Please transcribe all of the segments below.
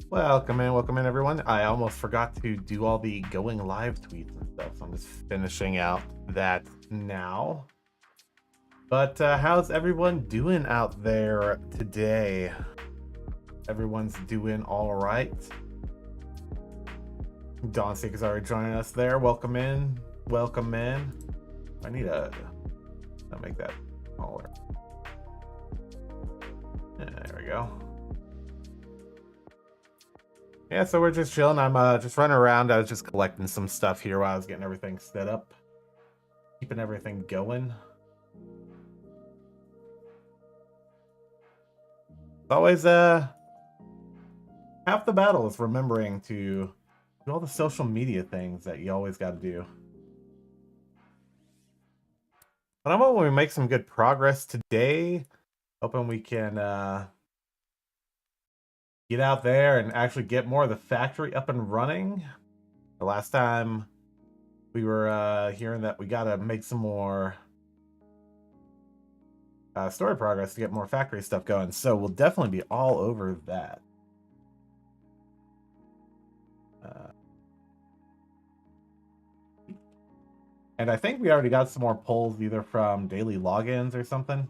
Welcome in everyone. I almost forgot to do all the going live tweets and stuff, so I'm just finishing out that now. But how's everyone doing out there today? Everyone's doing all right. Dawn Seeker's already joining us there. Welcome in. Welcome in. I need to make that smaller. Yeah, there we go. Yeah, so we're just chilling. I'm just running around. I was just collecting some stuff here while I was getting everything set up. Keeping everything going. It's always half the battle is remembering to do all the social media things that you always got to do. But I'm hoping we make some good progress today. Hoping we can get out there and actually get more of the factory up and running. The last time we were hearing that we got to make some more story progress to get more factory stuff going. So we'll definitely be all over that. And I think we already got some more polls either from daily logins or something.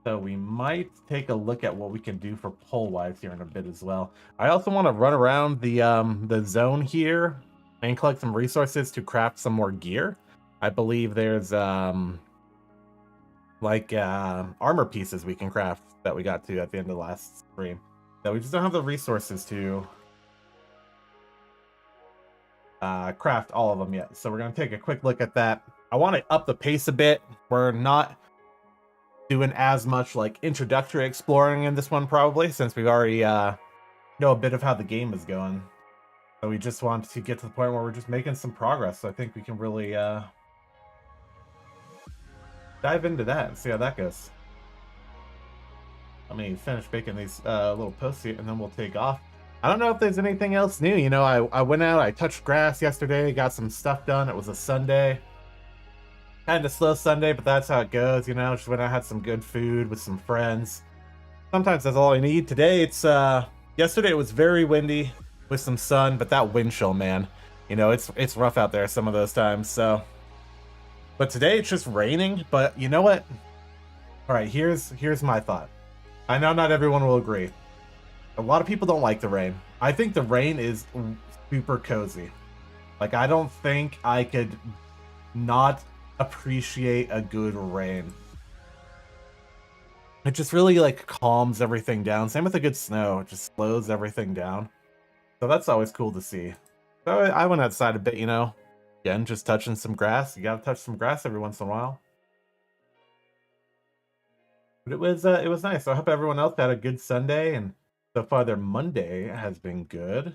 So we might take a look at what we can do for poll-wise here in a bit as well. I also want to run around the zone here and collect some resources to craft some more gear. I believe there's like armor pieces we can craft that we got to at the end of the last stream. So we just don't have the resources to craft all of them yet. So we're going to take a quick look at that. I want to up the pace a bit. We're not doing as much like introductory exploring in this one probably, since we've already know a bit of how the game is going. So we just want to get to the point where we're just making some progress. So I think we can really dive into that and see how that goes. Let me finish making these little posts here and then we'll take off. I don't know if there's anything else new. You know, I went out, I touched grass yesterday, got some stuff done. It was a Sunday. Kind of slow Sunday, but that's how it goes, you know. Just went out, had some good food with some friends. Sometimes that's all I need. Today, it's yesterday it was very windy with some sun, but that wind chill, man, you know, it's rough out there some of those times. So, but today it's just raining. But you know what? All right, here's my thought. I know not everyone will agree. A lot of people don't like the rain. I think the rain is super cozy. Like, I don't think I could not appreciate a good rain. It just really like calms everything down. Same with a good snow. It just slows everything down. So that's always cool to see. So I went outside a bit, you know. Again, just touching some grass. You gotta touch some grass every once in a while. But it was nice. So I hope everyone else had a good Sunday, and so far their Monday has been good.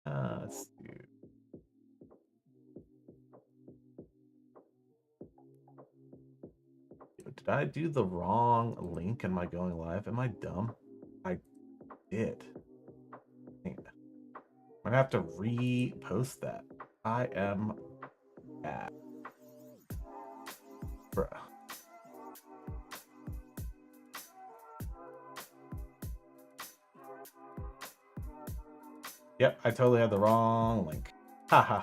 Let's see. Did I do the wrong link in my going live? Am I dumb? I did. I'm gonna have to repost that. I am bad. Bruh. Yep, I totally had the wrong link. Haha.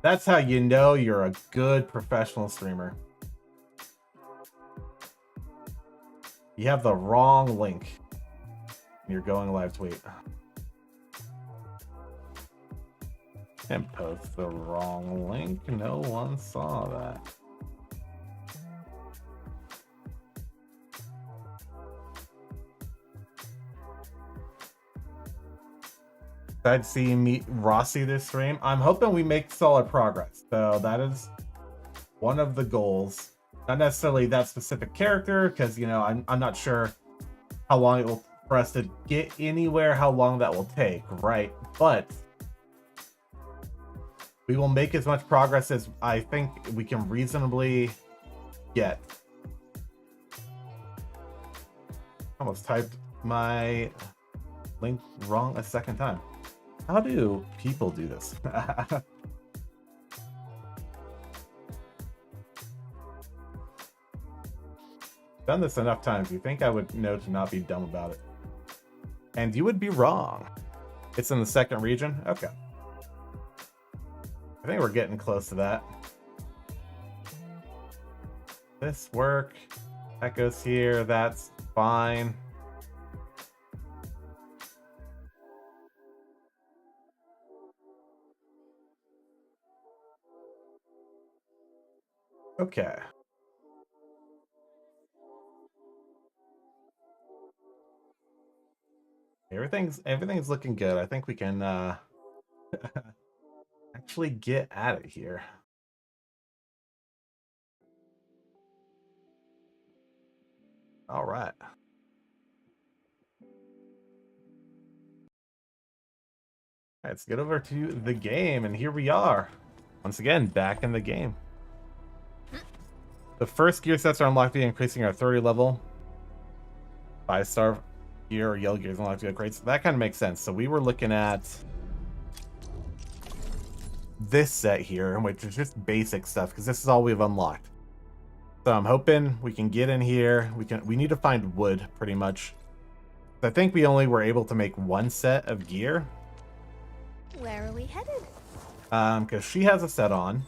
That's how you know you're a good professional streamer. You have the wrong link in your going live tweet. And post the wrong link. No one saw that. I'd see meet Rossi this stream. I'm hoping we make solid progress. So that is one of the goals. Not necessarily that specific character, because, you know, I'm not sure how long it will for us to get anywhere, how long that will take, right? But we will make as much progress as I think we can reasonably get. Almost typed my link wrong a second time. How do people do this? Done this enough times. You think I would know to not be dumb about it. And you would be wrong. It's in the second region? Okay. I think we're getting close to that. This work. That goes here. That's fine. Okay. Everything's looking good. I think we can actually get at it here. All right. Let's get over to the game, and here we are. Once again, back in the game. The first gear sets are unlocked via increasing our 30 level. 5-star gear or yellow gear is unlocked via upgrades. So that kind of makes sense. So we were looking at this set here, which is just basic stuff, because this is all we've unlocked. So I'm hoping we can get in here. We need to find wood, pretty much. I think we only were able to make one set of gear. Where are we headed? Because she has a set on.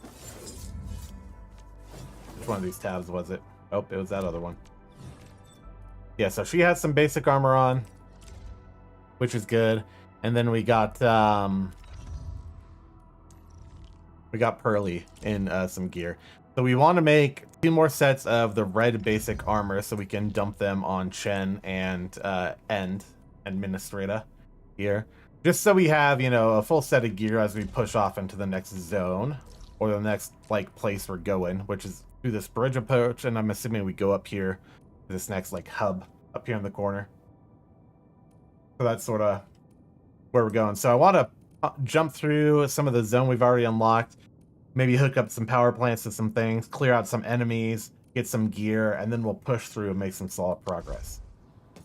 Which one of these tabs was it? Oh, it was that other one. Yeah, so she has some basic armor on, which is good. And then we got Pearly in some gear. So we want to make 2 more sets of the red basic armor so we can dump them on Chen and Administrata here. Just so we have, you know, a full set of gear as we push off into the next zone or the next like place we're going, which is through this bridge approach, and I'm assuming we go up here to this next like hub up here in the corner. So that's sort of where we're going. So I want to jump through some of the zone we've already unlocked, maybe hook up some power plants to some things, clear out some enemies, get some gear, and then we'll push through and make some solid progress.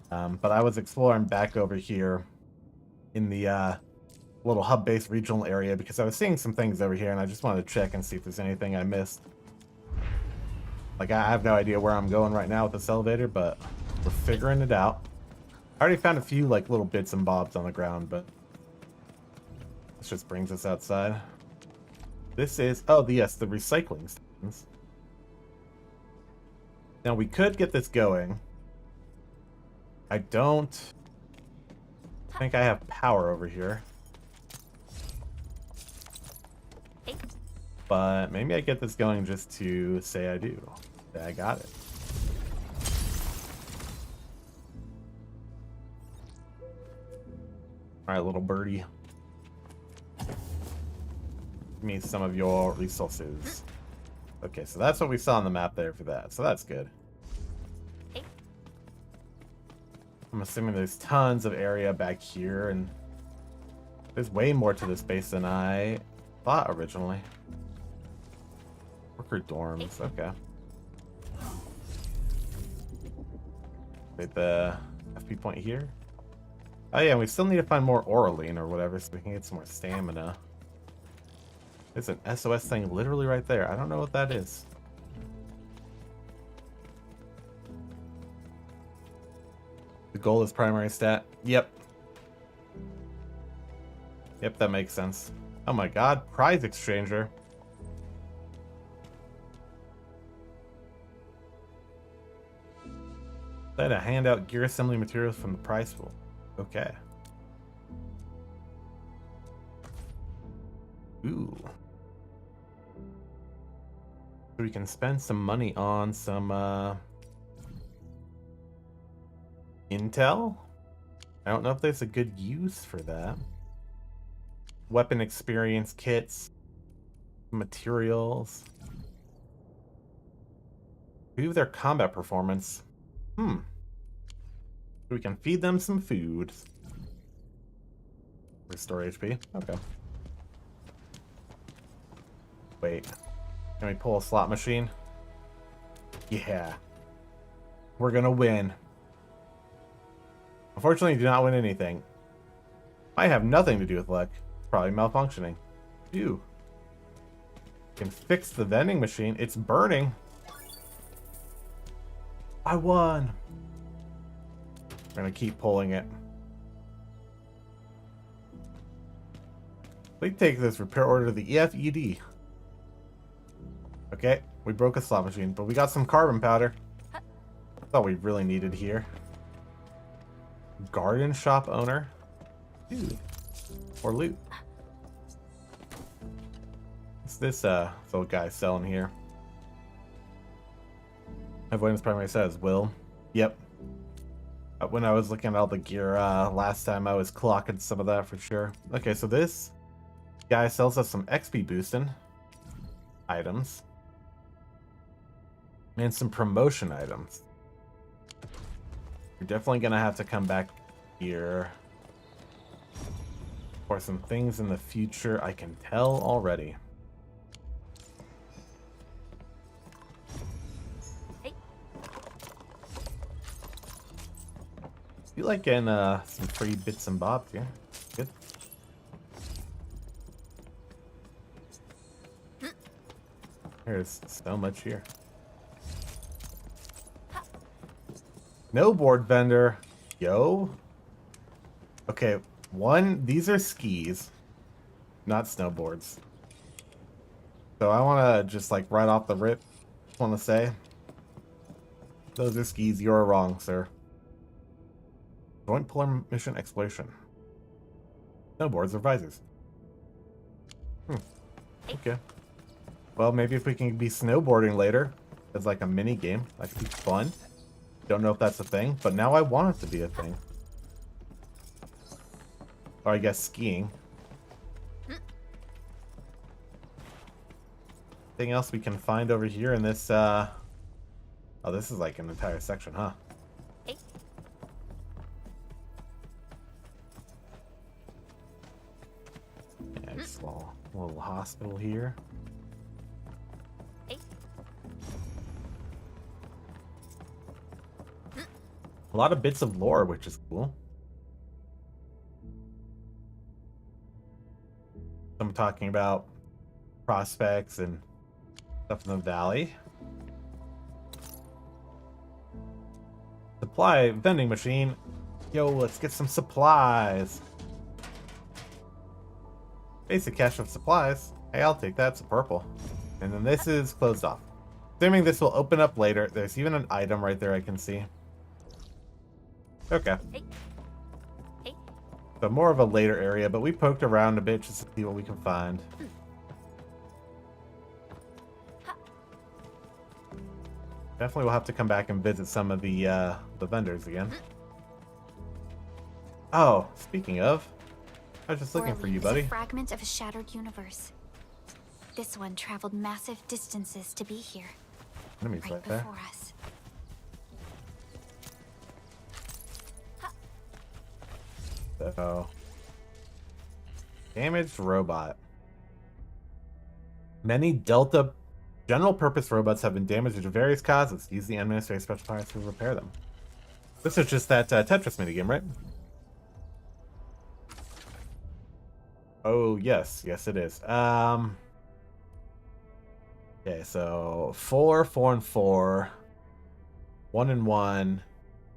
But I was exploring back over here in the little hub-based regional area because I was seeing some things over here, and I just wanted to check and see if there's anything I missed. Like, I have no idea where I'm going right now with this elevator, but we're figuring it out. I already found a few, like, little bits and bobs on the ground, but this just brings us outside. This is, oh, yes, the recycling stations. Now, we could get this going. I don't think I have power over here. But maybe I get this going just to say I do. Yeah, I got it. Alright, little birdie. Give me some of your resources. Okay, so that's what we saw on the map there for that. So that's good. I'm assuming there's tons of area back here, and there's way more to this base than I thought originally. Worker dorms, okay. Wait, the FP point here? Oh yeah, we still need to find more Oraline or whatever so we can get some more stamina. There's an SOS thing literally right there. I don't know what that is. The goal is primary stat. Yep. Yep, that makes sense. Oh my god, prize exchanger. Let a hand out gear assembly materials from the prize pool. Okay. Ooh. So we can spend some money on some intel. I don't know if there's a good use for that. Weapon experience kits, materials. Improve their combat performance. We can feed them some food. Restore HP. Okay. Wait. Can we pull a slot machine? Yeah. We're gonna win. Unfortunately, do not win anything. Might have nothing to do with luck. Probably malfunctioning. Ew. Can fix the vending machine. It's burning. I won. We're gonna keep pulling it. Please take this repair order to the EFED. Okay, we broke a slot machine, but we got some carbon powder. That's all we really needed here. Garden shop owner. Dude. Or loot. What's this little guy selling here? Avoidance primary says, Will. Yep. When I was looking at all the gear last time, I was clocking some of that for sure. Okay, so this guy sells us some XP boosting items. And some promotion items. You're definitely going to have to come back here for some things in the future. I can tell already. You like getting some free bits and bobs here. Good. There's so much here. Snowboard vendor. Yo. Okay, these are skis, not snowboards. So I want to just like right off the rip, want to say, those are skis. You're wrong, sir. Joint polar mission exploration. Snowboards or visors. Okay. Well, maybe if we can be snowboarding later as like a mini game, that could be fun. Don't know if that's a thing, but now I want it to be a thing. Or I guess skiing. Anything else we can find over here in this, oh, this is like an entire section, huh? Yeah, just a little hospital here. A lot of bits of lore, which is cool. I'm talking about prospects and stuff in the valley. Supply vending machine. Yo, let's get some supplies. Basic cache of supplies. Hey, I'll take that. It's a purple. And then this is closed off. Assuming this will open up later. There's even an item right there I can see. Okay. So more of a later area, but we poked around a bit just to see what we can find. Definitely we'll have to come back and visit some of the vendors again. Oh, speaking of, I was just looking for you, buddy. A fragment of a shattered universe. This one traveled massive distances to be here. Enemies right there. Before us. So, damaged robot. Many Delta general purpose robots have been damaged due to various causes. Use the administrative special parts to repair them. This is just that Tetris minigame, right? Oh, yes. Yes, it is. Okay, so 4, 4, and 4. 1 and 1.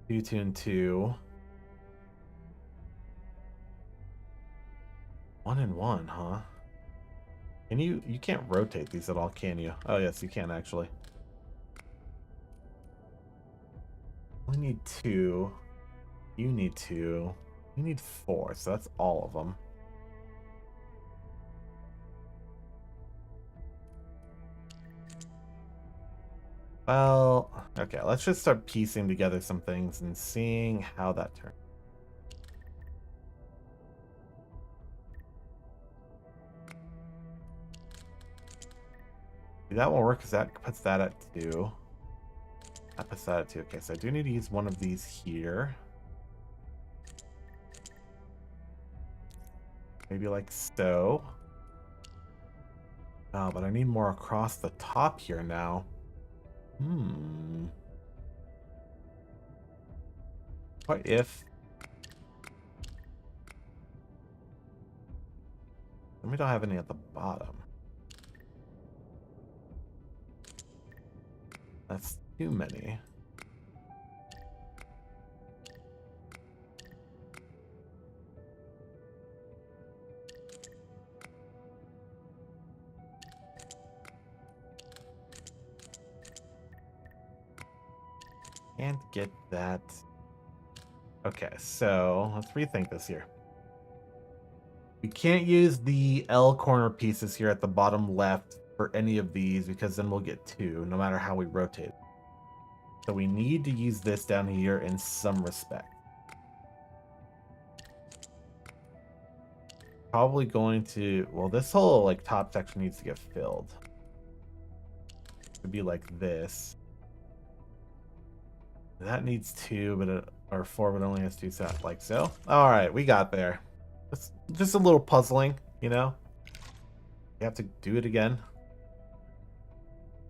2, 2, and 2. 1 and 1, huh? Can you can't rotate these at all, can you? Oh, yes, you can, actually. We need 2. You need 2. You need 4, so that's all of them. Well, okay, let's just start piecing together some things and seeing how that turns. That won't work because that puts that at 2. That puts that at 2. Okay, so I do need to use one of these here. Maybe like so. Oh, but I need more across the top here now. What if... we don't have any at the bottom. That's too many. Can't get that. Okay, so let's rethink this here. We can't use the L corner pieces here at the bottom left for any of these because then we'll get 2 no matter how we rotate. So we need to use this down here in some respect. Probably going to, well, this whole like top section needs to get filled. It'd be like this. That needs 2, but or 4, but only has 2 sets, like so. All right, we got there. It's just a little puzzling, you know. You have to do it again.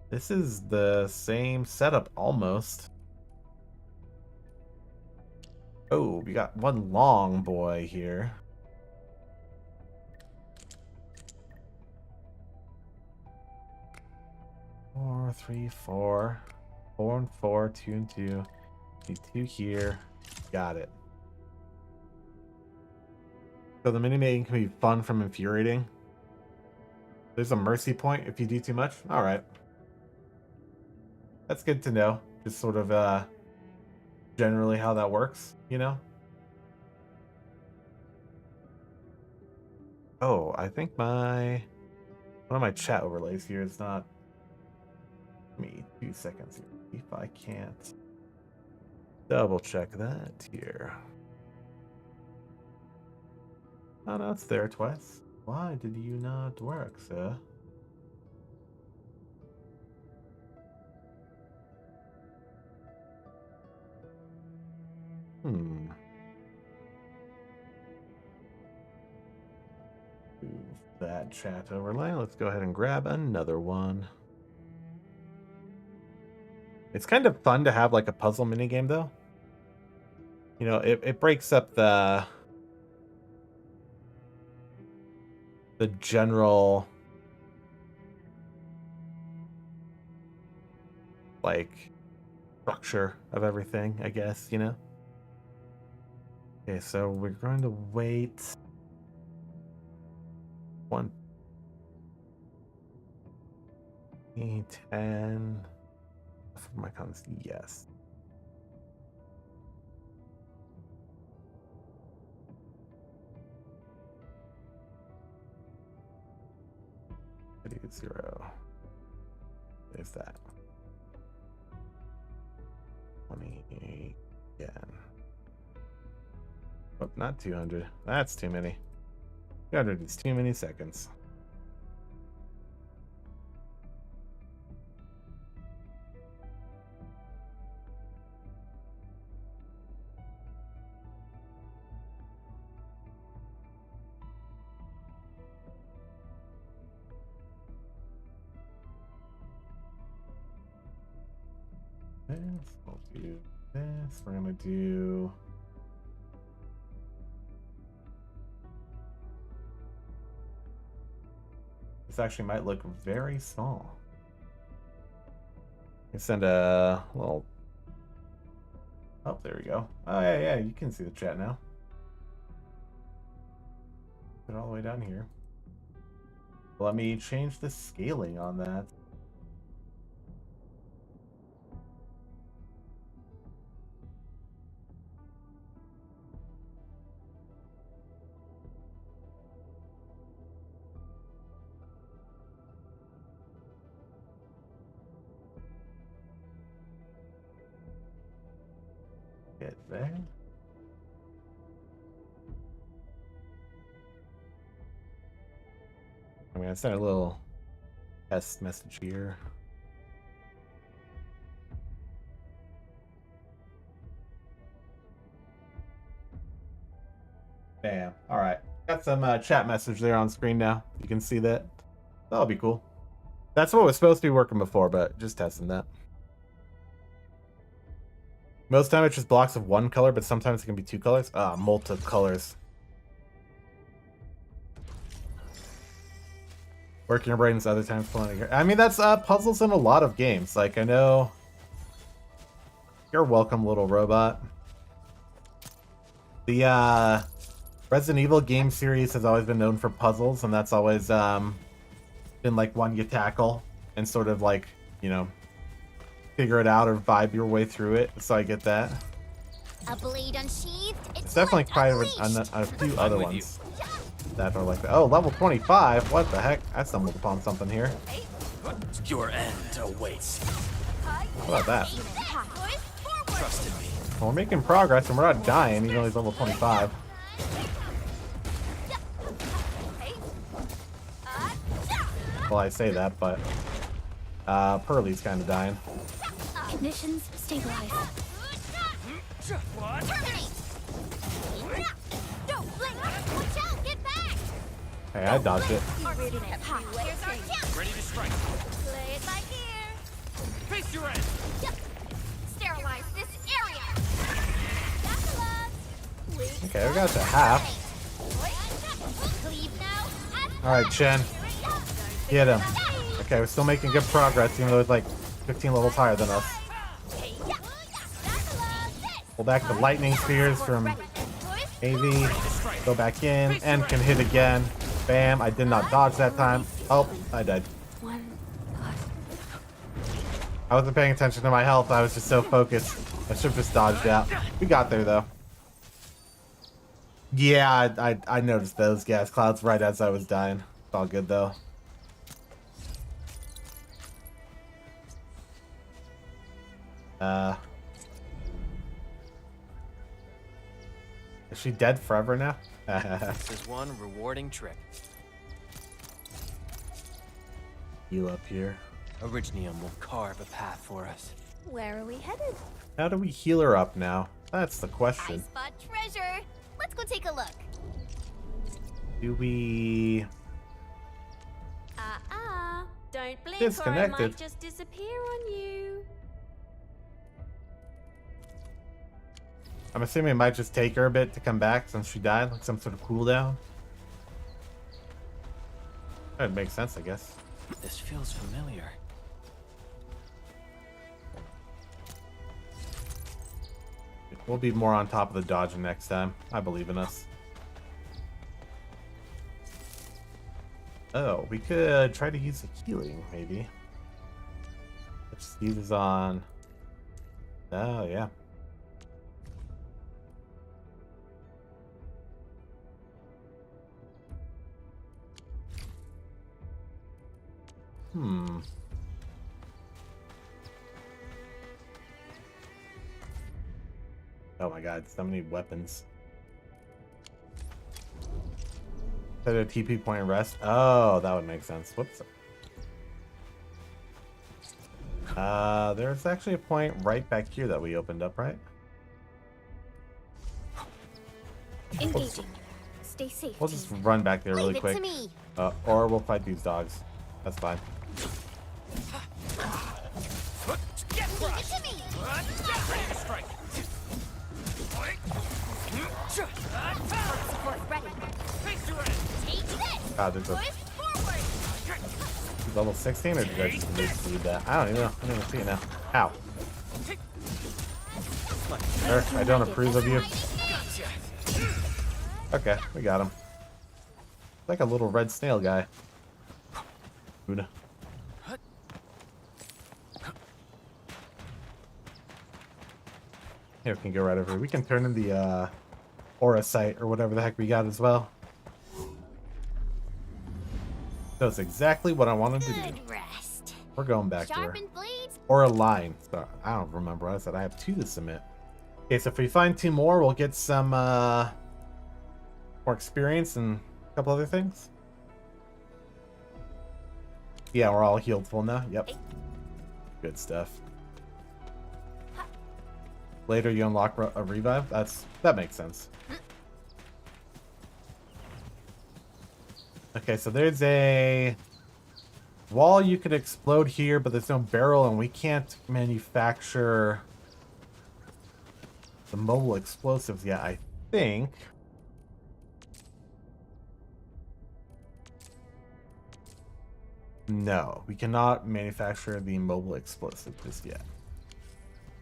This is the same setup almost. Oh, we got one long boy here. Four, 3, 4. 4 and 4, 2 and 2. Need 2 here. Got it. So the mini-making can be fun from infuriating. There's a mercy point if you do too much. Alright. That's good to know. Just sort of generally how that works, you know? Oh, I think one of my chat overlays here is not... Give me 2 seconds here. If I can't double check that here. Oh no, it's there twice. Why did you not work, sir? That chat overlay. Let's go ahead and grab another one. It's kind of fun to have like a puzzle minigame though. You know, it breaks up the general like structure of everything, I guess, you know. Okay, so we're going to wait 1 10 for my comments. Yes. Zero. There's that. 28 again. Oh, not 200. That's too many. 200 is too many seconds. We'll do this. We're gonna do this. Actually might look very small. I send a little. Oh, there we go. Oh yeah, you can see the chat now. Put it all the way down here. Let me change the scaling on that. Get there. I'm gonna send a little test message here. Bam. All right. Got some chat message there on screen now. You can see that. That'll be cool. That's what was supposed to be working before, but just testing that. Most time it's just blocks of one color, but sometimes it can be 2 colors. Multiple colors. Working your brains other times pulling here. I mean, that's puzzles in a lot of games. Like, I know. You're welcome, little robot. The Resident Evil game series has always been known for puzzles, and that's always been like one you tackle and sort of like, you know, figure it out or vibe your way through it. So I get that. A blade unsheathed. It's definitely probably a few other ones that are like that. Oh, level 25. What the heck? I stumbled upon something here. Your end awaits. What about that? Trust in me. Well, we're making progress and we're not dying, even though he's level 25. Well, I say that, but Pearly's kind of dying. Conditions stabilized. Hey, I dodged it. Ready to strike. Play it by ear. Face your end. Sterilize this area. Okay, we got to half. Alright, Chen. Get him. Okay, we're still making good progress, even though it's like 15 levels higher than us. Pull back the lightning spears from AV. Go back in and can hit again. Bam, I did not dodge that time. Oh, I died. I wasn't paying attention to my health. I was just so focused. I should have just dodged out. We got there, though. Yeah, I noticed those gas clouds right as I was dying. It's all good, though. Is she dead forever now? This is one rewarding trip. You up here. Originium will carve a path for us. Where are we headed? How do we heal her up now? That's the I question. spot treasure. Let's go take a look. Do we... Don't blink or it Disconnected. might just disappear on you. I'm assuming it might just take her a bit to come back since she died, like some sort of cooldown. That would make sense, I guess. This feels familiar. We'll be more on top of the dodging next time. I believe in us. Oh, we could try to use the healing, maybe. It just uses on... Oh, yeah. Oh my god, so many weapons. Set a TP point and rest. Oh, that would make sense. Whoops. There's actually a point right back here that we opened up, right? Engaging. Stay safe. We'll just run back there really Leave it quick. to me. Or we'll fight these dogs. That's fine. Get Leave it to me. Ready to strike. Support ready. Face your end. Take this. God, there's a Push forward. level 16, or did I just read that? I don't even know. I don't even see it now. Ow. Sir, I don't approve of you. Okay, we got him. Like a little red snail guy. Buddha. Here, we can go right over here. We can turn in the aura sight or whatever the heck we got as well. That's exactly what I wanted to do. Good rest. We're going back to her. Sharpened blades. Or a line. So I don't remember what I said. I have 2 to submit. Okay, so if we find 2 more, we'll get some more experience and a couple other things. Yeah, we're all healed full now. Yep. Good stuff. Later you unlock a revive. That makes sense. Okay, so there's a wall you could explode here, but there's no barrel, and we can't manufacture the mobile explosives yet, I think. No, we cannot manufacture the mobile explosive just yet.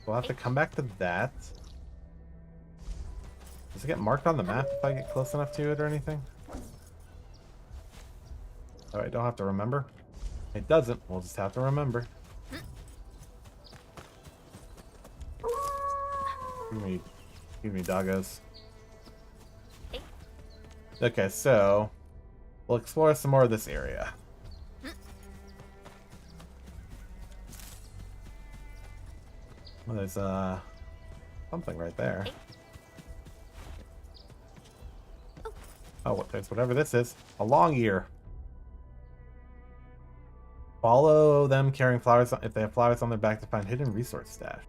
We'll have to come back to that. Does it get marked on the map if I get close enough to it or anything? Oh, I don't have to remember. It doesn't. We'll just have to remember. Excuse me, doggos. Okay, so we'll explore some more of this area. Well, there's something right there. Oh, there's whatever this is. A long ear. Follow them carrying flowers if they have flowers on their back to find hidden resource stash.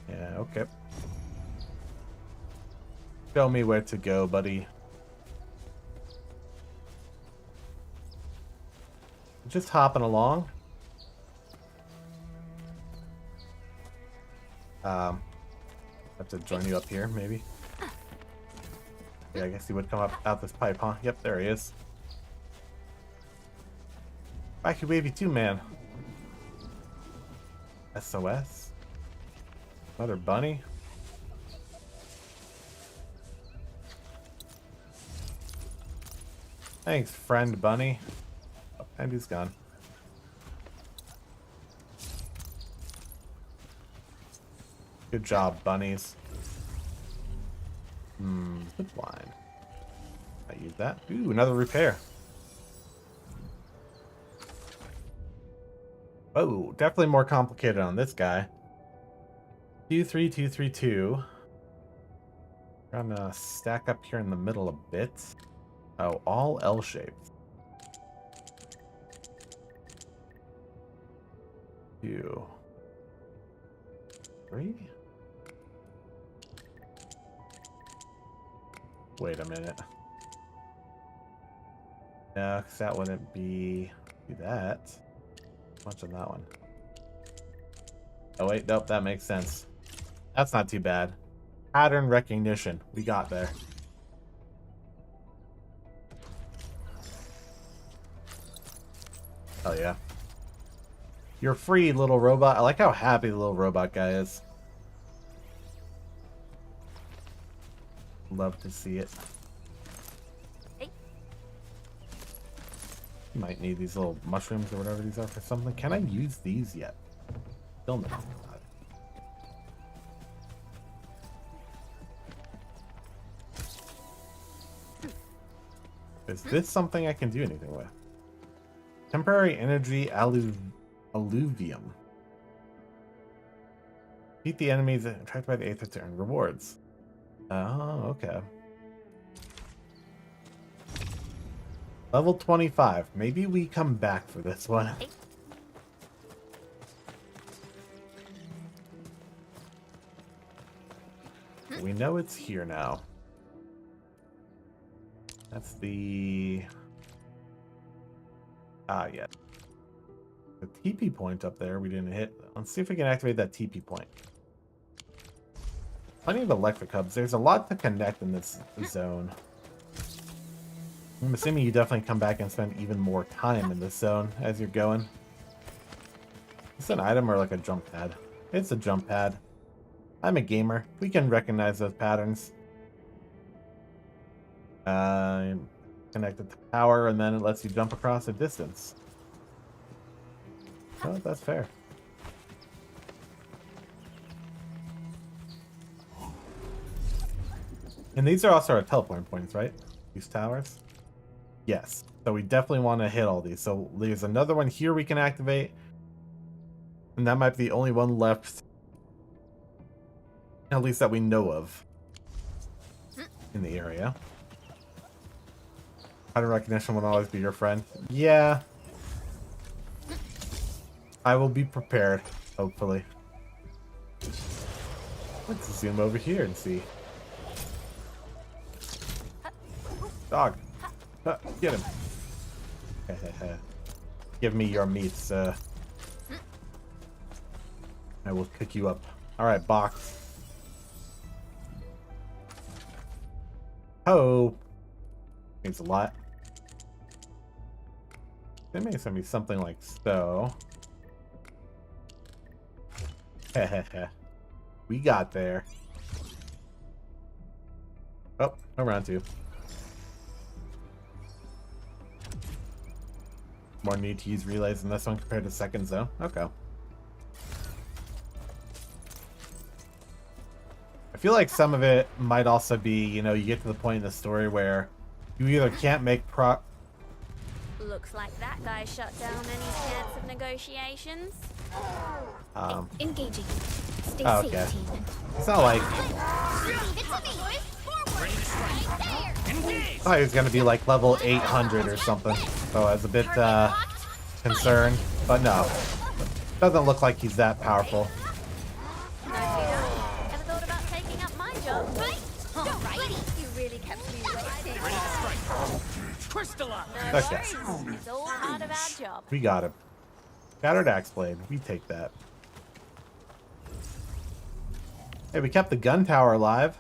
Yeah, okay. Show me where to go, buddy. Just hopping along. Have to join you up here, maybe. Yeah, I guess he would come up out this pipe, huh? Yep, there he is. Wacky Wavy 2 man. SOS. Another bunny. Thanks, friend bunny. Oh, and he's gone. Good job, bunnies. Good blind. I use that. Ooh, another repair. Oh, definitely more complicated on this guy. 23232. We're gonna stack up here in the middle a bit. Oh, all L shapes. 2, 3. Wait a minute. No, because that wouldn't be. Do that. Much on that one. Oh wait, nope, that makes sense. That's not too bad. Pattern recognition. We got there. Oh yeah. You're free, little robot. I like how happy the little robot guy is. Love to see it. Might need these little mushrooms or whatever these are for something. Can I use these yet? Still no. Is this something I can do anything with? Temporary energy alluvium. Beat the enemies attracted by the aether to earn rewards. Oh, okay. Level 25. Maybe we come back for this one. We know it's here now. That's the... Ah, yeah. The TP point up there we didn't hit. Let's see if we can activate that TP point. Plenty of electric hubs. There's a lot to connect in this zone. I'm assuming you definitely come back and spend even more time in this zone as you're going. Is this an item or like a jump pad? It's a jump pad. I'm a gamer. We can recognize those patterns. Connected to power, and then it lets you jump across a distance. Oh, that's fair. And these are also our teleport points, right? These towers? Yes. So we definitely want to hit all these. So there's another one here we can activate. And that might be the only one left. At least that we know of. In the area. Pattern recognition will always be your friend. Yeah. I will be prepared, hopefully. Let's zoom over here and see. Dog. Get him. Give me your meats. I will cook you up. Alright, box. Oh. Means a lot. That may send me something like so. We got there. Oh, no round 2. More need to use relays in this one compared to second zone. Okay. I feel like some of it might also be, you know, you get to the point in the story where you either can't make Looks like that guy shut down any chance of negotiations. Engaging. Stay Oh, safe, okay. team. It's not like Leave it to me. Forward. Right there. Engage! I thought he was gonna be like level 800 or something. So I was a bit concerned, but no, doesn't look like he's that powerful. No, you don't. Ever thought about taking up my job? Right? Don't right. You really kept me waiting. Ready to strike. Crystallize! No Okay. worries. It's all part of our job. We got him. Shattered axe blade. We take that. Hey, we kept the gun tower alive.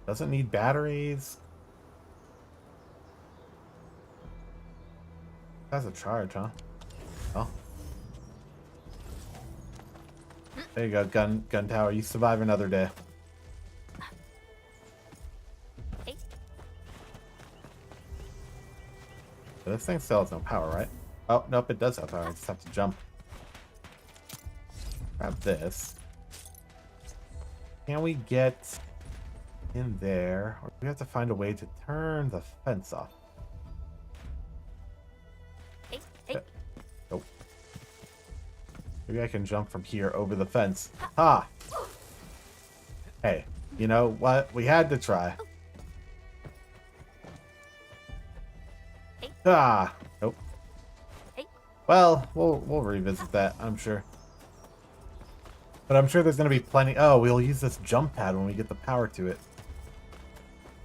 Doesn't need batteries. That's a charge, huh? Oh. There you go, gun tower. You survive another day. Hey. But this thing still has no power, right? Oh, nope, it does have power. I just have to jump. Grab this. Can we get in there? Or do we have to find a way to turn the fence off? Hey. Nope. Maybe I can jump from here over the fence. Ha! Hey, you know what? We had to try. Ah! Nope. Hey. Well, we'll revisit that, I'm sure. But I'm sure there's gonna be plenty. Oh, we'll use this jump pad when we get the power to it.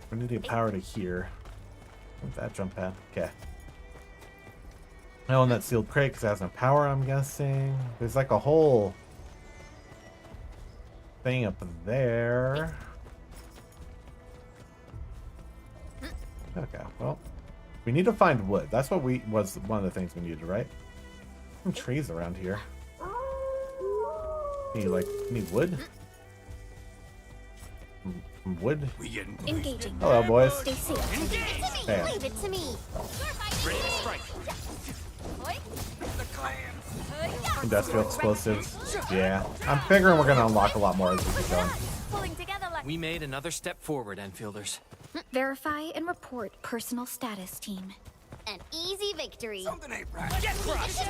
We need to get power to here. What's that jump pad? Okay. I own that sealed crate because it has no power, I'm guessing. There's like a whole thing up there. Okay, well, we need to find wood. That's what was one of the things we needed, right? Some trees around here. Need wood? Some wood? Engaging. Hello, boys. Stay safe. Engage! Bam. Leave it to me. Ready to strike. Industrial explosives. Yeah. I'm figuring we're gonna unlock a lot more as we keep going. Pulling together like We made another step forward, Enfielders. Verify and report personal status, team. An easy victory. Get crushed!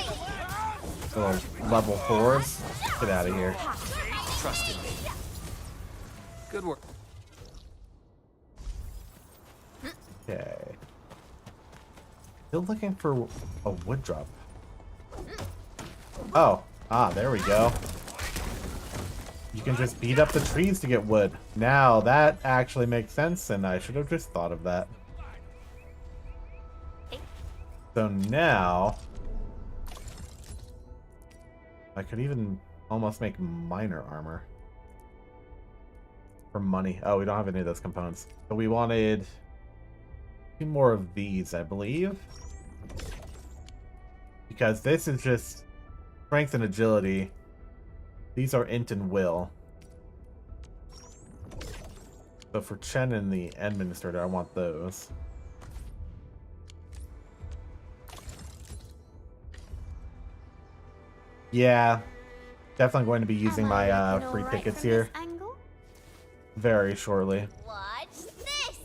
Little level 4s. Get out of here. Trust in me. Good work. Okay. Still looking for a wood drop. Oh. Ah, there we go. You can just beat up the trees to get wood. Now, that actually makes sense, and I should have just thought of that. So now... I could even almost make minor armor. For money. Oh, we don't have any of those components. So we wanted... a few more of these, I believe. Because this is just strength and agility. These are int and will. So for Chen and the administrator, I want those. Yeah, definitely going to be using my free tickets here very shortly. Watch this.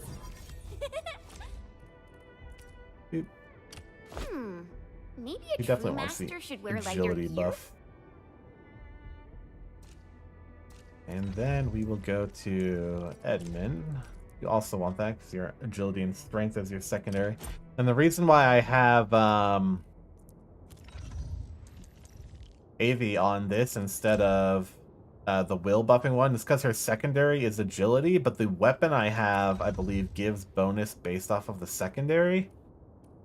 Boop. Maybe He a definitely true wants the master should wear agility lighter gear. buff. And then we will go to Edmund. You also want that because your agility and strength as your secondary. And the reason why I have Avy on this instead of the will buffing one is because her secondary is agility, but the weapon I have, I believe, gives bonus based off of the secondary.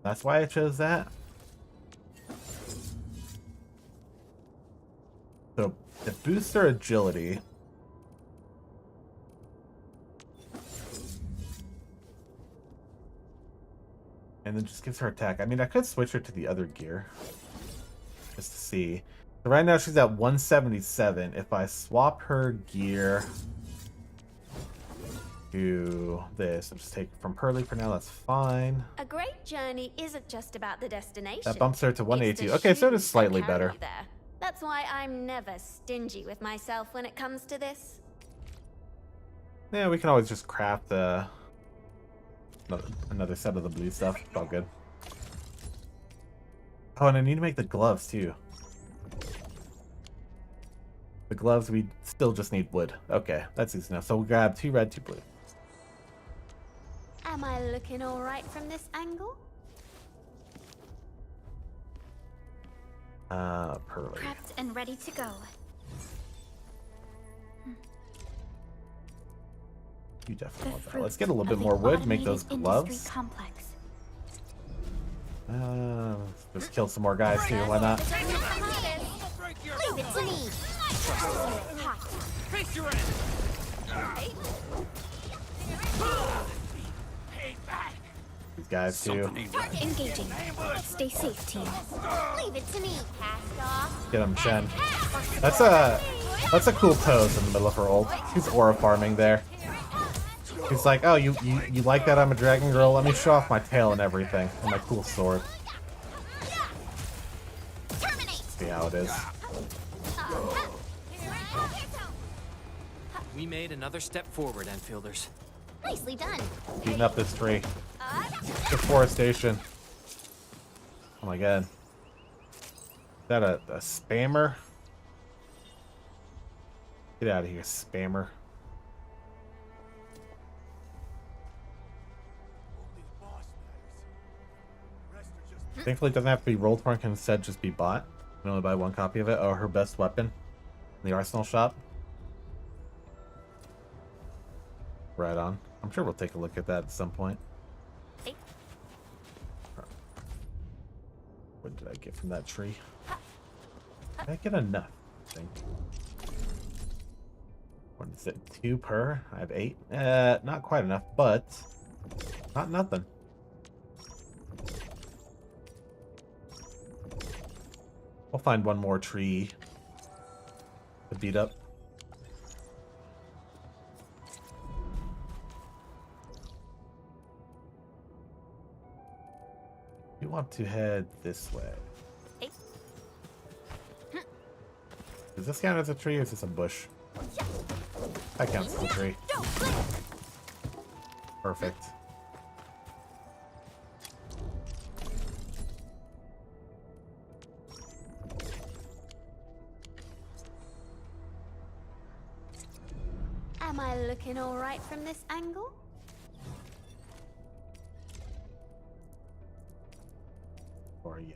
That's why I chose that. So it boosts her agility. And then just gives her attack. I mean, I could switch her to the other gear. Just to see. So right now she's at 177. If I swap her gear to this, I'll just take it from Pearly for now, that's fine. a great journey isn't just about the destination. That bumps her to It's 182. the Okay, so it is shoes that slightly carry better. you there. That's That's why I'm never stingy with myself when it comes to this. Yeah, we can always just craft another set of the blue stuff. It's all good. Oh, and I need to make the gloves too. The gloves, we still just need wood. Okay, that's easy enough. So we'll grab 2 red, 2 blue. Am I looking all right from this angle? Pearly. Prepped and ready to go. You definitely The want that. fruit Let's get a little of bit the more wood, make automated those industry gloves. complex. Just kill some more guys too, why not? Leave it to me. Face your end. These guys too. Something ain't right. Engaging. Stay safe, team. Leave it to me. Cast off. Get him, Shen. That's a cool pose in the middle of her ult. She's aura farming there. He's like, oh, you like that I'm a dragon girl? Let me show off my tail and everything. And my cool sword. Terminate. See how it is. We made another step forward, Enfielders. Nicely done. Beating up this tree. Deforestation. Oh my god. Is that a spammer? Get out of here, spammer. Thankfully, it doesn't have to be rolled for and can instead just be bought. You can only buy 1 copy of it. Oh, her best weapon in the arsenal shop. Right on. I'm sure we'll take a look at that at some point. What did I get from that tree? Did I get enough? I think. What is it? 2 per? I have 8. Not quite enough, but not nothing. We'll find one more tree to beat up. We want to head this way. Does this count as a tree or is this a bush? That counts as a tree. Perfect. Am I looking all right from this angle? Or you?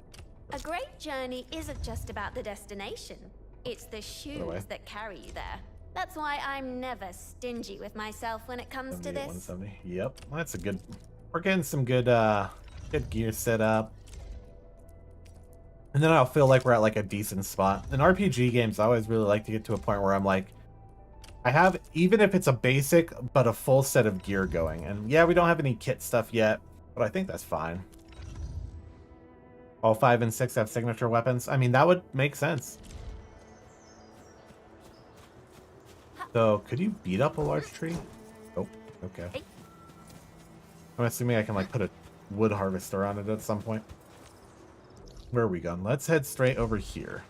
A great journey isn't just about the destination. It's the away. shoes that carry you there. That's why I'm never stingy with myself when it comes to 78, this. 170. Yep, that's a good. We're getting some good, good gear set up, and then I'll feel like we're at like a decent spot. In RPG games, I always really like to get to a point where I'm like, I have, even if it's a basic but a full set of gear going. And yeah, we don't have any kit stuff yet, but I think that's fine. All 5 and 6 have signature weapons. I mean, that would make sense. So, could you beat up a large tree? Oh, okay. I'm assuming I can, like, put a wood harvester on it at some point. Where are we going? Let's head straight over here.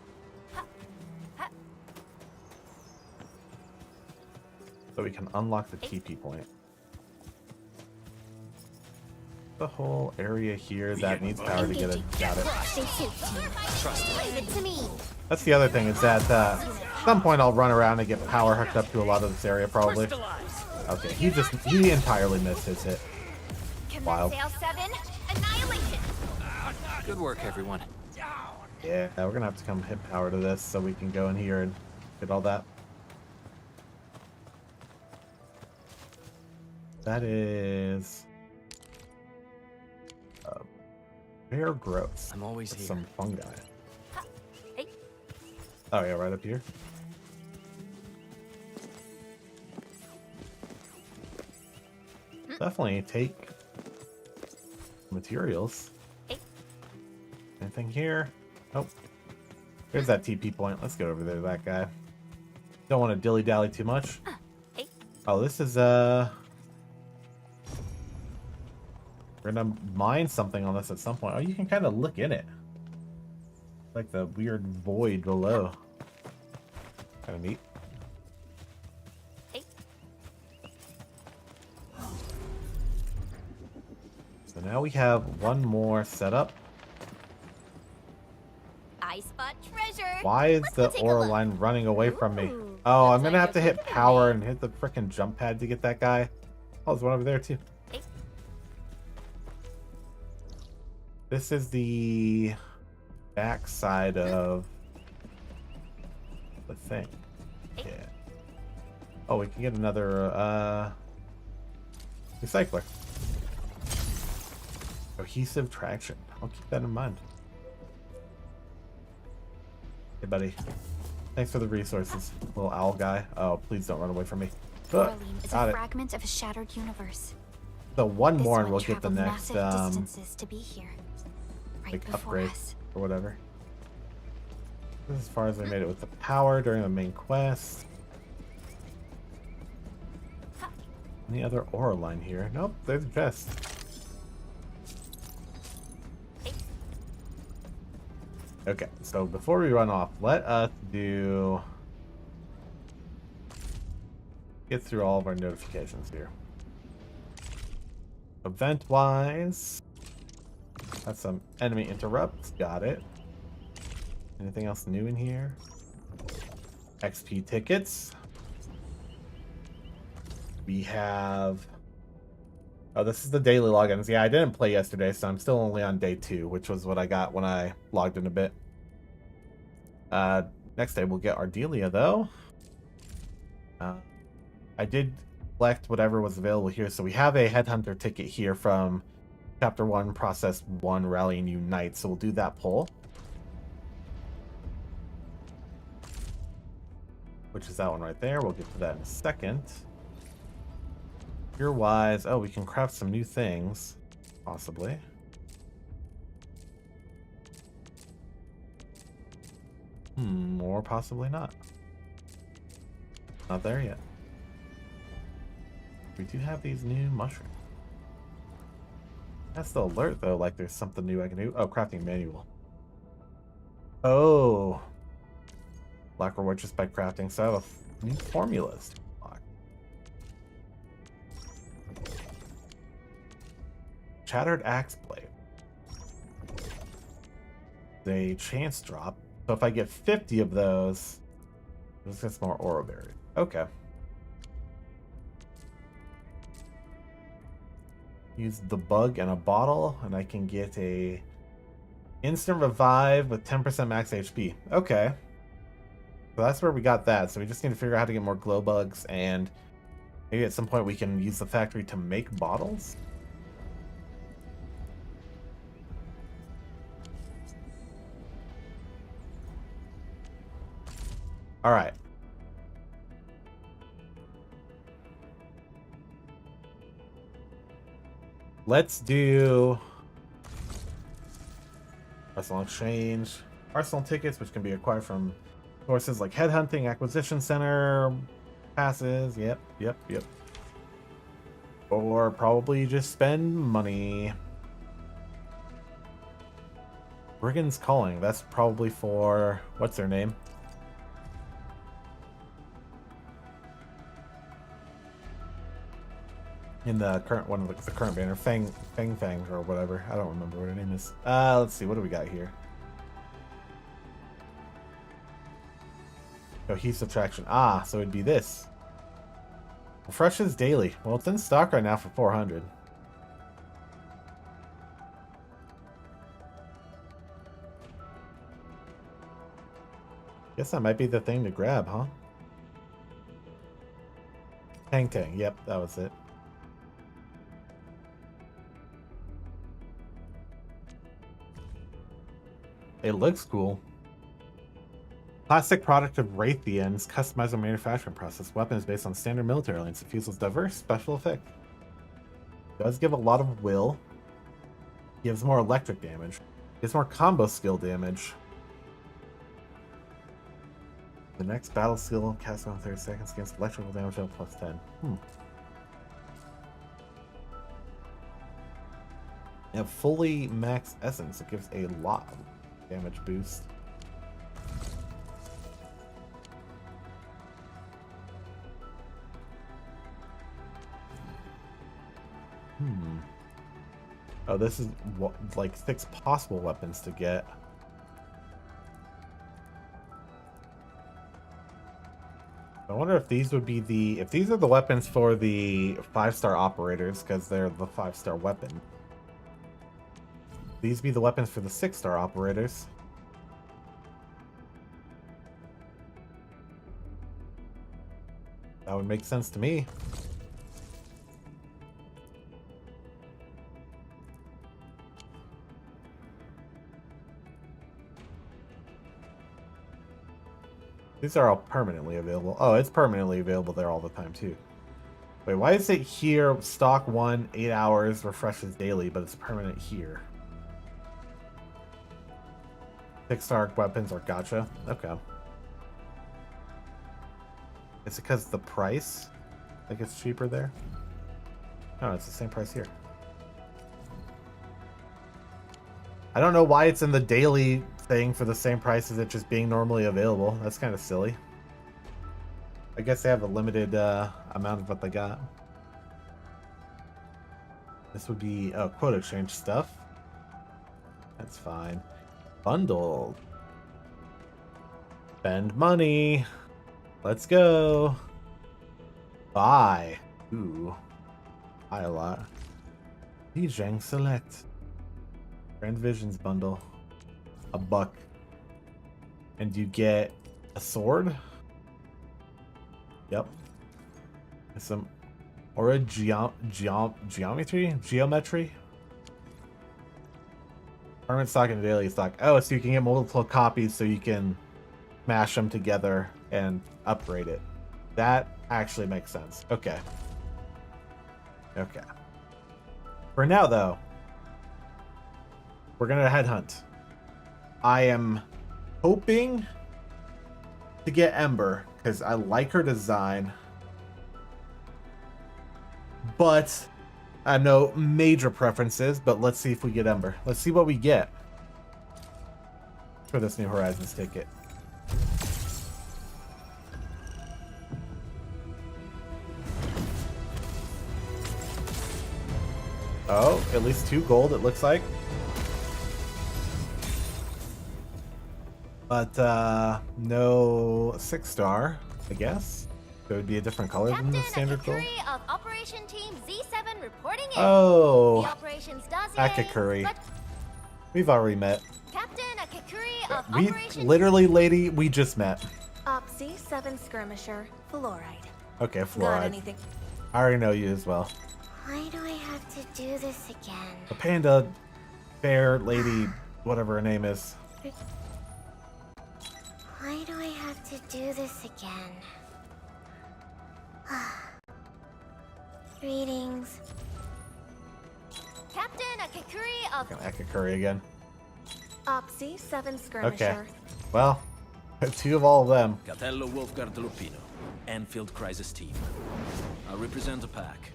So we can unlock the TP point. The whole area here that needs power to get it. Got it. Stay safe, team. Leave it to me. That's the other thing, is that at some point I'll run around and get power hooked up to a lot of this area, probably. Okay, he entirely missed his hit. Wild. Sail 7, annihilation. Good work, everyone. Yeah, we're gonna have to come hit power to this so we can go in here and get all that. That is rare growth. I'm always here. Some fungi. Hey. Oh yeah, right up here. Definitely take materials. Anything here? Nope. Here's that TP point. Let's go over there to that guy. Don't want to dilly-dally too much. Oh, this is we're gonna mine something on this at some point. Oh, you can kind of look in it. Like the weird void below. Kind of neat. Hey. So now we have one more setup. I spot treasure. Why is Let's the go take a aura look. line running away from me? Ooh, Oh, I'm looks gonna like have to a hit good power guy. and hit the frickin' jump pad to get that guy. Oh, there's one over there too. Hey. This is the back side of the thing. Yeah. Oh, we can get another recycler. Cohesive traction. I'll keep that in mind. Hey, buddy. Thanks for the resources, little owl guy. Oh, please don't run away from me. Coraline is Got a it. fragment of a shattered universe. So one This more one and we'll get the traveled next massive distances to be here, right like before upgrade us. or whatever. This is as far as we made it with the power during the main quest. Any other aura line here? Nope, there's a chest. Okay, so before we run off, let us get through all of our notifications here. Event-wise, that's some enemy interrupts. Got it. Anything else new in here? XP tickets. We have... Oh, this is the daily logins. Yeah, I didn't play yesterday, so I'm still only on day 2, which was what I got when I logged in a bit. Next day we'll get Ardelia, though. I did collect whatever was available here, so we have a Headhunter ticket here from Chapter 1, Process 1, Rally and Unite, so we'll do that poll. Which is that one right there. We'll get to that in a second. Gear-wise, oh, we can craft some new things, possibly. Or possibly not. Not there yet. We do have these new mushrooms. That's the alert, though, like there's something new I can do. Oh, crafting manual. Oh. Black reward just by crafting, so I have new formulas. Shattered axe blade. A chance drop. So if I get 50 of those, this gets more aura berry. Okay. Use the bug in a bottle, and I can get a instant revive with 10% max HP. Okay. So that's where we got that. So we just need to figure out how to get more glow bugs, and maybe at some point we can use the factory to make bottles. All right. Let's do Arsenal Exchange. Arsenal tickets, which can be acquired from sources like Headhunting, Acquisition Center, passes. Yep. Or probably just spend money. Brigand's Calling. That's probably for... What's their name? In the current one, the current banner, Fang or whatever. I don't remember what her name is. Let's see, what do we got here? Cohesive traction. Ah, so it'd be this. Refreshes daily. Well, it's in stock right now for 400. Guess that might be the thing to grab, huh? Tang. Yep, that was it. It looks cool. Classic product of Raytheon's customizable manufacturing process. Weapon is based on standard military lines. It fuses diverse special effect. Does give a lot of will. Gives more electric damage. Gives more combo skill damage. The next battle skill cast on 30 seconds against electrical damage of +10. And fully max essence. It gives a lot of damage boost. Oh, this is like 6 possible weapons to get. I wonder if these would be if these are the weapons for the 5-star operators, because they're the 5-star weapon. These be the weapons for the 6-star operators. That would make sense to me. These are all permanently available. Oh, it's permanently available there all the time, too. Wait, why is it here, stock 1, 8 hours, refreshes daily, but it's permanent here? 6-star weapons are gotcha. Okay. Is it because of the price? Like it's cheaper there? No, it's the same price here. I don't know why it's in the daily thing for the same price as it just being normally available. That's kind of silly. I guess they have a limited amount of what they got. This would be quote exchange stuff. That's fine. Bundle. Spend money. Let's go. Buy. Ooh. Buy a lot. Zhang select. Grand Visions bundle. $1. And you get a sword. Yep. And some aura geometry. Permanent stock and daily stock. Oh, so you can get multiple copies so you can smash them together and upgrade it. That actually makes sense. Okay. Okay. For now, though, we're gonna headhunt. I am hoping to get Ember because I like her design, but I have no major preferences. But let's see if we get Ember. Let's see what we get for this New Horizons ticket. Oh, at least 2 gold, it looks like. But no 6-star, I guess. So it would be a different color than the standard gold. Captain of Operation Team Z7 reporting in. Oh, The operations dossier. Akakuri. We've already met. Captain Akakuri of We Operation literally, lady, we just met. Opsy 7 skirmisher, fluoride. Okay, Got fluoride. anything? I already know you as well. Why do I have to do this again? The panda, fair lady, whatever her name is. Why do I have to do this again? Greetings. Captain Akakuri of Akakuri again. Opsy 7 skirmisher. Okay. Well, 2 of all of them. Catello Wolfgard Lupino, Enfield Crisis Team. I represent a pack.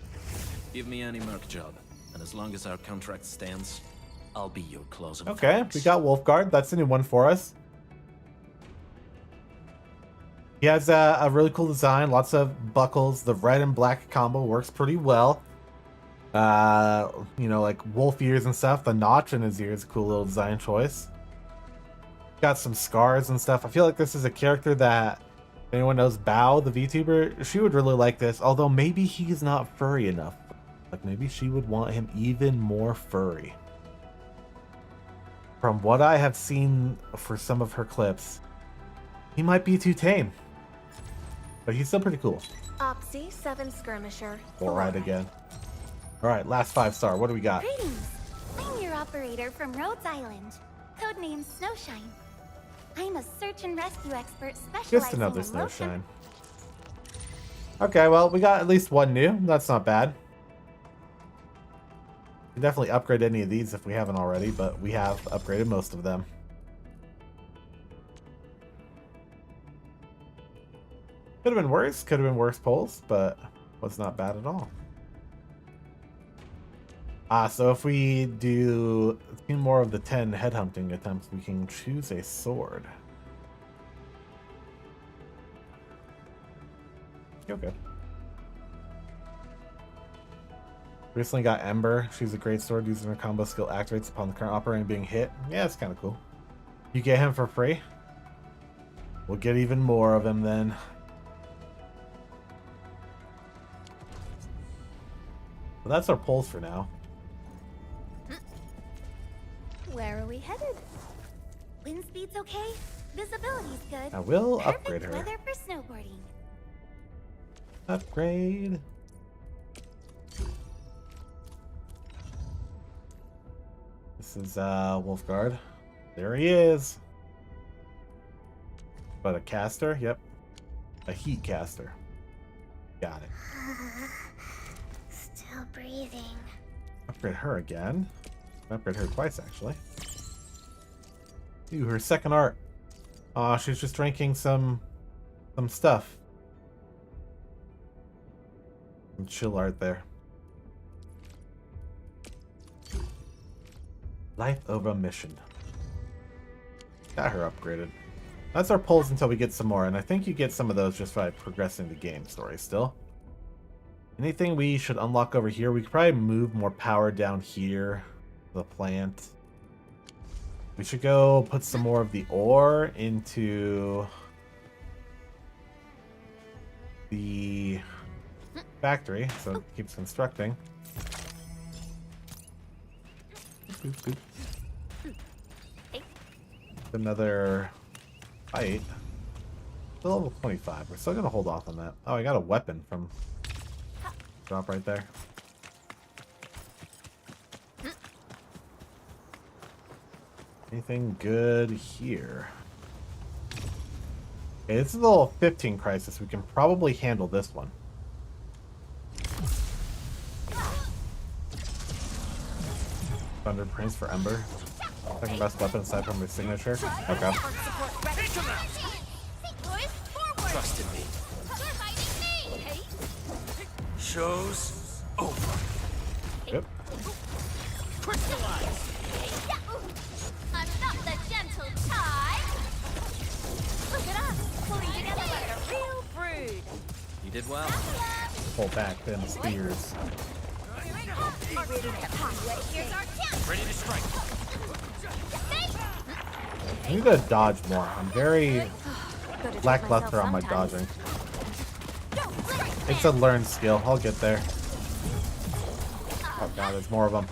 Give me any merc job, and as long as our contract stands, I'll be your closer. Okay, we got Wolfguard. That's a new one for us. He has a really cool design, lots of buckles. The red and black combo works pretty well. You know, like wolf ears and stuff. The notch in his ear is a cool little design choice. Got some scars and stuff. I feel like this is a character that, if anyone knows Bao, the VTuber, she would really like this. Although maybe he's not furry enough. Like maybe she would want him even more furry. From what I have seen for some of her clips, he might be too tame. But he's still pretty cool. Opsy 7 skirmisher. Alright again. Alright, last 5-star. What do we got? Greetings. I'm your operator from Rhodes Island, codenamed Snowshine. I'm a search and rescue expert specializing Just another in low Snowshine. Okay, well, we got at least 1 new. That's not bad. We can definitely upgrade any of these if we haven't already, but we have upgraded most of them. Could have been worse. Could have been worse polls, but was not bad at all. So if we do 2 more of the 10 headhunting attempts, we can choose a sword. Okay. Recently got Ember. She's a great sword. Using her combo skill activates upon the current operating being hit. Yeah, it's kind of cool. You get him for free. We'll get even more of him then. Well, that's our polls for now. Where are we headed? Wind speed's okay. Visibility's good. I will Perfect upgrade her. weather for snowboarding. Upgrade. This is Wolfguard. There he is. But a caster? Yep. A heat caster. Got it. Still breathing. Upgrade her again. Upgrade her twice, actually. Ooh, her second art. Aw, she's just drinking some stuff. Some chill art there. Life over mission. Got her upgraded. That's our polls until we get some more, and I think you get some of those just by progressing the game story still. Anything we should unlock over here? We could probably move more power down here. The plant. We should go put some more of the ore into the factory, so it keeps constructing. Boop, boop. Another fight. Still level 25. We're still gonna hold off on that. Oh, I got a weapon from drop right there. Anything good here? Okay, this is a level 15 crisis. We can probably handle this one. Thunder Prince for Ember. Second best weapon aside from his signature. Okay. Trust in me. Show's over. Yep. Crystallize. I'm not the gentle type. Look at us, pulling together like a real brood. You did well. Pull back them spears. Here's our chance. Ready to strike. I need to dodge more. I'm very lackluster on my dodging. It's a learned skill. I'll get there. Oh god, there's more of them.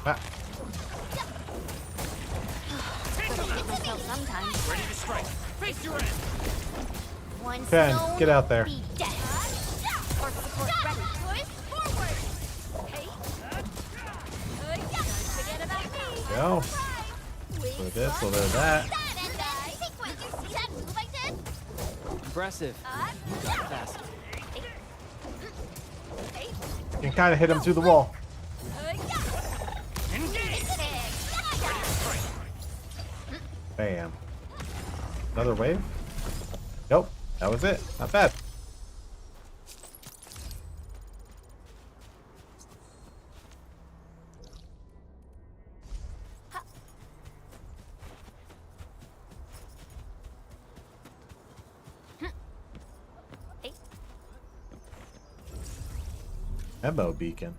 Ah. Ready to strike. Face your end. One Ken, stone get out there. be dead. Arc support ready. Push forward. Hey. Don't forget about me. Go. So this, so there's that. And sequence. See that move I did? Impressive. You got faster. You can kind of hit him through the wall. Bam. Another wave? Nope. That was it. Not bad. Memo beacon.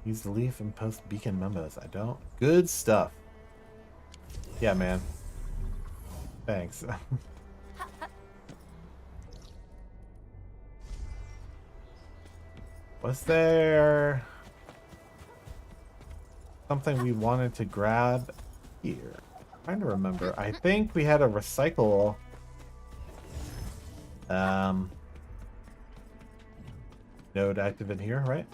Use the leaf and post beacon memos. I don't. Good stuff. Yeah, man. Thanks. Was there something we wanted to grab here? I'm trying to remember. I think we had a recycle node active in here, right?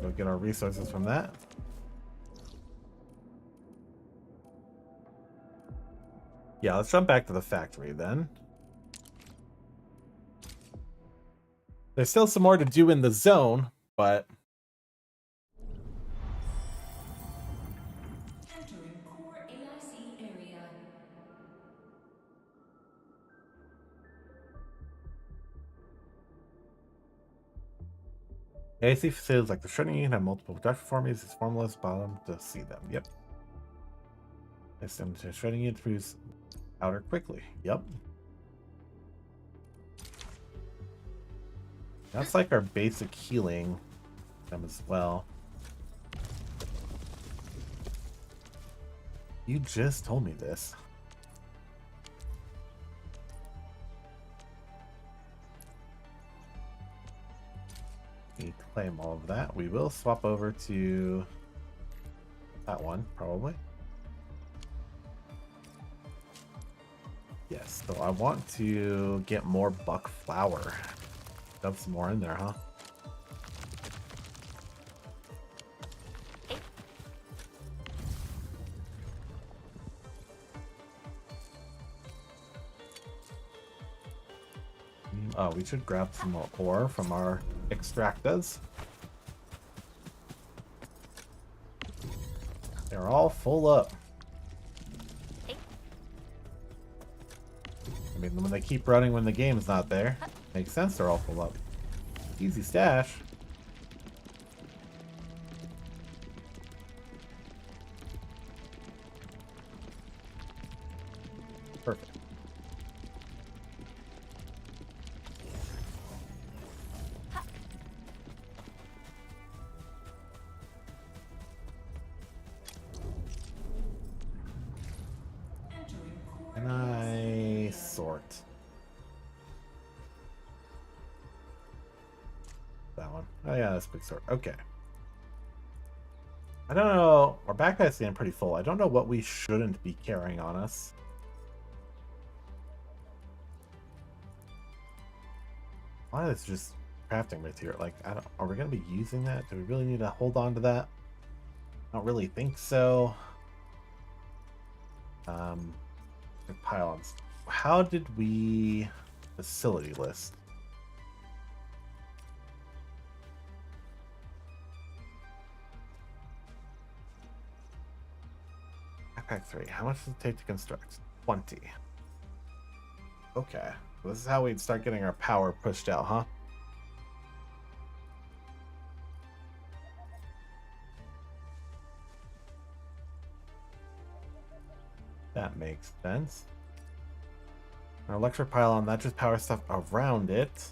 Go get our resources from that. Yeah, let's jump back to the factory then. There's still some more to do in the zone, but Entering core AIC area. AIC facilities like the shredding unit have multiple production formulas. These formulas bottom to see them. Yep. I send to shredding unit to produce Powder quickly. Yep. That's like our basic healing as well. You just told me this. Need to claim all of that. We will swap over to that one, probably. Yes, so I want to get more buck flour. Dump some more in there, huh? Oh, we should grab some more ore from our extractors. They're all full up. I mean, when they keep running when the game's not there, makes sense they're all full up. Easy stash. Perfect. Can I sort? That one. Oh yeah, that's a big sort. Okay. I don't know. Our backpack's getting pretty full. I don't know what we shouldn't be carrying on us. Why is just crafting material? Like, I don't. Are we gonna be using that? Do we really need to hold on to that? I don't really think so. Pylons. How did we facility list? Backpack 3. How much does it take to construct? 20. Okay. This is how we'd start getting our power pushed out, huh? That makes sense. Our electric pylon, that just powers stuff around it.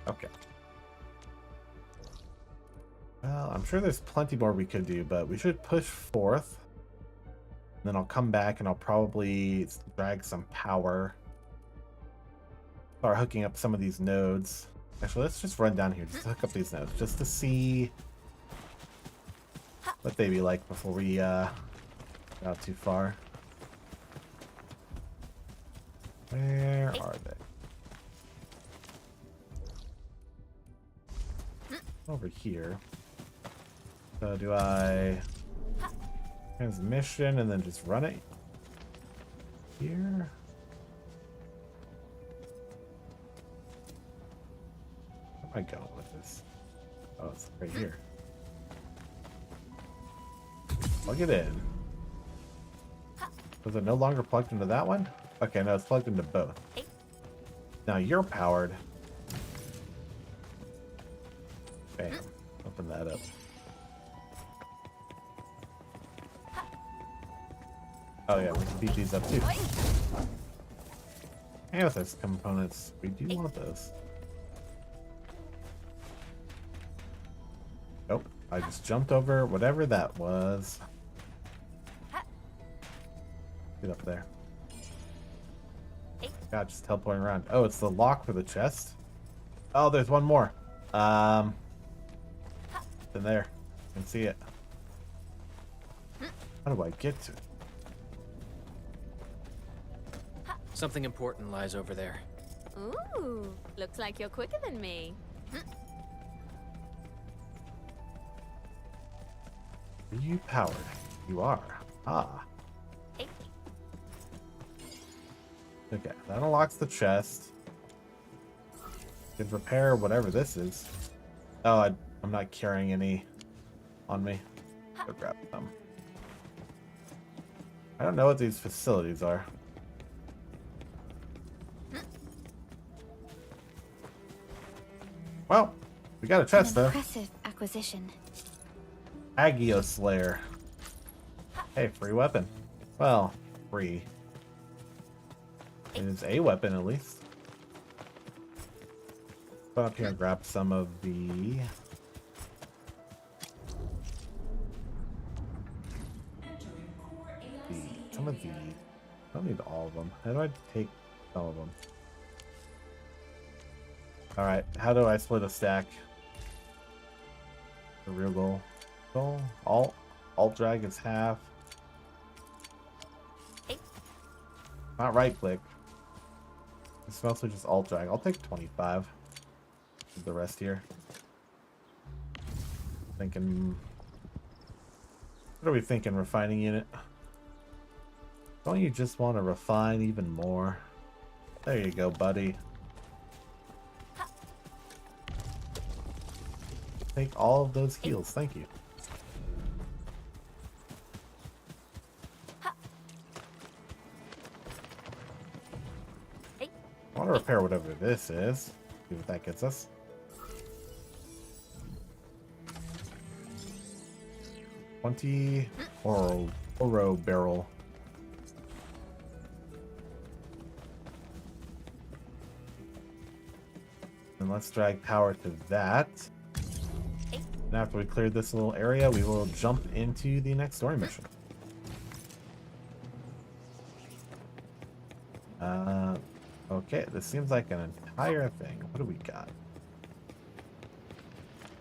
Okay. Well, I'm sure there's plenty more we could do, but we should push forth. And then I'll come back and I'll probably drag some power. Start hooking up some of these nodes. Actually, let's just run down here just to hook up these nodes, just to see what they be like before we go out too far. Where are they? Over here. So do I transmission and then just run it here? Where am I going with this? Oh, it's right here. Plug it in. Was it no longer plugged into that one? Okay, no, it's plugged into both. Now you're powered. Bam. Open that up. Oh yeah, we can beat these up too. Amethyst components. We do want those. Nope. I just jumped over whatever that was. Get up there. God, just teleporting around. Oh, it's the lock for the chest. Oh, there's one more. It's in there. I can see it. How do I get to it? Something important lies over there. Ooh, looks like you're quicker than me. Are you powered? You are. Ah. Okay, that unlocks the chest. Could repair whatever this is. Oh, I'm not carrying any on me. Go grab them. I don't know what these facilities are. Well, we got a chest though. Impressive acquisition. Agios Slayer. Hey, free weapon. Well, free. It is a weapon at least. Go up here and grab some of the. Some of the. I don't need all of them. How do I take all of them? Alright, how do I split a stack? The real goal. Goal? Alt drag is half. Not right click. It's mostly just alt drag. I'll take 25. The rest here. Thinking. What are we thinking, refining unit? Don't you just want to refine even more? There you go, buddy. Take all of those heals, thank you. I want to repair whatever this is. See what that gets us. Oro barrel. And let's drag power to that. And after we cleared this little area, we will jump into the next story mission. Okay, this seems like an entire thing. What do we got?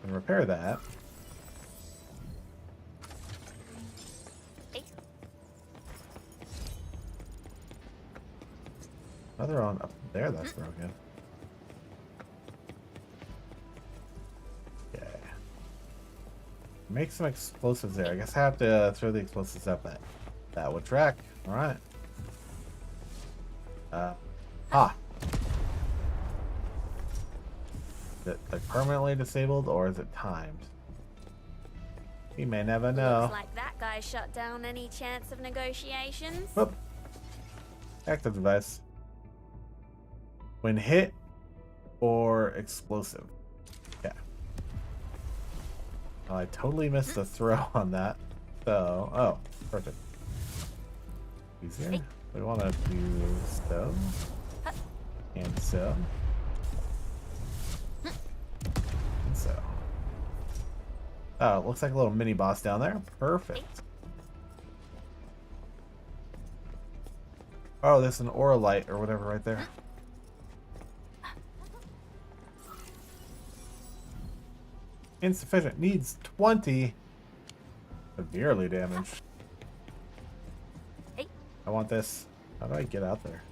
And repair that. Another on up there that's broken. Okay. Make some explosives there. I guess I have to throw the explosives up at that would track. Alright. Is it like permanently disabled or is it timed? We may never know. Looks like that guy shut down any chance of negotiations. Whoop. Active device. When hit or explosive. Yeah. Oh, I totally missed the throw on that. So, oh, perfect. Easier. We want to do so. And so. And so. Oh, it looks like a little mini boss down there. Perfect. Oh, there's an aura light or whatever right there. Insufficient. Needs 20. Severely damaged. I want this. How do I get out there?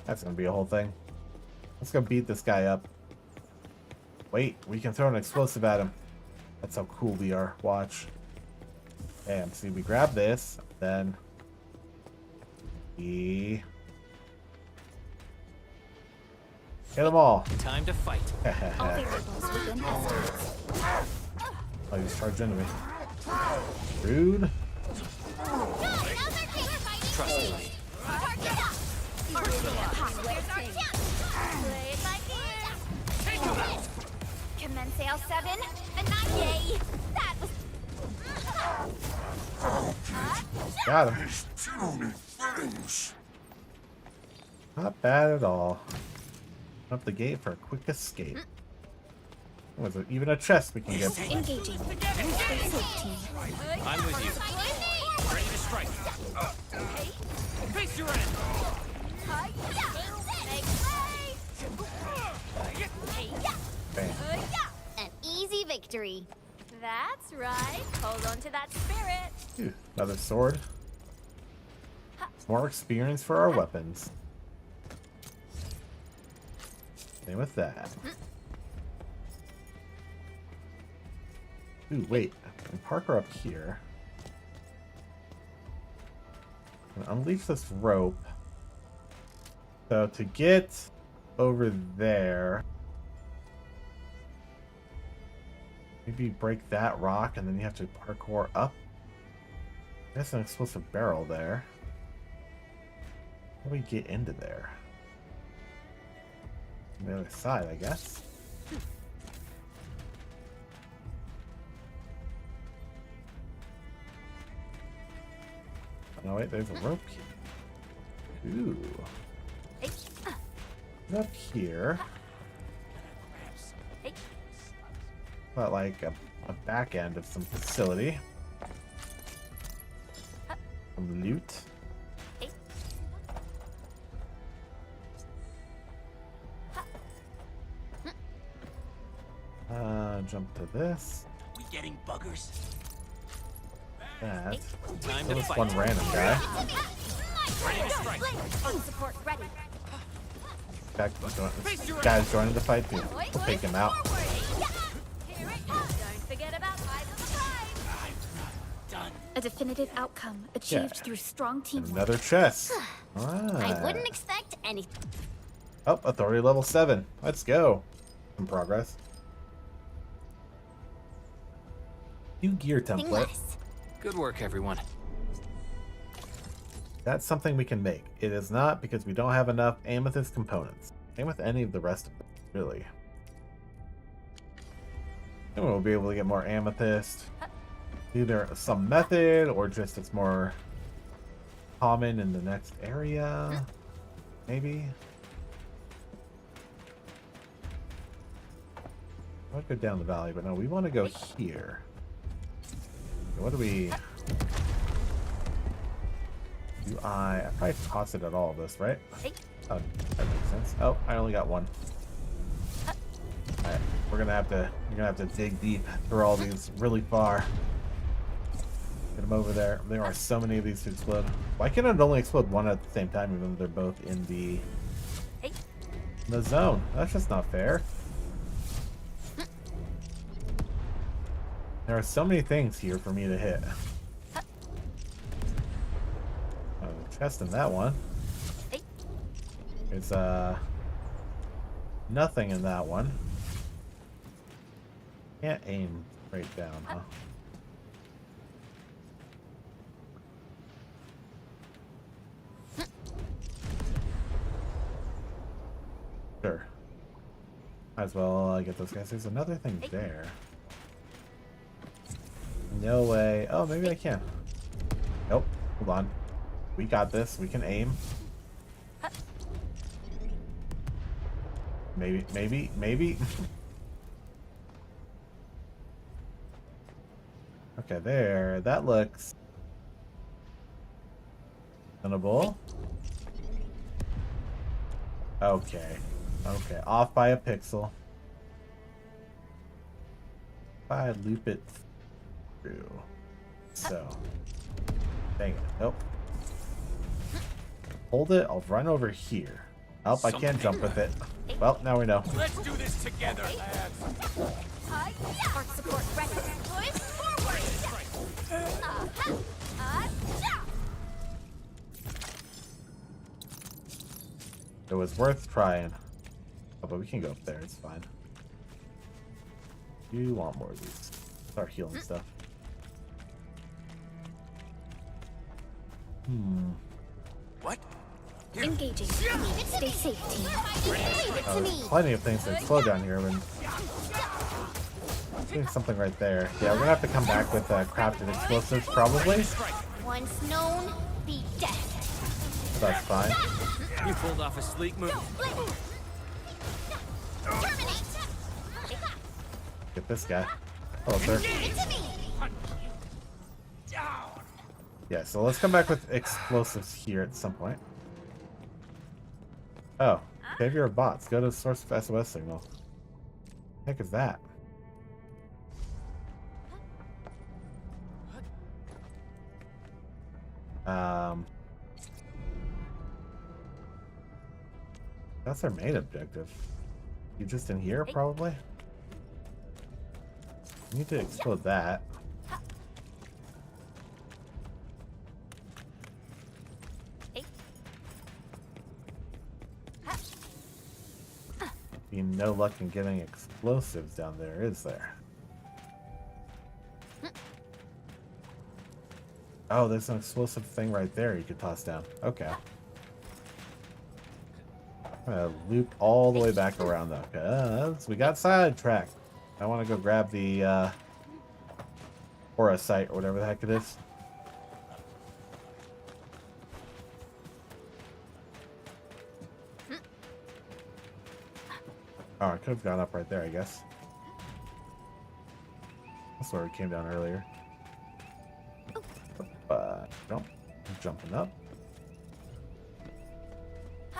That's gonna be a whole thing. Let's go beat this guy up. Wait, we can throw an explosive at him. That's how cool we are. Watch. And see, we grab this, then we hit them all. Time to fight. All variables within estimates. Oh, he's charged into me. Rude. Trust me. Commence L7 and 9. That was. Got him. Not bad at all. Up the gate for a quick escape. Was it even a chest we can get? Engaging. I'm with you. Ready to strike. Face your end. Bam. An easy victory. That's right. Hold on to that spirit. Ooh, another sword. More experience for our weapons. Same with that. Ooh, wait. I can park her up here. And unleash this rope. So to get over there, maybe break that rock and then you have to parkour up. There's an explosive barrel there. How do we get into there? On the other side, I guess. No, wait, there's a rope here. Ooh. Up here. But like a back end of some facility. Some loot. Jump to this. We getting buggers? That. Time So to this fight. one random guy. Ready to strike. Support ready. Back, this guy's joining the fight too. We'll take him out. Here it comes. Don't forget about eyes on the prize. Done. A definitive outcome achieved through strong teamwork. Another chest. I Alright. wouldn't expect anything. Oh, authority level 7. Let's go. Some progress. New gear template. Less. Good work, everyone. That's something we can make. It is not because we don't have enough amethyst components. Same with any of the rest of them, really. And we'll be able to get more amethyst. Either some method or just it's more common in the next area. Maybe. I would go down the valley, but no, we want to go here. What do we... Do I probably toss it at all of this, right? Oh, that makes sense. Oh, I only got one. Alright, you're gonna have to dig deep through all these really far. Get them over there. There are so many of these to explode. Why can't it only explode one at the same time, even though they're both in the zone? That's just not fair. There are so many things here for me to hit. Oh, chest in that one. There's nothing in that one. Can't aim straight down, huh? Sure. Might as well get those guys. There's another thing there. No way. Oh, maybe I can. Nope. Hold on. We got this. We can aim. Maybe. Okay, there. That looks reasonable. Okay. Okay. Off by a pixel. If I loop it through. So. Dang it. Nope. Hold it. I'll run over here. Oh, I can't jump with it. Well, now we know. Let's do this together, lads. Arc support ready. Push forward. It was worth trying. Oh, but we can go up there. It's fine. You want more of these. Start healing stuff. What? Engaging. Stay safe, team. There's plenty of things to explode down here. But doing something right there. Yeah, we're gonna have to come back with crafted explosives, probably. Once known, be dead. That's fine. You pulled off a sleek move. Terminate. Get this guy. Hello, sir. It's me. Down. Yeah, so let's come back with explosives here at some point. Oh, savior of bots. Go to source of SOS signal. The heck is that? That's our main objective. You just in here, probably? We need to explode that. Be no luck in getting explosives down there, is there? Oh, there's an explosive thing right there you could toss down. Okay. I'm gonna loop all the way back around though. Cause we got sidetracked. I want to go grab the aura site or whatever the heck it is. Oh, I could have gone up right there, I guess. That's where we came down earlier. Nope. I'm jumping up.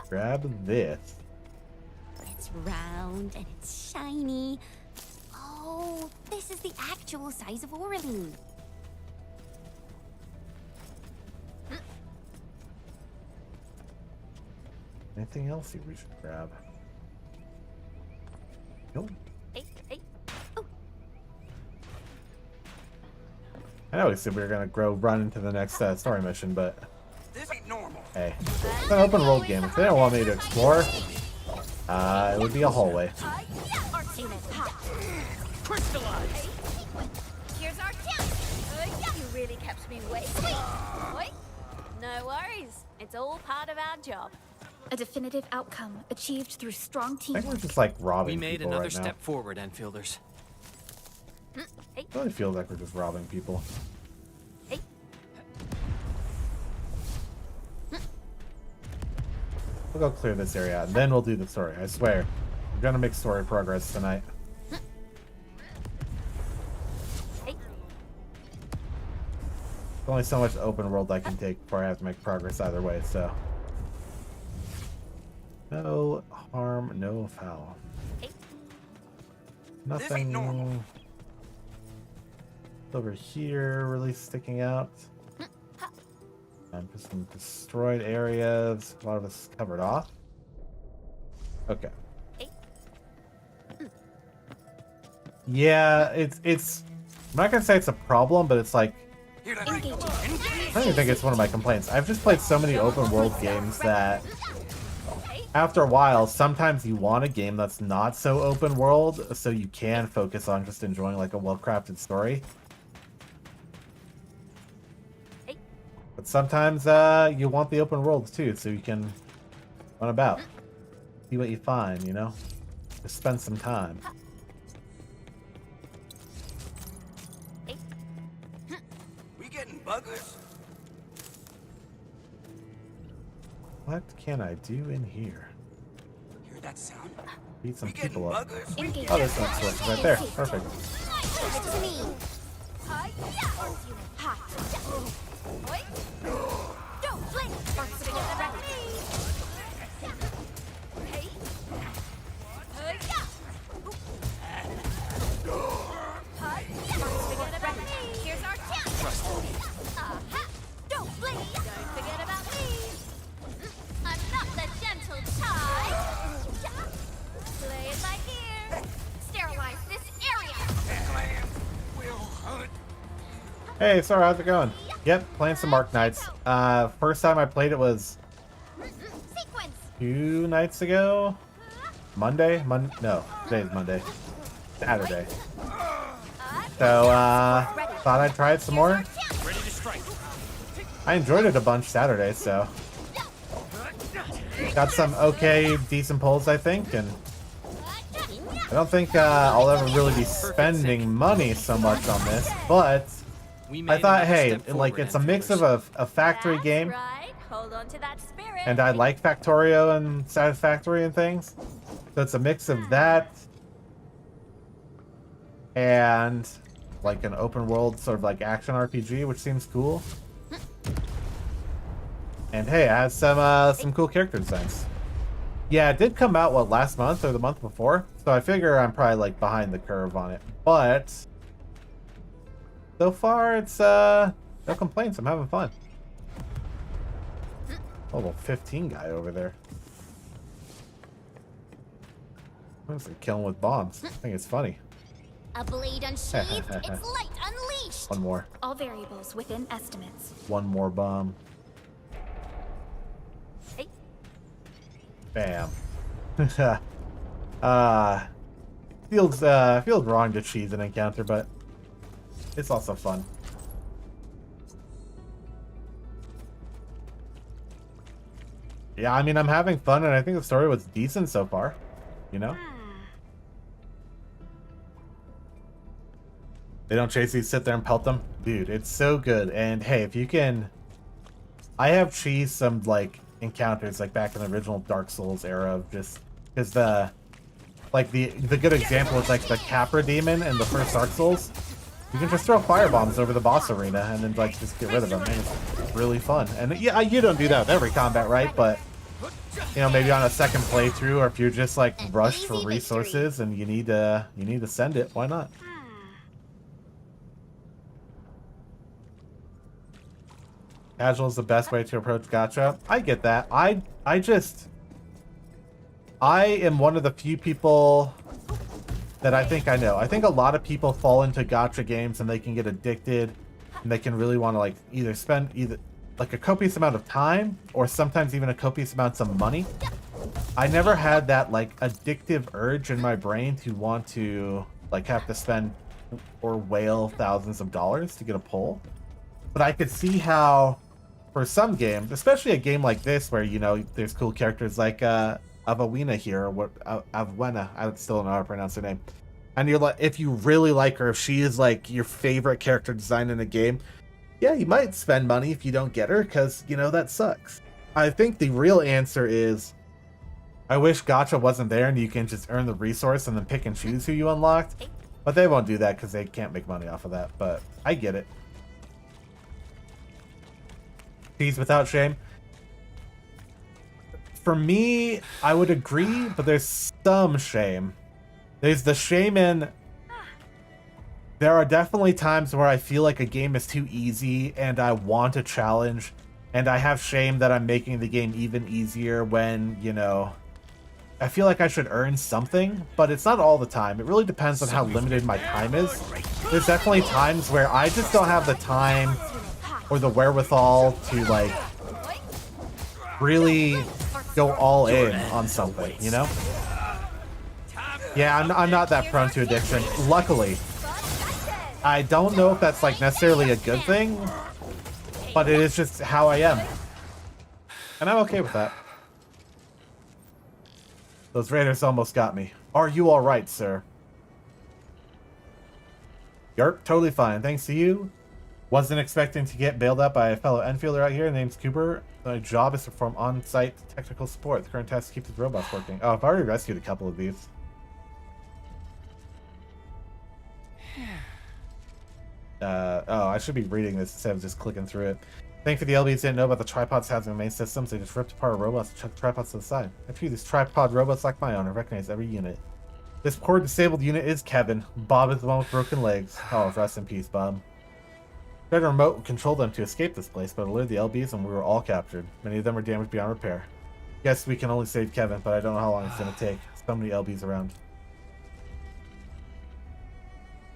Grab this. It's round and it's shiny. Oh, this is the actual size of Oraline. Anything else we should grab? Nope. Hey. I know we said we were gonna run into the next story mission, but This ain't normal. hey, it's an open world game. If they don't want me to explore, it would be a hallway. Crystallize. Here's our chance. You really kept me waiting. Wait. No worries. It's all part of our job. A definitive outcome achieved through strong I think we're teamwork. just like robbing We made people another right step now. forward, Enfielders. It really feels like we're just robbing people. Hey. We'll go clear this area out, and then we'll do the story. I swear. We're gonna make story progress tonight. Hey. There's only so much open world I can take before I have to make progress either way, so. No harm, no foul. Hey. Nothing over here really sticking out. Just some destroyed areas. A lot of this covered off. Okay. Yeah, it's. I'm not gonna say it's a problem, but it's like Here, I don't even think it's one of my complaints. I've just played so many open world games that after a while, sometimes you want a game that's not so open world, so you can focus on just enjoying like a well-crafted story. But sometimes you want the open world too, so you can run about, see what you find, you know? Just spend some time. We getting buggers? What can I do in here? Hear that sound? Beat some We getting people up. buggers? Engage. Oh, there's that source right there. Perfect. Give it to me. Don't blink! Here's our chance. Don't blink. Don't forget about me. I'm not the gentle type. Play it by ear. Sterilize this area. We'll hunt. Hey, sorry, how's it going? Yep, playing some ARKNIGHTS. First time I played it was Sequence! 2 nights ago? Monday? No, today's Monday. Saturday. So, thought I'd try it some more. Ready to strike. I enjoyed it a bunch Saturday, so. Got some okay, decent pulls, I think, and I don't think I'll ever really be spending money so much on this, but We I made thought, another hey, step like, forward, it's a mix of Enfielders. a factory That's game, right. Hold on to that spirit. and I like Factorio and Satisfactory and things. So it's a mix of that and like an open world sort of like action RPG, which seems cool. And hey, it has some cool character designs. Yeah, it did come out what, last month or the month before, so I figure I'm probably like behind the curve on it. But so far it's no complaints. I'm having fun. Level 15 guy over there. I'm just gonna kill him with bombs. I think it's funny. A blade unsheathed, its light unleashed! One more. All variables within estimates. One more bomb. Hey. Bam. Feels wrong to cheese an encounter, but it's also fun. Yeah, I mean, I'm having fun, and I think the story was decent so far. You know? They don't chase you, sit there and pelt them. Dude, it's so good. And hey, if you can... I have cheesed some, like, encounters, like, back in the original Dark Souls era of just... Because Like the good example is like the Capra Demon in the first Dark Souls. You can just throw firebombs over the boss arena and then like just get rid of them. And it's really fun. And yeah, you don't do that with every combat, right? But you know, maybe on a second playthrough, or if you're just like rushed for resources and you need to send it, why not? Casual is the best way to approach gacha. I get that. I am one of the few people that I think I know. I think a lot of people fall into gacha games and they can get addicted and they can really want to like either spend like a copious amount of time or sometimes even a copious amounts of money. I never had that like addictive urge in my brain to want to like have to spend or whale thousands of dollars to get a pull. But I could see how for some games, especially a game like this where, you know, there's cool characters like Avywenna here, or what Avywenna, I still don't know how to pronounce her name. And you're like, if you really like her, if she is like your favorite character design in a game, yeah, you might spend money if you don't get her, because, you know, that sucks. I think the real answer is, I wish gacha wasn't there and you can just earn the resource and then pick and choose who you unlocked. But they won't do that because they can't make money off of that. But I get it. Peace without shame. For me, I would agree, but there's some shame. There's the shame in... There are definitely times where I feel like a game is too easy and I want a challenge. And I have shame that I'm making the game even easier when, you know... I feel like I should earn something, but it's not all the time. It really depends on how limited my time is. There's definitely times where I just don't have the time or the wherewithal to, like, really go all in on something, you know? Yeah, I'm not that prone to addiction, luckily. I don't know if that's, like, necessarily a good thing, but it is just how I am. And I'm okay with that. Those raiders almost got me. Are you alright, sir? Yerp, totally fine. Thanks to you. Wasn't expecting to get bailed out by a fellow Enfielder out here. Name's Cooper. My job is to perform on-site technical support. The current task is to keep the robots working. Oh, I've already rescued a couple of these. Oh, I should be reading this instead of just clicking through it. Thank for the LBs didn't know about the tripods having the main systems. They just ripped apart robots and chucked the tripods to the side. A few of these tripod robots like my own. I recognize every unit. This poor disabled unit is Kevin. Bob is the one with broken legs. Oh, rest in peace, Bob. Tried to remote control them to escape this place, but alerted the LBs and we were all captured. Many of them are damaged beyond repair. Guess we can only save Kevin, but I don't know how long it's going to take. So many LBs around.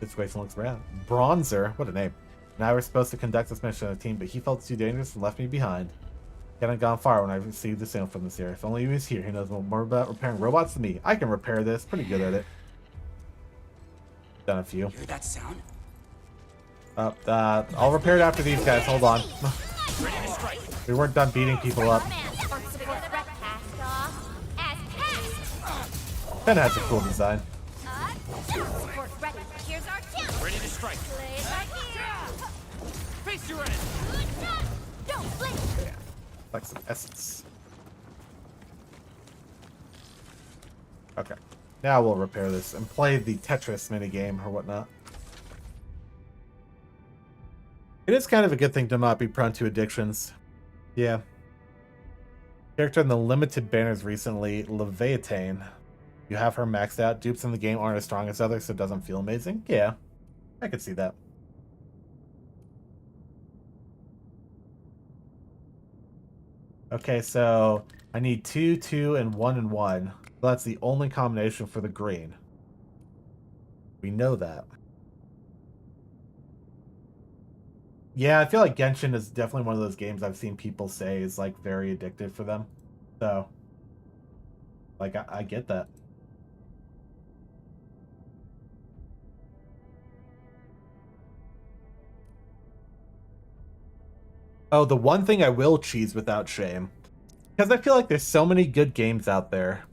Situation looks rad. Bronzer, what a name. Now we're supposed to conduct this mission on a team, but he felt too dangerous and left me behind. He hadn't gone far when I received the signal from this area. If only he was here, he knows more about repairing robots than me. I can repair this. Pretty good at it. Done a few. Hear that sound? I'll repair it after these guys. Hold on. We weren't done beating people up. Ben has a cool design. Ready to strike. Face your end. Yeah. Like some essence. Okay. Now we'll repair this and play the Tetris minigame or whatnot. It is kind of a good thing to not be prone to addictions. Yeah. Character in the limited banners recently, Leviathan. You have her maxed out. Dupes in the game aren't as strong as others, so it doesn't feel amazing. Yeah. I could see that. Okay, so I need 2, 2, and 1, and 1. So that's the only combination for the green. We know that. Yeah, I feel like Genshin is definitely one of those games I've seen people say is like very addictive for them. So, like, I get that. Oh, the one thing I will cheese without shame. Because I feel like there's so many good games out there.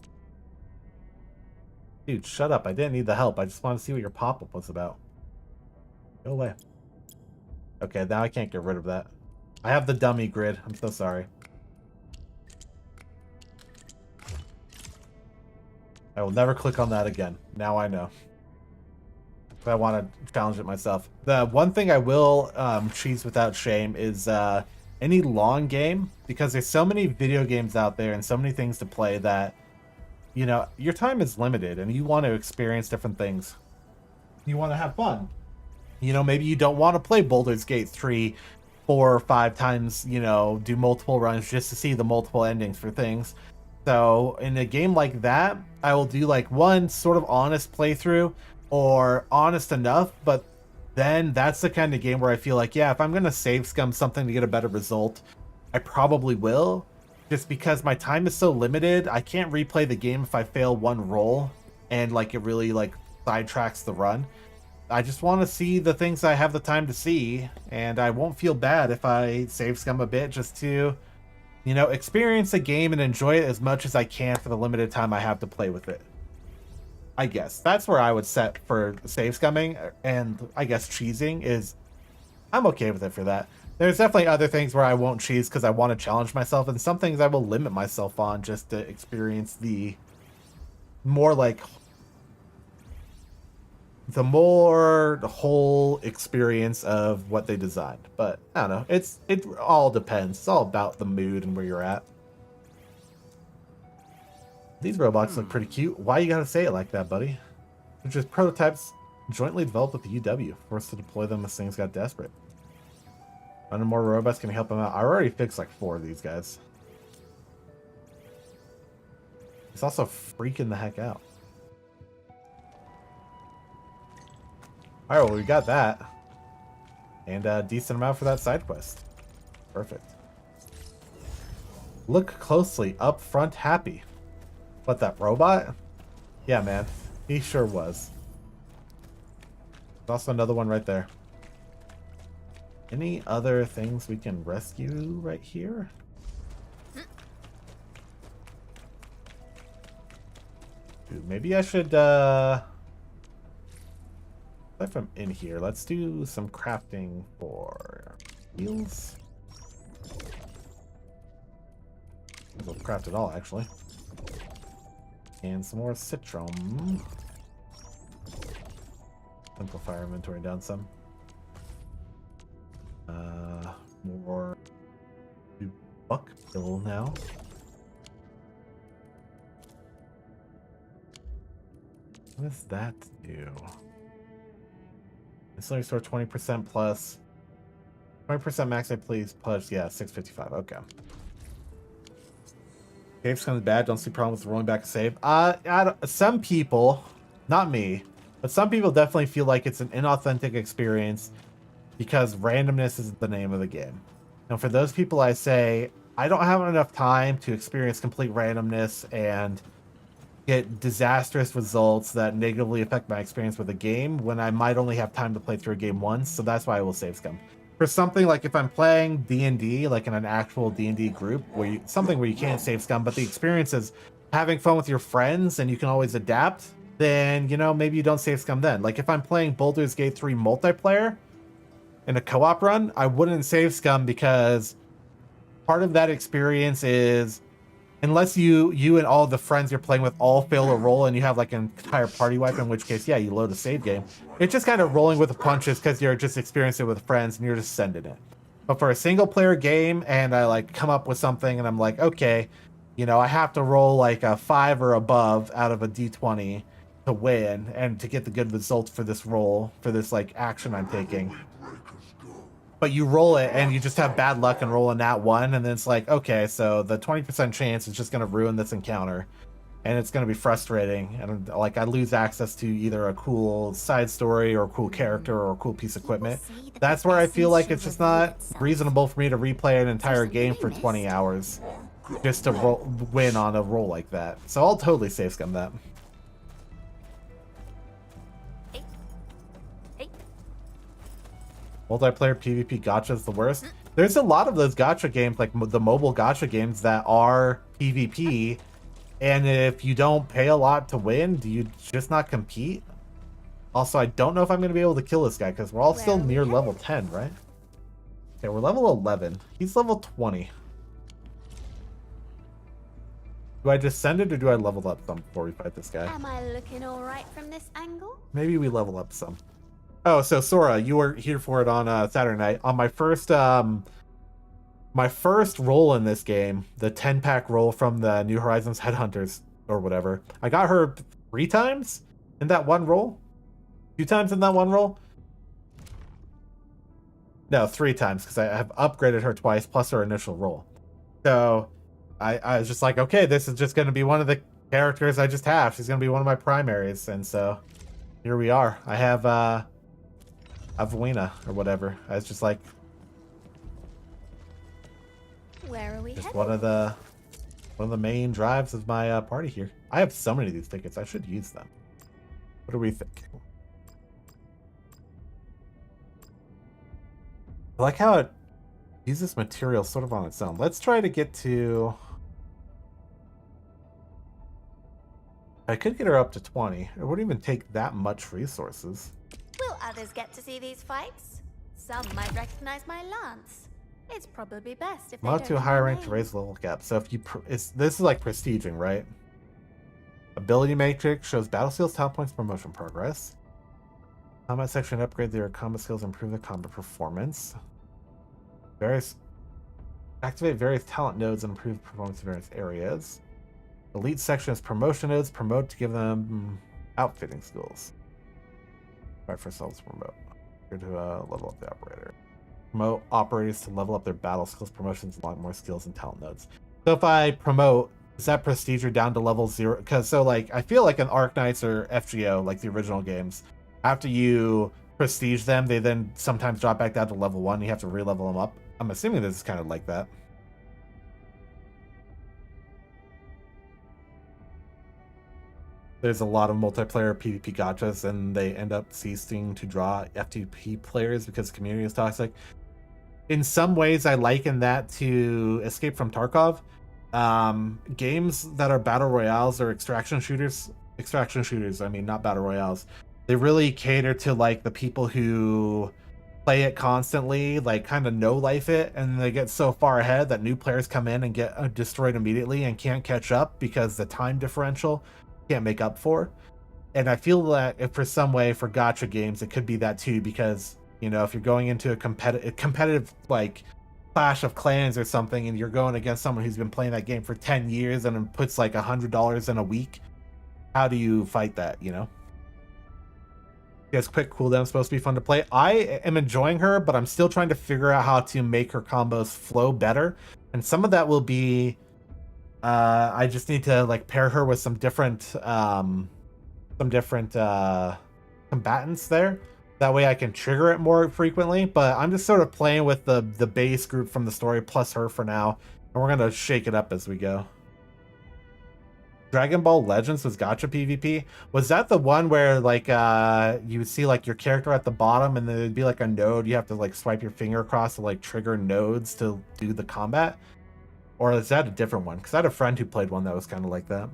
Dude, shut up. I didn't need the help. I just wanted to see what your pop-up was about. Go away. Okay, now I can't get rid of that. I have the dummy grid. I'm so sorry. I will never click on that again. Now I know. If I want to challenge it myself. The one thing I will cheese without shame is any long game, because there's so many video games out there and so many things to play that, you know, your time is limited and you want to experience different things. You want to have fun. You know, maybe you don't want to play Baldur's Gate 3 4 or 5 times, you know, do multiple runs just to see the multiple endings for things. So in a game like that, I will do like one sort of honest playthrough, or honest enough, but then that's the kind of game where I feel like, yeah, if I'm going to save scum something to get a better result, I probably will. Just because my time is so limited, I can't replay the game if I fail one roll and like it really like sidetracks the run. I just want to see the things I have the time to see, and I won't feel bad if I save scum a bit just to, you know, experience a game and enjoy it as much as I can for the limited time I have to play with it. I guess that's where I would set for save scumming, and I guess cheesing is, I'm okay with it for that. There's definitely other things where I won't cheese because I want to challenge myself, and some things I will limit myself on just to experience the more like the whole experience of what they designed. But I don't know, it all depends. It's all about the mood and where you're at. These robots look pretty cute. Why you gotta say it like that, buddy? They're just prototypes jointly developed with the UW, forced to deploy them as things got desperate. Finding more robots can help them out. I already fixed like 4 of these guys. It's also freaking the heck out. Alright, well, we got that. And a decent amount for that side quest. Perfect. Look closely. Up front, happy. What, that robot? Yeah, man. He sure was. There's also another one right there. Any other things we can rescue right here? Dude, maybe I should, aside from in here, let's do some crafting for heals. We'll craft it all, actually. And some more citron. Simplify our inventory down some. More buck bill now. What does that do? It's only store 20% plus 20% max I please plus, yeah, 655. Okay. Save comes bad. Don't see problem with rolling back a save. Some people, not me, but some people definitely feel like it's an inauthentic experience because randomness is the name of the game. And for those people, I say, I don't have enough time to experience complete randomness and get disastrous results that negatively affect my experience with a game when I might only have time to play through a game once. So that's why I will save scum. For something like if I'm playing D&D, like in an actual D&D group, where something where you can't save scum, but the experience is having fun with your friends and you can always adapt, then, you know, maybe you don't save scum then. Like if I'm playing Baldur's Gate 3 multiplayer in a co-op run, I wouldn't save scum because part of that experience is, unless you and all the friends you're playing with all fail a roll and you have like an entire party wipe, in which case, yeah, you load a save game. It's just kind of rolling with the punches because you're just experiencing it with friends and you're just sending it. But for a single player game and I like come up with something and I'm like, okay, you know, I have to roll like a 5 or above out of a D20 to win and to get the good results for this roll, for this like action I'm taking. But you roll it and you just have bad luck and roll a nat 1, and then it's like, okay, so the 20% chance is just going to ruin this encounter, and it's going to be frustrating, and like I lose access to either a cool side story or a cool character or a cool piece of equipment. That's where I feel like it's just not reasonable for me to replay an entire game for 20 hours just to win on a roll like that. So I'll totally save scum that. Multiplayer PvP gacha is the worst. There's a lot of those gacha games, like the mobile gacha games, that are PvP, and if you don't pay a lot to win, do you just not compete? Also, I don't know if I'm going to be able to kill this guy, because we're all still near level 10, right? Okay, we're level 11. He's level 20. Do I just send it or do I level up some before we fight this guy? Am I looking all right from this angle? Maybe we level up some. Oh, so Sora, you were here for it on Saturday night. On my first roll in this game, the 10-pack roll from the New Horizons Headhunters or whatever, I got her 3 times in that one roll. 2 times in that one roll. No, 3 times because I have upgraded her twice plus her initial roll. So I was just like, okay, this is just going to be one of the characters I just have. She's going to be one of my primaries. And so here we are. I have Avywenna or whatever. I was just like, Where are we just headed? one of the main drives of my party here. I have so many of these tickets. I should use them. What do we think? I like how it uses material sort of on its own. Let's try to get to... I could get her up to 20. It wouldn't even take that much resources. Will others get to see these fights? Some might recognize my lance. It's probably best if they Not don't to a know higher my rank to name. raise the level gap. So if you... this is like prestiging, right? Ability matrix shows battle skills, talent points, promotion progress. Combat section upgrade their combat skills, improve their combat performance. Activate various talent nodes and improve performance in various areas. Elite section is promotion nodes. Promote to give them outfitting skills. Right for selves promote. Here to level up the operator. Promote operators to level up their battle skills, promotions, unlock more skills and talent nodes. So if I promote, is that prestige down to level 0? Because so like I feel like in ARKNIGHTS or FGO, like the original games, after you prestige them, they then sometimes drop back down to level 1. You have to re-level them up. I'm assuming this is kind of like that. There's a lot of multiplayer PvP gachas, and they end up ceasing to draw FTP players because the community is toxic. In some ways, I liken that to Escape from Tarkov. Games that are battle royales or extraction shooters, I mean, not battle royales. They really cater to like the people who play it constantly, like kind of no life it, and they get so far ahead that new players come in and get destroyed immediately and can't catch up because the time differential can't make up for. And I feel that if for some way for gacha games it could be that too, because you know, if you're going into a competitive like Clash of Clans or something and you're going against someone who's been playing that game for 10 years and puts like $100 in a week, how do you fight that, you know? Yes, quick cooldown is supposed to be fun to play. I am enjoying her, but I'm still trying to figure out how to make her combos flow better, and some of that will be I just need to like pair her with some different combatants there. That way I can trigger it more frequently. But I'm just sort of playing with the base group from the story plus her for now, and we're gonna shake it up as we go. Dragon Ball Legends was gacha PvP. Was that the one where like you would see like your character at the bottom and then there'd be like a node you have to like swipe your finger across to like trigger nodes to do the combat? Or is that a different one? Because I had a friend who played one that was kind of like that.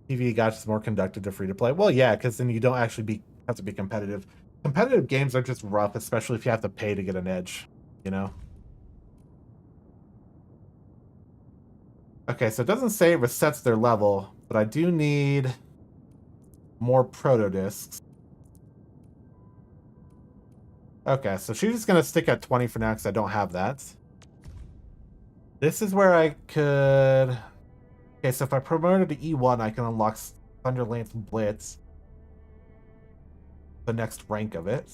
PvE gacha is more conducted to free to play. Well, yeah, because then you don't actually have to be competitive. Competitive games are just rough, especially if you have to pay to get an edge, you know? Okay, so it doesn't say it resets their level, but I do need more proto discs. Okay, so she's just gonna stick at 20 for now because I don't have that. This is where I could... Okay, so if I promote her to E1, I can unlock Thunderlance Blitz. The next rank of it.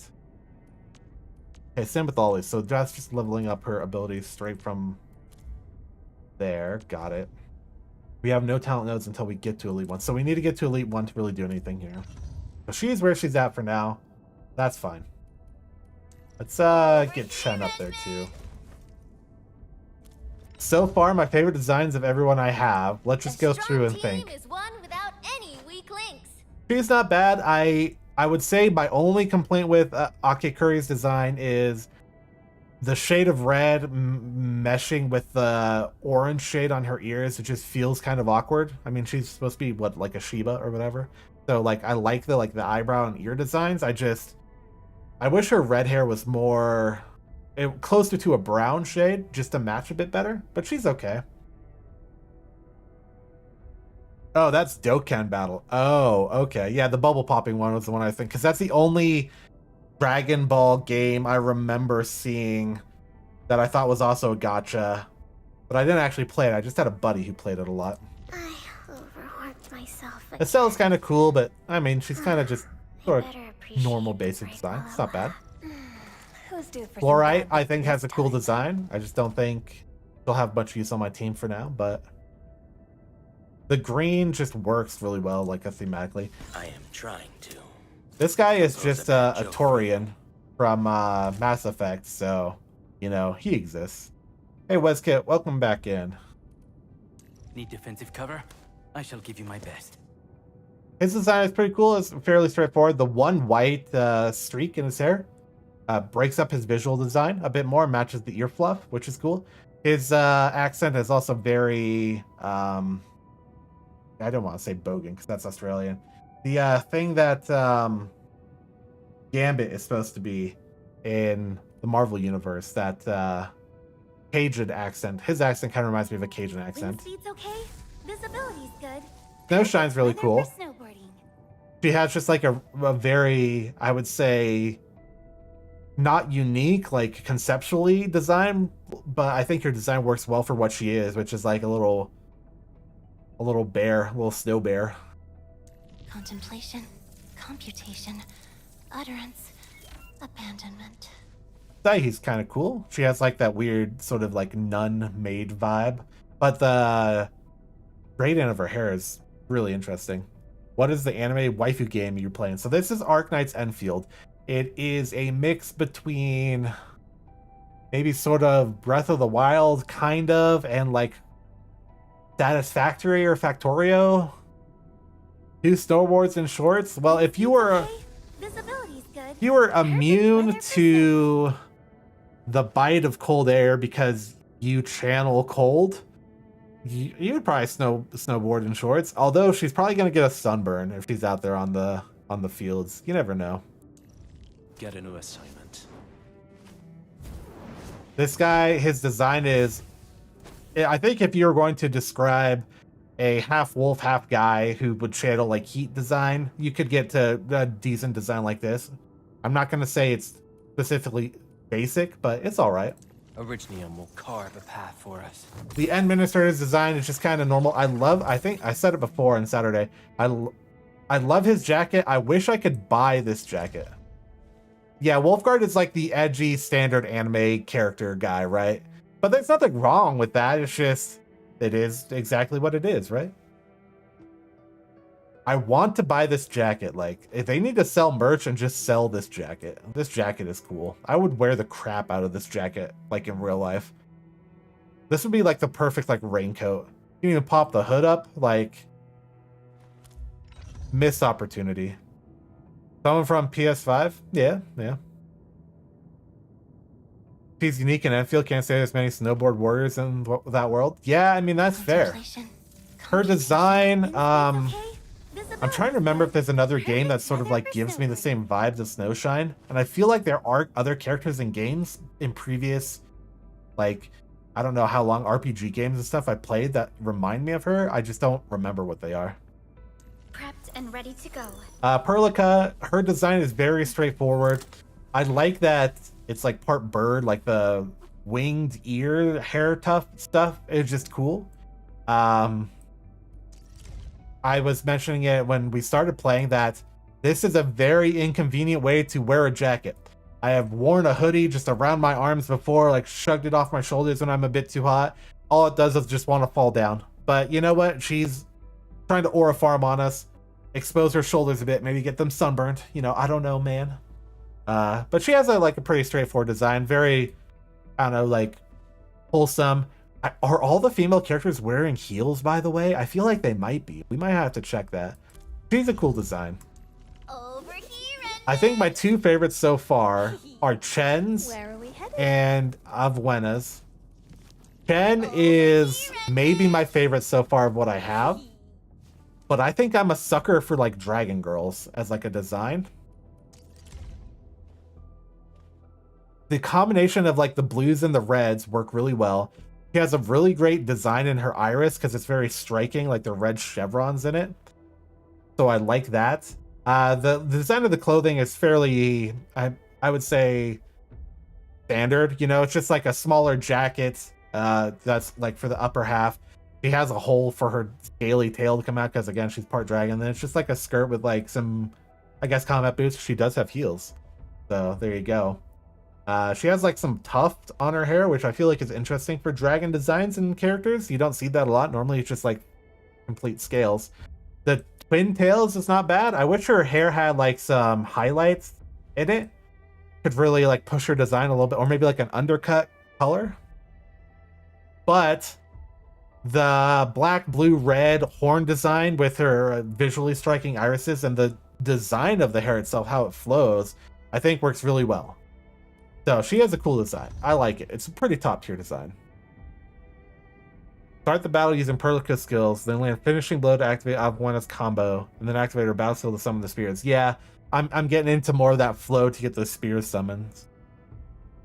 Okay, same with all these. So that's just leveling up her abilities straight from there. Got it. We have no talent nodes until we get to Elite 1. So we need to get to Elite 1 to really do anything here. So she's where she's at for now. That's fine. Let's get Shen up there too. So far, my favorite designs of everyone I have. Let's just go through and think. Is one without any weak links. She's not bad. I would say my only complaint with Akikuri's design is the shade of red meshing with the orange shade on her ears. It just feels kind of awkward. I mean, she's supposed to be what, like a Shiba or whatever. So like I like the eyebrow and ear designs. I wish her red hair was more closer to a brown shade just to match a bit better, but she's okay. Oh, that's Dokkan Battle. Oh, okay. Yeah, the bubble popping one was the one I think, because that's the only Dragon Ball game I remember seeing that I thought was also a gacha, but I didn't actually play it. I just had a buddy who played it a lot. I overworked myself. Estelle's kind of cool, but I mean, she's kind of just sort of normal basic design. It's not bad. Who's due for Fluorite, I think, has a cool design. I just don't think she'll have much use on my team for now, but the green just works really well, like thematically. I am trying to. This guy is just a Torian from Mass Effect, so, you know, he exists. Hey, Weskit, welcome back in. Need defensive cover? I shall give you my best. His design is pretty cool. It's fairly straightforward. The one white streak in his hair breaks up his visual design a bit more, matches the ear fluff, which is cool. His accent is also very... I don't want to say bogan because that's Australian. The thing that Gambit is supposed to be in the Marvel universe, that Cajun accent. His accent kind of reminds me of a Cajun accent. Wind speed's okay. Visibility's good. Snowshine's really Weather cool. for snowboarding. She has just like a very, I would say, not unique, like conceptually design, but I think her design works well for what she is, which is like a little bear, a little snow bear. Contemplation, computation, utterance, abandonment. He's kind of cool. She has like that weird sort of like nun maid vibe, but the gradient of her hair is really interesting. What is the anime waifu game you're playing? So this is ARKNIGHTS ENDFIELD. It is a mix between maybe sort of Breath of the Wild kind of and like Satisfactory or Factorio. 2 snowboards and shorts. Well, if you were Visibility's good. if you were Perfect immune weather for to the bite of cold air because you channel cold, you would probably snowboard in shorts. Although she's probably gonna get a sunburn if she's out there on the fields. You never know. Get a new assignment. This guy, his design is, I think if you were going to describe a half wolf, half guy who would channel like heat design, you could get to a decent design like this. I'm not gonna say it's specifically basic, but it's all right. Originium will carve a path for us. The end minister's design is just kind of normal. I think I said it before on Saturday. I love his jacket. I wish I could buy this jacket. Yeah, Wolfguard is like the edgy standard anime character guy, right? But there's nothing wrong with that. It's just, it is exactly what it is, right? I want to buy this jacket. Like, if they need to sell merch and just sell this jacket. This jacket is cool. I would wear the crap out of this jacket, like in real life. This would be like the perfect like raincoat. You can even pop the hood up, like missed opportunity. Someone from PS5? Yeah. She's unique in Enfield. Can't say there's many snowboard warriors in that world. Yeah, I mean, that's fair. Her design, I'm trying to remember if there's another game that sort of like gives me the same vibes as Snowshine. And I feel like there are other characters in games in previous, like, I don't know how long RPG games and stuff I played that remind me of her. I just don't remember what they are. Prepped and ready to go. Perlica, her design is very straightforward. I like that it's like part bird, like the winged ear hair tough stuff is just cool. I was mentioning it when we started playing that this is a very inconvenient way to wear a jacket. I have worn a hoodie just around my arms before, like shrugged it off my shoulders when I'm a bit too hot. All it does is just want to fall down. But you know what? She's trying to aura farm on us, expose her shoulders a bit, maybe get them sunburned. You know, I don't know, man. But she has a pretty straightforward design, very, I don't know, like wholesome. Are all the female characters wearing heels, by the way? I feel like they might be. We might have to check that. She's a cool design. Over here I think my 2 favorites so far are Chen's Where are we headed? and Avywenna's. Chen is maybe my favorite so far of what I have. But I think I'm a sucker for like Dragon Girls as like a design. the combination of like the blues and the reds work really well. She has a really great design in her iris because it's very striking, like the red chevrons in it. So I like that. The design of the clothing is fairly, I would say, standard. You know, it's just like a smaller jacket that's like for the upper half. She has a hole for her scaly tail to come out because, again, she's part dragon. Then it's just like a skirt with like some, I guess, combat boots. She does have heels. So there you go. She has like some tuft on her hair, which I feel like is interesting for dragon designs and characters. You don't see that a lot. Normally it's just like complete scales. The twin tails is not bad. I wish her hair had like some highlights in it. Could really like push her design a little bit, or maybe like an undercut color. But the black, blue, red horn design with her visually striking irises and the design of the hair itself, how it flows, I think works really well. So she has a cool design. I like it. It's a pretty top tier design. Start the battle using Perlica skills, then land finishing blow to activate Avywenna's combo, and then activate her battle skill to summon the spirits. Yeah, I'm getting into more of that flow to get those spears summoned.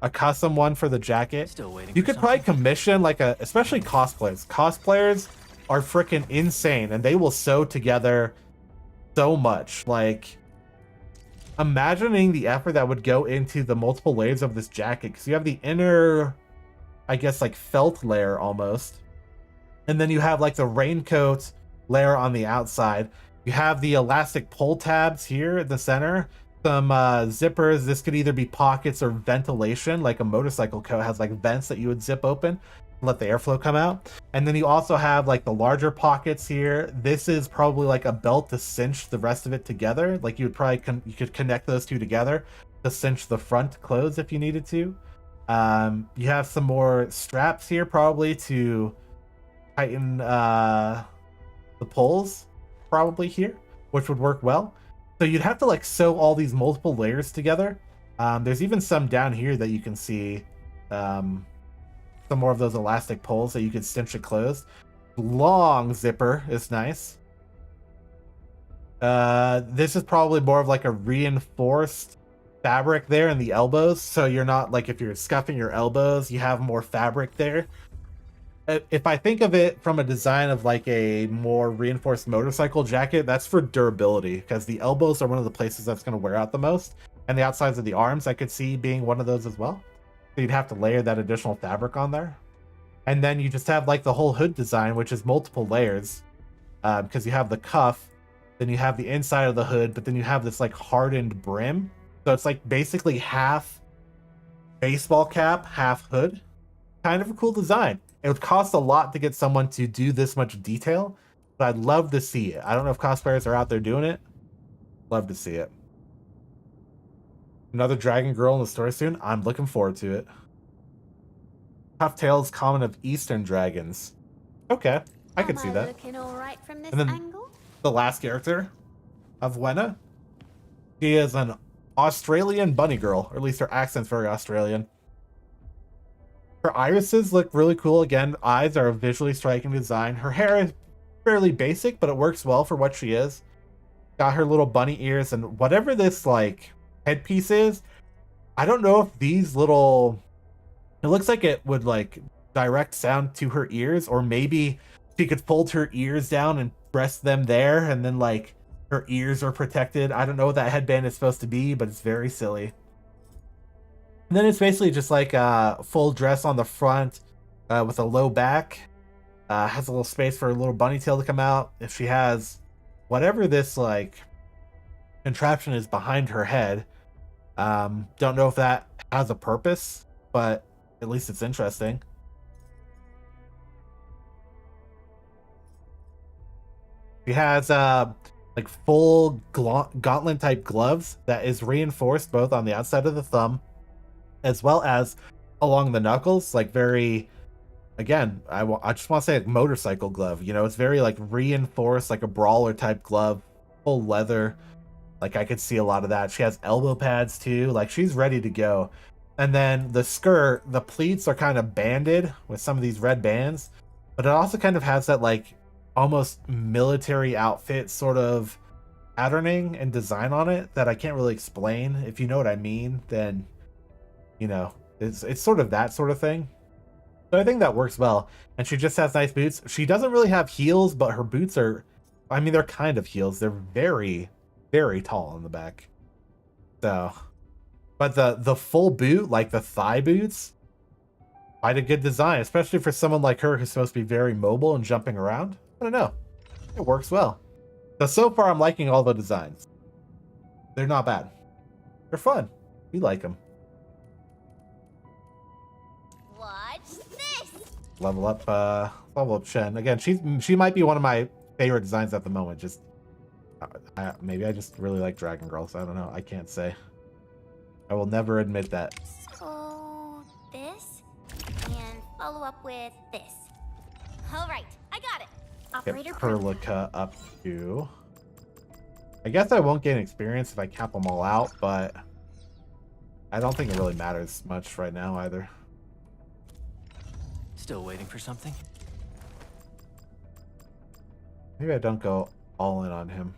A custom one for the jacket. Still waiting. You could probably commission like especially cosplayers. Cosplayers are freaking insane, and they will sew together so much. Like, imagining the effort that would go into the multiple layers of this jacket, because you have the inner, I guess, like felt layer almost, and then you have like the raincoat layer on the outside. You have the elastic pull tabs here at the center, some zippers. This could either be pockets or ventilation, like a motorcycle coat has like vents that you would zip open, let the airflow come out. And then you also have like the larger pockets here. This is probably like a belt to cinch the rest of it together. Like you would probably you could connect those two together to cinch the front clothes if you needed to. You have some more straps here probably to tighten the pulls probably here, which would work well. So you'd have to like sew all these multiple layers together. There's even some down here that you can see. Some more of those elastic pulls that you could cinch it closed. Long zipper is nice. This is probably more of like a reinforced fabric there in the elbows, so you're not like, if you're scuffing your elbows, you have more fabric there. If I think of it from a design of like a more reinforced motorcycle jacket, that's for durability, because the elbows are one of the places that's going to wear out the most, and the outsides of the arms I could see being one of those as well. So you'd have to layer that additional fabric on there. And then you just have like the whole hood design, which is multiple layers, because you have the cuff, then you have the inside of the hood, but then you have this like hardened brim. So it's like basically half baseball cap, half hood. Kind of a cool design. It would cost a lot to get someone to do this much detail, but I'd love to see it. I don't know if cosplayers are out there doing it. Love to see it. Another dragon girl in the story soon. I'm looking forward to it. Tough tails common of Eastern dragons. Okay, I could see that. Looking all right from this And then angle? the last character, Avywenna. She is an Australian bunny girl, or at least her accent's very Australian. Her irises look really cool. Again, eyes are a visually striking design. Her hair is fairly basic, but it works well for what she is. Got her little bunny ears, and whatever this like headpiece is, I don't know if these little, it looks like it would like direct sound to her ears, or maybe she could fold her ears down and press them there, and then like her ears are protected. I don't know what that headband is supposed to be, but it's very silly. And then it's basically just like a full dress on the front with a low back. Has a little space for a little bunny tail to come out. If she has whatever this like contraption is behind her head, don't know if that has a purpose, but at least it's interesting. She has like full gauntlet type gloves that is reinforced both on the outside of the thumb as well as along the knuckles, like very, again, I just want to say like motorcycle glove, you know, it's very like reinforced, like a brawler type glove, full leather. Like I could see a lot of that. She has elbow pads too, like she's ready to go. And then the skirt, the pleats are kind of banded with some of these red bands, but it also kind of has that like almost military outfit sort of patterning and design on it that I can't really explain. If you know what I mean, then you know, it's sort of that sort of thing. So I think that works well. And she just has nice boots. She doesn't really have heels, but her boots are, I mean, they're kind of heels. They're very, very tall on the back. So, but the full boot, like the thigh boots, quite a good design, especially for someone like her who's supposed to be very mobile and jumping around. I don't know. It works well. So far, I'm liking all the designs. They're not bad. They're fun. We like them. Watch this. Level up Shen. Again, she might be one of my favorite designs at the moment. Just maybe I just really like Dragon Girls. I don't know. I can't say. I will never admit that. So this, and follow up with this. All right, I got it. Operator Get Pro. Perlica up to. I guess I won't gain experience if I cap them all out, but I don't think it really matters much right now either. Still waiting for something? Maybe I don't go all in on him.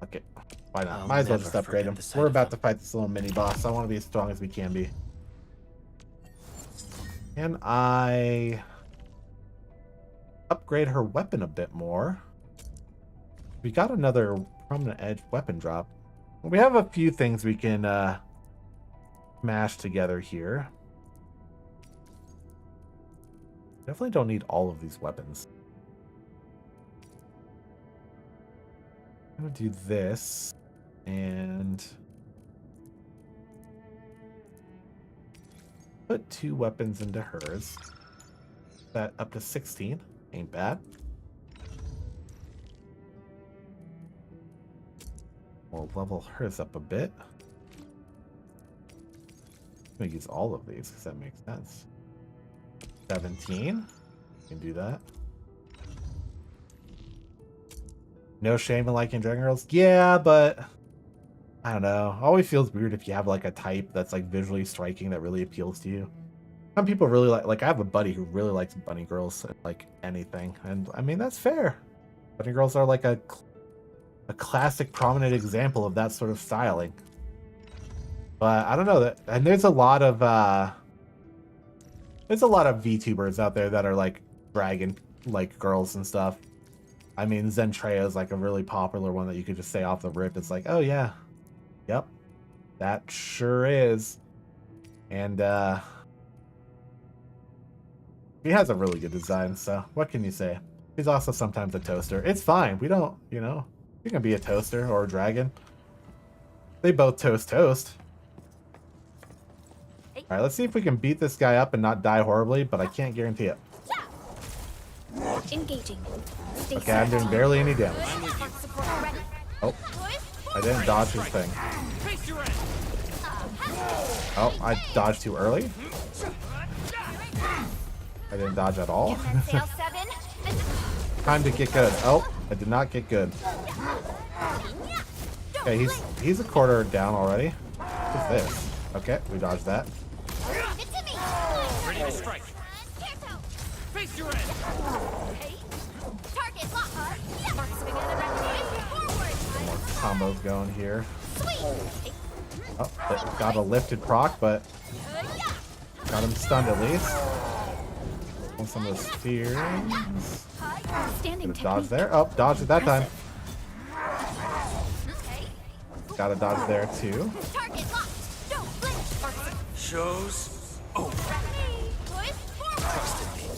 Okay, why not? I'll Might as well never just upgrade forget him. the sight We're of about him. to fight this little mini boss. I want to be as strong as we can be. Can I upgrade her weapon a bit more? We got another prominent edge weapon drop. We have a few things we can mash together here. Definitely don't need all of these weapons. I'm gonna do this and put 2 weapons into hers. That up to 16. Ain't bad. We'll level hers up a bit. I'm gonna use all of these because that makes sense. 17. Can do that. No shame in liking Dragon Girls? Yeah, but I don't know. Always feels weird if you have like a type that's like visually striking that really appeals to you. Some people really like I have a buddy who really likes bunny girls, like anything. And I mean, that's fair. Bunny girls are like a classic prominent example of that sort of styling. But I don't know that, and there's a lot of VTubers out there that are like dragon like girls and stuff. I mean, Zentrea is like a really popular one that you could just say off the rip. It's like, oh yeah, yep, that sure is. And he has a really good design, so what can you say? He's also sometimes a toaster. It's fine. We don't, you know, you can be a toaster or a dragon. They both toast. All right, let's see if we can beat this guy up and not die horribly, but I can't guarantee it. Engaging. Okay, I'm doing barely any damage. I'm with you. Support ready. Oh, I didn't dodge his thing. Face your end. Oh, I dodged too early. I didn't dodge at all. Sail 7. Time to get good. Oh, I did not get good. Okay, he's a quarter down already. What's this? Okay, we dodged that. Ready to strike. Face your end. Target lock. Forward. Combos going here. Oh, got a lifted proc, but got him stunned at least. On some of those spears. Standing Dodge there. Oh, dodged it that time. Got a dodge there too. Target locked. Don't blink. Shows over. Trust in me.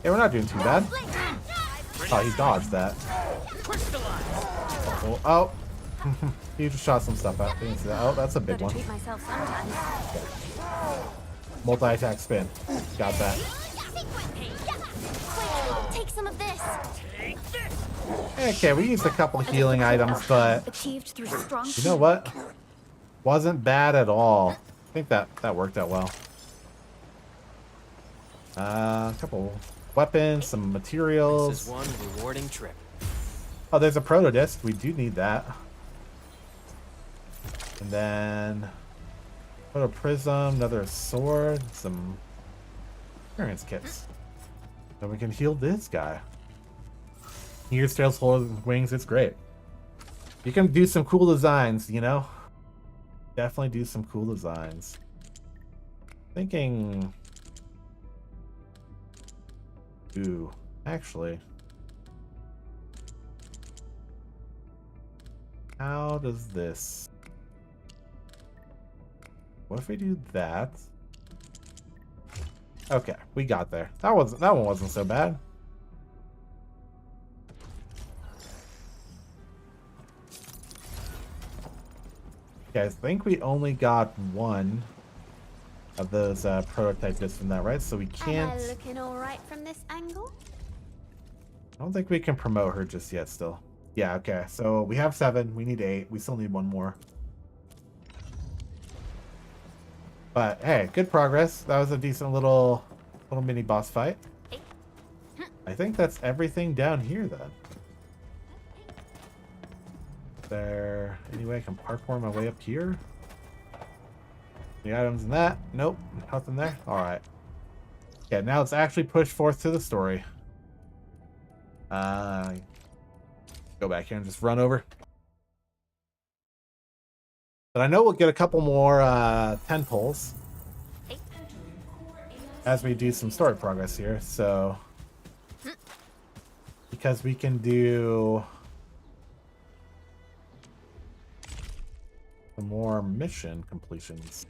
Yeah, we're not doing too bad. Oh, he dodged that. Oh. He just shot some stuff out. Didn't see that. Oh, that's a big one. Treat myself sometimes. Multi-attack spin. Got that. Take some of this. Okay, we used a couple healing items, but Achieved through strong. you know what? Wasn't bad at all. I think that worked out well. A couple weapons, some This materials. is one rewarding trip. Oh, there's a proto disc. We do need that. And then proto prism, another sword, some experience kits. Then we can heal this guy. Ears, tails, horns, wings. It's great. You can do some cool designs, you know. definitely do some cool designs. Thinking... Ooh, actually... How does this... What if we do that? Okay, we got there. That one wasn't so bad. Okay, I think we only got one of those prototype bits from that, right? So we can't... Am I looking alright from this angle? I don't think we can promote her just yet still. Yeah, okay. So we have 7. We need 8. We still need 1 more. But hey, good progress. That was a decent little mini boss fight. I think that's everything down here then. There any way I can parkour my way up here? The items in that? Nope, nothing there. Alright. Yeah, now let's actually push forth to the story. Go back here and just run over. But I know we'll get a couple more 10 pulls as we do some story progress here. So because we can do some more mission completions.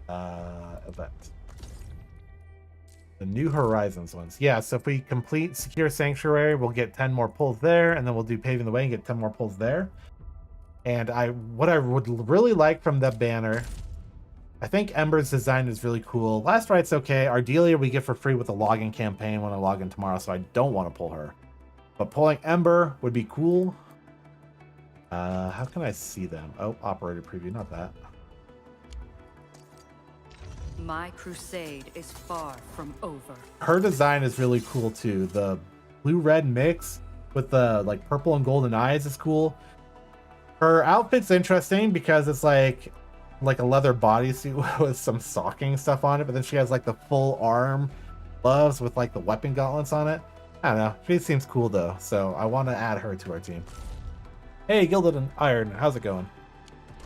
Event. The New Horizons ones. Yeah, so if we complete Secure Sanctuary, we'll get 10 more pulls there, and then we'll do Paving the Way and get 10 more pulls there. And what I would really like from the banner, I think Ember's design is really cool. Last Right's okay. Ardelia we get for free with the login campaign when I log in tomorrow, so I don't want to pull her. But pulling Ember would be cool. How can I see them? Oh, operator preview, not that. My crusade is far from over. Her design is really cool too. The blue-red mix with the like purple and golden eyes is cool. Her outfit's interesting because it's like a leather bodysuit with some stocking stuff on it, but then she has like the full arm gloves with like the weapon gauntlets on it. I don't know. She seems cool though, so I want to add her to our team. Hey, Gilded and Iron, how's it going?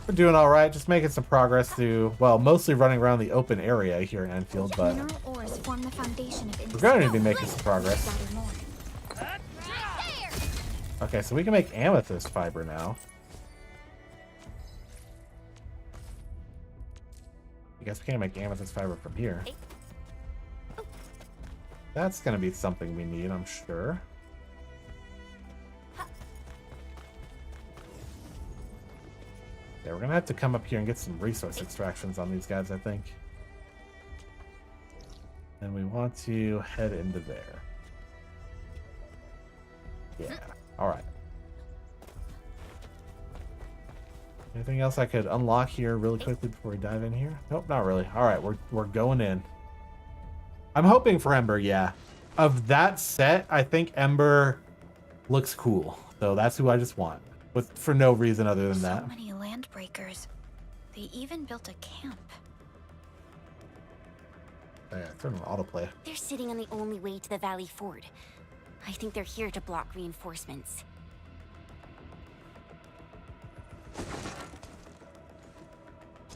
We're doing all right, just making some progress through, well, mostly running around the open area here in Enfield, but Mineral ores form the foundation of we're going to be making some progress. Okay, so we can make amethyst fiber now. I guess we can't make amethyst fiber from here. That's going to be something we need, I'm sure. Yeah, we're going to have to come up here and get some resource extractions on these guys, I think. And we want to head into there. Yeah, alright. Anything else I could unlock here really quickly before we dive in here? Nope, not really. Alright, we're going in. I'm hoping for Ember, yeah. Of that set, I think Ember looks cool. So that's who I just want. For no reason other than that. So many land breakers. They even built a camp. Yeah, turn on autoplay. They're sitting on the only way to the Valley Ford. I think they're here to block reinforcements.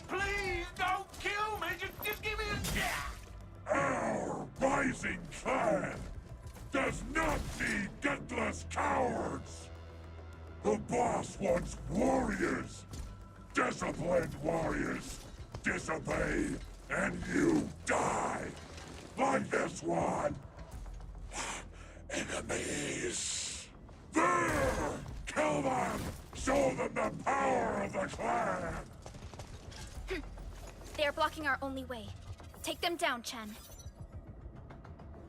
Please don't kill me. Just give me a chance. Our rising clan does not need gutless cowards. The boss wants warriors. Disciplined warriors. Disobey and you die. Like this one. Enemies. There! Kill them! Show them the power of the clan! They are blocking our only way. Take them down, Chen.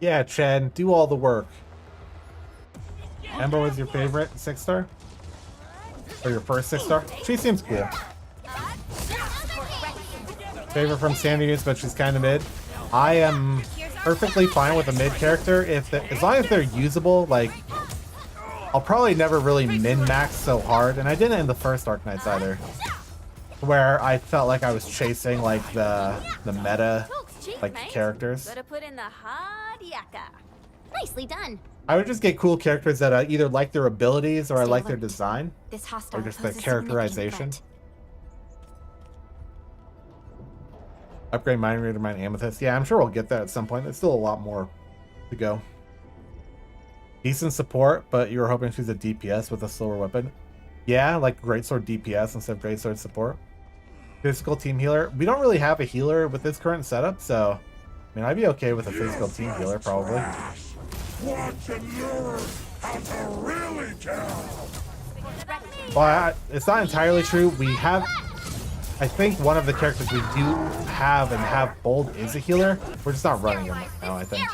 Yeah, Chen, do all the work. Ember was your favorite 6-star? Or your first 6-star? She seems cool. Favorite from Sandy News, but she's kind of mid. I am perfectly fine with a mid character as long as they're usable. Like, I'll probably never really min-max so hard, and I didn't in the first Arknights either, where I felt like I was chasing like the meta like characters. Better put in the hard yakka. Nicely done. I would just get cool characters that I either like their abilities or I like their design, This hostile or just their poses significant characterization. threat. Upgrade Mining Ray to Mine Amethyst. Yeah, I'm sure we'll get that at some point. There's still a lot more to go. Decent support, but you were hoping to use a DPS with a slower weapon. Yeah, like Greatsword DPS instead of Greatsword support. Physical team healer. We don't really have a healer with this current setup, so I mean, I'd be okay with a physical team healer probably. Watch and learn how to really kill. Well, it's not entirely true. We have, I think one of the characters we do have and have bold is a healer. We're just not running him right now, I think.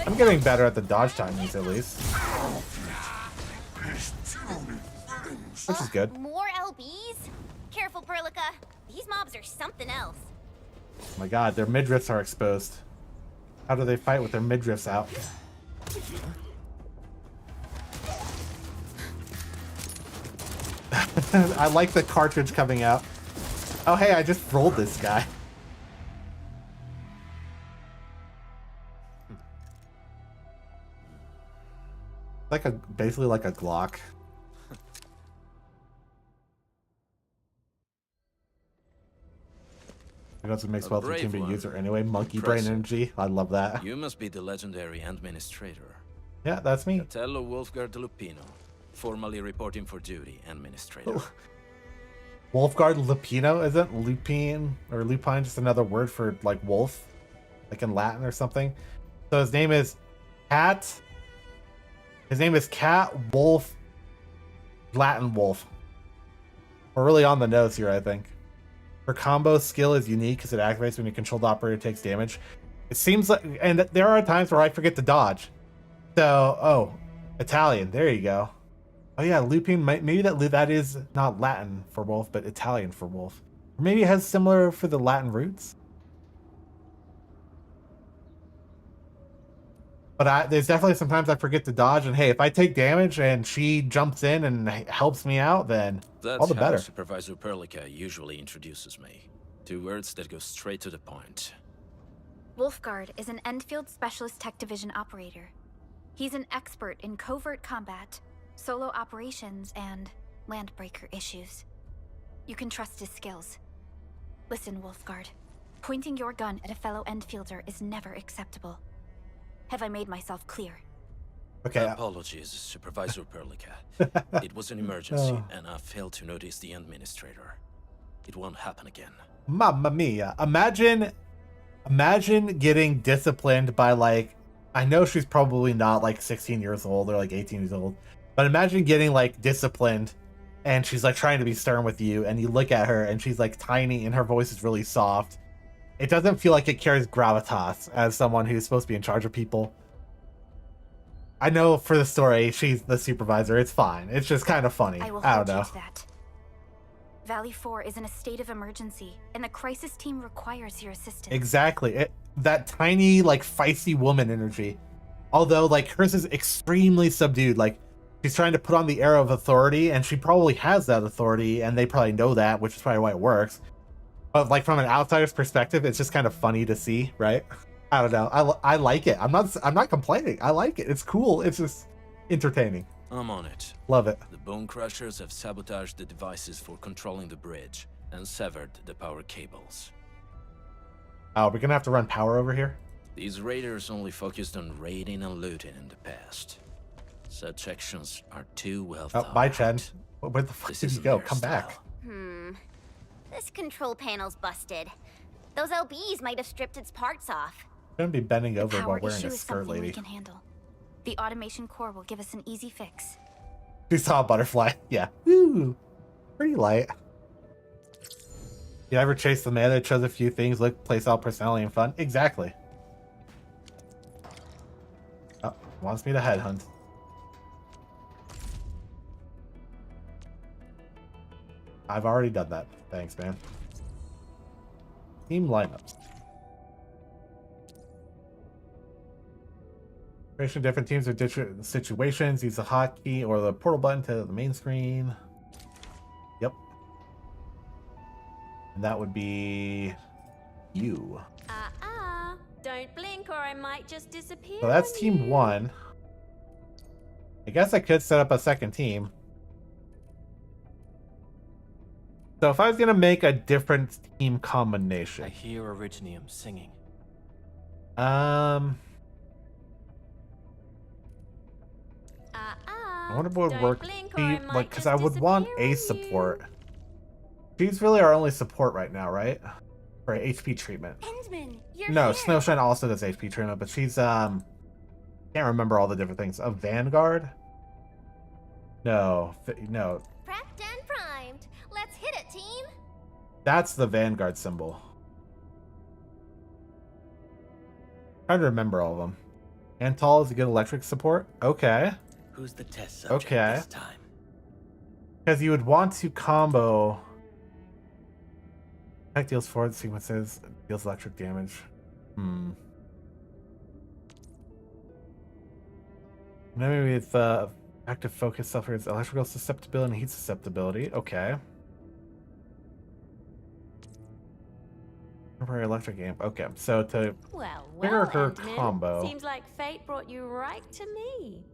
I'm getting better at the dodge timings at least. Which is good. More LBs? Careful, Perlica. These mobs are something else. Oh my god, their midriffs are exposed. How do they fight with their midriffs out? I like the cartridge coming out. Oh hey, I just rolled this guy. Like a basically like a Glock. It also makes well to be user anyway. Monkey brain energy. I love that. You must be the legendary administrator. Yeah, that's me. Catello Wolfgard Lupino, formally reporting for duty, administrator. Wolfgard Lupino, isn't lupine or lupine just another word for like wolf, like in Latin or something? So his name is Cat. His name is Cat Wolf, Latin Wolf. We're really on the nose here, I think. Her combo skill is unique because it activates when your controlled operator takes damage. It seems like, and there are times where I forget to dodge. So, oh, Italian. There you go. Oh yeah, lupine. Maybe that is not Latin for wolf, but Italian for wolf. Or maybe it has similar for the Latin roots. But there's definitely sometimes I forget to dodge, and hey, if I take damage and she jumps in and helps me out, then that's all the better. How Supervisor Perlica usually introduces me. 2 words that go straight to the point. Wolfguard is an Enfield Specialist Tech Division operator. He's an expert in covert combat, solo operations, and landbreaker issues. You can trust his skills. Listen, Wolfguard. Pointing your gun at a fellow Enfielder is never acceptable. Have I made myself clear? Okay. Apologies, Supervisor Perlica. It was an emergency, and I failed to notice the administrator. It won't happen again. Mamma mia. Imagine getting disciplined by, like, I know she's probably not like 16 years old or like 18 years old, but imagine getting like disciplined and she's like trying to be stern with you, and you look at her and she's like tiny and her voice is really soft. It doesn't feel like it carries gravitas as someone who's supposed to be in charge of people. I know for the story, she's the supervisor. It's fine. It's just kind of funny. I don't know. That. Valley 4 is in a state of emergency, and the crisis team requires your assistance. Exactly. That tiny, like, feisty woman energy. Although, like, hers is extremely subdued. Like, she's trying to put on the air of authority, and she probably has that authority, and they probably know that, which is probably why it works. But like from an outsider's perspective, it's just kind of funny to see, right? I don't know. I like it. I'm not complaining. I like it. It's cool. It's just entertaining. I'm on it. Love it. The Bone Crushers have sabotaged the devices for controlling the bridge and severed the power cables. Oh, we're gonna have to run power over here? These raiders only focused on raiding and looting in the past. Such actions are too well thought out. Bye, Chen. Where the fuck did you go? Come back. This control panel's busted. Those LBs might have stripped its parts off. I'm gonna be bending over while wearing a skirt, lady. We can handle. The automation core will give us an easy fix. We saw a butterfly. Yeah. Woo. Pretty light. You ever chase the man that chose a few things, look, place all personality and fun? Exactly. Oh, wants me to headhunt. I've already done that. Thanks, man. Team lineups. Creation different teams with different situations. Use the hotkey or the portal button to the main screen. Yep. And that would be you. Don't blink or I might just disappear. So that's team 1. I guess I could set up a second team. So if I was gonna make a different team combination, I hear Originium singing. I wonder what would work. Like, because I would want a support. She's really our only support right now, right? For HP treatment. Endman, you're No, here. Snowshine also does HP treatment, but she's can't remember all the different things. A Vanguard? No, no. Prepped and primed. Let's hit it, team. That's the Vanguard symbol. Trying to remember all of them. Antal is a good electric support. Okay. Who's the test subject Okay. this time? Because you would want to combo. Tech deals forward sequences, deals electric damage. Maybe with active focus suffers electrical susceptibility and heat susceptibility. Okay. Temporary electric amp. Okay, so to trigger her Endman. combo. Seems like fate brought you right to me.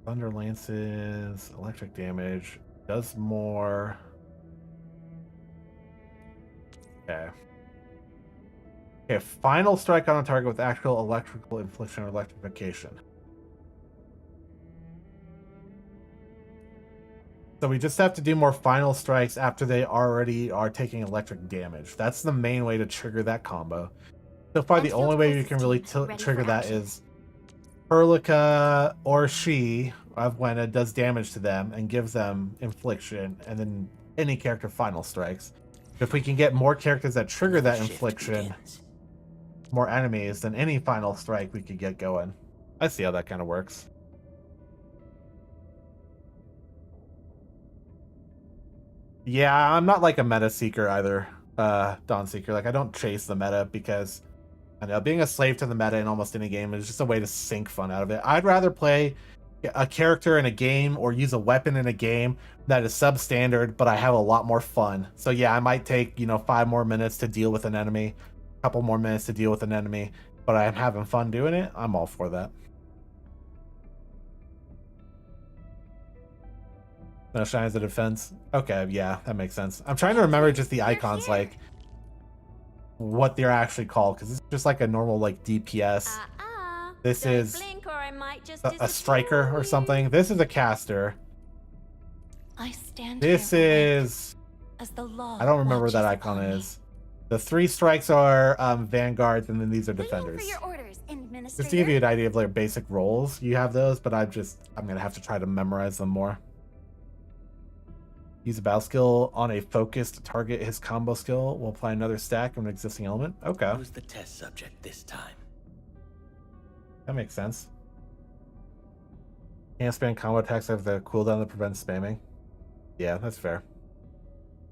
Thunder lances, electric damage, does more. Okay. Okay, final strike on a target with actual electrical infliction or electrification. So we just have to do more final strikes after they already are taking electric damage. That's the main way to trigger that combo. So far, the only way you can really trigger that is Perlica or she, Avywenna, does damage to them and gives them infliction, and then any character final strikes. If we can get more characters that trigger that infliction, more enemies, then any final strike we could get going. I see how that kind of works. Yeah, I'm not like a meta seeker either, Dawn Seeker. Like, I don't chase the meta because I know being a slave to the meta in almost any game is just a way to sink fun out of it. I'd rather play a character in a game or use a weapon in a game that is substandard, but I have a lot more fun. So yeah, I might take, 5 more minutes to deal with an enemy, a couple more minutes to deal with an enemy, but I'm having fun doing it. I'm all for that. No shines of defense. Okay, yeah, that makes sense. I'm trying to remember just the icons, like what they're actually called, because it's just like a normal like DPS. This Don't is blink or I might just a striker or something. This is a caster. I stand This here is as the law I don't remember what that watches icon upon me. is. The 3 strikes are vanguards, and then these are defenders. For your orders, Just to give you an idea of their basic roles, you have those, but I'm gonna have to try to memorize them more. Use a battle skill on a focused target. His combo skill will apply another stack of an existing element. Okay, Who's the test subject this time? that makes sense. Can't spam combo attacks have the cooldown that prevents spamming. Yeah, that's fair.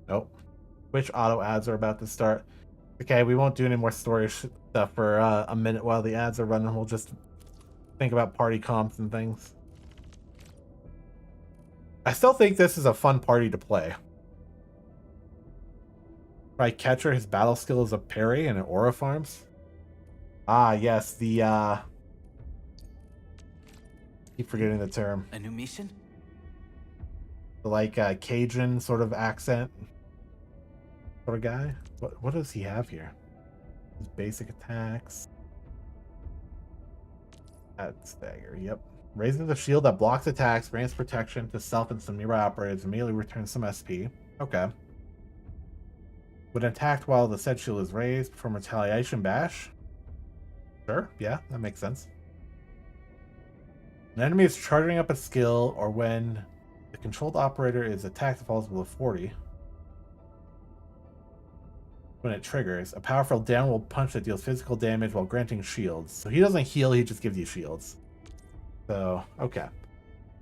Nope. Which auto ads are about to start? Okay, we won't do any more story stuff for a minute while the ads are running. We'll just think about party comps and things. I still think this is a fun party to play. By Catcher, his battle skill is a parry and an aura farms. Ah, yes, the keep forgetting the term. A new mission? The like Cajun sort of accent sort of guy. What does he have here? His basic attacks. That's dagger, yep. Raising the shield that blocks attacks, grants protection to self and some nearby operators, immediately returns some SP. Okay. When attacked while the said shield is raised, perform retaliation bash. Sure, yeah, that makes sense. An enemy is charging up a skill, or when the controlled operator is attacked and falls below 40. When it triggers, a powerful downward punch that deals physical damage while granting shields. So he doesn't heal, he just gives you shields. So, okay.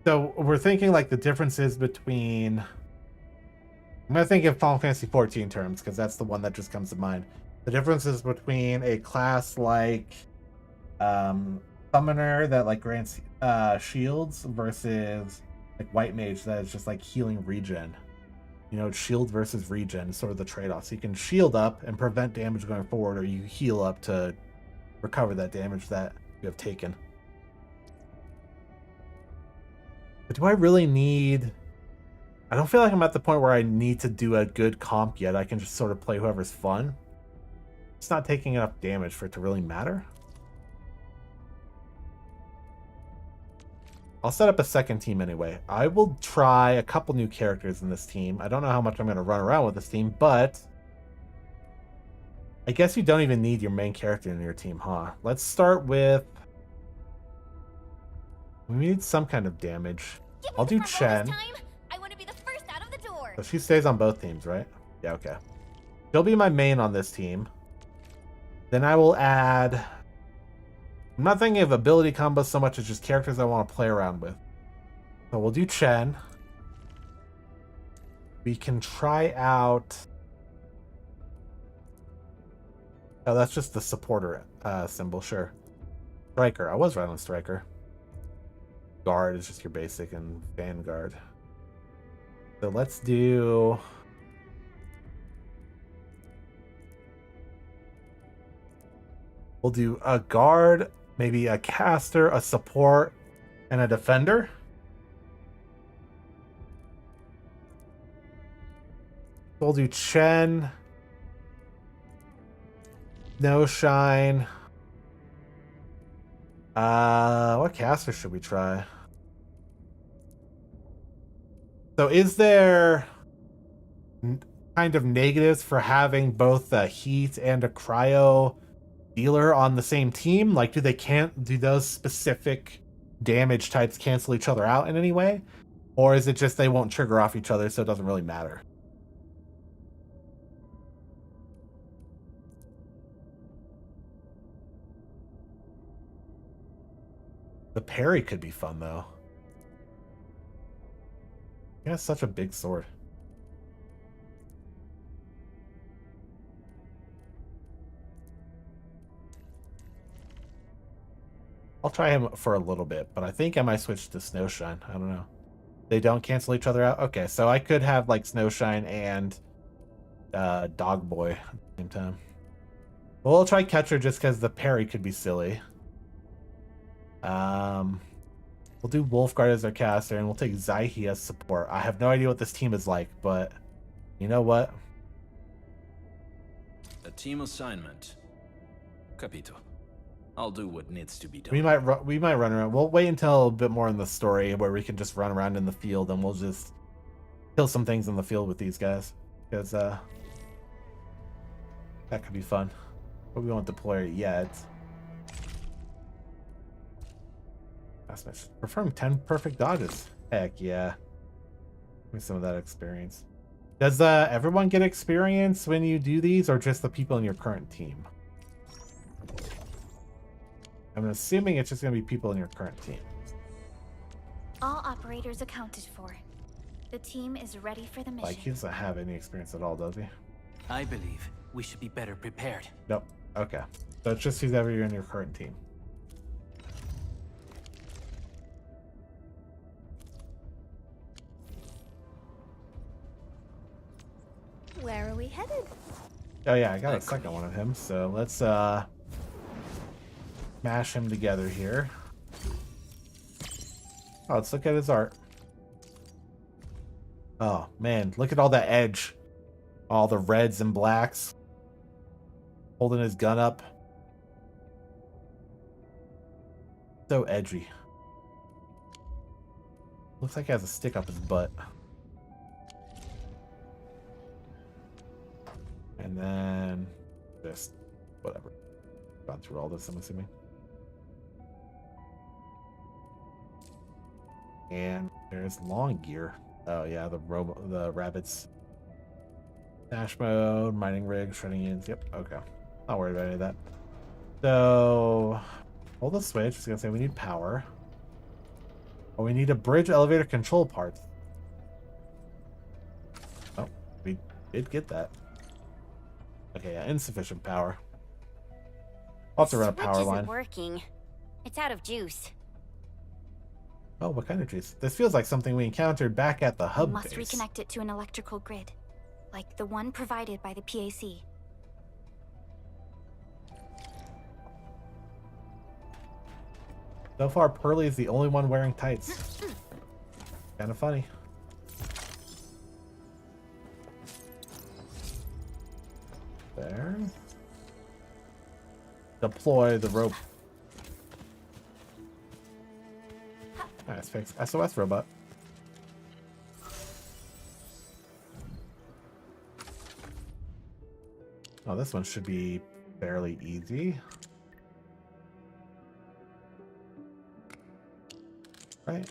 So we're thinking like the differences between... I'm going to think of Final Fantasy 14 terms, because that's the one that just comes to mind. The differences between a class like Summoner that like grants shields versus like White Mage that is just like healing regen. Shield versus regen, sort of the trade-off. So you can shield up and prevent damage going forward, or you heal up to recover that damage that you have taken. But do I really need... I don't feel like I'm at the point where I need to do a good comp yet. I can just sort of play whoever's fun. It's not taking enough damage for it to really matter. I'll set up a second team anyway. I will try a couple new characters in this team. I don't know how much I'm going to run around with this team, but I guess you don't even need your main character in your team, huh? Let's start with... We need some kind of damage. I'll do Chen. I want to be the first out of the door. So she stays on both teams, right? Yeah, okay. She'll be my main on this team. Then I will add... I'm not thinking of ability combos so much as just characters I want to play around with. So we'll do Chen. We can try out... Oh, that's just the supporter symbol, sure. Striker. I was right on Striker. Guard is just your basic, and Vanguard. So let's do... We'll do a guard, maybe a caster, a support, and a defender. We'll do Chen. No Shine. What caster should we try? So is there kind of negatives for having both a heat and a cryo dealer on the same team? Like, do those specific damage types cancel each other out in any way? Or is it just they won't trigger off each other, so it doesn't really matter? The parry could be fun, though. He has such a big sword. I'll try him for a little bit, but I think I might switch to Snowshine. I don't know. They don't cancel each other out? Okay, so I could have, like, Snowshine and Dog Boy at the same time. Well, we'll try Catcher just because the parry could be silly. We'll do Wolfguard as our caster, and we'll take Zaihi as support. I have no idea what this team is like, but you know what? A team assignment. Capito. I'll do what needs to be done. We might run around. We'll wait until a bit more in the story where we can just run around in the field, and we'll just kill some things in the field with these guys, because that could be fun. But we won't deploy it yet. Perform 10 perfect dodges. Heck yeah. Give me some of that experience. Does everyone get experience when you do these, or just the people in your current team? I'm assuming it's just going to be people in your current team. All operators accounted for. The team is ready for the mission. Like, he doesn't have any experience at all, does he? I believe we should be better prepared. Nope. Okay. So it's just whoever you're in your current team. Where are we headed? Oh yeah, I got a second one of him, so let's mash him together here. Oh, let's look at his art. Oh man, look at all that edge. All the reds and blacks. Holding his gun up. So edgy. Looks like he has a stick up his butt. And then just whatever. Gone through all this, I'm assuming. And there's long gear. Oh yeah, the rabbits. Dash mode, mining rig, shredding ends. Yep, okay. Not worried about any of that. So hold the switch. It's gonna say we need power. Oh, we need a bridge elevator control parts. Oh, we did get that. Okay, yeah, insufficient power. I'll have to run a power line. Isn't working. It's out of juice. Oh, what kind of juice? This feels like something we encountered back at the hub We must base. reconnect it to an electrical grid, like the one provided by the PAC. So far, Pearly is the only one wearing tights. Kind of funny. There. Deploy the rope. Nice, fix SOS robot. Oh, this one should be fairly easy. Right?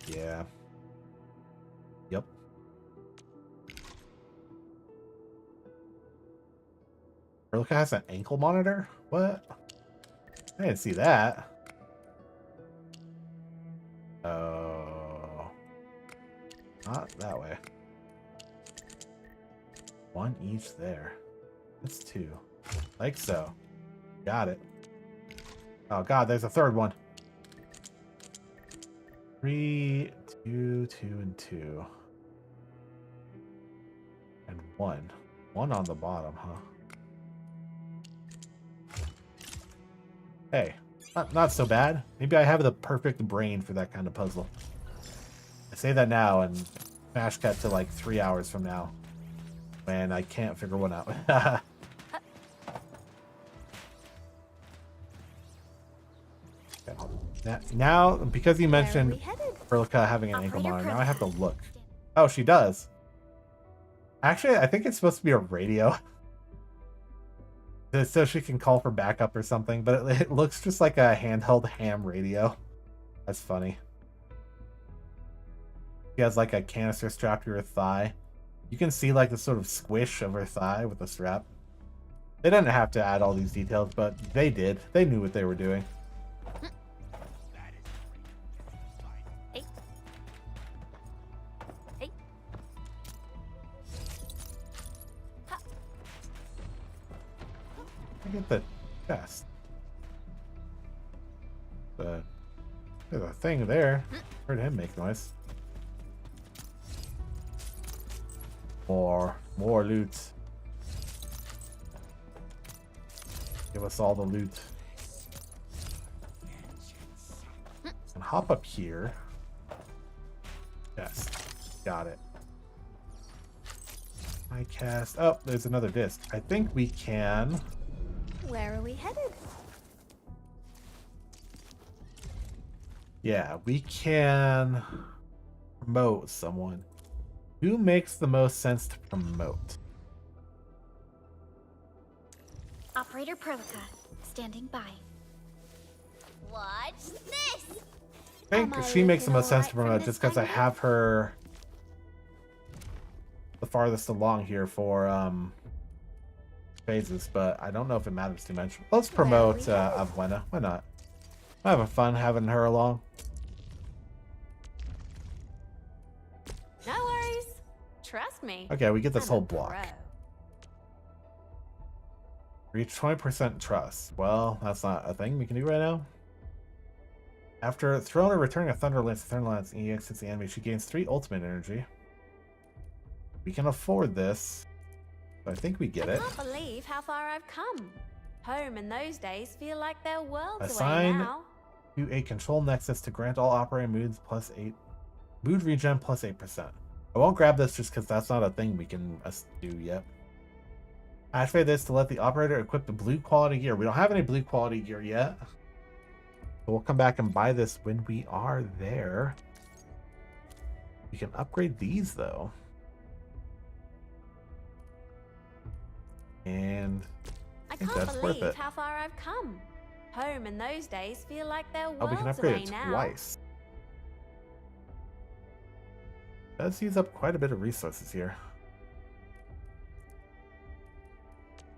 Yeah. Yep. Look, has an ankle monitor? What? I didn't see that. Oh. Not that way. One each there. That's two. Like so. Got it. Oh god, there's a third one. 3, 2, 2, and 2. And 1. 1 on the bottom, huh? Hey, not so bad. Maybe I have the perfect brain for that kind of puzzle. I say that now and smash cut to like 3 hours from now. When I can't figure one out. Now, because you mentioned Perlica having an ankle monitor, now I have to look. Oh, she does. Actually, I think it's supposed to be a radio. So she can call for backup or something, but it looks just like a handheld ham radio. That's funny. She has like a canister strapped to her thigh. You can see like the sort of squish of her thigh with the strap. They didn't have to add all these details, but they did. They knew what they were doing. Hey. Hey. Look at the chest. There's a thing there. Heard him make noise. More loot. Give us all the loot. And hop up here. Yes, got it. I cast. Oh, there's another disc. I think we can. Where are we headed? Yeah, we can promote someone. Who makes the most sense to promote? Operator Perlica, standing by. Watch this! I think she makes the most sense to promote just because I have her the farthest along here for phases, but I don't know if it matters too much. Let's promote Avywenna. Why not? I'm having fun having her along. No worries. Trust me. Okay, we get this I'm whole a block. pro. Reach 20% trust. Well, that's not a thing we can do right now. After throwing or returning a Thunder Lance EX hits the enemy, she gains 3 ultimate energy. We can afford this. So I think we get I it. can't believe how far I've come. Home in those days feel like they're worlds Assign away now. to a control nexus to grant all operating moods plus 8. Mood regen plus 8%. I won't grab this just because that's not a thing we can do yet. Activate this to let the operator equip the blue quality gear. We don't have any blue quality gear yet. But we'll come back and buy this when we are there. We can upgrade these though. And I think can't that's worth believe it. how far I've come. Home in those days feel like they're Oh, we can worlds upgrade away it now. twice. Does use up quite a bit of resources here.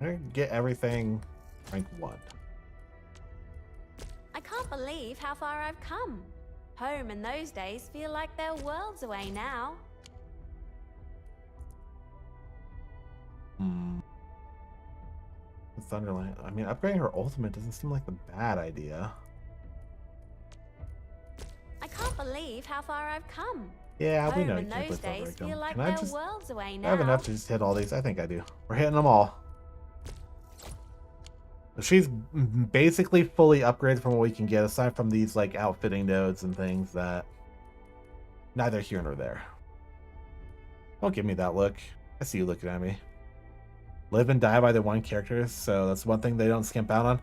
I'm gonna get everything rank 1. I can't believe how far I've come. Home in those days feel like they're worlds away now. The Thunderland. I mean, upgrading her ultimate doesn't seem like the bad idea. I can't believe how far I've come. Yeah, we Home know you in can't those put over days it. feel like Can I they're just worlds away I now. have enough to just hit all these? I think I do. We're hitting them all. She's basically fully upgraded from what we can get, aside from these like outfitting nodes and things that neither here nor there. Don't give me that look. I see you looking at me. Live and die by the one character, so that's one thing they don't skimp out on.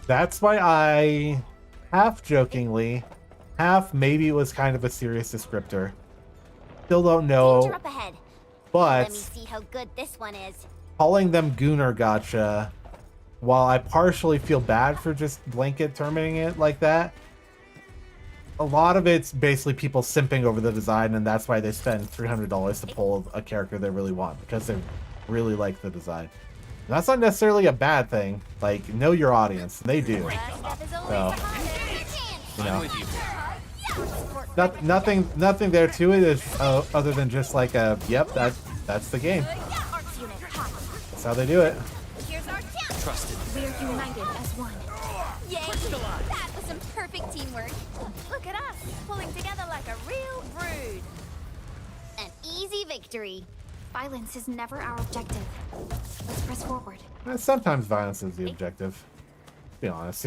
That's why I half jokingly, half maybe it was kind of a serious descriptor. Still don't know. Danger up ahead. But Let me see how good this one is. calling them Gooner Gotcha, while I partially feel bad for just blanket terminating it like that, a lot of it's basically people simping over the design, and that's why they spend $300 to pull a character they really want, because they really like the design. And that's not necessarily a bad thing. Like, know your audience. They do. So, you know, nothing there to it is other than just like a, yep, that's the game. That's how they do it. Trusted. We're united as one. Yay! That was some perfect teamwork. Look at us, pulling together like a real brood. An easy victory. Violence is never our objective. Let's press forward. Sometimes violence is the objective. To be honest.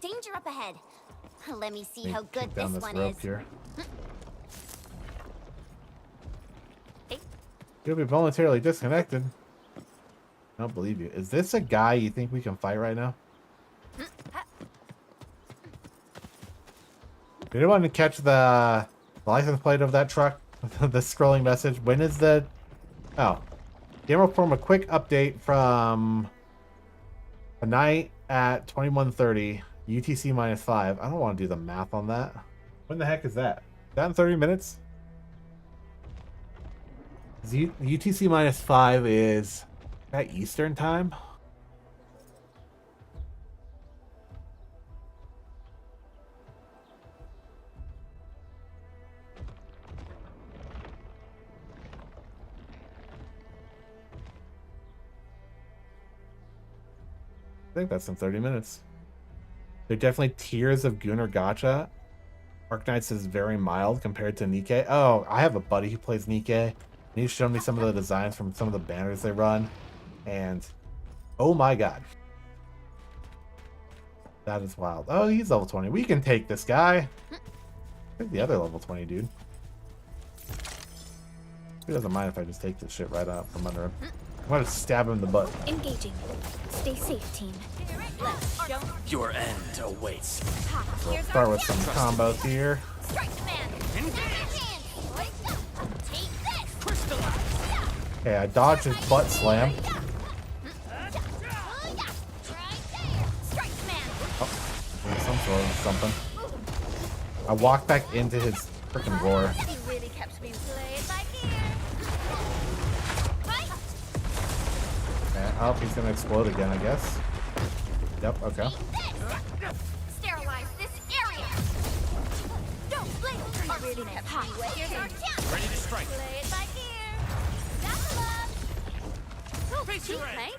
Danger up ahead. Let me see how Kick good down this this one rope is. here. You'll be voluntarily disconnected. I don't believe you. Is this a guy you think we can fight right now? Did anyone catch the license plate of that truck? The scrolling message. When is the... Oh. Game will form a quick update from tonight at 21:30. UTC -5. I don't want to do the math on that. When the heck is that? Is that in 30 minutes? UTC -5 is that Eastern time? I think that's in 30 minutes. There are definitely tiers of Gooner Gotcha. ARKNIGHTS is very mild compared to Nikke. Oh, I have a buddy who plays Nikke. He's shown me some of the designs from some of the banners they run. And, oh my god. That is wild. Oh, he's level 20. We can take this guy. I think the other level 20 dude. He doesn't mind if I just take this shit right out from under him. I'm gonna stab him in the butt. Engaging. Stay safe, team. Your end awaits. We'll start with some combos here. Okay, I dodged his butt slam. Oh, doing some sort of something. I walked back into his freaking roar. Okay, oh, he's gonna explode again, I guess. Yep, okay. Sterilize this area. Don't blink. Really hot. Here's our chance. Ready to strike. Play it by ear. Knuckle up. Face your end.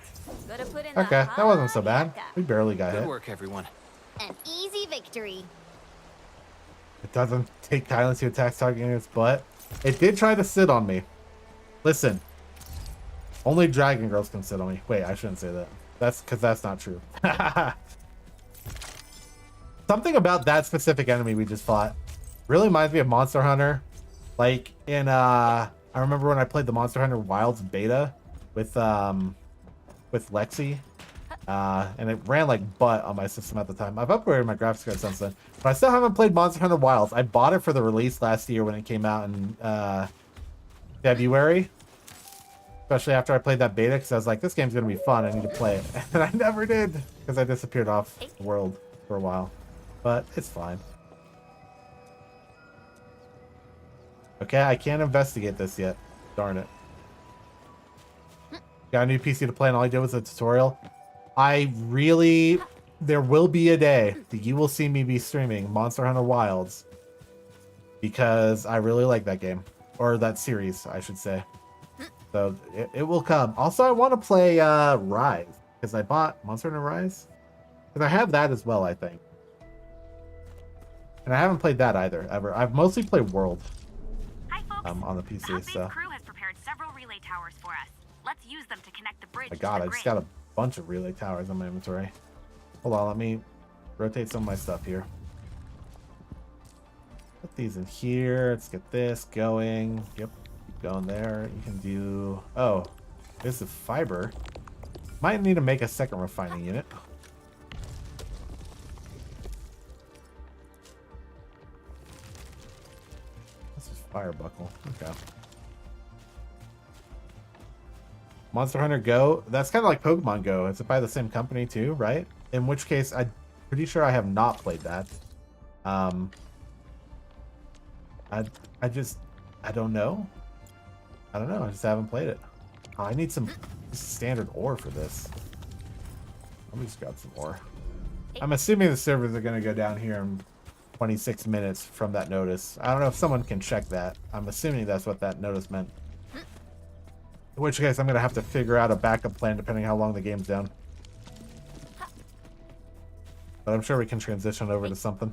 Gotta put in Okay, that wasn't so bad. We barely got hit. Good work, everyone. An easy victory. It doesn't take kindness to attack target in its butt. It did try to sit on me. Listen. Only dragon girls can sit on me. Wait, I shouldn't say that. That's because that's not true. Something about that specific enemy we just fought really reminds me of Monster Hunter. Like in I remember when I played the Monster Hunter Wilds beta with Lexi. And it ran like butt on my system at the time. I've upgraded my graphics card since then, but I still haven't played Monster Hunter Wilds. I bought it for the release last year when it came out in February. Especially after I played that beta, because I was like, this game's going to be fun. I need to play it. And I never did, because I disappeared off the world for a while. But it's fine. Okay, I can't investigate this yet. Darn it. Got a new PC to play, and all I did was a tutorial. There will be a day that you will see me be streaming Monster Hunter Wilds. Because I really like that game. Or that series, I should say. So it will come. Also, I want to play Rise, because I bought Monster Hunter Rise. Because I have that as well, I think. And I haven't played that either, ever. I've mostly played World. Hi, on the PC. The So crew has prepared several relay towers for us. Let's use them to connect the bridge. my to God, the I just grid. got a bunch of relay towers in my inventory. Hold on, let me rotate some of my stuff here. Put these in here. Let's get this going. Yep, keep going there. You can do. Oh, this is fiber. Might need to make a second refining unit. This is fire buckle. Okay. Monster Hunter Go. That's kind of like Pokemon Go. It's by the same company too, right? In which case, I'm pretty sure I have not played that. I don't know. I don't know. I just haven't played it. Oh, I need some standard ore for this. Let me just grab some ore. I'm assuming the servers are going to go down here in 26 minutes from that notice. I don't know if someone can check that. I'm assuming that's what that notice meant. In which case, I'm going to have to figure out a backup plan depending how long the game's down. But I'm sure we can transition over to something.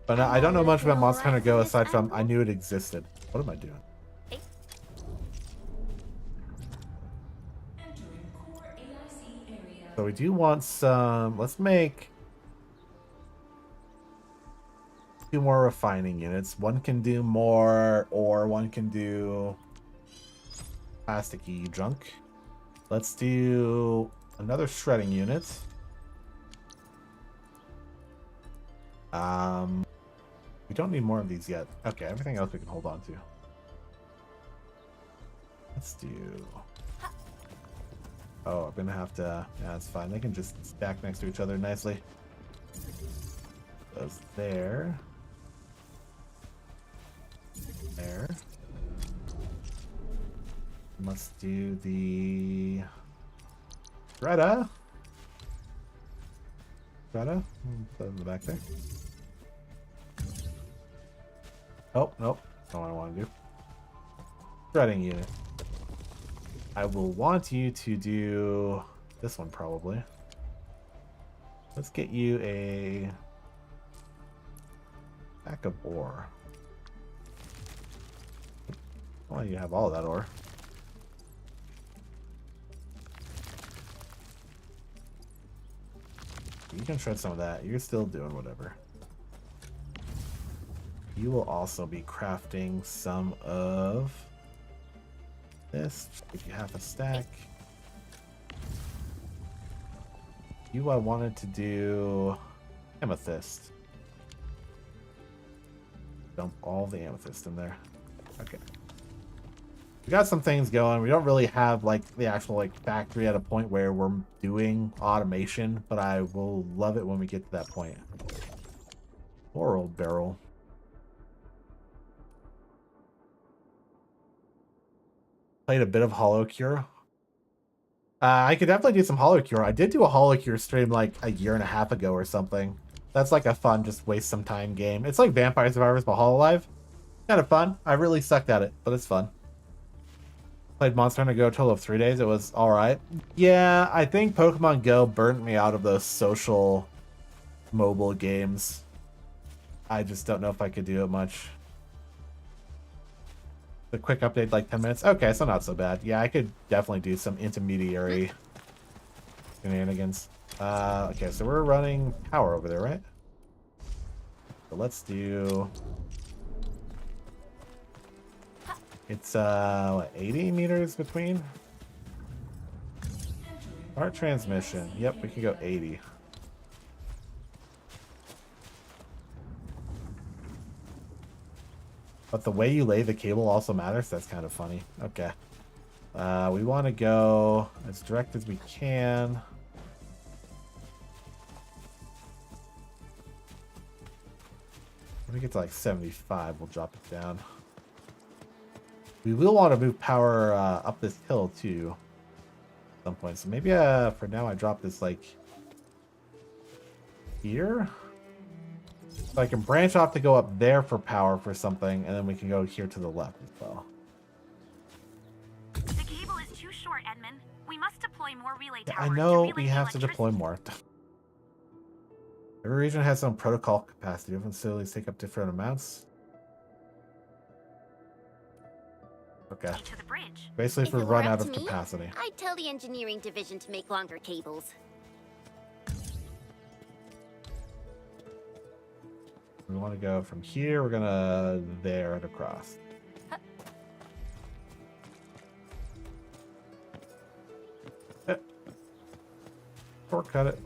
But I don't know much about Monster Hunter Go aside from I knew it existed. What am I doing? So we do want some... Let's make 2 more refining units. One can do more, or one can do plasticky junk. Let's do another shredding unit. We don't need more of these yet. Okay, everything else we can hold on to. Let's do... Oh, I'm gonna have to... Yeah, that's fine. They can just stack next to each other nicely. Those there. There. Let's do the... Greta. Put it in the back there. Oh, nope. Not what I want to do. Shredding unit. I will want you to do this one probably. Let's get you a pack of ore. Well, you have all of that ore. You can shred some of that. You're still doing whatever. You will also be crafting some of this. If you have a stack. I wanted to do amethyst. Dump all the amethyst in there. Okay. We got some things going. We don't really have like the actual like factory at a point where we're doing automation, but I will love it when we get to that point. Coral barrel. Played a bit of Hollow Cure. I could definitely do some Hollow Cure. I did do a Hollow Cure stream like a year and a half ago or something. That's like a fun, just waste some time game. It's like Vampire Survivors but Hololive. Kind of fun. I really sucked at it, but it's fun. Played Monster Hunter Go a total of 3 days. It was alright. Yeah, I think Pokemon Go burnt me out of those social mobile games. I just don't know if I could do it much. The quick update, like 10 minutes. Okay, so not so bad. Yeah, I could definitely do some intermediary shenanigans. Okay, so we're running power over there, right? So let's do... It's, what, 80 meters between? Smart transmission. Yep, we can go 80. But the way you lay the cable also matters. That's kind of funny. Okay. We want to go as direct as we can. When we get to like 75, we'll drop it down. We will want to move power up this hill too at some point. So maybe for now I drop this like here. So I can branch off to go up there for power for something, and then we can go here to the left as well. The cable is too short, Edmund. We must deploy more relay towers. I know we have to deploy more. Every region has some protocol capacity. Different facilities take up different amounts. Okay. To the bridge. Basically, if we run out of capacity. I'd tell the engineering division to make longer cables. We want to go from here. We're gonna there and across. Shortcut it.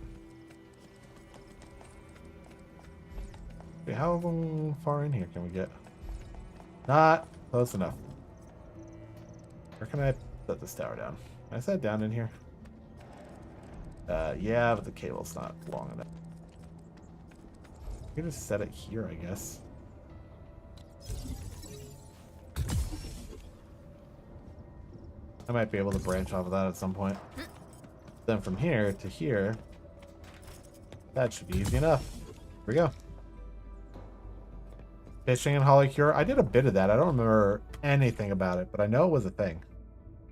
Okay, how far in here can we get? Not close enough. Where can I put this tower down? Can I set it down in here? Yeah, but the cable's not long enough. I can just set it here, I guess. I might be able to branch off of that at some point. Then from here to here, that should be easy enough. Here we go. Fishing and Holocure. I did a bit of that. I don't remember anything about it, but I know it was a thing.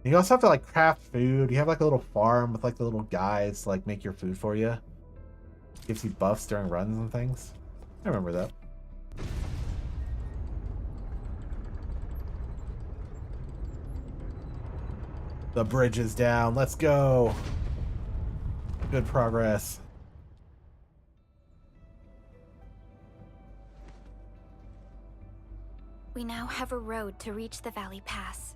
You also have to like craft food. You have like a little farm with like the little guys to, like make your food for you. Gives you buffs during runs and things. I remember that. The bridge is down. Let's go. Good progress. We now have a road to reach the Valley Pass.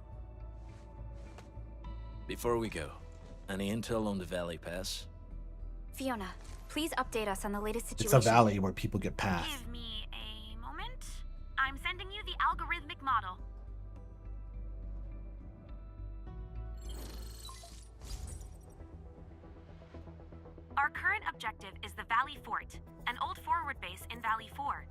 Before we go, any intel on the Valley Pass? Fiona, please update us on the latest It's situation. a valley where people get past. Give me a moment. I'm sending you the algorithmic model. Our current objective is the Valley Fort, an old forward base in Valley 4.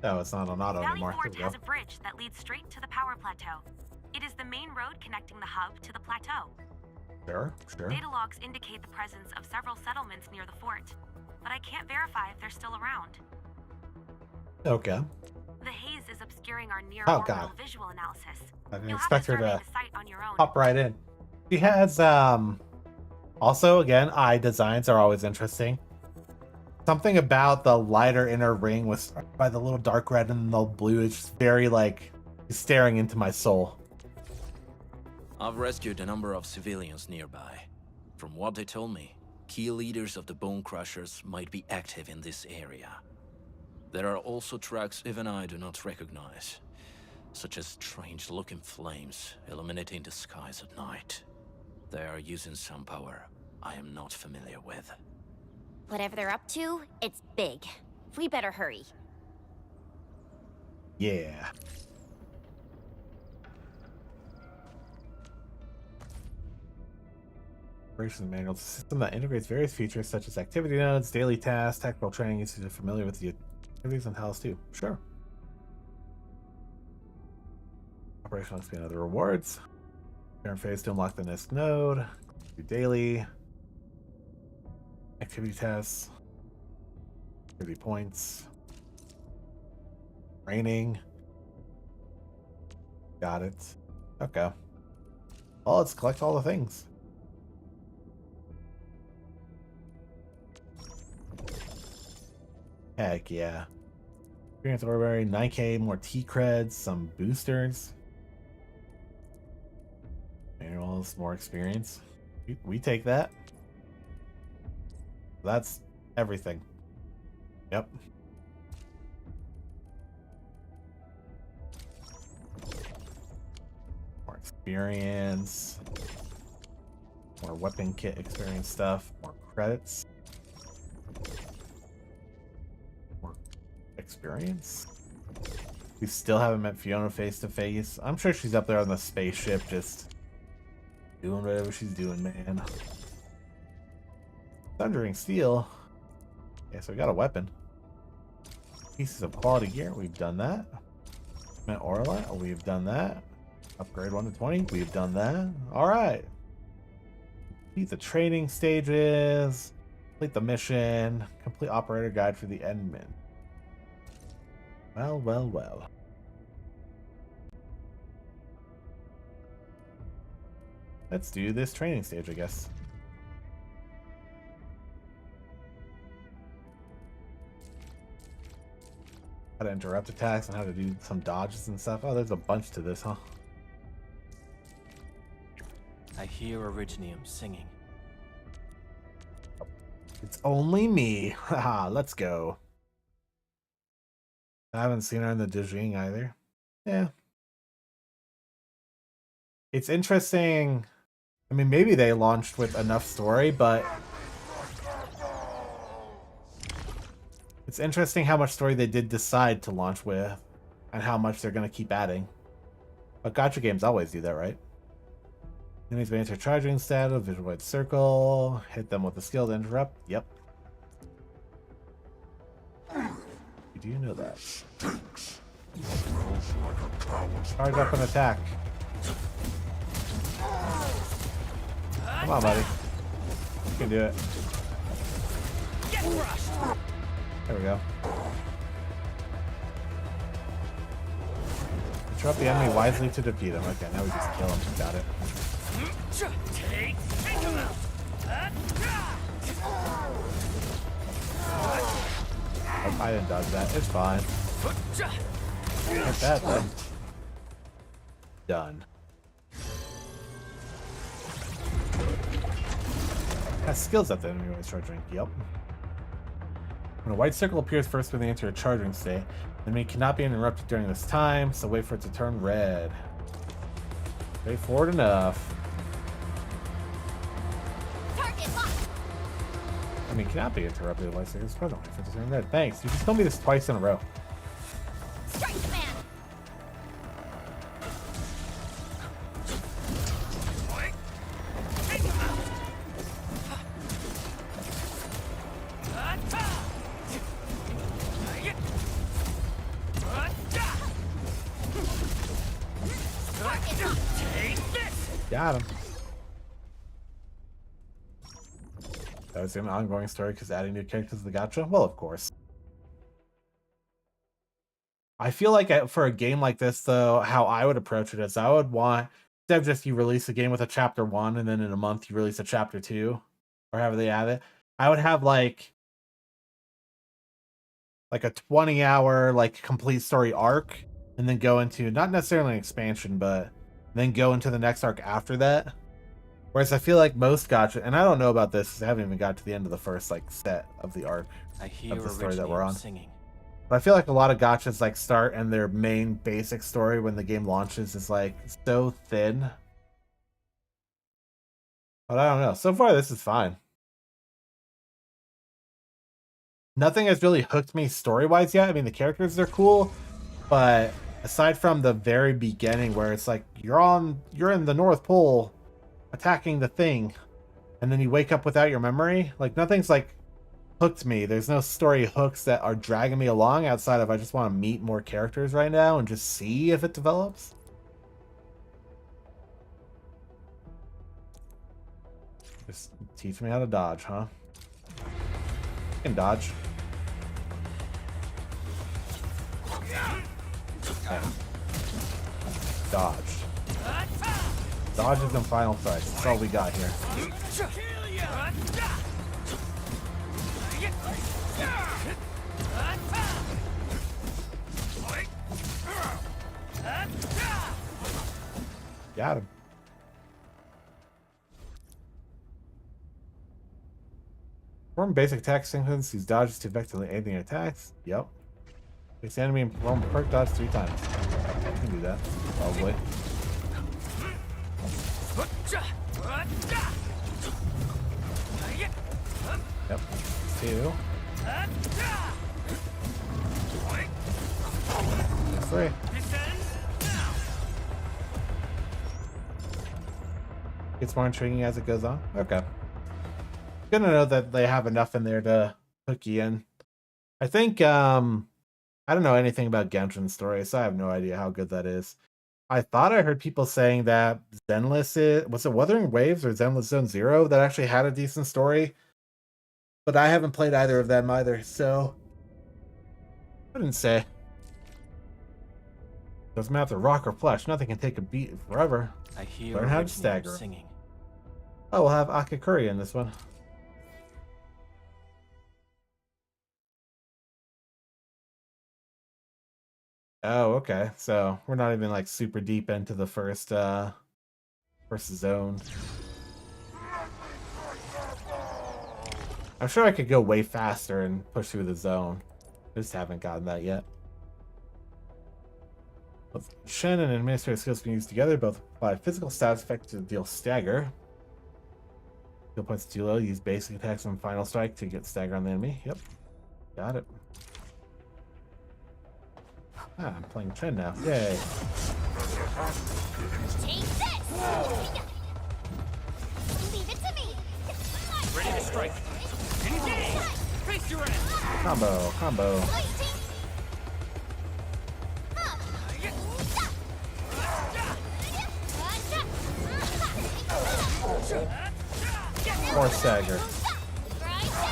Oh, it's not an auto Valley anymore. Fort There we has go. a bridge that leads straight to the power plateau. It is the main road connecting the hub to the plateau. Sure, sure. Data logs indicate the presence of several settlements near the fort, but I can't verify if they're still around. Okay. The haze is obscuring our near Oh, orbital God. visual analysis. I didn't You'll expect have her to survey to the site on your own. hop right in. She has also again, eye designs are always interesting. Something about the lighter inner ring was by the little dark red and the blue is just very like staring into my soul. I've rescued a number of civilians nearby. From what they told me, key leaders of the Bone Crushers might be active in this area. There are also tracks even I do not recognize, such as strange-looking flames illuminating the skies at night. They are using some power I am not familiar with. Whatever they're up to, it's big. We better hurry. Yeah. Operations manual. It's a system that integrates various features such as activity nodes, daily tasks, tactical training. Users are familiar with the activities and Talos too. Sure. Operational expand other rewards. Current phase to unlock the next node. Do daily. Activity tests. 30 points. Training. Got it. Okay. Well, let's collect all the things. Heck yeah. Experience Orberry, 9k more T-creds, some boosters. Manuals, more experience. We take that. That's everything. Yep. More experience. More weapon kit experience stuff. More credits. More experience. We still haven't met Fiona face to face. I'm sure she's up there on the spaceship just doing whatever she's doing, man. Thundering Steel. Yeah, so we got a weapon. Pieces of quality gear. We've done that. Met Orla. We've done that. Upgrade 1 to 20. We've done that. Alright. Complete the training stages. Complete the mission. Complete operator guide for the Endman. Well, well, well. let's do this training stage, I guess. How to interrupt attacks and how to do some dodges and stuff. Oh, there's a bunch to this, huh? I hear Originium singing. It's only me. Haha, let's go. I haven't seen her in the Dijing either. Yeah. It's interesting. I mean, maybe they launched with enough story, but it's interesting how much story they did decide to launch with and how much they're going to keep adding. But gacha games always do that, right? Enemies may enter charging status, visual white circle, hit them with a skill to interrupt. Yep. Do you know that? Charge up and attack. Come on, buddy. You can do it. There we go. Interrupt the enemy wisely to defeat him. Okay, now we just kill him. Got it. Oh, I didn't dodge that. It's fine. Hit that then. Done. Has skills at the enemy when it's charging. Yep. When a white circle appears first when they enter a charging state, the enemy cannot be interrupted during this time, so wait for it to turn red. Straightforward enough. I mean, cannot be interrupted by seconds present. Wait for it to turn red. Thanks. You just told me this twice in a row. Strike man. Got him. That was an ongoing story because adding new characters to the gacha? Well, of course. I feel like for a game like this, though, how I would approach it is I would want, instead of just you release a game with a chapter 1 and then in a month you release a chapter 2, or however they have it, I would have like a 20-hour like complete story arc and then go into, not necessarily an expansion, but then go into the next arc after that. Whereas I feel like most gacha, and I don't know about this because I haven't even got to the end of the first like set of the arc of the story that we're on. Singing. But I feel like a lot of gachas like start and their main basic story when the game launches is like so thin. But I don't know. So far this is fine. Nothing has really hooked me story-wise yet. I mean, the characters are cool, but aside from the very beginning where it's like you're in the North Pole attacking the thing and then you wake up without your memory, like nothing's like hooked me. There's no story hooks that are dragging me along outside of I just want to meet more characters right now and just see if it develops. Just teach me how to dodge, huh? I can dodge. Okay. Dodge. Dodges and final strikes. That's all we got here. Got him. Perform basic attack sequence. Use dodges to effectively aid the attacks. Yep. Face enemy and perform perk dodge 3 times. I can do that. Probably. Yep. 2. 3. Gets more intriguing as it goes on. Okay. Good to know that they have enough in there to hook you in. I think, I don't know anything about Genshin's story, so I have no idea how good that is. I thought I heard people saying that Zenless was it Wuthering Waves or Zenless Zone Zero that actually had a decent story, but I haven't played either of them either, so I didn't say. Doesn't matter rock or flesh, nothing can take a beat forever. I hear Learn how to stagger. Singing. Oh, we'll have Akakuri in this one. Oh, okay. So we're not even like super deep into the first zone. I'm sure I could go way faster and push through the zone. I just haven't gotten that yet. Both Shen and administrative skills can be used together. Both apply physical status effect to deal stagger. Skill points too low. Use basic attacks and final strike to get stagger on the enemy. Yep. Got it. Ah, I'm playing Chen now. Yay. Take this! Leave it to me! Ready to strike. Engage! Face your end! Combo. More stagger.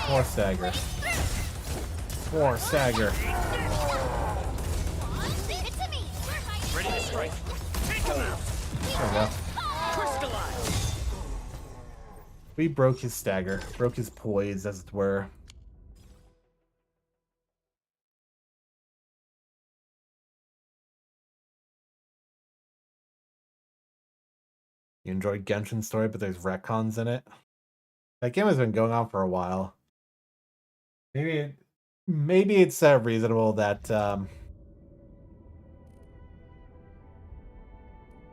More stagger. More stagger. Ready to strike. Take him out! There we go. Crystallize! We broke his stagger. Broke his poise, as it were. You enjoyed Genshin Story, but there's retcons in it. That game has been going on for a while. Maybe it's reasonable that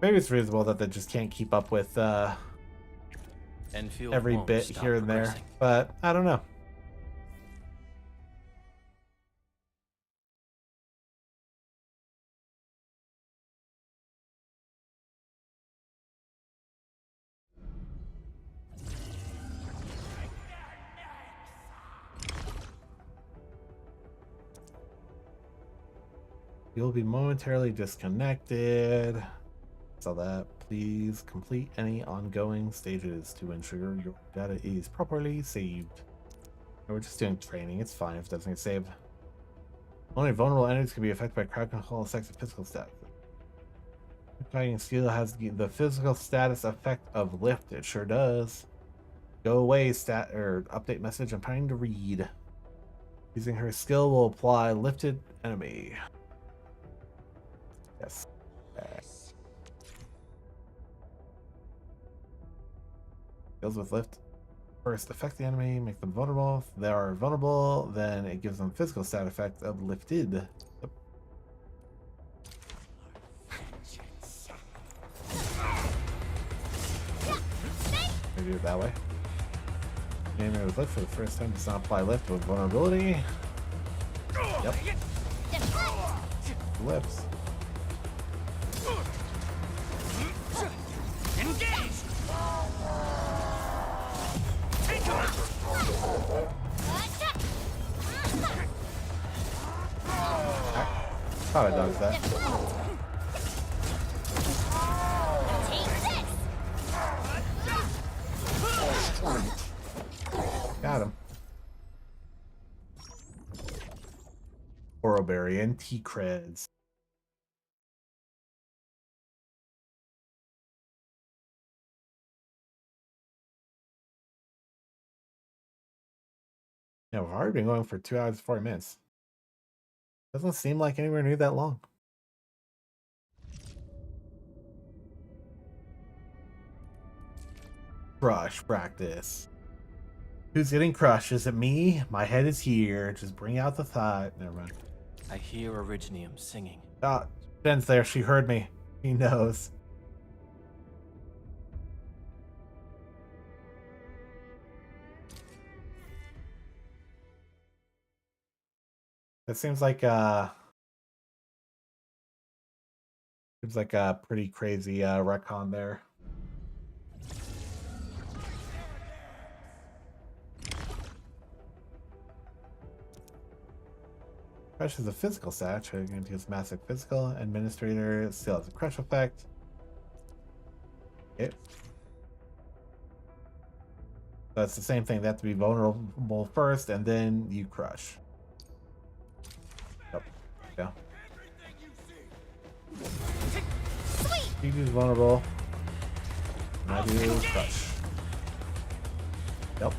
maybe it's reasonable that they just can't keep up with Enfield every won't bit stop here and there. progressing. But I don't know. You'll be momentarily disconnected. So that please complete any ongoing stages to ensure your data is properly saved. We're just doing training. It's fine if it doesn't get saved. Only vulnerable enemies can be affected by crowd control effects of physical status. Fighting skill has the physical status effect of lift. It sure does. Go away, stat or update message. I'm trying to read. Using her skill will apply lifted enemy. Yes. Skills with lift. First, affect the enemy, make them vulnerable. If they are vulnerable, then it gives them physical stat effect of lifted. Yep. Maybe do it that way. Enemy with lift for the first time does not apply lift with vulnerability. Yep. Lifts. Engage! Take him out! Thought I dodged that. Got him. Oroberry and T-Creds. Yeah, we've already been going for 2 hours and 40 minutes. Doesn't seem like anywhere near that long. Crush practice. Who's getting crushed? Is it me? My head is here. Just bring out the thought. Never mind. I hear Originium singing. Ah, Jen's there. She heard me. He knows. It seems like a pretty crazy retcon there. Crush is a physical stat, triggering to its massive physical. Administrator still has a crush effect. Okay. That's the same thing. They have to be vulnerable first, and then you crush. Oh, yeah. You do vulnerable. And I do crush. Yep.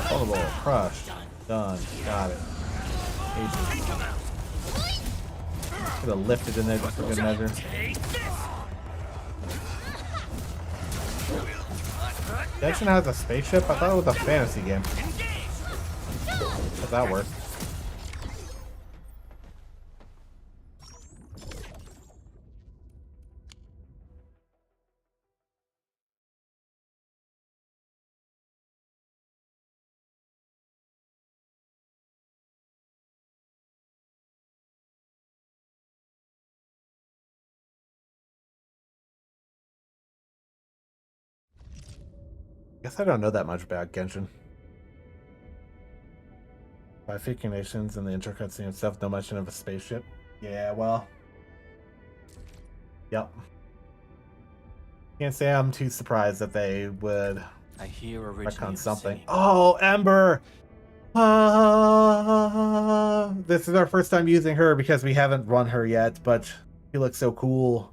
Vulnerable, crushed, done, got it. Easy. Could have lifted in there just for good measure. Genshin has a spaceship? I thought it was a fantasy game. How'd that work? Guess I don't know that much about Genshin. By faking nations and the intro cutscene and stuff, no mention of a spaceship. Yeah, well. Yep. Can't say I'm too surprised that they would I hear retcon something. singing. Oh, Ember! This is our first time using her because we haven't run her yet, but she looks so cool.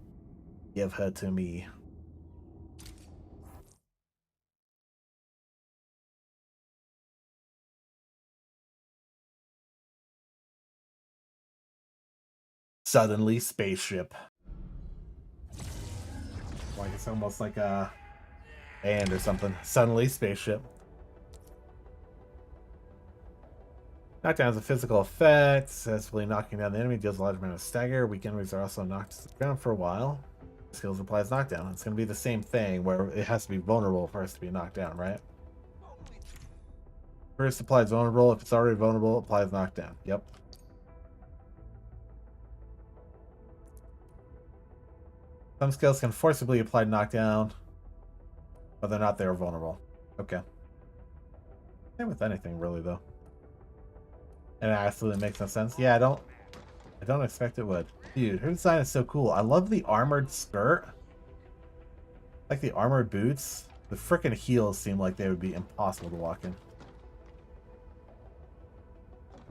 Give her to me. Suddenly spaceship. Like it's almost like a band or something. Suddenly spaceship. Knockdown is a physical effect. Successfully knocking down the enemy deals a large amount of stagger. Weak enemies are also knocked to the ground for a while. Skills applies knockdown. It's going to be the same thing where it has to be vulnerable for us to be knocked down, right? First applies vulnerable. If it's already vulnerable, applies knockdown. Yep. Some skills can forcibly apply knockdown, whether or not they are vulnerable. Okay. Same with anything, really, though. And it absolutely makes no sense. Yeah, I don't expect it would. Dude, her design is so cool. I love the armored skirt. Like the armored boots. The frickin' heels seem like they would be impossible to walk in.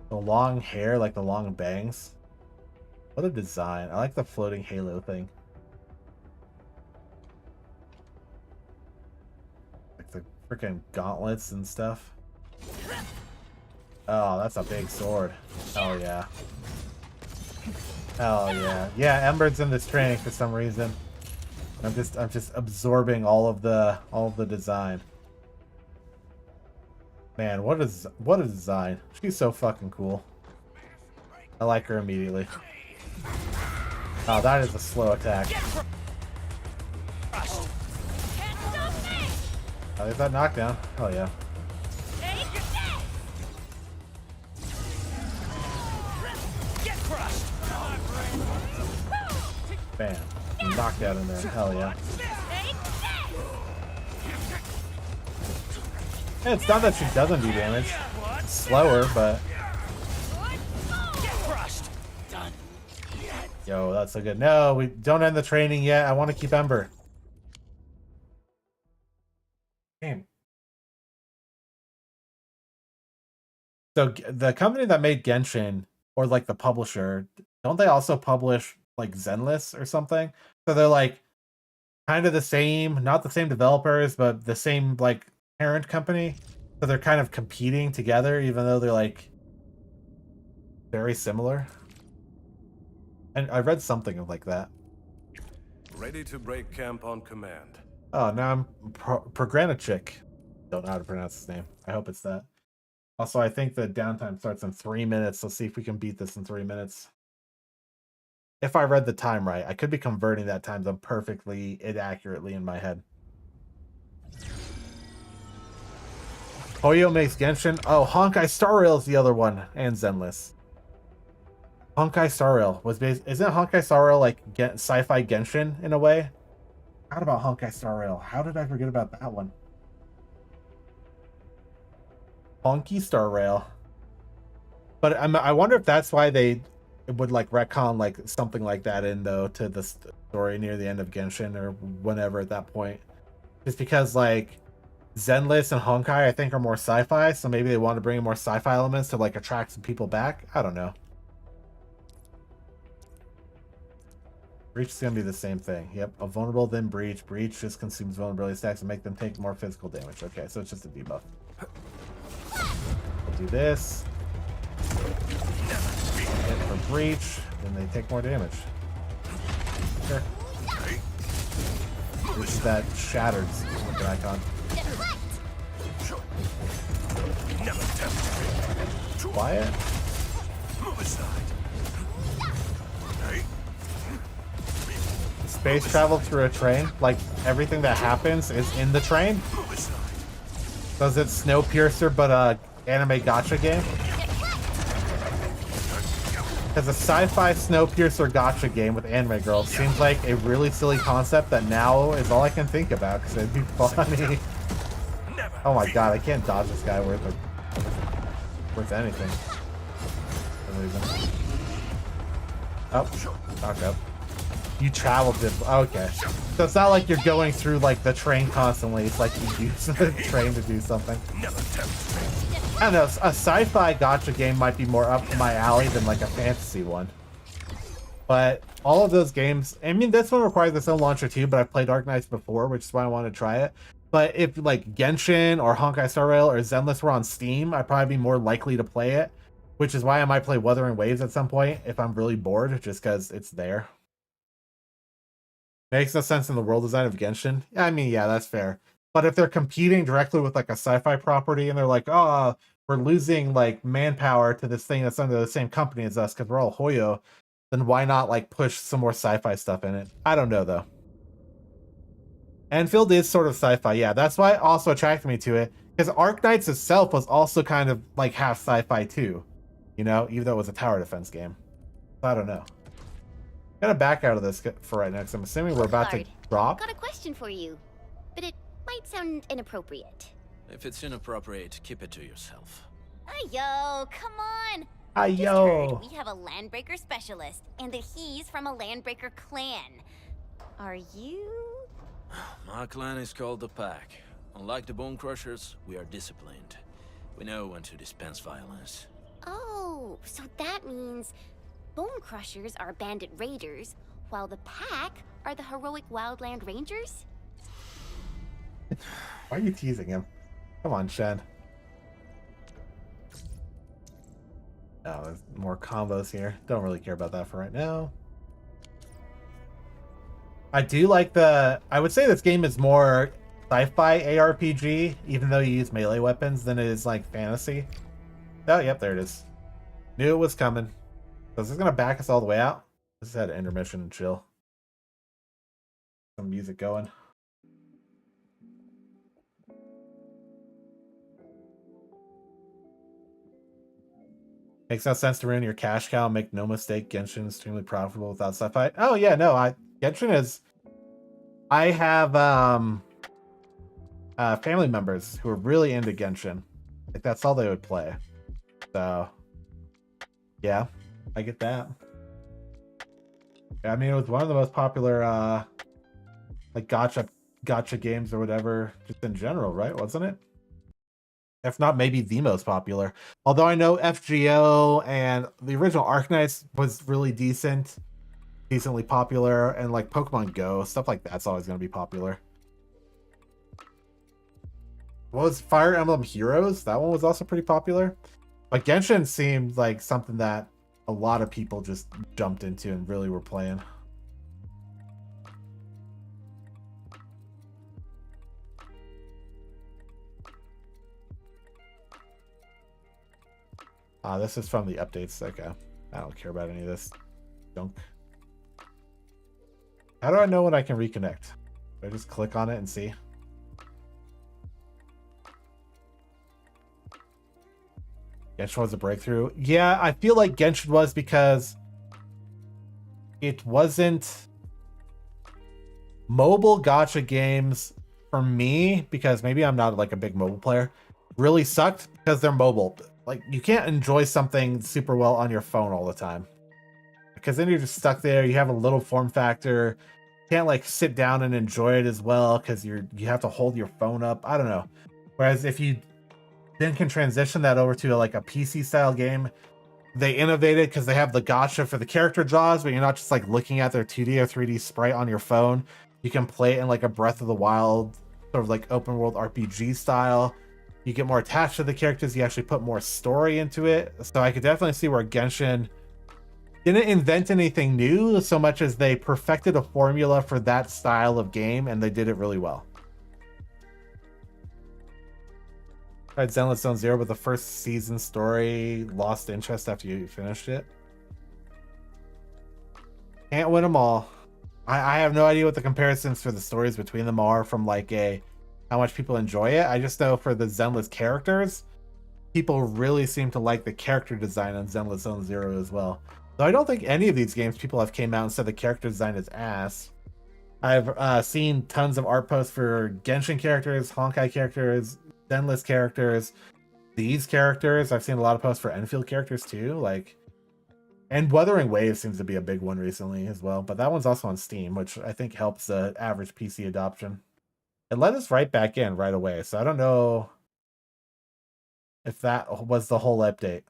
The long hair, like the long bangs. What a design. I like the floating halo thing. Like the frickin' gauntlets and stuff. Oh, that's a big sword. Hell yeah. Hell yeah. Yeah, Ember's in this training for some reason. I'm just absorbing all of the design. Man, what a design. She's so fucking cool. I like her immediately. Oh, that is a slow attack. Oh, there's that knockdown. Hell yeah. Bam. Knockout in there. Hell yeah. Yeah, it's not that she doesn't do damage. It's slower, but... Yo, that's so good. No, we don't end the training yet. I want to keep Ember. Damn. So the company that made Genshin, or like the publisher, don't they also publish like Zenless or something? So they're like kind of the same, not the same developers, but the same like parent company. So they're kind of competing together, even though they're like very similar. And I read something like that. Ready to break camp on command. Oh, now I'm Progranichik. Don't know how to pronounce his name. I hope it's that. Also, I think the downtime starts in 3 minutes. Let's see if we can beat this in 3 minutes. If I read the time right, I could be converting that time zone perfectly, inaccurately in my head. Hoyo makes Genshin. Oh, Honkai Star Rail is the other one, and Zenless. Honkai Star Rail was based. Isn't Honkai Star Rail like sci-fi Genshin in a way? Forgot about Honkai Star Rail. How did I forget about that one? Honky Star Rail. But I wonder if that's why they would like retcon like something like that in though to the story near the end of Genshin or whenever at that point. Just because like Zenless and Honkai I think are more sci-fi, so maybe they want to bring in more sci-fi elements to like attract some people back. I don't know. Breach is gonna be the same thing. Yep, a vulnerable then breach. Breach just consumes vulnerability stacks and make them take more physical damage. Okay, so it's just a debuff. We'll do this. Hit for breach, then they take more damage. Sure. This is that shattered looking icon. Quiet. Space travel through a train, like everything that happens is in the train. Does it Snowpiercer but a anime gacha game? Because a sci-fi Snowpiercer gacha game with anime girls seems like a really silly concept that now is all I can think about because it'd be funny. Oh my god, I can't dodge this guy worth anything. For some reason. Oh, knock up. You traveled it. Okay. So it's not like you're going through like the train constantly. It's like you use the train to do something. I don't know. A sci-fi gacha game might be more up my alley than like a fantasy one. But all of those games, I mean, this one requires its own launcher too, but I've played ARKNIGHTS before, which is why I want to try it. But if like Genshin or Honkai Star Rail or Zenless were on Steam, I'd probably be more likely to play it, which is why I might play Wuthering Waves at some point if I'm really bored, just because it's there. Makes no sense in the world design of Genshin. I mean, yeah, that's fair. But if they're competing directly with like a sci-fi property and they're like, oh, we're losing like manpower to this thing that's under the same company as us because we're all Hoyo, then why not like push some more sci-fi stuff in it? I don't know though. ENDFIELD is sort of sci-fi, yeah. That's why it also attracted me to it, because ARKNIGHTS itself was also kind of like half sci-fi too, you know, even though it was a tower defense game. I don't know. Gotta back out of this for right now, because I'm assuming we're about to drop. Got a question for you, but it might sound inappropriate. If it's inappropriate, keep it to yourself. Yo, come on! Just heard we have a Landbreaker specialist, and that he's from a Landbreaker clan. Are you? My clan is called the Pack. Unlike the Bone Crushers, we are disciplined. We know when to dispense violence. Oh, so that means Bone Crushers are bandit raiders, while the Pack are the heroic wildland rangers? Why are you teasing him? Come on, Shen. Oh, there's more combos here. Don't really care about that for right now. I do like I would say this game is more sci-fi ARPG, even though you use melee weapons, than it is like fantasy. Oh, yep, there it is. Knew it was coming. So is this gonna back us all the way out? Let's just had an intermission and chill. Some music going. Makes no sense to ruin your cash cow. Make no mistake, Genshin is extremely profitable without sci-fi. Oh yeah, no, Genshin is. I have family members who are really into Genshin. Like that's all they would play. So yeah, I get that. I mean, it was one of the most popular like gotcha games or whatever, just in general, right? Wasn't it? If not, maybe the most popular. Although I know FGO and the original ARKNIGHTS was really decently popular, and like Pokemon Go, stuff like that's always going to be popular. What was Fire Emblem Heroes? That one was also pretty popular. But Genshin seemed like something that a lot of people just jumped into and really were playing. This is from the updates. Okay. I don't care about any of this junk. How do I know when I can reconnect? Do I just click on it and see? Genshin was a breakthrough. Yeah, I feel like Genshin was because it wasn't mobile gacha games for me, because maybe I'm not like a big mobile player, really sucked because they're mobile. Like, you can't enjoy something super well on your phone all the time, because then you're just stuck there. You have a little form factor. You can't like sit down and enjoy it as well because you have to hold your phone up. I don't know. Whereas if you then can transition that over to like a PC style game, they innovated because they have the gotcha for the character draws, but you're not just like looking at their 2D or 3D sprite on your phone. You can play it in like a Breath of the Wild sort of like open world RPG style. You get more attached to the characters. You actually put more story into it. So I could definitely see where Genshin didn't invent anything new so much as they perfected a formula for that style of game, and they did it really well. Tried Zenless Zone Zero, but the first season story lost interest after you finished it. Can't win them all. I have no idea what the comparisons for the stories between them are from like how much people enjoy it. I just know for the Zenless characters, people really seem to like the character design on Zenless Zone Zero as well. So I don't think any of these games people have came out and said the character design is ass. I've seen tons of art posts for Genshin characters, Honkai characters, Zenless characters, these characters. I've seen a lot of posts for Enfield characters too, like, and Wuthering Waves seems to be a big one recently as well, but that one's also on Steam, which I think helps the average PC adoption. It let us right back in right away, so I don't know if that was the whole update.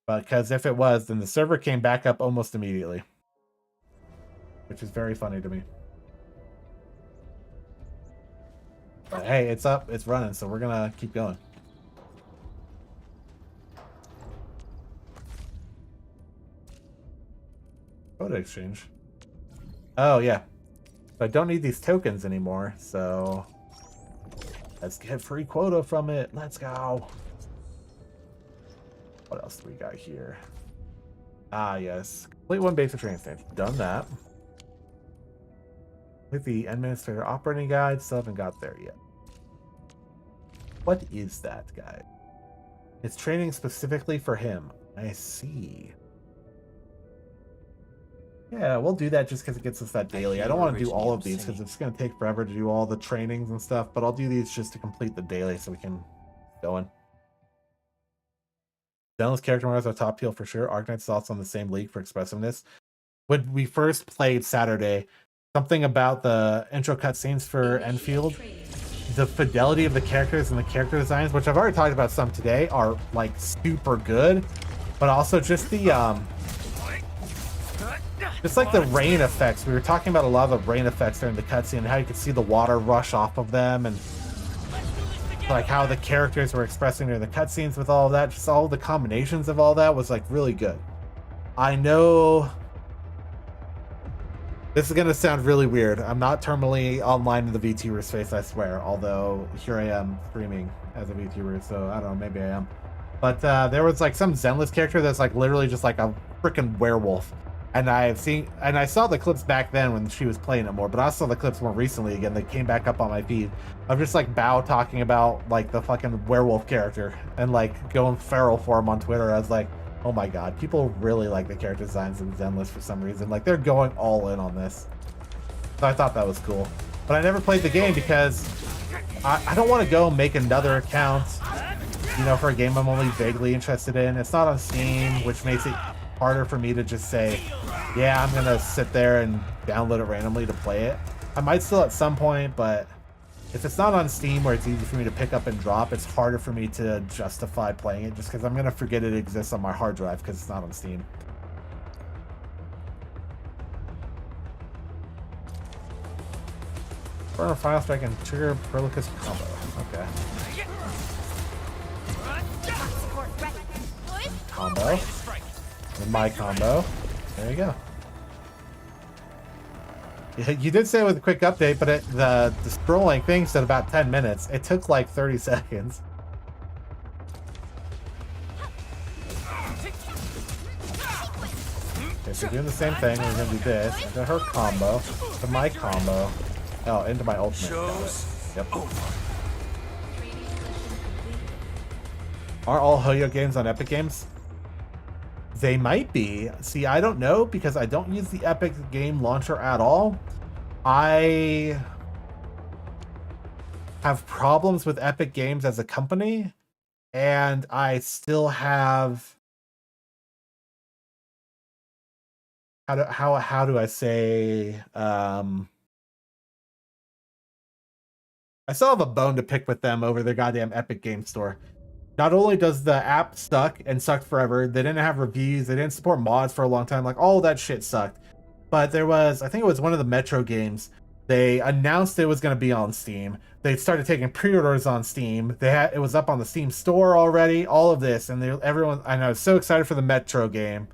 But because if it was, then the server came back up almost immediately, which is very funny to me. But hey, it's up, it's running, so we're gonna keep going. Photo exchange. Oh yeah. So I don't need these tokens anymore, so let's get free quota from it. Let's go. What else do we got here? Ah, yes. Complete one basic training stage. Done that. With the administrator operating guide, still haven't got there yet. What is that guide? It's training specifically for him. I see. Yeah, we'll do that just because it gets us that daily. I don't want to do all of these because it's going to take forever to do all the trainings and stuff, but I'll do these just to complete the daily so we can go in. Zenless character models are top tier for sure. ARKNIGHTS is also on the same league for expressiveness. When we first played Saturday, something about the intro cutscenes for Enfield, the fidelity of the characters and the character designs, which I've already talked about some today, are like super good, but also just the just like the rain effects. We were talking about a lot of the rain effects during the cutscene and how you could see the water rush off of them, and like how the characters were expressing during the cutscenes with all of that. Just all the combinations of all that was like really good. I know this is gonna sound really weird. I'm not terminally online in the VTuber space, I swear. Although here I am streaming as a VTuber, so I don't know, maybe I am. But there was like some Zenless character that's like literally just like a freaking werewolf. And I saw the clips back then when she was playing it more, but I saw the clips more recently again. They came back up on my feed of just like Bao talking about like the fucking werewolf character and like going feral for him on Twitter. I was like, oh my god, people really like the character designs in Zenless for some reason. Like they're going all in on this. So I thought that was cool. But I never played the game because I don't want to go make another account, you know, for a game I'm only vaguely interested in. It's not on Steam, which makes it harder for me to just say, yeah, I'm gonna sit there and download it randomly to play it. I might still at some point, but if it's not on Steam where it's easy for me to pick up and drop, it's harder for me to justify playing it just because I'm gonna forget it exists on my hard drive because it's not on Steam. Burn a final strike and trigger Perlicus combo. Okay. Combo. And my combo. There you go. You did say it was a quick update, but the scrolling thing said about 10 minutes. It took like 30 seconds. Okay, so doing the same thing. We're gonna do this. Into her combo. To my combo. Oh, into my ultimate. Yep. Are all Hoyo games on Epic Games? They might be. See, I don't know because I don't use the Epic game launcher at all. I have problems with Epic Games as a company, and I still have how do I say I still have a bone to pick with them over their goddamn Epic Game Store. not only does the app suck and sucked forever, they didn't have reviews, they didn't support mods for a long time, like all that shit sucked. But there was, I think it was one of the Metro games, they announced it was going to be on Steam. They started taking pre-orders on Steam. It was up on the Steam store already, all of this, and everyone, and I was so excited for the Metro game.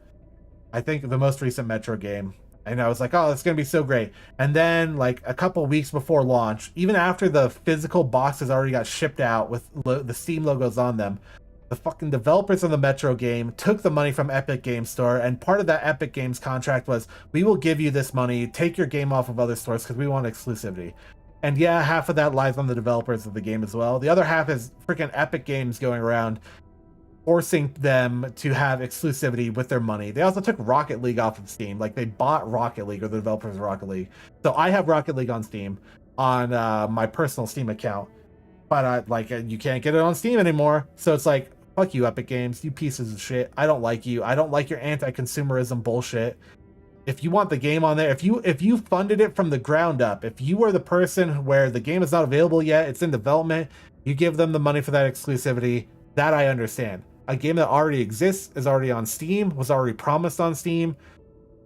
I think the most recent Metro game. And I was like, oh, it's going to be so great. And then, like, a couple weeks before launch, even after the physical boxes already got shipped out with the Steam logos on them, the fucking developers of the Metro game took the money from Epic Games Store, and part of that Epic Games contract was, we will give you this money, take your game off of other stores because we want exclusivity. And yeah, half of that lies on the developers of the game as well. The other half is freaking Epic Games going around forcing them to have exclusivity with their money. They also took Rocket League off of Steam. Like, they bought Rocket League, or the developers of Rocket League. So I have Rocket League on Steam on my personal Steam account, but you can't get it on Steam anymore. So it's like, fuck you, Epic Games, you pieces of shit. I don't like you. I don't like your anti-consumerism bullshit. If you want the game on there, if you funded it from the ground up, if you are the person where the game is not available yet, it's in development, you give them the money for that exclusivity, that I understand. A game that already exists, is already on Steam, was already promised on Steam,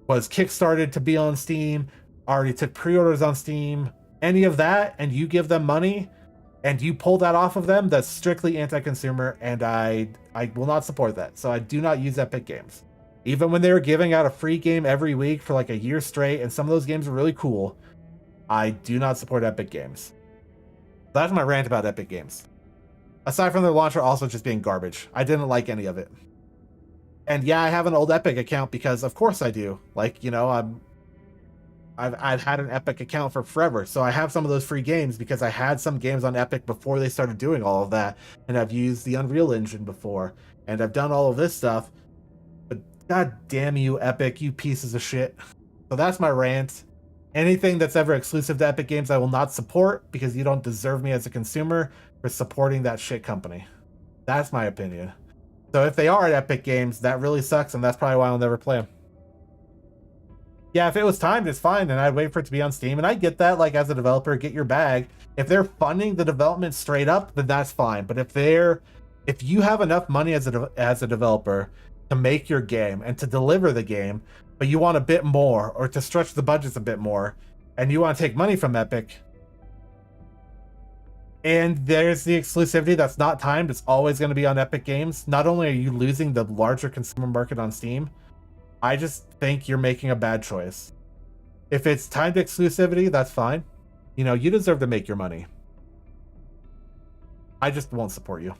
was kickstarted to be on Steam, already took pre-orders on Steam, any of that, and you give them money, and you pull that off of them, that's strictly anti-consumer, and I will not support that. So I do not use Epic Games. Even when they were giving out a free game every week for like a year straight, and some of those games were really cool, I do not support Epic Games. That's my rant about Epic Games. Aside from their launcher also just being garbage. I didn't like any of it. And yeah, I have an old Epic account because of course I do. Like, you know, I've had an Epic account for forever. So I have some of those free games because I had some games on Epic before they started doing all of that. And I've used the Unreal Engine before. And I've done all of this stuff. But god damn you, Epic, you pieces of shit. So that's my rant. Anything that's ever exclusive to Epic Games I will not support because you don't deserve me as a consumer for supporting that shit company. That's my opinion. So if they are at Epic Games, that really sucks, and that's probably why I'll never play them. Yeah, if it was timed, it's fine, and I'd wait for it to be on Steam, and I get that, like, as a developer, get your bag. If they're funding the development straight up, then that's fine. But if you have enough money as a developer to make your game and to deliver the game, but you want a bit more, or to stretch the budgets a bit more, and you want to take money from Epic, and there's the exclusivity that's not timed, it's always going to be on Epic Games, not only are you losing the larger consumer market on Steam, I just think you're making a bad choice. If it's timed exclusivity, that's fine. You know, you deserve to make your money. I just won't support you.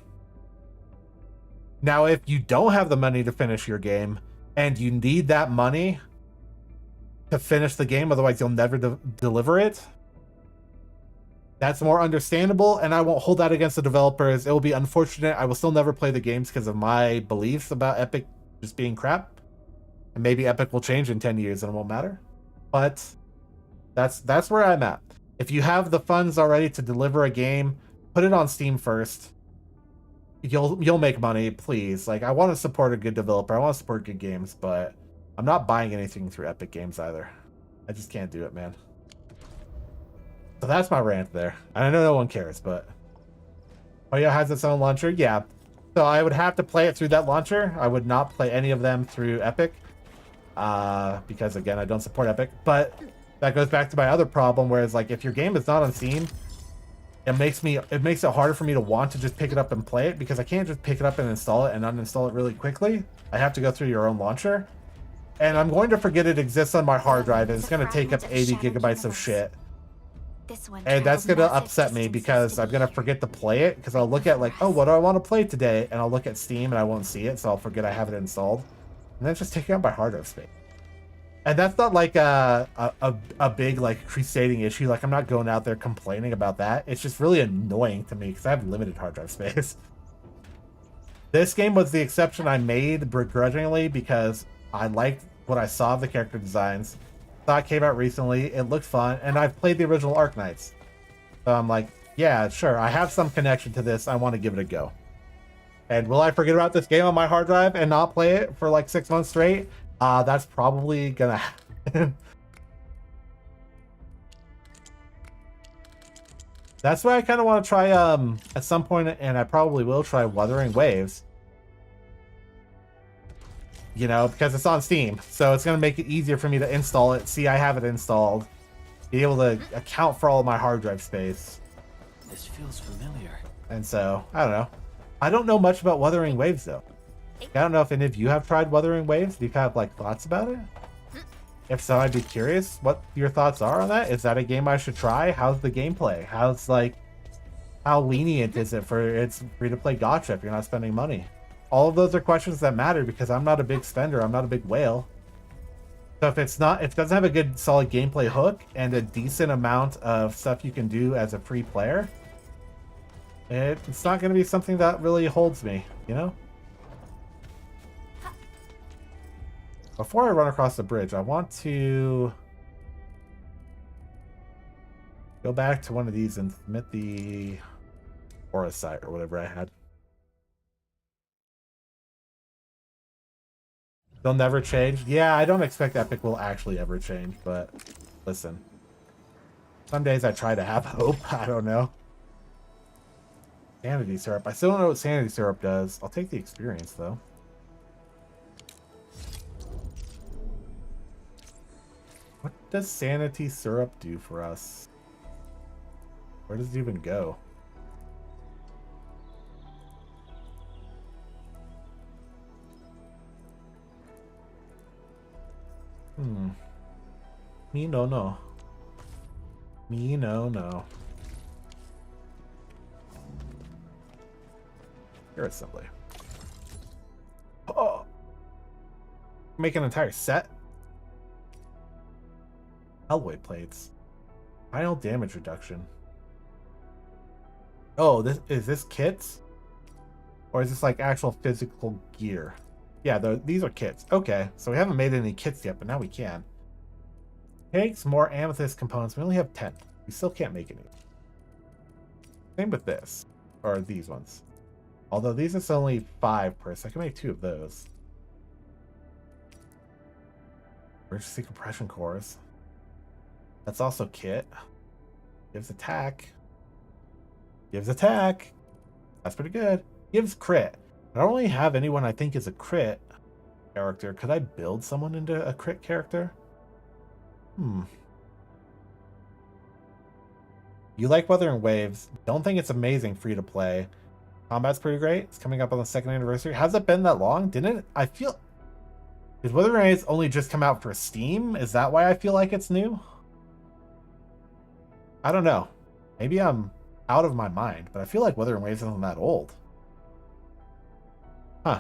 Now, if you don't have the money to finish your game, and you need that money to finish the game, otherwise you'll never deliver it, that's more understandable, and I won't hold that against the developers. It will be unfortunate. I will still never play the games because of my beliefs about Epic just being crap. And maybe Epic will change in 10 years and it won't matter. But that's where I'm at. If you have the funds already to deliver a game, put it on Steam first. You'll make money, please. Like, I want to support a good developer. I want to support good games, but I'm not buying anything through Epic Games either. I just can't do it, man. So that's my rant there. And I know no one cares, but... Oh yeah, it has its own launcher? Yeah. So I would have to play it through that launcher. I would not play any of them through Epic. Because, again, I don't support Epic. But that goes back to my other problem, whereas, like, if your game is not on Steam, it makes it harder for me to want to just pick it up and play it, because I can't just pick it up and install it and uninstall it really quickly. I have to go through your own launcher. And I'm going to forget it exists on my hard drive, and it's going to take up 80 gigabytes of shit. And that's going to upset me, because I'm going to forget to play it, because I'll look at, like, oh, what do I want to play today? And I'll look at Steam and I won't see it, so I'll forget I have it installed. And then it's just taking up my hard drive space. And that's not like a big, like, crusading issue. Like, I'm not going out there complaining about that. It's just really annoying to me because I have limited hard drive space. This game was the exception I made begrudgingly because I liked what I saw of the character designs. Thought it came out recently. It looked fun. And I've played the original ARKNIGHTS. So I'm like, yeah, sure. I have some connection to this. I want to give it a go. And will I forget about this game on my hard drive and not play it for like 6 months straight? That's probably gonna happen. That's why I kind of want to try at some point, and I probably will try Wuthering Waves. You know, because it's on Steam, so it's gonna make it easier for me to install it. See, I have it installed. Be able to account for all of my hard drive space. This feels familiar. And so, I don't know. I don't know much about Wuthering Waves, though. I don't know if any of you have tried Wuthering Waves. Do you have, like, thoughts about it? If so, I'd be curious what your thoughts are on that. Is that a game I should try? How's the gameplay? How's, like, how lenient is it for its free-to-play gacha if you're not spending money? All of those are questions that matter because I'm not a big spender. I'm not a big whale. So if it doesn't have a good solid gameplay hook and a decent amount of stuff you can do as a free player, it's not going to be something that really holds me, you know? Before I run across the bridge, I want to go back to one of these and submit the Aura site or whatever I had. They'll never change. Yeah, I don't expect Epic will actually ever change, but listen. Some days I try to have hope. I don't know. Sanity syrup. I still don't know what sanity syrup does. I'll take the experience, though. What does sanity syrup do for us? Where does it even go? Me no no. Me no no. Here assembly. Oh! Make an entire set? Alloy plates. Final damage reduction. Oh, is this kits? Or is this like actual physical gear? Yeah, these are kits. Okay, so we haven't made any kits yet, but now we can. Takes more amethyst components. We only have 10. We still can't make any. Same with this. Or these ones. Although these is only 5 per, so I can make 2 of those. Emergency compression cores. That's also kit. Gives attack. Gives attack. That's pretty good. Gives crit. I don't really have anyone I think is a crit character. Could I build someone into a crit character? You like Wuthering Waves. Don't think it's amazing free to play. Combat's pretty great. It's coming up on the 2nd anniversary. Has it been that long? Didn't it? I feel... Did Wuthering Waves only just come out for Steam? Is that why I feel like it's new? I don't know. Maybe I'm out of my mind, but I feel like Wuthering Waves isn't that old. Huh.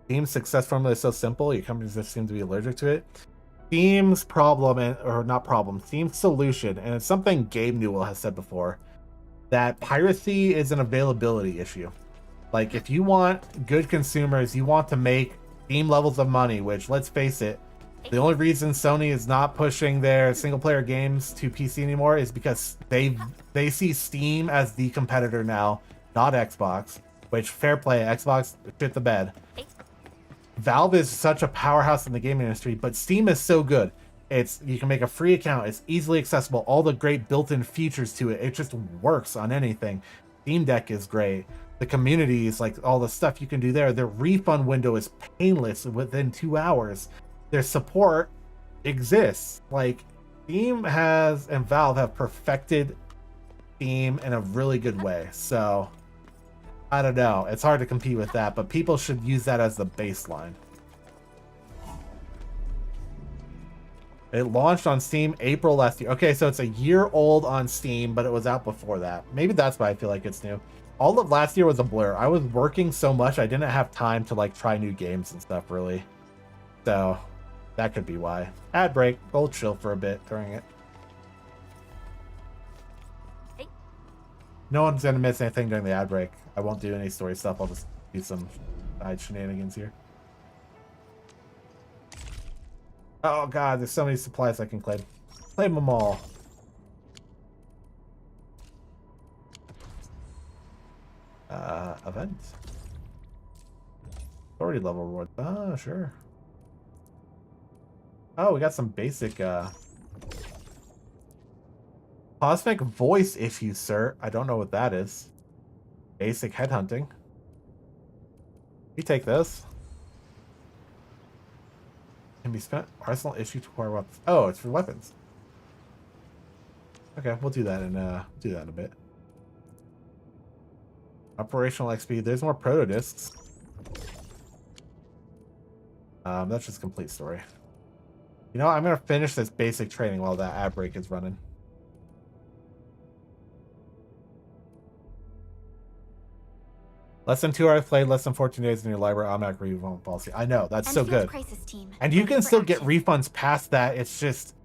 Steam's success formula is so simple, your companies just seem to be allergic to it. Steam's problem, or not problem, Steam's solution, and it's something Gabe Newell has said before, that piracy is an availability issue. Like, if you want good consumers, you want to make Steam levels of money, which, let's face it, the only reason Sony is not pushing their single-player games to PC anymore is because they see Steam as the competitor now, not Xbox, which, fair play, Xbox shit the bed. Valve is such a powerhouse in the gaming industry, but Steam is so good. You can make a free account, it's easily accessible, all the great built-in features to it, it just works on anything. Steam Deck is great. The communities, like all the stuff you can do there, their refund window is painless within 2 hours. Their support exists. Like, Steam has and Valve have perfected Steam in a really good way. So, I don't know. It's hard to compete with that, but people should use that as the baseline. It launched on Steam April last year. Okay, so it's a year old on Steam, but it was out before that. Maybe that's why I feel like it's new. All of last year was a blur. I was working so much, I didn't have time to, like, try new games and stuff, really. So, that could be why. Ad break. We'll chill for a bit during it. Hey. No one's gonna miss anything during the ad break. I won't do any story stuff. I'll just do some side shenanigans here. Oh god, there's so many supplies I can claim. Claim them all. Event. Authority level reward. Oh, sure. Oh, we got some basic Cosmic voice issue, sir. I don't know what that is. Basic headhunting. You take this. Can be spent. Arsenal issue to acquire weapons. Oh, it's for weapons. Okay, we'll do that in a bit. Operational XP. There's more proto discs. That's just complete story. You know, I'm gonna finish this basic training while that ad break is running. Less than 2 hours played, less than 14 days in your library automatic refund policy. I know, that's so good. And you can still get refunds past that. It's just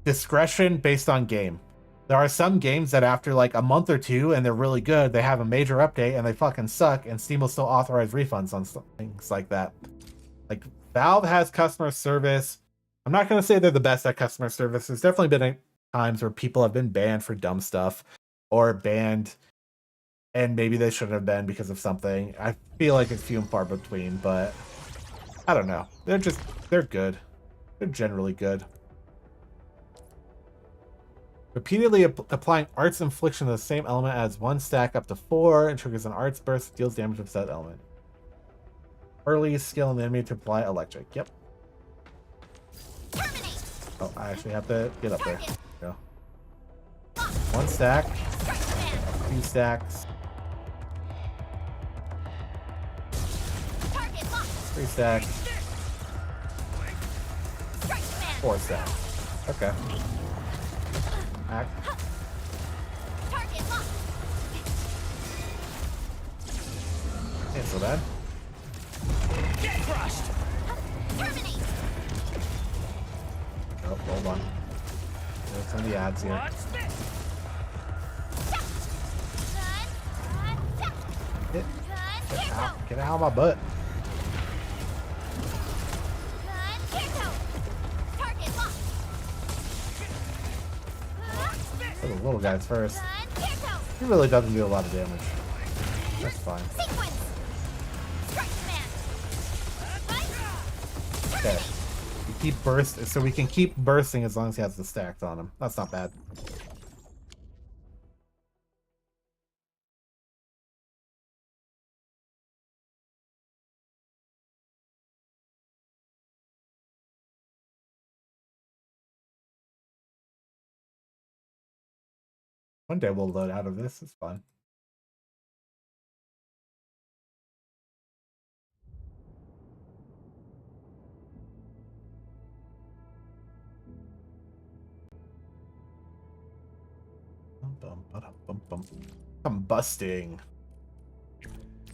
discretion based on game. There are some games that after like a month or two and they're really good, they have a major update and they fucking suck, and Steam will still authorize refunds on things like that. Like, Valve has customer service. I'm not going to say they're the best at customer service. There's definitely been times where people have been banned for dumb stuff, or banned and maybe they shouldn't have been because of something. I feel like it's few and far between, but I don't know. They're good. They're generally good. Repeatedly applying Arts Infliction to the same element adds 1 stack up to 4 and triggers an Arts Burst, deals damage with that element. Early skill in the enemy to apply Electric. Yep. Terminate. Oh, I actually have to get up there. Go. 1 stack. 2 stacks. 3 stacks. 4 stacks. Okay. Act. Ain't so bad. Get crushed. Terminate. Oh, hold on. There's some of the ads here. Watch this. Get out of my butt. For the little guys first. He really doesn't do a lot of damage. That's fine. Okay. We keep burst, so we can keep bursting as long as he has the stacks on him. That's not bad. One day we'll load out of this. It's fun. Combusting.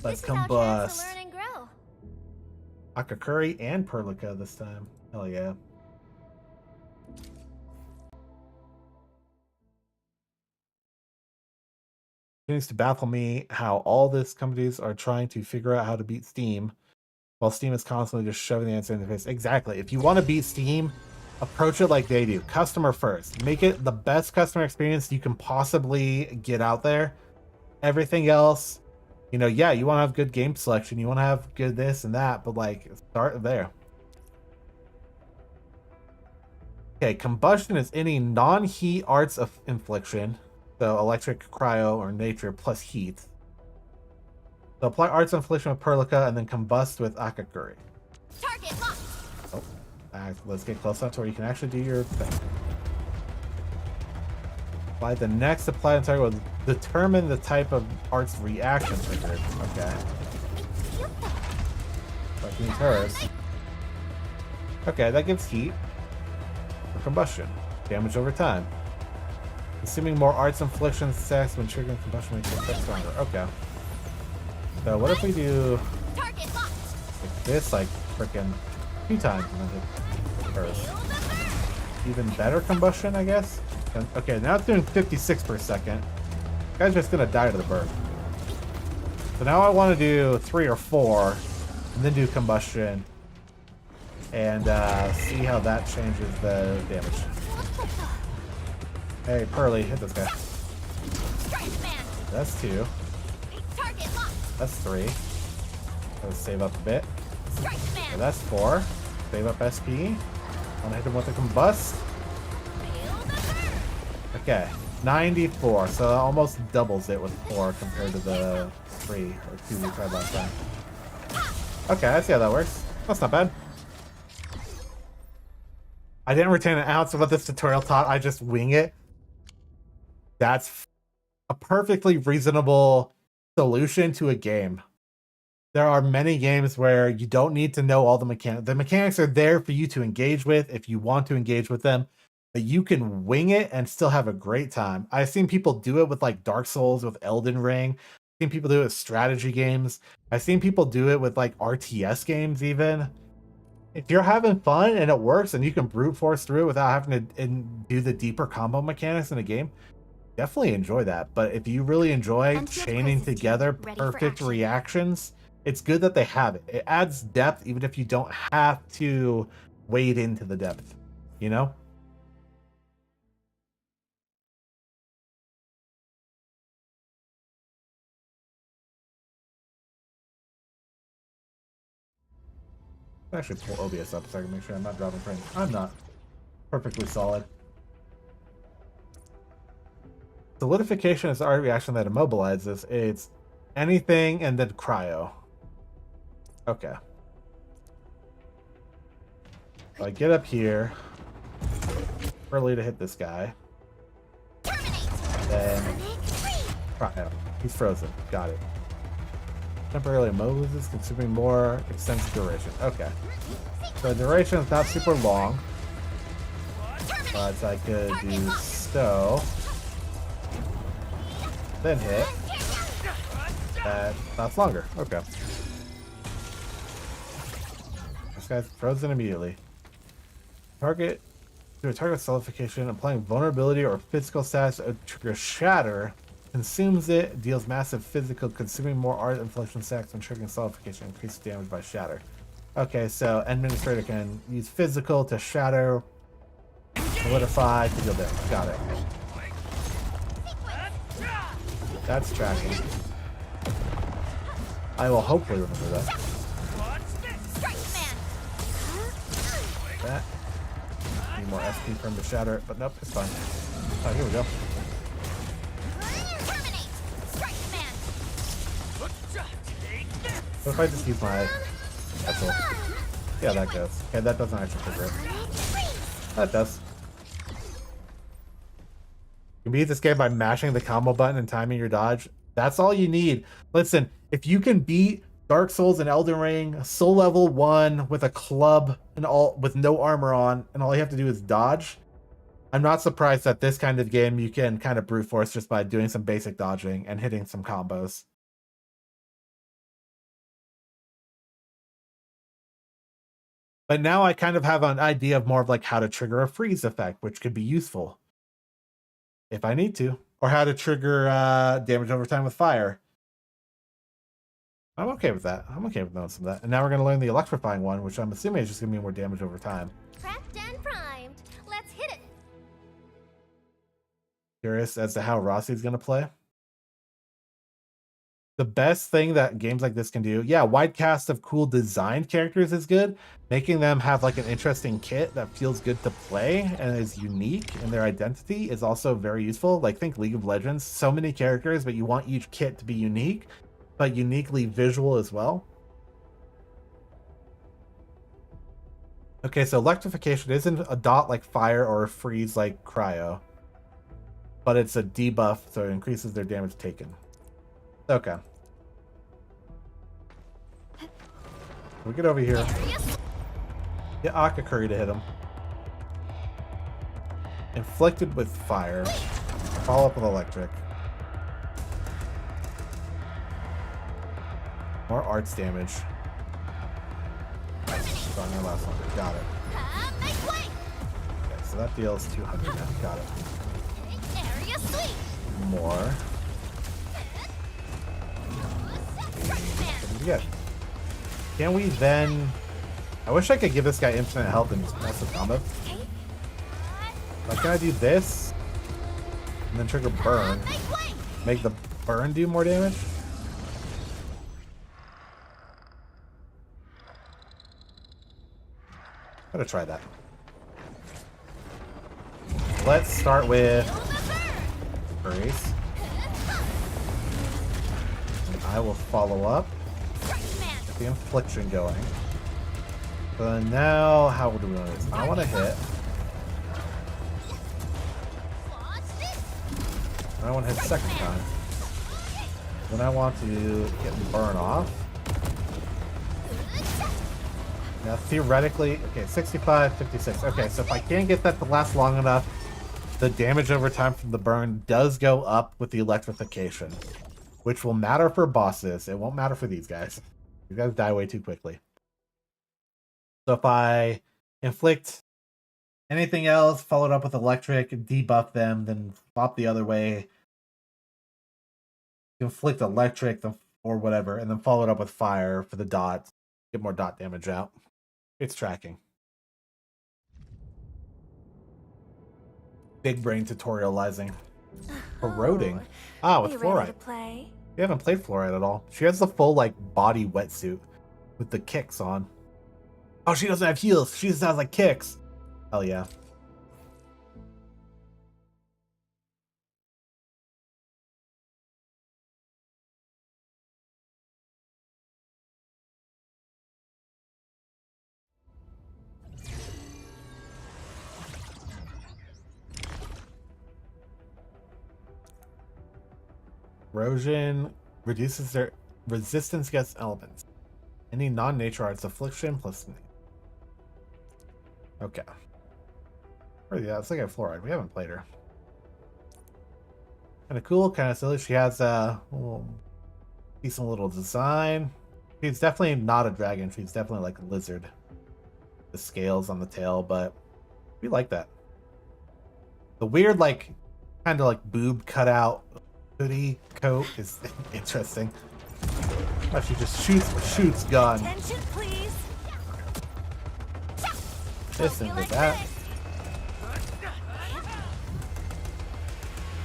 Let's combust. Akakuri and Perlica this time. Hell yeah. Continues to baffle me how all these companies are trying to figure out how to beat Steam, while Steam is constantly just shoving the answer in their face. Exactly. If you want to beat Steam, approach it like they do. Customer first. Make it the best customer experience you can possibly get out there. Everything else, you know, yeah, you want to have good game selection. You want to have good this and that, but like, start there. Okay, combustion is any non-heat arts of infliction. So electric, cryo, or nature plus heat. So apply arts infliction with Perlica and then combust with Akakuri. Target locked. Oh, let's get close enough to where you can actually do your thing. Apply the next apply and target will determine the type of arts reaction triggered. Okay. That means hers. Okay, that gives heat for combustion. Damage over time. Assuming more arts infliction stacks when triggering combustion makes the effect stronger. Okay. So what if we do like this, like freaking 2 times and then hit first? Even better combustion, I guess? Okay, now it's doing 56 per second. This guy's just gonna die to the bird. So now I want to do 3 or 4 and then do combustion and see how that changes the damage. Hey, Pearly, hit this guy. That's 2. That's 3. Let's save up a bit. So that's 4. Save up SP. Want to hit him with a combust. Okay. 94, so that almost doubles it with 4 compared to the 3 or 2 we tried last time. Okay, I see how that works. That's not bad. I didn't retain an ounce of what this tutorial taught, I just wing it. That's a perfectly reasonable solution to a game. There are many games where you don't need to know all the mechanics. The mechanics are there for you to engage with if you want to engage with them. But you can wing it and still have a great time. I've seen people do it with like Dark Souls, with Elden Ring. I've seen people do it with strategy games. I've seen people do it with like RTS games even. If you're having fun and it works and you can brute force through it without having to do the deeper combo mechanics in a game, definitely enjoy that. But if you really enjoy chaining together perfect reactions, it's good that they have it. It adds depth even if you don't have to wade into the depth, you know? Actually pull OBS up so I can make sure I'm not dropping frames. I'm not. Perfectly solid. Solidification is the art reaction that immobilizes. It's anything and then cryo. Okay. So I get up here. Early to hit this guy. Then cryo. He's frozen. Got it. Temporarily immobilizes, consuming more extensive duration. Okay. So duration is not super long. But I could do so. Then hit. That lasts longer. Okay. This guy's frozen immediately. Target to a target solidification, applying vulnerability or physical status to trigger shatter. Consumes it, deals massive physical, consuming more art inflection stacks when triggering solidification, increases damage by shatter. Okay, so administrator can use physical to shatter, solidify to deal damage. Got it. That's tracking. I will hopefully remember that. That. Need more SP for him to shatter it, but nope, it's fine. Oh, here we go. What if I just use my... That's all. Yeah, that goes. Okay, that doesn't actually trigger it. That does. You can beat this game by mashing the combo button and timing your dodge. That's all you need. Listen, if you can beat Dark Souls and Elden Ring, Soul Level 1 with a club and all with no armor on, and all you have to do is dodge, I'm not surprised that this kind of game you can kind of brute force just by doing some basic dodging and hitting some combos. But now I kind of have an idea of more of like how to trigger a freeze effect, which could be useful if I need to, or how to trigger damage over time with fire. I'm okay with that. I'm okay with knowing some of that. And now we're going to learn the electrifying one, which I'm assuming is just going to be more damage over time. Prepped and primed. Let's hit it. Curious as to how Rossi's going to play. The best thing that games like this can do, yeah, wide cast of cool designed characters is good. Making them have like an interesting kit that feels good to play and is unique in their identity is also very useful. Like think League of Legends, so many characters, but you want each kit to be unique, but uniquely visual as well. Okay, so electrification isn't a dot like fire or a freeze like cryo, but it's a debuff, so it increases their damage taken. Okay. We get over here. Get Akakuri to hit him. Inflicted with fire. Follow up with electric. More arts damage. So I'm gonna last longer. Got it. Okay, so that deals 200 now. Got it. More. What do we get? Can we then... I wish I could give this guy infinite health and just mess with combo. But can I do this? And then trigger burn. Make the burn do more damage? I'm gonna try that. Let's start with Brace. And I will follow up. Get the infliction going. So now, how do we want this? I want to hit. I want to hit second time. Then I want to get the burn off. Now theoretically, okay, 65, 56. Okay, so if I can't get that to last long enough, the damage over time from the burn does go up with the electrification, which will matter for bosses. It won't matter for these guys. These guys die way too quickly. So if I inflict anything else, followed up with electric, debuff them, then swap the other way, inflict electric or whatever, and then follow it up with fire for the dots, get more dot damage out. It's tracking. Big brain tutorializing. Corroding. Ah, with fluoride. We haven't played fluoride at all. She has the full like body wetsuit with the kicks on. Oh, she doesn't have heels. She just has like kicks. Hell yeah. Corrosion reduces their resistance against elements. Any non-nature arts affliction plus. Okay. Oh yeah, it's like a fluoride. We haven't played her. Kind of cool, kind of silly. She has a decent little design. She's definitely not a dragon. She's definitely like a lizard. The scales on the tail, but we like that. The weird, like, kind of like boob cutout hoodie coat is interesting. Oh, she just shoots gun. Attention, please. This and that.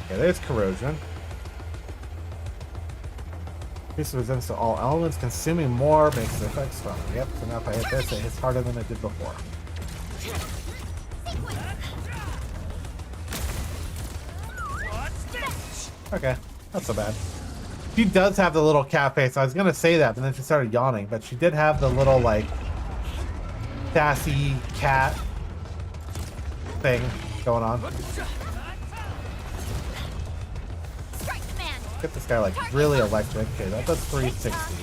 Okay, there's corrosion. Increase resistance to all elements, consuming more makes the effect stronger. Yep, so now if I hit this, it hits harder than it did before. Okay, not so bad. She does have the little cat face. I was gonna say that, but then she started yawning. But she did have the little like sassy cat thing going on. Get this guy like really electric. Okay, that does 360.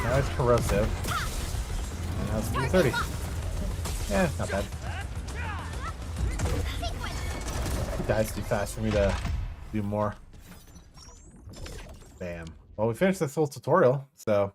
Now it's corrosive. And now it's 330. Yeah, not bad. He dies too fast for me to do more. Bam. Well, we finished this whole tutorial, so.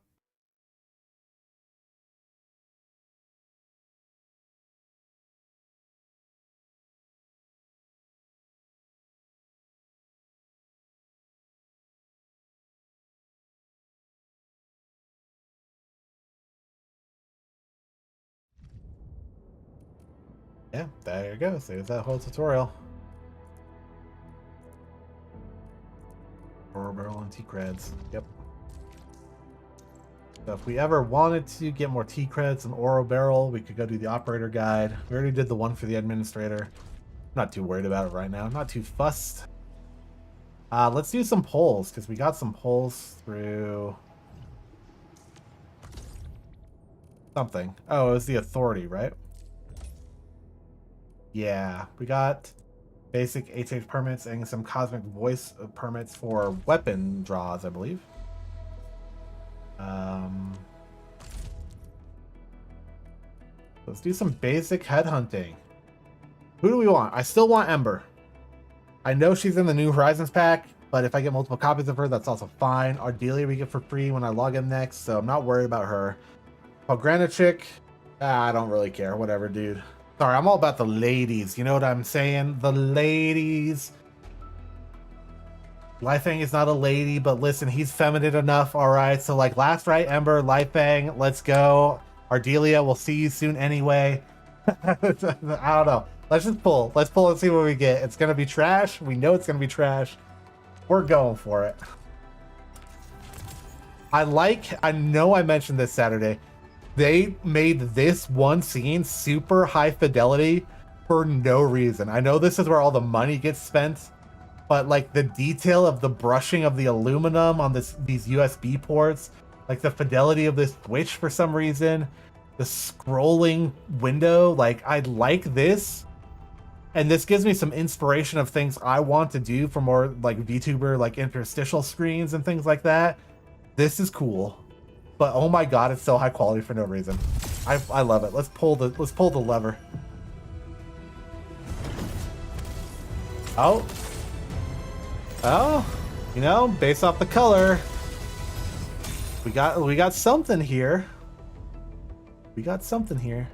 Yeah, there you go. There's that whole tutorial. Oro barrel and T-creds. Yep. So if we ever wanted to get more T-creds and Oro barrel, we could go do the operator guide. We already did the one for the administrator. Not too worried about it right now. Not too fussed. Let's do some polls, because we got some polls through something. Oh, it was the authority, right? Yeah, we got basic HH permits and some cosmic voice permits for weapon draws, I believe. Let's do some basic headhunting. Who do we want? I still want Ember. I know she's in the New Horizons pack, but if I get multiple copies of her, that's also fine. Ardelia we get for free when I log in next, so I'm not worried about her. Pogranichik, I don't really care. Whatever, dude. Sorry, I'm all about the ladies. You know what I'm saying? The ladies. Lifeng is not a lady, but listen, he's feminine enough. All right, so like last right, Ember, Lifeng, let's go. Ardelia, we'll see you soon anyway. I don't know. Let's just pull. Let's pull and see what we get. It's gonna be trash. We know it's gonna be trash. We're going for it. I know I mentioned this Saturday. They made this one scene super high fidelity for no reason. I know this is where all the money gets spent, but like the detail of the brushing of the aluminum on these USB ports, like the fidelity of this switch for some reason, the scrolling window, like I like this. And this gives me some inspiration of things I want to do for more like VTuber, like interstitial screens and things like that. This is cool, but oh my god, it's so high quality for no reason. I love it. Let's pull the lever. Oh, you know, based off the color, we got something here. We got something here.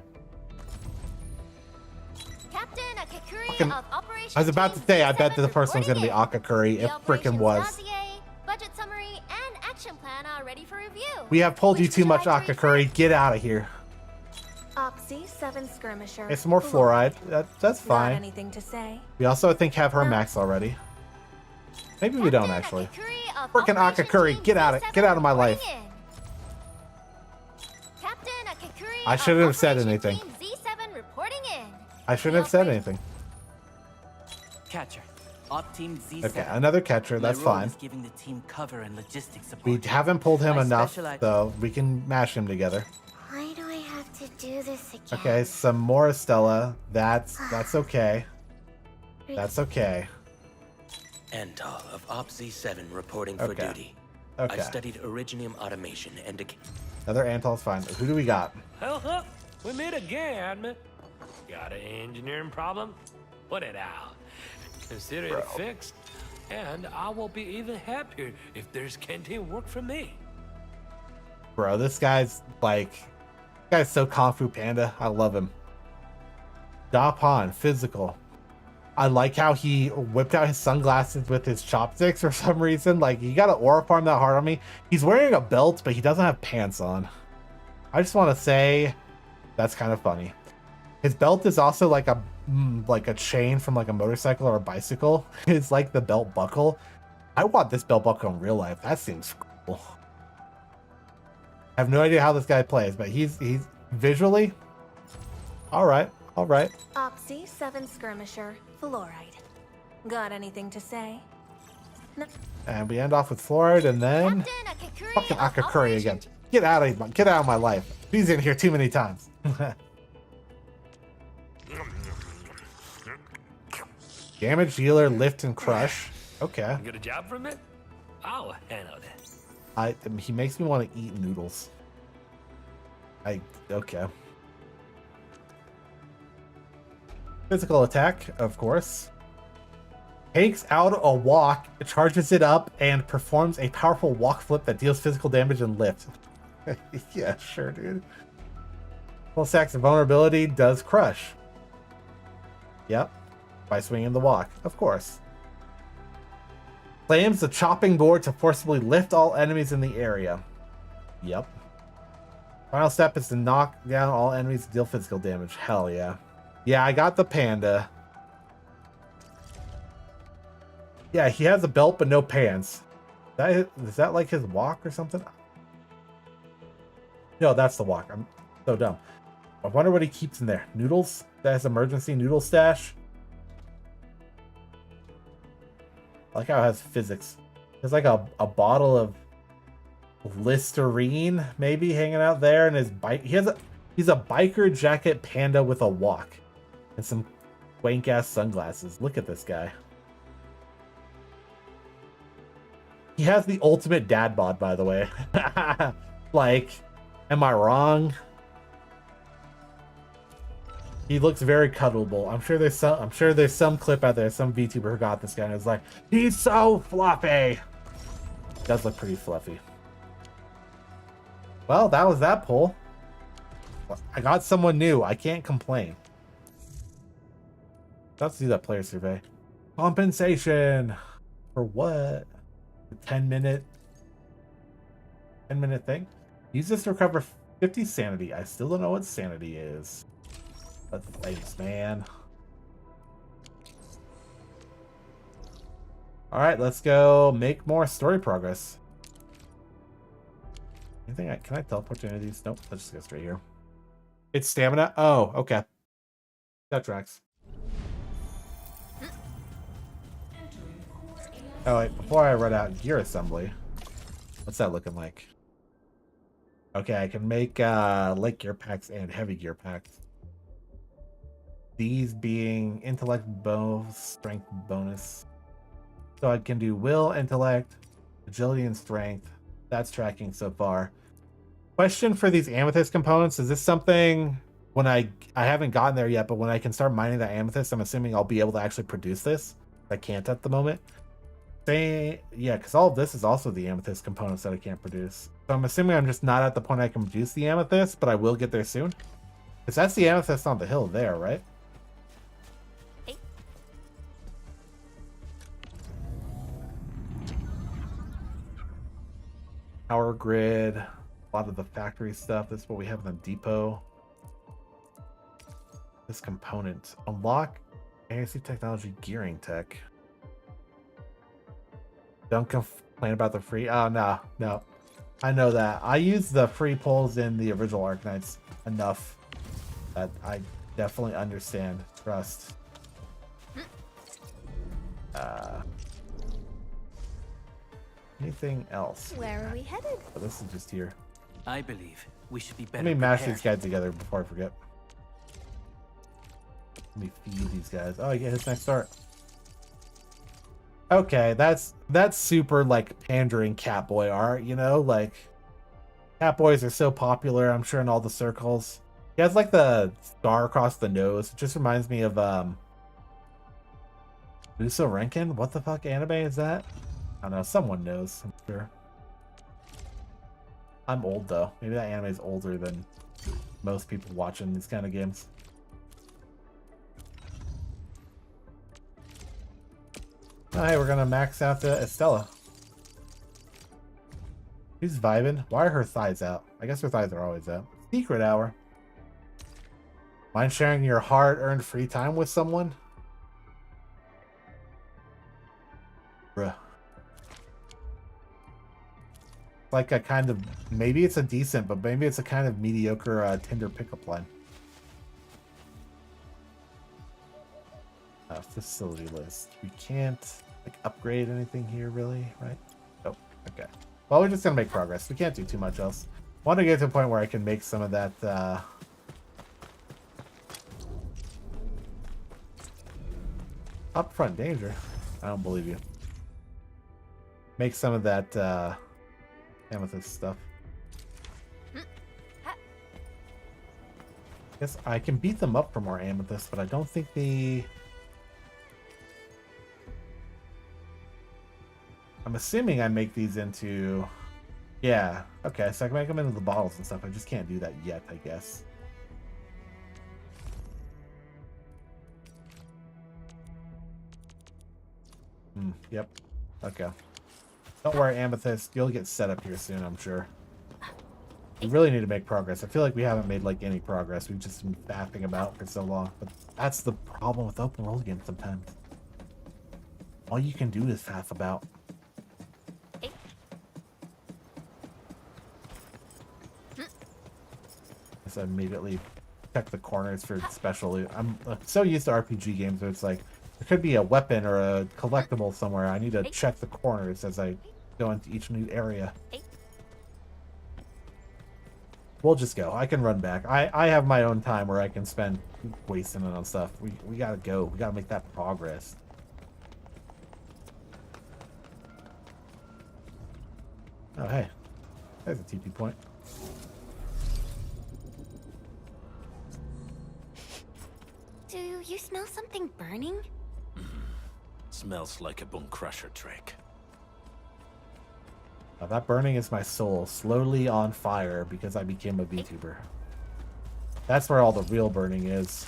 Captain Akakuri Fucking, of Operation I was about to say, I bet that the first one's gonna be Akakuri. It freaking was. Dossier, budget summary, and action plan are ready for review. We have pulled you Which too would much, like to Akakuri. Get out of here. Opsy 7 skirmisher. It's more fluoride. That's fine. Not anything to say. We also, I think, have her max already. Maybe we don't actually. Frickin' Akakuri, get out of my life. I shouldn't have said anything. Z7 reporting in. I shouldn't have said anything. Catcher. Op Team Z7. Okay, another catcher. That's My role fine. is giving the team cover and logistics support. We haven't pulled him I enough, specialize- though. We can mash him together. Why do I have to do this again? Okay, some more Estella. That's okay. That's okay. Antal of Op Z7 reporting for Okay. duty. Okay. I studied Originium automation and Another Antal's fine. Who do we got? Huh? We meet again. Got an engineering problem? Put it out. Consider it fixed, and I will be even happier if there's canteen work for me. Bro, this guy's so Kung Fu Panda. I love him. Dapan, physical. I like how he whipped out his sunglasses with his chopsticks for some reason. Like, he got an aura farm that hard on me. He's wearing a belt, but he doesn't have pants on. I just want to say that's kind of funny. His belt is also like a chain from like a motorcycle or a bicycle. It's like the belt buckle. I want this belt buckle in real life. That seems cool. I have no idea how this guy plays, but he's visually all right. Opsy 7 skirmisher. Fluoride. Got anything to say? No. And we end off with fluoride, and then fucking Akakuri again. Get out of my life. He's in here too many times. Damage dealer, lift and crush. Okay. Get a job from it? I'll handle that. He makes me want to eat noodles. Okay. Physical attack, of course. Takes out a walk, charges it up, and performs a powerful walk flip that deals physical damage and lift. Yeah, sure, dude. Full stacks of vulnerability does crush. Yep. By swinging the walk, of course. Claims the chopping board to forcibly lift all enemies in the area. Yep. Final step is to knock down all enemies to deal physical damage. Hell yeah. Yeah, I got the panda. Yeah, he has a belt but no pants. Is that like his walk or something? No, that's the walk. I'm so dumb. I wonder what he keeps in there. Noodles? That's emergency noodle stash. I like how it has physics. There's like a bottle of Listerine maybe hanging out there, and his bike. He's a biker jacket panda with a walk and some wank ass sunglasses. Look at this guy. He has the ultimate dad bod, by the way. Like, am I wrong? He looks very cuddleable. I'm sure there's some clip out there, some VTuber who got this guy and was like, he's so fluffy. Does look pretty fluffy. Well, that was that poll. I got someone new. I can't complain. Let's do that player survey. Compensation for what? A 10-minute thing. Use this to recover 50 sanity. I still don't know what sanity is. But thanks, man. All right, let's go make more story progress. Anything? Can I teleport to any of these? Nope. Let's just go straight here. It's stamina. Oh, okay. That tracks. Oh wait, before I run out gear assembly, what's that looking like? Okay, I can make light gear packs and heavy gear packs. These being intellect bonus, strength bonus. So I can do will, intellect, agility, and strength. That's tracking so far. Question for these amethyst components: is this something when I haven't gotten there yet, but when I can start mining that amethyst, I'm assuming I'll be able to actually produce this. I can't at the moment. Yeah, because all of this is also the amethyst components that I can't produce. So I'm assuming I'm just not at the point I can produce the amethyst, but I will get there soon. Because that's the amethyst on the hill there, right? Power grid, a lot of the factory stuff. This is what we have in the depot. This component. Unlock AIC technology gearing tech. Don't complain about the free. Oh, no. I know that. I used the free pulls in the original ARKNIGHTS enough that I definitely understand. Trust. Anything else? Where are we headed? Oh, this is just here. I believe we should be better. Let me mash prepared. these guys together before I forget. Let me feed these guys. Oh, I get his next start. Okay, that's super like pandering Catboy art, you know? Like, Catboys are so popular, I'm sure, in all the circles. He has like the scar across the nose. It just reminds me of Uso Renkin? What the fuck anime is that? I don't know, someone knows, I'm sure. I'm old though. Maybe that anime is older than most people watching these kind of games. Alright, we're gonna max out the Estella. She's vibing. Why are her thighs out? I guess her thighs are always out. Secret hour. Mind sharing your hard-earned free time with someone? Bruh. Like a kind of, maybe it's a decent, but maybe it's a kind of mediocre Tinder pickup line. Facility list. We can't like upgrade anything here, really, right? Oh, okay. Well, we're just gonna make progress. We can't do too much else. I want to get to a point where I can make some of that. Upfront danger. I don't believe you. Make some of that amethyst stuff. Guess I can beat them up for more amethyst, but I don't think the. I'm assuming I make these into... Yeah, okay, so I can make them into the bottles and stuff. I just can't do that yet, I guess. Yep, okay. Don't worry, Amethyst, you'll get set up here soon, I'm sure. We really need to make progress. I feel like we haven't made, like, any progress. We've just been faffing about for so long. But that's the problem with open world games sometimes. All you can do is faff about. So immediately check the corners for special loot. I'm so used to RPG games where it's like there could be a weapon or a collectible somewhere. I need to check the corners as I go into each new area. We'll just go. I can run back. I have my own time where I can spend wasting it on stuff. We gotta go. We gotta make that progress. Oh hey, there's a TP point. Do you smell something burning? Smells like a bone crusher trick. That burning is my soul, slowly on fire because I became a VTuber. That's where all the real burning is.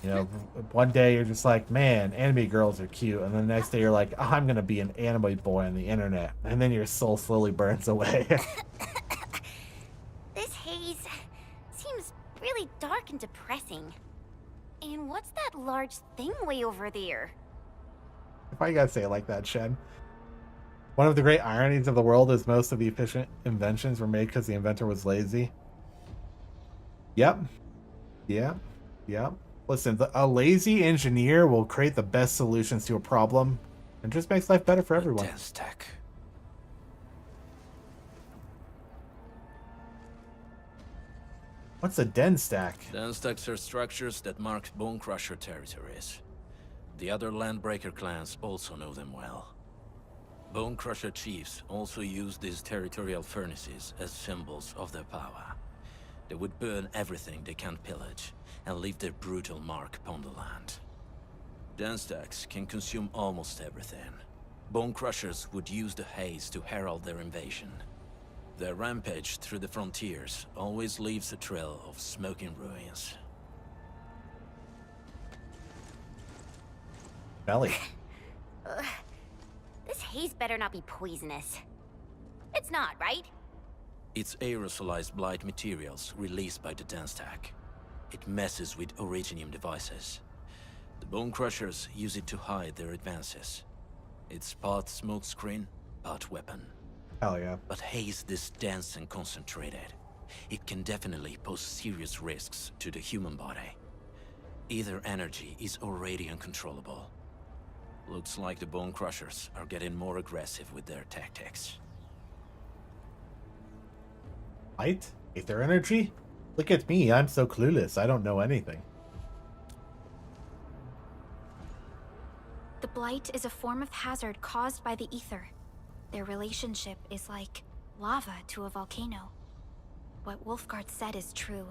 You know, one day you're just like, man, anime girls are cute, and then the next day you're like, oh, I'm gonna be an anime boy on the internet, and then your soul slowly burns away. This haze seems really dark and depressing. And what's that large thing way over there? Why you gotta say it like that, Shen? One of the great ironies of the world is most of the efficient inventions were made because the inventor was lazy. Yep. Yep. Listen, a lazy engineer will create the best solutions to a problem It just makes life better for everyone. Dense tech. What's a den stack? Den stacks are structures that mark Bone Crusher territories. The other Landbreaker clans also know them well. Bone Crusher chiefs also use these territorial furnaces as symbols of their power. They would burn everything they can't pillage, and leave their brutal mark upon the land. Den stacks can consume almost everything. Bone Crushers would use the haze to herald their invasion. Their rampage through the frontiers always leaves a trail of smoking ruins. Belly. This haze better not be poisonous. It's not, right? It's aerosolized blight materials released by the den stack. It messes with originium devices. The Bone Crushers use it to hide their advances. It's part smokescreen, part weapon. Hell yeah. But haze this dense and concentrated. It can definitely pose serious risks to the human body. Either energy is already uncontrollable. Looks like the Bone Crushers are getting more aggressive with their tactics. Light? Ether energy? Look at me, I'm so clueless. I don't know anything. The blight is a form of hazard caused by the ether. Their relationship is like lava to a volcano. What Wolfguard said is true.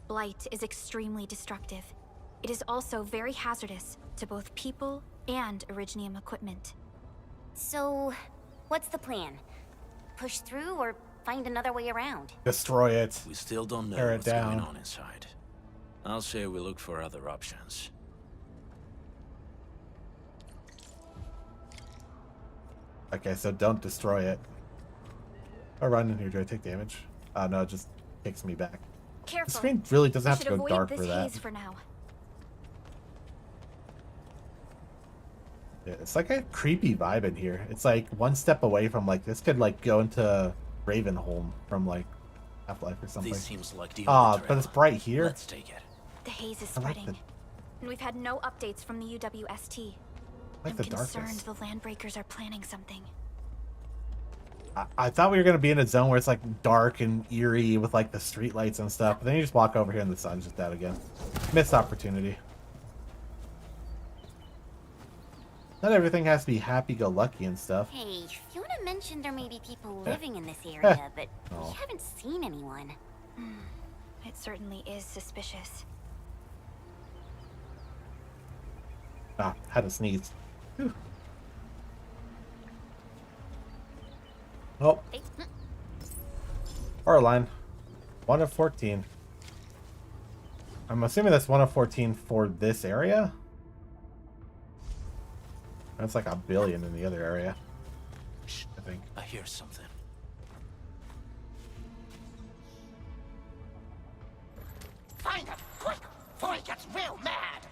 Blight is extremely destructive. It is also very hazardous to both people and Originium equipment. So, what's the plan? Push through or find another way around? Destroy it. We still don't know Tear it what's down. going on inside. I'll say we look for other options. Okay, so don't destroy it. Or run in here. Do I take damage? No, it just kicks me back. Careful. The screen really doesn't We have to should go avoid dark this for that. haze for now. Yeah, it's like a creepy vibe in here. It's like one step away from like this could like go into Ravenholm from like Half-Life or something. This seems like the But it's bright here. Let's take it. The haze is I like spreading. And we've had no updates from the UWST. like I'm the concerned darkness. the Landbreakers are planning something. I thought we were gonna be in a zone where it's like dark and eerie with like the street lights and stuff, but then you just walk over here and the sun's just out again. Missed opportunity. Not everything has to be happy-go-lucky and stuff. Hey, Fiona mentioned there may be people living in this area, but Oh. we haven't seen anyone. It certainly is suspicious. Ah, had to sneeze. Whew. Oh. Power line. 1 of 14. I'm assuming that's 1 of 14 for this area. That's like a billion in the other area. I think. I hear something. Find him, quick, before he gets real mad.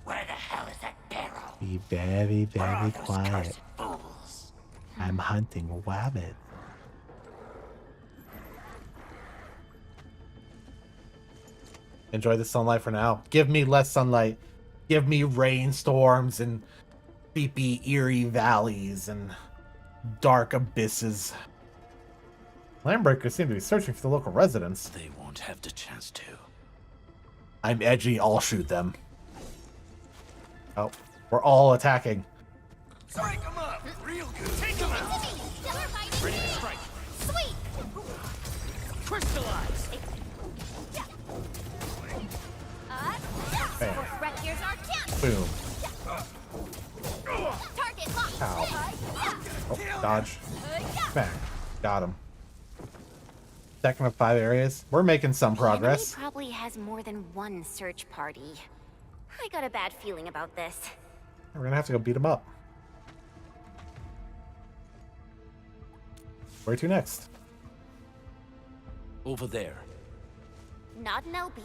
Where the hell is that barrel? Be very, Where are very those quiet. cursed fools? I'm hunting a rabbit. Enjoy the sunlight for now. Give me less sunlight. Give me rainstorms and creepy, eerie valleys and dark abysses. Landbreakers seem to be searching for the local residents. They won't have the chance to. I'm edgy. I'll shoot them. Oh, we're all attacking. Strike him up! Real good! Take him out! Ready to strike. Sweet! Crystallize! Bam. Red here's our chance! Boom. Target locked! Ow. Oh, dodge. Bang. Got him. Second of 5 areas. We're making some progress. The enemy probably has more than one search party. I got a bad feeling about this. We're gonna have to go beat him up. Where to next? Over there. Not an LB?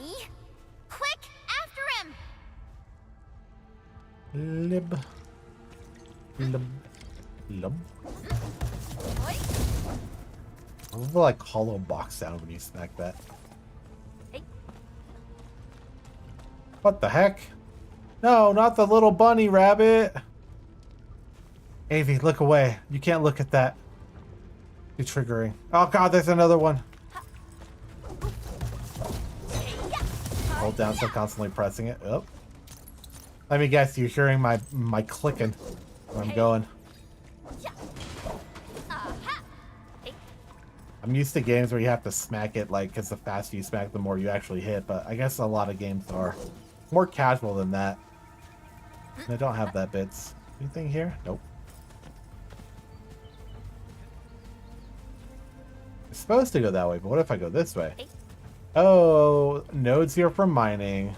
Quick, after him! Lib. Lib. Lib. I love the like hollow box sound when you smack that. Hey. What the heck? No, not the little bunny rabbit. Avy, look away. You can't look at that. You're triggering. Oh god, there's another one. Hold down, so constantly pressing it. Oh. Let me guess, you're hearing my clicking where I'm going. I'm used to games where you have to smack it, like, because the faster you smack, the more you actually hit, but I guess a lot of games are more casual than that. They don't have that bits. Anything here? Nope. It's supposed to go that way, but what if I go this way? Oh, nodes here for mining.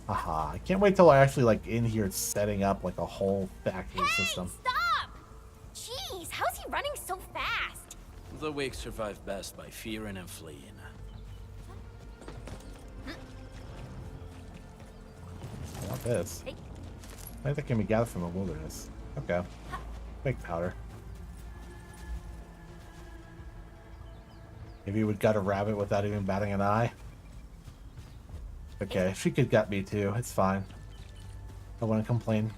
Haha, I can't wait till I actually, like, in here setting up, like, a whole factory system. Stop! Jeez, how's he running so fast? The weak survive best by fearing and fleeing. I want this. I think that can be gathered from the wilderness. Okay. Make powder. Maybe you would gut a rabbit without even batting an eye. Okay, she could gut me too. It's fine. I wouldn't complain.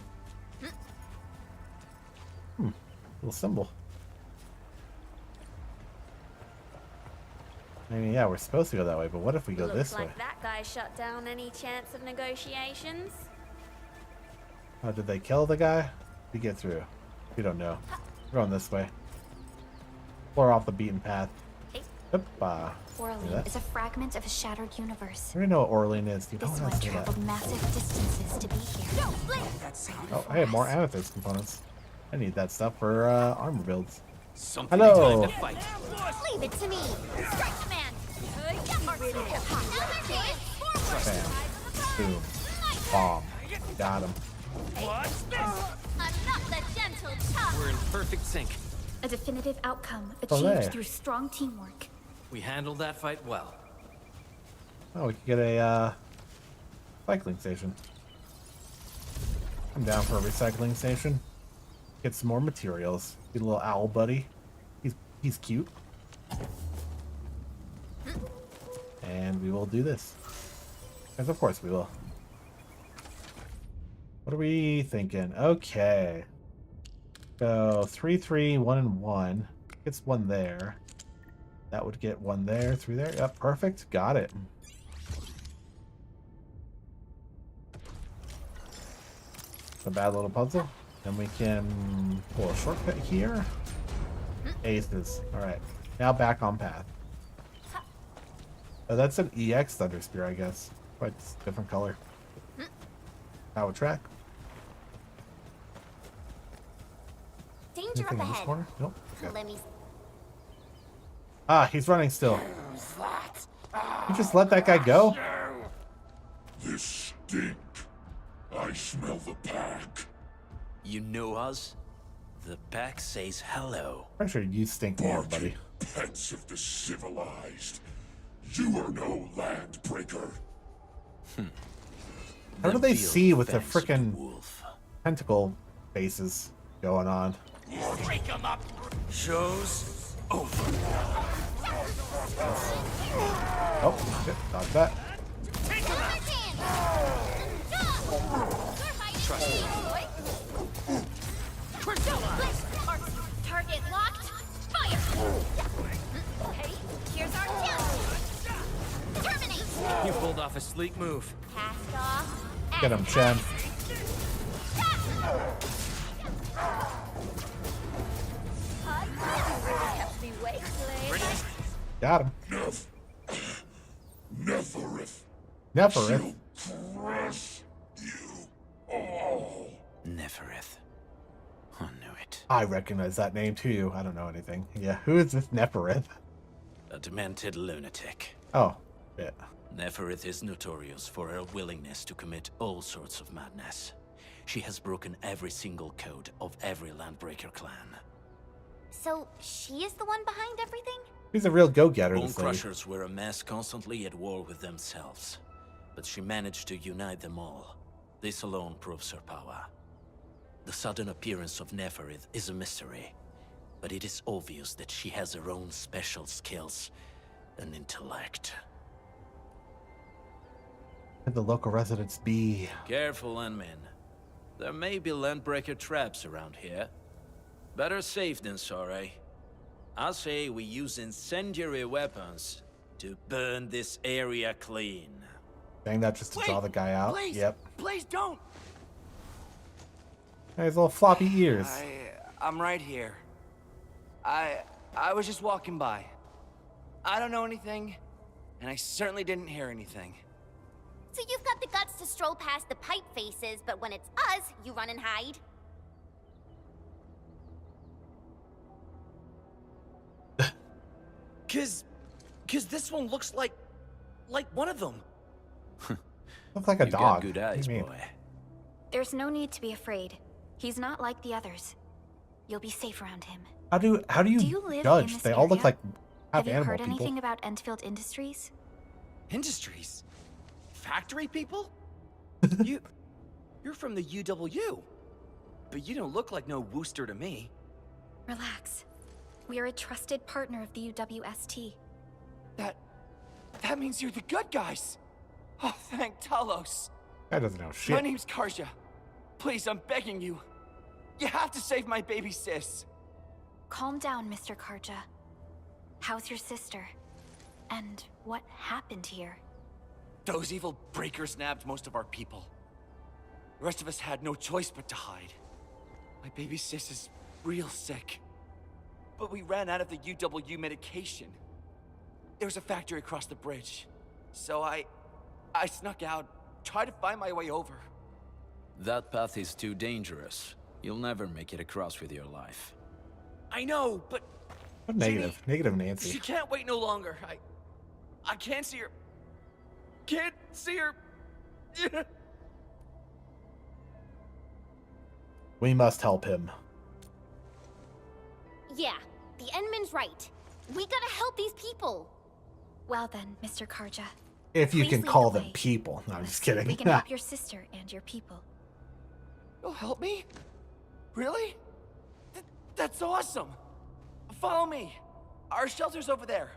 Little symbol. I mean, yeah, we're supposed to go that way, but what if we go this way? Looks like that guy shut down any chance of negotiations. Oh, did they kill the guy? We get through. We don't know. We're going this way. Or off the beaten path. Orlean is a fragment of a shattered universe. I don't know what Orlean is. You This don't one want to say traveled that. massive distances to be here. Oh, hey, more amethyst components. I need that stuff for armor builds. Something Hello. time to fight. Leave it to me. Strike command. Bam. Boom. Bomb. Got him. I'm not the gentle top. We're in perfect sync. A definitive outcome Olé. achieved through strong teamwork. We handled that fight well. Oh, we could get a recycling station. I'm down for a recycling station. Get some more materials. Get a little owl buddy. He's cute. And we will do this. Because of course we will. What are we thinking? Okay. So 3, 3, 1, and 1. Gets one there. That would get one there, 3 there. Yep, perfect. Got it. It's a bad little puzzle. Then we can pull a shortcut here. Aces. Alright. Now back on path. Oh, that's an EX Thunder Spear, I guess. Quite different color. Power track. Danger Anything up in this ahead. corner? Nope. Okay. Let me. Ah, he's running still. You just let that guy go? This stink. I smell the pack. You know us? The pack says hello. Pretty sure you stink more, buddy. Pets of the civilized. You are no land breaker. How do they feel see with the fancy frickin' wolf. tentacle faces going on? Break 'em up. Show's over. Oh, shit. Dodge that. Trust me. Target locked. Fire. Hey, here's our chance. Terminate. You pulled off a sleek move. Cast off. Get him, Chen. Kept me waiting. Got him. Neferith. Neferith. Crush you all. Neferith. I knew it. I recognize that name too. I don't know anything. Yeah, who is this Neferith? A demented lunatic. Oh, yeah. Neferith is notorious for her willingness to commit all sorts of madness. She has broken every single code of every Landbreaker clan. So she is the one behind everything? He's a real go-getter, Bone this lady. Crushers were a mess constantly at war with themselves. But she managed to unite them all. This alone proves her power. The sudden appearance of Neferith is a mystery, but it is obvious that she has her own special skills and intellect. Could the local residents be? Careful, Enmin. There may be landbreaker traps around here. Better safe than sorry. I say we use incendiary weapons to burn this area clean. Saying that just to draw the guy out. Please, Yep. please don't. His little floppy ears. I'm right here. I was just walking by. I don't know anything, and I certainly didn't hear anything. So you've got the guts to stroll past the pipe faces, but when it's us, you run and hide. Cause this one looks like one of them. Looks like a You dog. got good eyes, What do you mean? boy. There's no need to be afraid. He's not like the others. You'll be safe around him. How do you Do you live in judge? this They all look area? like Have you animal heard people. anything about Endfield Industries? Industries? Factory people? You're from the UW. But you don't look like no Wooster to me. Relax. We are a trusted partner of the UWST. That means you're the good guys. Oh, thank Talos. That doesn't know shit. My name's Karja. Please, I'm begging you. You have to save my baby sis. Calm down, Mr. Karja. How's your sister? And what happened here? Those evil breakers nabbed most of our people. The rest of us had no choice but to hide. My baby sis is real sick. But we ran out of the UW medication. There was a factory across the bridge. So I snuck out, tried to find my way over. That path is too dangerous. You'll never make it across with your life. I know, but What negative? Negative Nancy. she can't wait no longer. I can't see her. Can't see her. We must help him. Yeah, the Enman's right. We gotta help these people. Well then, Mr. Karja. If you Please can lead call the them way. people. No, I'm just See if kidding. We can help your sister and your people. You'll help me? Really? That's awesome. Follow me. Our shelter's over there.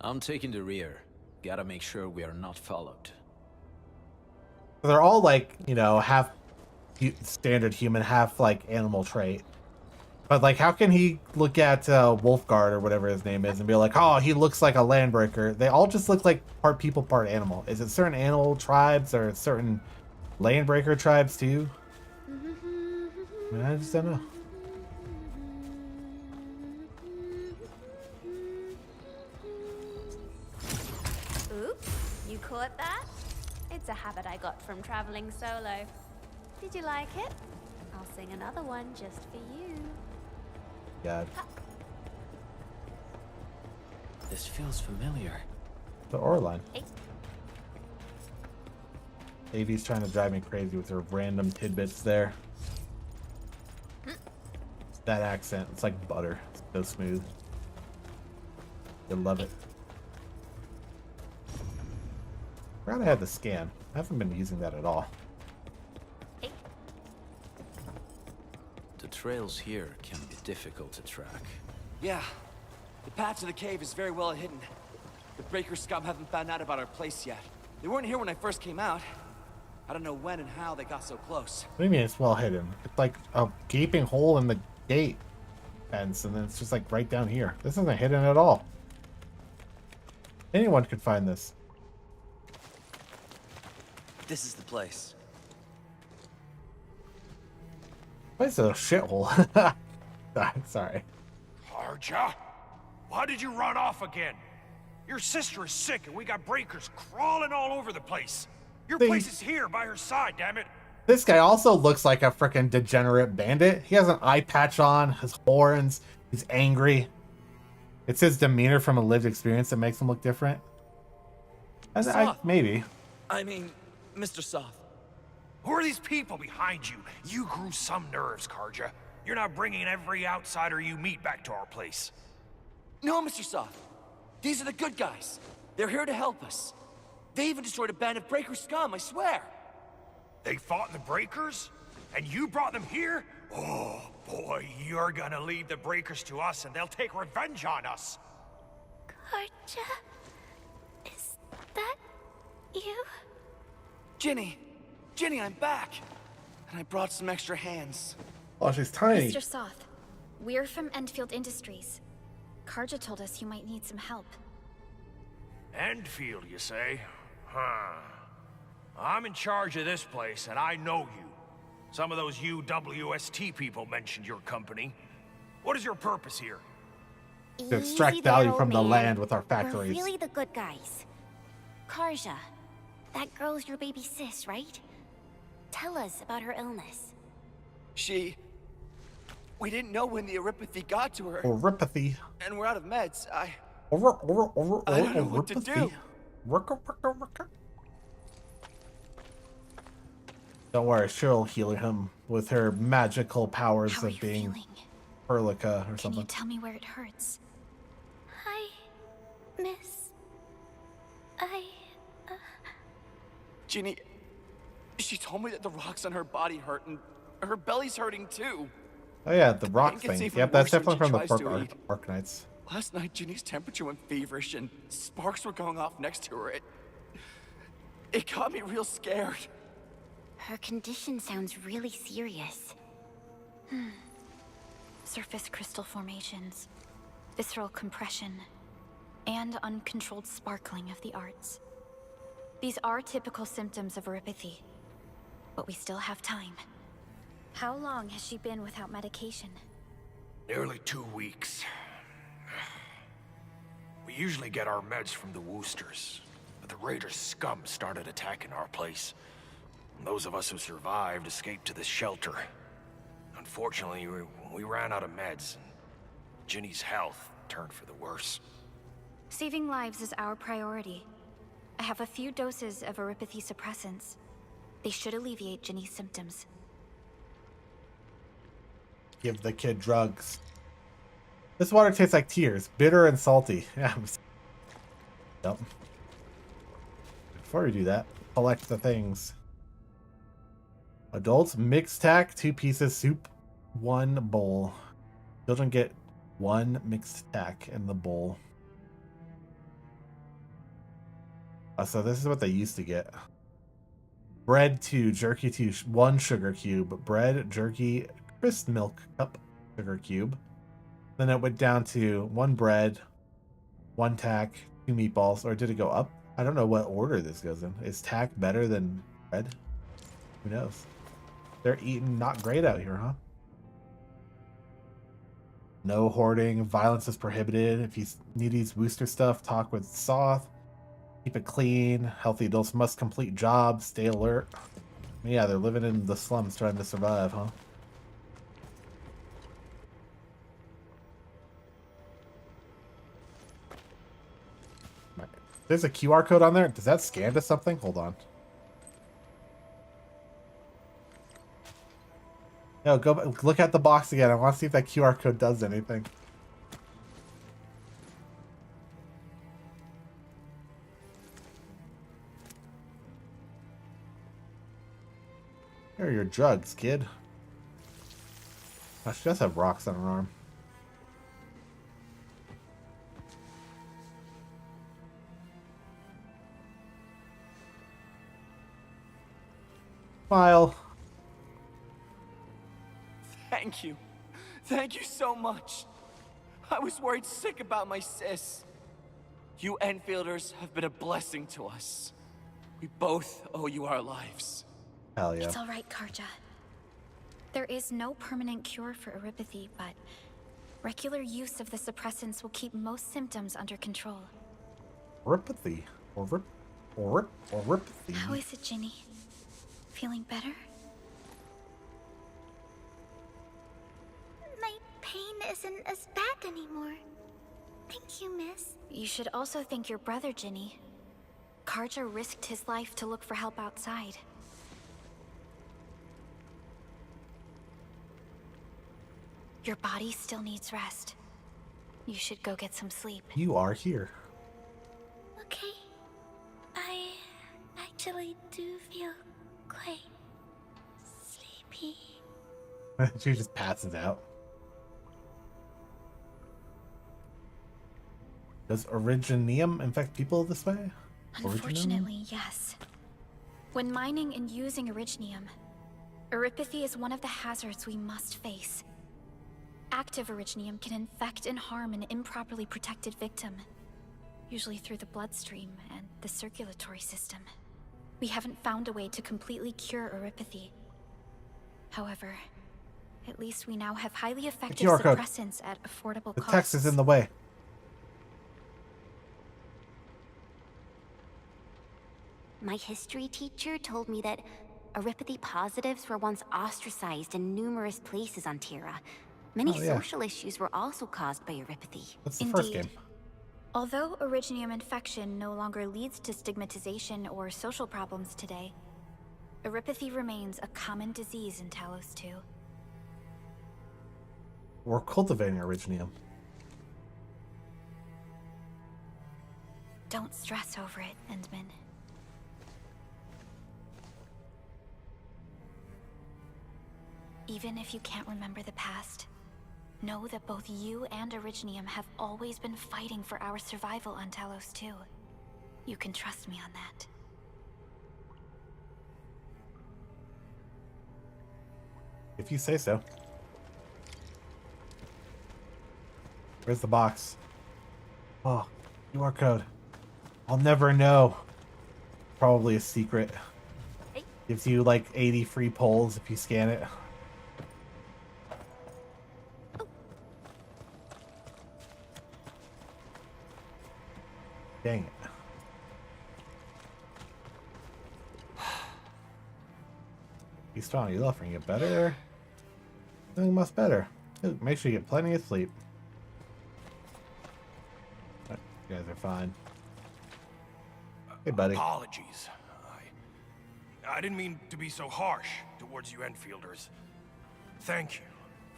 I'm taking the rear. Gotta make sure we are not followed. They're all like, you know, half standard human, half like animal trait. But like, how can he look at Wolfguard or whatever his name is and be like, oh, he looks like a landbreaker? They all just look like part people, part animal. Is it certain animal tribes or certain landbreaker tribes too? I mean, I just don't know. Oops, you caught that? It's a habit I got from traveling solo. Did you like it? I'll sing another one just for you. God. This feels familiar. The Orline. Hey. Avy's trying to drive me crazy with her random tidbits there. That accent, it's like butter. It's so smooth. You'll love it. Forgot I had the scan. I haven't been using that at all. The trails here can be difficult to track. Yeah. The path to the cave is very well hidden. The breaker scum haven't found out about our place yet. They weren't here when I first came out. I don't know when and how they got so close. What do you mean it's well hidden? It's like a gaping hole in the gate fence, and then it's just like right down here. This isn't hidden at all. Anyone could find this. This is the place. It's a shithole. Sorry. Karja? Why did you run off again? Your sister is sick and we got breakers crawling all over the place. Your place is here by her side, damn it. This guy also looks like a freaking degenerate bandit. He has an eye patch on, his horns, he's angry. It's his demeanor from a lived experience that makes him look different. Maybe. I mean, Mr. Soth. Who are these people behind you? You grew some nerves, Karja. You're not bringing every outsider you meet back to our place. No, Mr. Soth. These are the good guys. They're here to help us. They even destroyed a band of breaker scum, I swear. They fought the breakers? And you brought them here? Oh, boy, you're gonna lead the breakers to us and they'll take revenge on us. Karja? Is that you? Ginny! Ginny, I'm back! And I brought some extra hands. Oh, she's tiny. Mr. Soth, we're from Endfield Industries. Karja told us you might need some help. Endfield, you say? Huh. I'm in charge of this place, and I know you. Some of those UWST people mentioned your company. What is your purpose here? To extract value from the land with our factories. We're really the good guys. Karja, that girl's your baby sis, right? Tell us about her illness. We didn't know when the Oripathy got to her. Oripathy. And we're out of meds. I don't know what to do. Don't worry, she'll heal him with her magical powers of being Perlica or something. Can you tell me where it hurts? Hi, miss. Ginny, she told me that the rocks on her body hurt and her belly's hurting too. Oh yeah, the rock think it's thing. even Yep, that's worse when definitely she from the tries to Pork eat. Arknights. Last night, Ginny's temperature went feverish and sparks were going off next to her. It got me real scared. Her condition sounds really serious. Surface crystal formations, visceral compression, and uncontrolled sparkling of the arts. These are typical symptoms of oripathy, but we still have time. How long has she been without medication? Nearly 2 weeks. We usually get our meds from the Woosters, but the Raiders' scum started attacking our place. And those of us who survived escaped to this shelter. Unfortunately, we ran out of meds, and Ginny's health turned for the worse. Saving lives is our priority. I have a few doses of oripathy suppressants. They should alleviate Ginny's symptoms. Give the kid drugs. This water tastes like tears, bitter and salty. Yeah. Yep. Before we do that, collect the things. Adults, mixed tack, 2 pieces, soup, 1 bowl. Children get 1 mixed tack in the bowl. So this is what they used to get. Bread 2, jerky 2, 1 sugar cube. Bread, jerky, grist milk cup, sugar cube. Then it went down to 1 bread, 1 tack, 2 meatballs. Or did it go up? I don't know what order this goes in. Is tack better than bread? Who knows? They're eating not great out here, huh? No hoarding. Violence is prohibited. If you need these booster stuff, talk with Soth. Keep it clean. Healthy adults must complete jobs. Stay alert. Yeah, they're living in the slums trying to survive, huh? There's a QR code on there. Does that scan to something? Hold on. No, go look at the box again. I want to see if that QR code does anything. Here are your drugs, kid. Oh, she does have rocks on her arm. Smile. Thank you. Thank you so much. I was worried sick about my sis. You Enfielders have been a blessing to us. We both owe you our lives. Hell yeah. It's all right, Karja. There is no permanent cure for oripathy, but regular use of the suppressants will keep most symptoms under control. Oripathy. Oripathy. How is it, Ginny? Feeling better? My pain isn't as bad anymore. Thank you, miss. You should also thank your brother, Ginny. Karja risked his life to look for help outside. Your body still needs rest. You should go get some sleep. You are here. Okay. I actually do feel quite sleepy. She just passes out. Does originium infect people this way? Unfortunately, yes. When mining and using originium, Eripathy is one of the hazards we must face. Active originium can infect and harm an improperly protected victim, usually through the bloodstream and the circulatory system. We haven't found a way to completely cure Eripathy. However, at least we now have highly effective suppressants at affordable costs. The text is in the way. My history teacher told me that Eripathy positives were once ostracized in numerous places on Terra. Many social issues were also caused by Eripathy. That's the first game. Although originium infection no longer leads to stigmatization or social problems today, Eripathy remains a common disease in Talos 2. We're cultivating originium. Don't stress over it, Endman. Even if you can't remember the past, know that both you and Originium have always been fighting for our survival on Talos 2. You can trust me on that. If you say so. Where's the box? Oh, QR code. I'll never know. Probably a secret. Gives you like 80 free polls if you scan it. Dang it. Be strong, you love, and get better. Doing much better. Ooh, make sure you get plenty of sleep. Right, you guys are fine. Hey, buddy. Apologies. I didn't mean to be so harsh towards you Enfielders. Thank you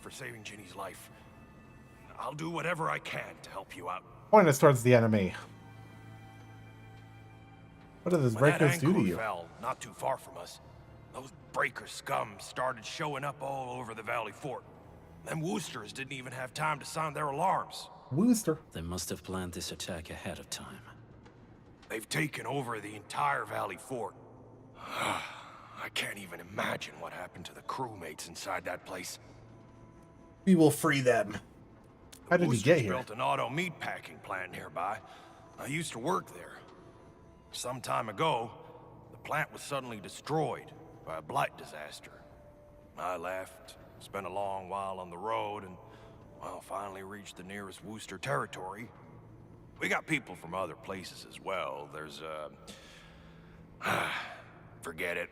for saving Ginny's life. I'll do whatever I can to help you out. Point us towards the enemy. What do those breakers do to you? Fell not too far from us. Those breaker scum started showing up all over the Valley Fort. Them Woosters didn't even have time to sound their alarms. Wooster? They must have planned this attack ahead of time. They've taken over the entire Valley Fort. I can't even imagine what happened to the crewmates inside that place. We will free them. How did he get here? Built an auto meatpacking plant nearby. I used to work there. Some time ago, the plant was suddenly destroyed by a blight disaster. I left, spent a long while on the road, and, well, finally reached the nearest Wooster territory. We got people from other places as well. There's, forget it.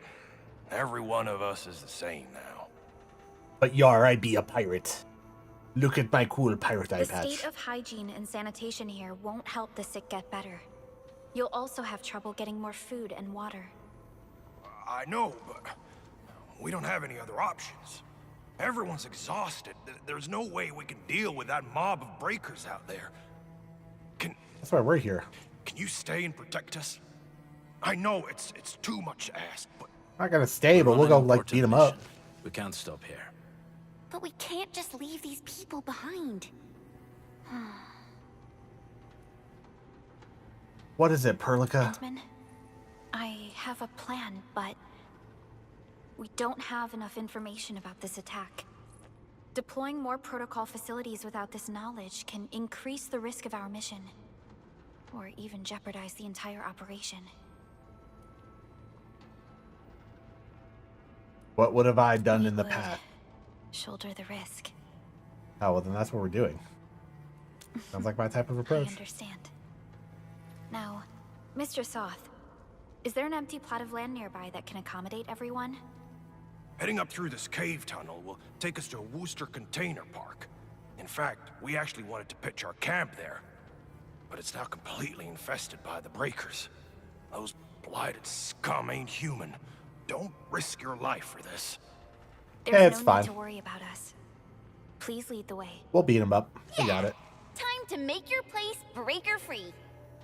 Every one of us is the same now. But yar, I be a pirate. Look at my cool pirate eye patch. The state of hygiene and sanitation here won't help the sick get better. You'll also have trouble getting more food and water. I know, but we don't have any other options. Everyone's exhausted. There's no way we can deal with that mob of breakers out there. That's why we're here. Can you stay and protect us? I know it's too much to ask, but... I'm not gonna stay, but we'll go, like, beat them up. We can't stop here. But we can't just leave these people behind. What is it, Perlica? Endman, I have a plan, but we don't have enough information about this attack. Deploying more protocol facilities without this knowledge can increase the risk of our mission, or even jeopardize the entire operation. What would have I done in the past? Shoulder the risk. Oh, well, then that's what we're doing. Sounds like my type of approach. I understand. Now, Mr. Soth, is there an empty plot of land nearby that can accommodate everyone? Heading up through this cave tunnel will take us to a Wooster container park. In fact, we actually wanted to pitch our camp there. But it's now completely infested by the breakers. Those blighted scum ain't human. Don't risk your life for this. There's it's no fine. need to worry about us. Please lead the way. We'll beat them up. We got it. Time to make your place breaker-free.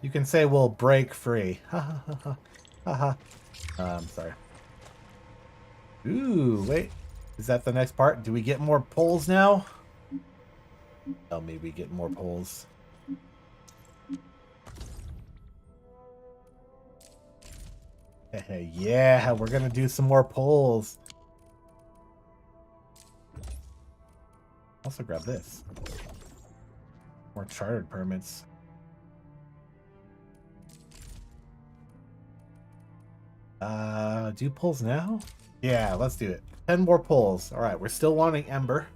You can say we'll break free. Ha ha ha ha. Ha ha. I'm sorry. Ooh, wait. Is that the next part? Do we get more poles now? Oh, maybe we get more poles. Yeah, we're gonna do some more polls. Also grab this. More chartered permits. Do polls now? Yeah, let's do it. 10 more polls. Alright, we're still wanting Ember.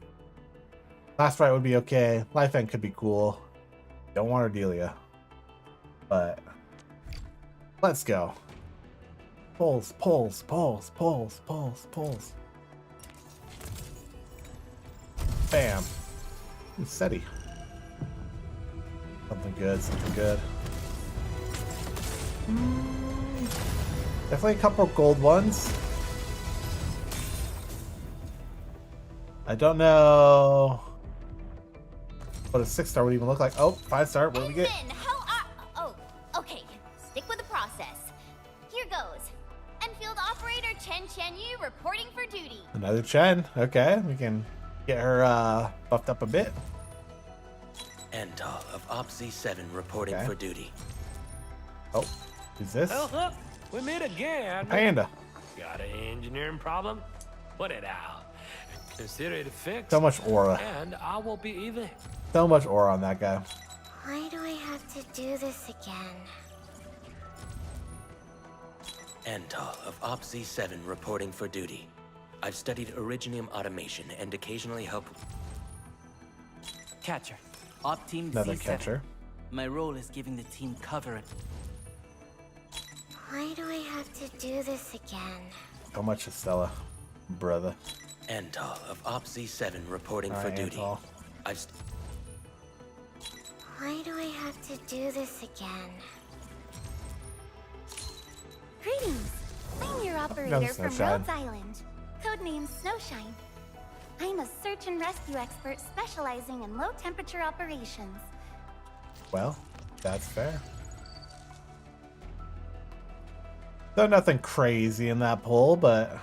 Last Right would be okay. Life End could be cool. Don't want Ardelia. But let's go. Polls, polls, polls, polls, polls, polls. Bam. Ooh, SETI. Something good, something good. Definitely a couple of gold ones. I don't know what a 6-star would even look like. Oh, 5-star. What do we get? Oh, okay. Stick with the process. Here goes. Enfield operator Chen Yu reporting for duty. Another Chen. Okay, we can get her buffed up a bit. Endal of OPZ-7 reporting for duty. Oh, who's this? Oh, look, we meet again. Panda. Got an engineering problem? Put it out. Consider it fixed. So much aura. And I will be even. So much aura on that guy. Why do I have to do this again? Endal of OPZ-7 reporting for duty. I've studied Originium automation and occasionally help. Catcher. Op Team Another Z7. catcher. My role is giving the team cover. Why do I have to do this again? So much Estella, brother. Endal of OPZ-7 reporting for duty. Antal. Why do I have to do this again? Greetings. I'm your operator Another from Snowshine. Rhodes Island, codenamed Snowshine. I'm a search and rescue expert specializing in low-temperature operations. Well, that's fair. Though nothing crazy in that poll, but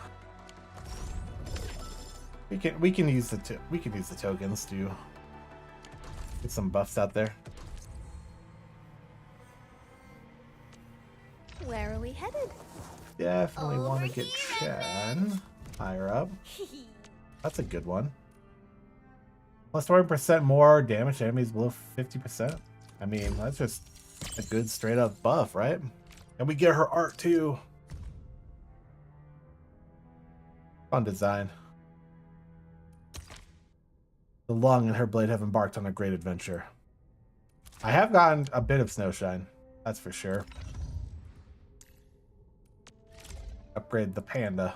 we can use the tokens to get some buffs out there. Where are we headed? Definitely want to get Chen higher up. That's a good one. Plus 20% more damage to enemies below 50%. I mean, that's just a good straight up buff, right? And we get her art too. Fun design. The Lung and her blade have embarked on a great adventure. I have gotten a bit of Snowshine, that's for sure. Upgrade the panda.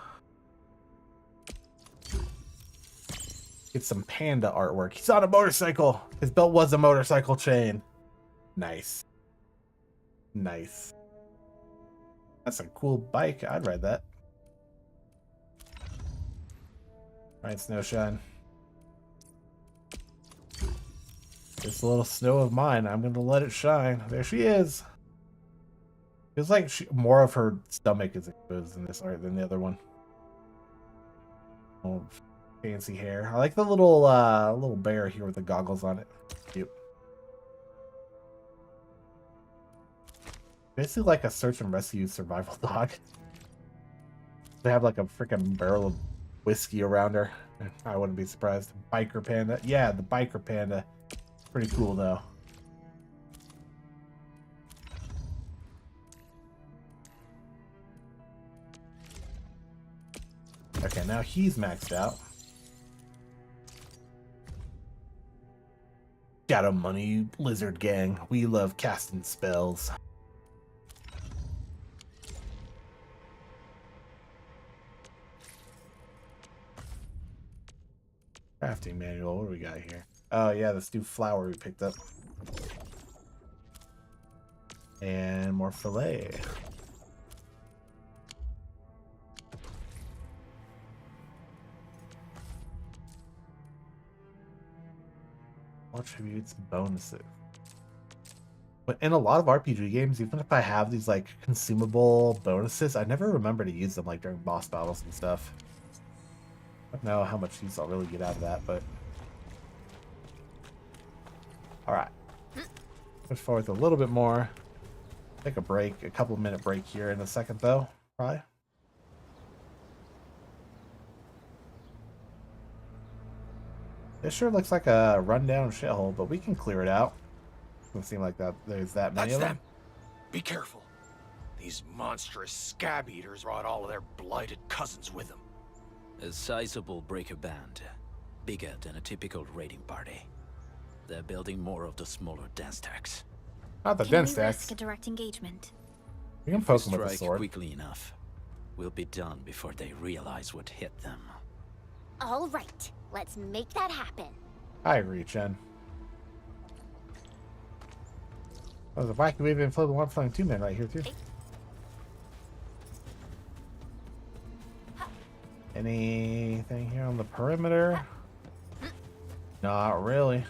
Get some panda artwork. He's on a motorcycle. His belt was a motorcycle chain. Nice. Nice. That's a cool bike. I'd ride that. Alright, Snowshine. This little snow of mine, I'm gonna let it shine. There she is. Feels like more of her stomach is exposed in this art than the other one. Oh, fancy hair. I like the little bear here with the goggles on it. Cute. Basically like a search and rescue survival dog. They have like a freaking barrel of whiskey around her. I wouldn't be surprised. Biker panda. Yeah, the biker panda. Pretty cool though. Okay, now he's maxed out. Shadow Money Lizard Gang. We love casting spells. Crafting manual. What do we got here? Oh yeah, this new flower we picked up. And more fillet. Attributes, bonuses. But in a lot of RPG games, even if I have these like consumable bonuses, I never remember to use them like during boss battles and stuff. I don't know how much use I'll really get out of that, but alright. Push forward a little bit more. Take a break, a couple minute break here in a second though. Probably. It sure looks like a rundown shithole, but we can clear it out. Doesn't seem like that there's that many of them. Be careful. These monstrous scab eaters brought all of their blighted cousins with them. A sizable breaker band, bigger than a typical raiding party. They're building more of the smaller dance stacks. Not the Can dance we stacks. risk a direct engagement? We can poke them with a Strike sword. quickly enough. We'll be done before they realize what hit them. All right, let's make that happen. I agree, Chen. Oh, there's a wacky wave inflatable one flying 2 men right here too. Anything here on the perimeter? Not really.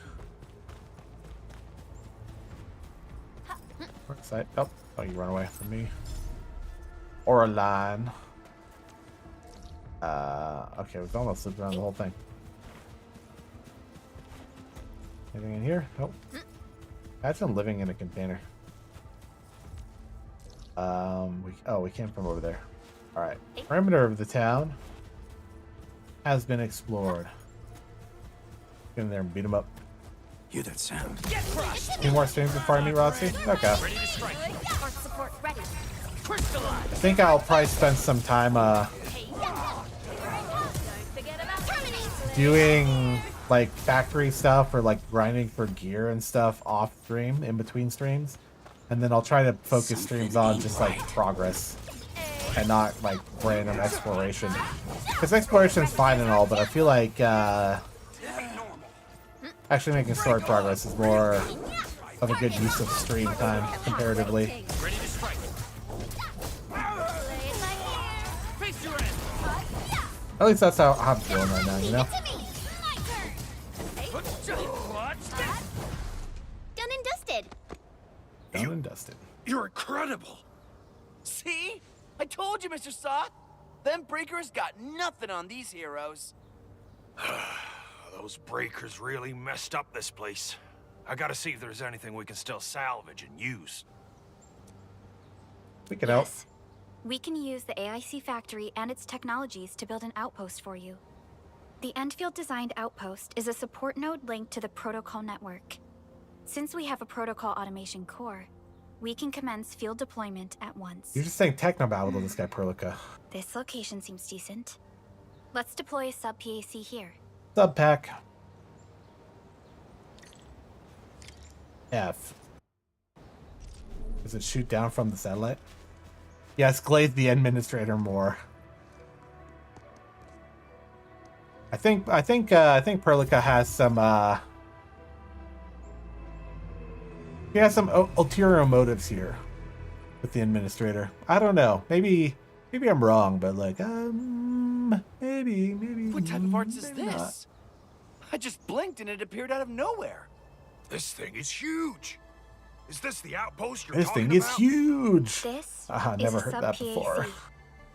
Where's that? Oh, you run away from me. Or a line. Okay, we've almost slipped around the whole thing. Anything in here? Nope. Imagine living in a container. We came from over there. Alright. Perimeter of the town has been explored. Get in there and beat them up. Hear that sound? Any more streams before I meet Roxy? Okay. Arc support ready. I think I'll probably spend some time doing like factory stuff or like grinding for gear and stuff off stream, in between streams, and then I'll try to focus streams on just like progress and not like random exploration, because exploration is fine and all, but I feel like actually making story progress is more of a good use of stream time comparatively. At least that's how I'm feeling right now, you know? Done and dusted. Done and dusted. You're incredible. See? I told you, Mr. Saw. Them breakers got nothing on these heroes. Those breakers really messed up this place. I gotta see if there's anything we can still salvage and use. We can help. We can use the AIC factory and its technologies to build an outpost for you. The Endfield designed outpost is a support node linked to the protocol network. Since we have a protocol automation core, we can commence field deployment at once. You're just saying technobabble to this guy, Perlica. This location seems decent. Let's deploy a sub PAC here. Sub pack. F. Does it shoot down from the satellite? Yes, glaze the administrator more. I think Perlica has some he has some ulterior motives here with the administrator. I don't know. Maybe I'm wrong, but like maybe. What type of arts is maybe this? not. I just blinked and it appeared out of nowhere. This thing is huge. Is this the outpost you're This talking thing is about? huge. This Never is a heard sub that PAC. before.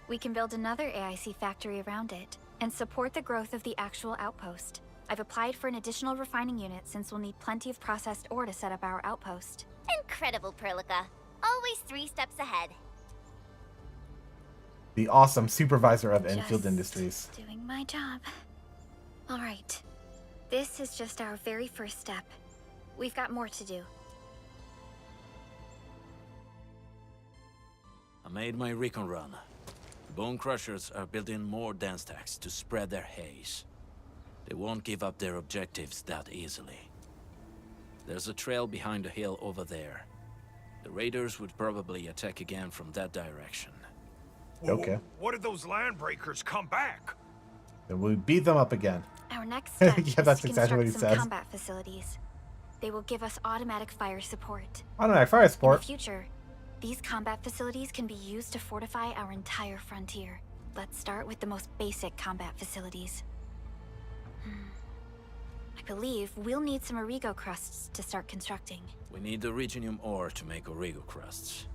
We can build another AIC factory around it and support the growth of the actual outpost. I've applied for an additional refining unit since we'll need plenty of processed ore to set up our outpost. Incredible, Perlica. Always 3 steps ahead. The awesome supervisor of Enfield Just Industries. Doing my job. All right. This is just our very first step. We've got more to do. I made my recon run. The Bone Crushers are building more dance stacks to spread their haze. They won't give up their objectives that easily. There's a trail behind the hill over there. The raiders would probably attack again from that direction. Okay. What if those land breakers come back? Then we beat them up again. Our next step Yeah, is that's to exactly what he construct some says. combat facilities. They will give us automatic fire support. Automatic fire In support. the future, these combat facilities can be used to fortify our entire frontier. Let's start with the most basic combat facilities. I believe we'll need some Origo crusts to start constructing. We need the Originium ore to make Origo crusts.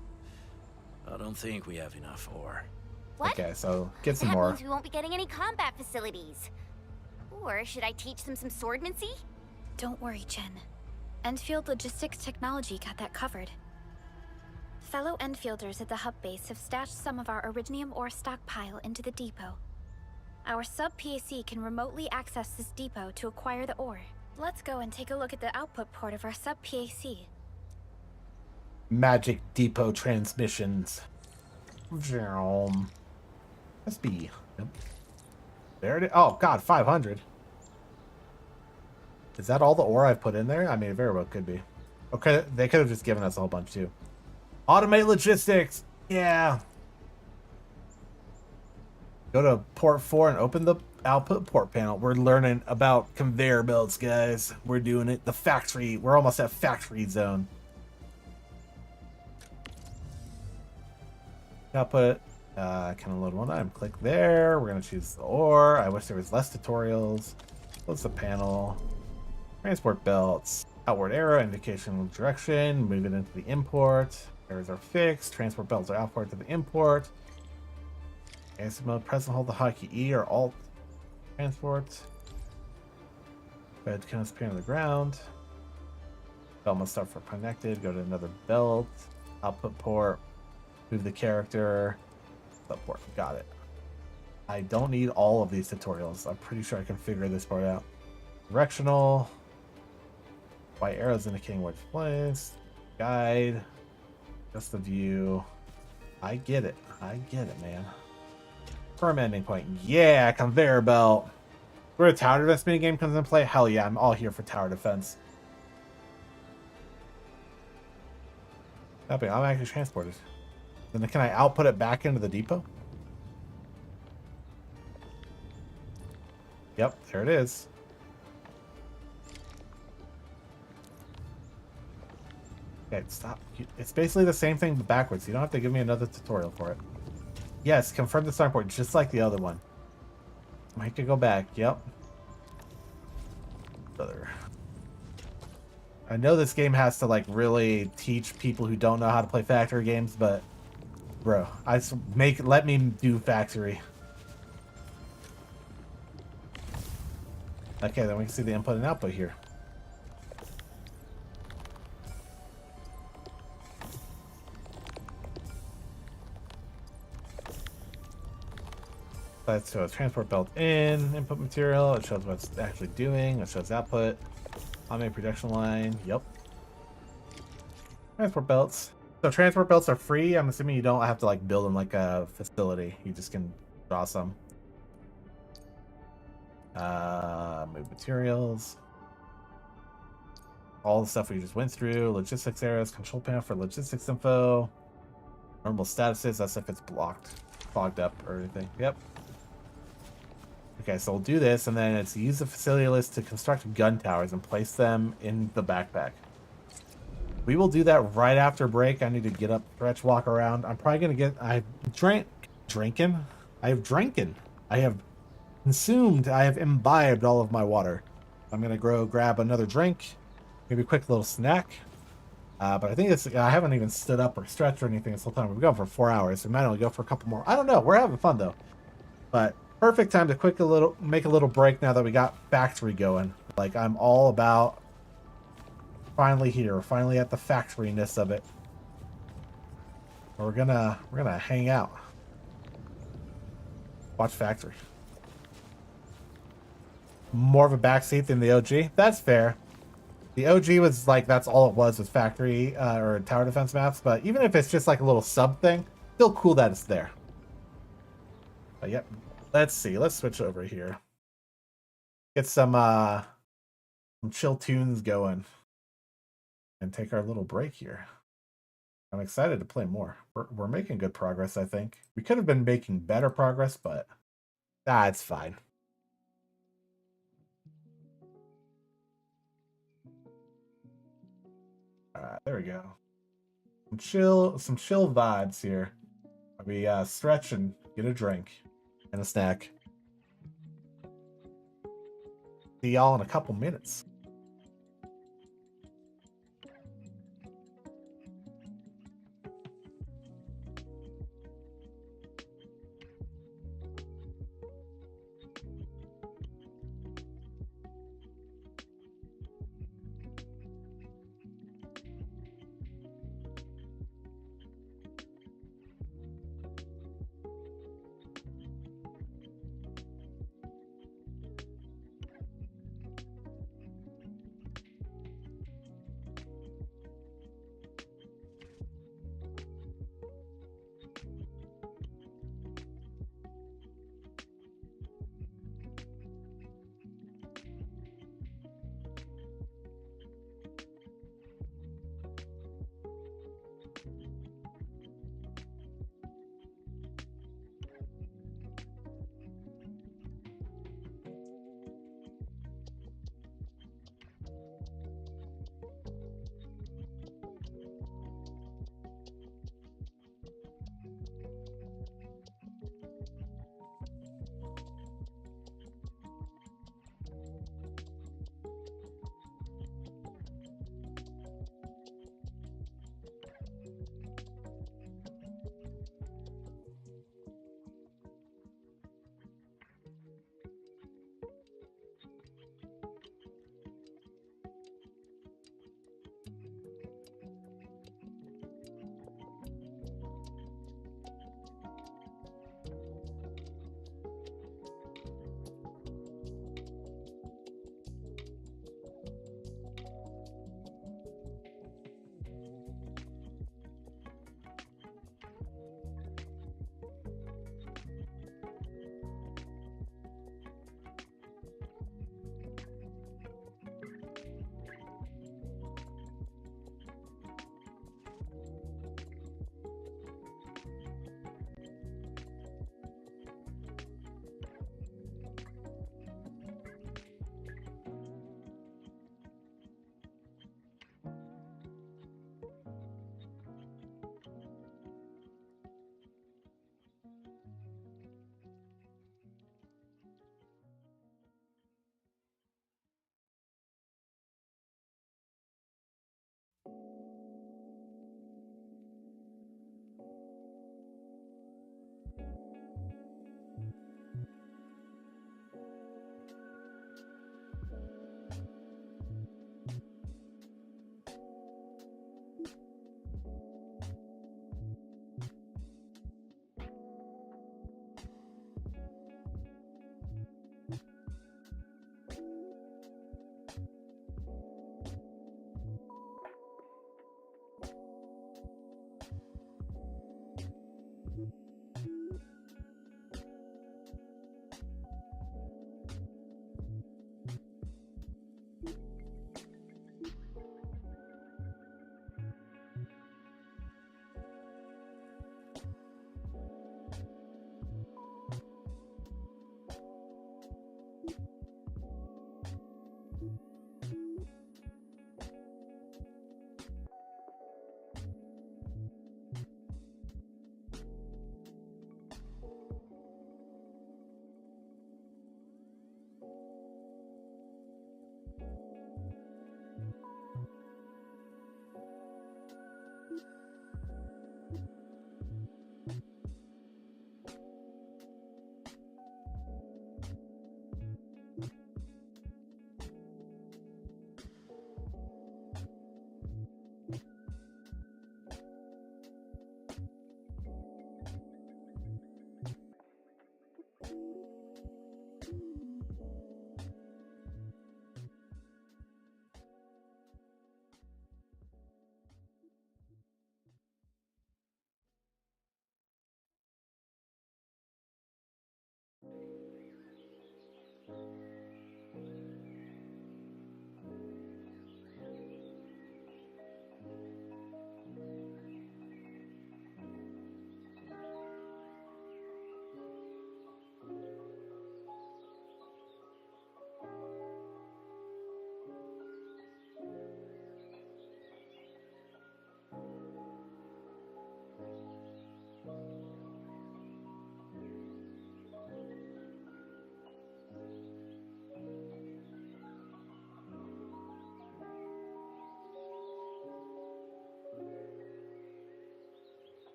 I don't think we have enough ore. What? Okay, so get some That more. means we won't be getting any combat facilities. Or should I teach them some swordmancy? Don't worry, Jen. Enfield Logistics Technology got that covered. Fellow Enfielders at the hub base have stashed some of our Originium ore stockpile into the depot. Our sub-PAC can remotely access this depot to acquire the ore. Let's go and take a look at the output port of our sub-PAC. Magic depot transmissions. SB. Yep. There it is. Oh, God, 500. Is that all the ore I've put in there? I mean, it very well could be. Okay, they could have just given us a whole bunch, too. Automate logistics! Yeah. Go to port 4 and open the output port panel. We're learning about conveyor belts, guys. We're doing it. The factory. We're almost at factory zone. Output. Can I load one item? Click there. We're going to choose the ore. I wish there was less tutorials. Close the panel. Transport belts. Outward arrow. Indication of direction. Move it into the import. Errors are fixed. Transport belts are output to the import. Answer mode. Press and hold the hotkey E or Alt. Transport. Bed can appear on the ground. Belt must start for connected. Go to another belt. Output port. Move the character. Support. Got it. I don't need all of these tutorials. I'm pretty sure I can figure this part out. Directional. White arrows indicating which place. Guide. Just the view. I get it. I get it, man. Firm ending point. Yeah, conveyor belt. Where a tower defense minigame comes into play? Hell yeah, I'm all here for tower defense. I'm actually transported. Then can I output it back into the depot? Yep, there it is. Okay, stop. It's basically the same thing but backwards. You don't have to give me another tutorial for it. Yes, confirm the start port just like the other one. I could go back. Yep. Brother. I know this game has to like really teach people who don't know how to play factory games, but bro, let me do factory. Okay, then we can see the input and output here. Let's show transport belt in, input material. It shows what it's actually doing. It shows output. Automate production line. Yep. Transport belts. So transport belts are free. I'm assuming you don't have to like build them like a facility. You just can draw some. Move materials. All the stuff we just went through. Logistics areas. Control panel for logistics info. Normal statuses. That's if it's blocked, fogged up or anything. Yep. Okay, so we'll do this, and then it's use the facility list to construct gun towers and place them in the backpack. We will do that right after break. I need to get up, stretch, walk around. I'm probably gonna get. I have consumed. I have imbibed all of my water. I'm gonna go grab another drink, maybe a quick little snack. But I think it's. I haven't even stood up or stretched or anything this whole time. We've gone for 4 hours. We might only go for a couple more. I don't know. We're having fun though. But perfect time to make a little break now that we got factory going. Like I'm all about finally here, finally at the factoryness of it. We're gonna hang out. Watch factory. More of a backseat than the OG. That's fair. The OG was like that's all it was factory or tower defense maps. But even if it's just like a little sub thing, still cool that it's there. But yep. Let's see. Let's switch over here. Get some chill tunes going. And take our little break here. I'm excited to play more. We're making good progress, I think. We could have been making better progress, but it's fine. Alright, there we go. Some chill vibes here. We stretch and get a drink. And a snack. See y'all in a couple minutes.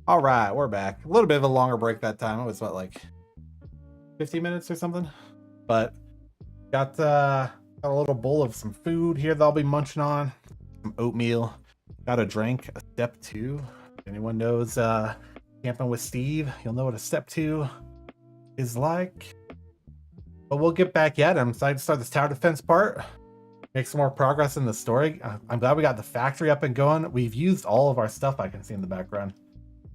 All right, we're back. A little bit of a longer break that time. It was what, like 50 minutes or something? But got a little bowl of some food here that I'll be munching on. Some oatmeal. Got a drink, a step 2. If anyone knows camping with Steve, you'll know what a step 2 is like. But we'll get back at it. I'm excited to start this tower defense part. Make some more progress in the story. I'm glad we got the factory up and going. We've used all of our stuff I can see in the background.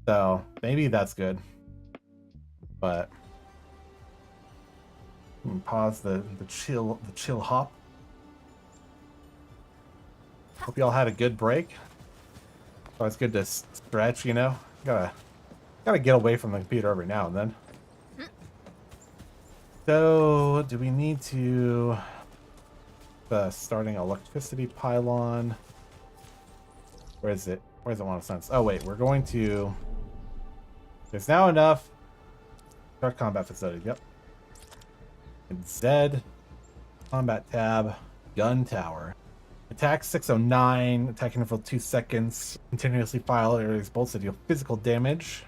So maybe that's good. But pause the chill hop. Hope y'all had a good break. Oh, it's good to stretch, you know. Gotta get away from the computer every now and then. So do we need to starting electricity pylon? Where is it? Where's it want to sense? Oh wait, we're going to. There's now enough. Start combat facility. Yep. And Z. Combat tab. Gun tower. Attack 609. Attack interval 2 seconds. Continuously fire areas bolts that deal physical damage.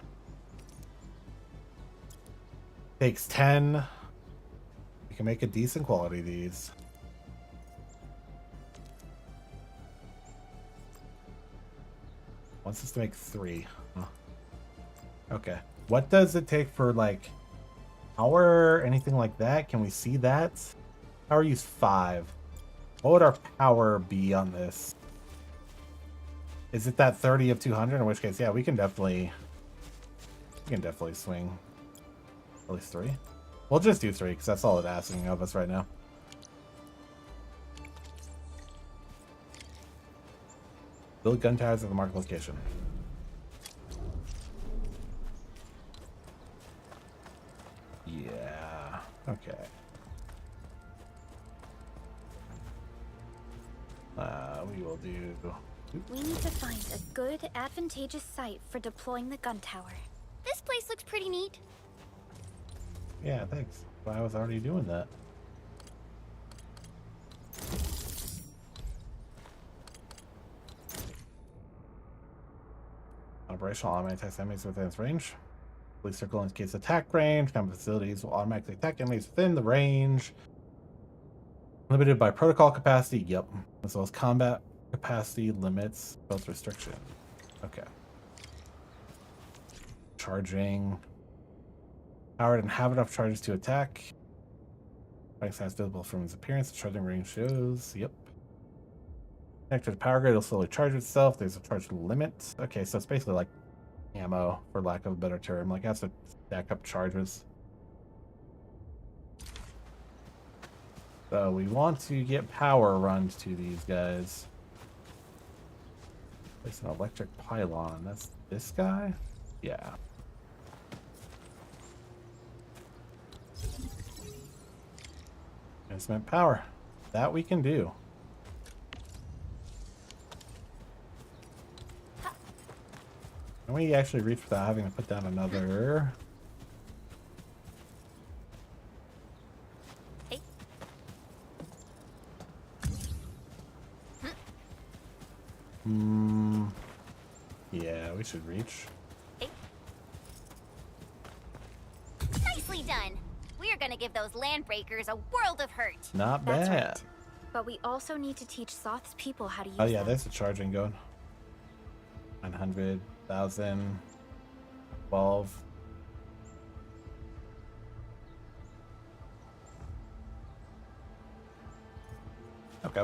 Takes 10. We can make a decent quality of these. Wants us to make 3. Huh. Okay. What does it take for, like, power, anything like that? Can we see that? Power use 5. What would our power be on this? Is it that 30 of 200? In which case, yeah, we can definitely swing at least 3. We'll just do 3 because that's all it's asking of us right now. Build gun towers at the marked location. Yeah. Okay. We will do. We need to find a good, advantageous site for deploying the gun tower. This place looks pretty neat. Yeah, thanks. Well, I was already doing that. Operational automatic attacks enemies within its range. Police circle indicates attack range. Combat facilities will automatically attack enemies within the range. Limited by protocol capacity. Yep. As well as combat capacity limits. Both restriction. Okay. Charging. Power didn't have enough charges to attack. Fighting stance visible from its appearance. The charging range shows. Yep. Connected to the power grid, it'll slowly charge itself. There's a charge limit. Okay, so it's basically like ammo, for lack of a better term. Like, it has to stack up charges. So we want to get power runs to these guys. Place an electric pylon. That's this guy? Yeah. Transmit power. That we can do. Can we actually reach without having to put down another? Hey. Yeah, we should reach. Hey. Nicely done. We are gonna give those landbreakers a world of hurt. Not That's bad. right. But we also need to teach Soth's people how to use Oh yeah, them. there's the charging going. 900, 1,000, 12. Okay.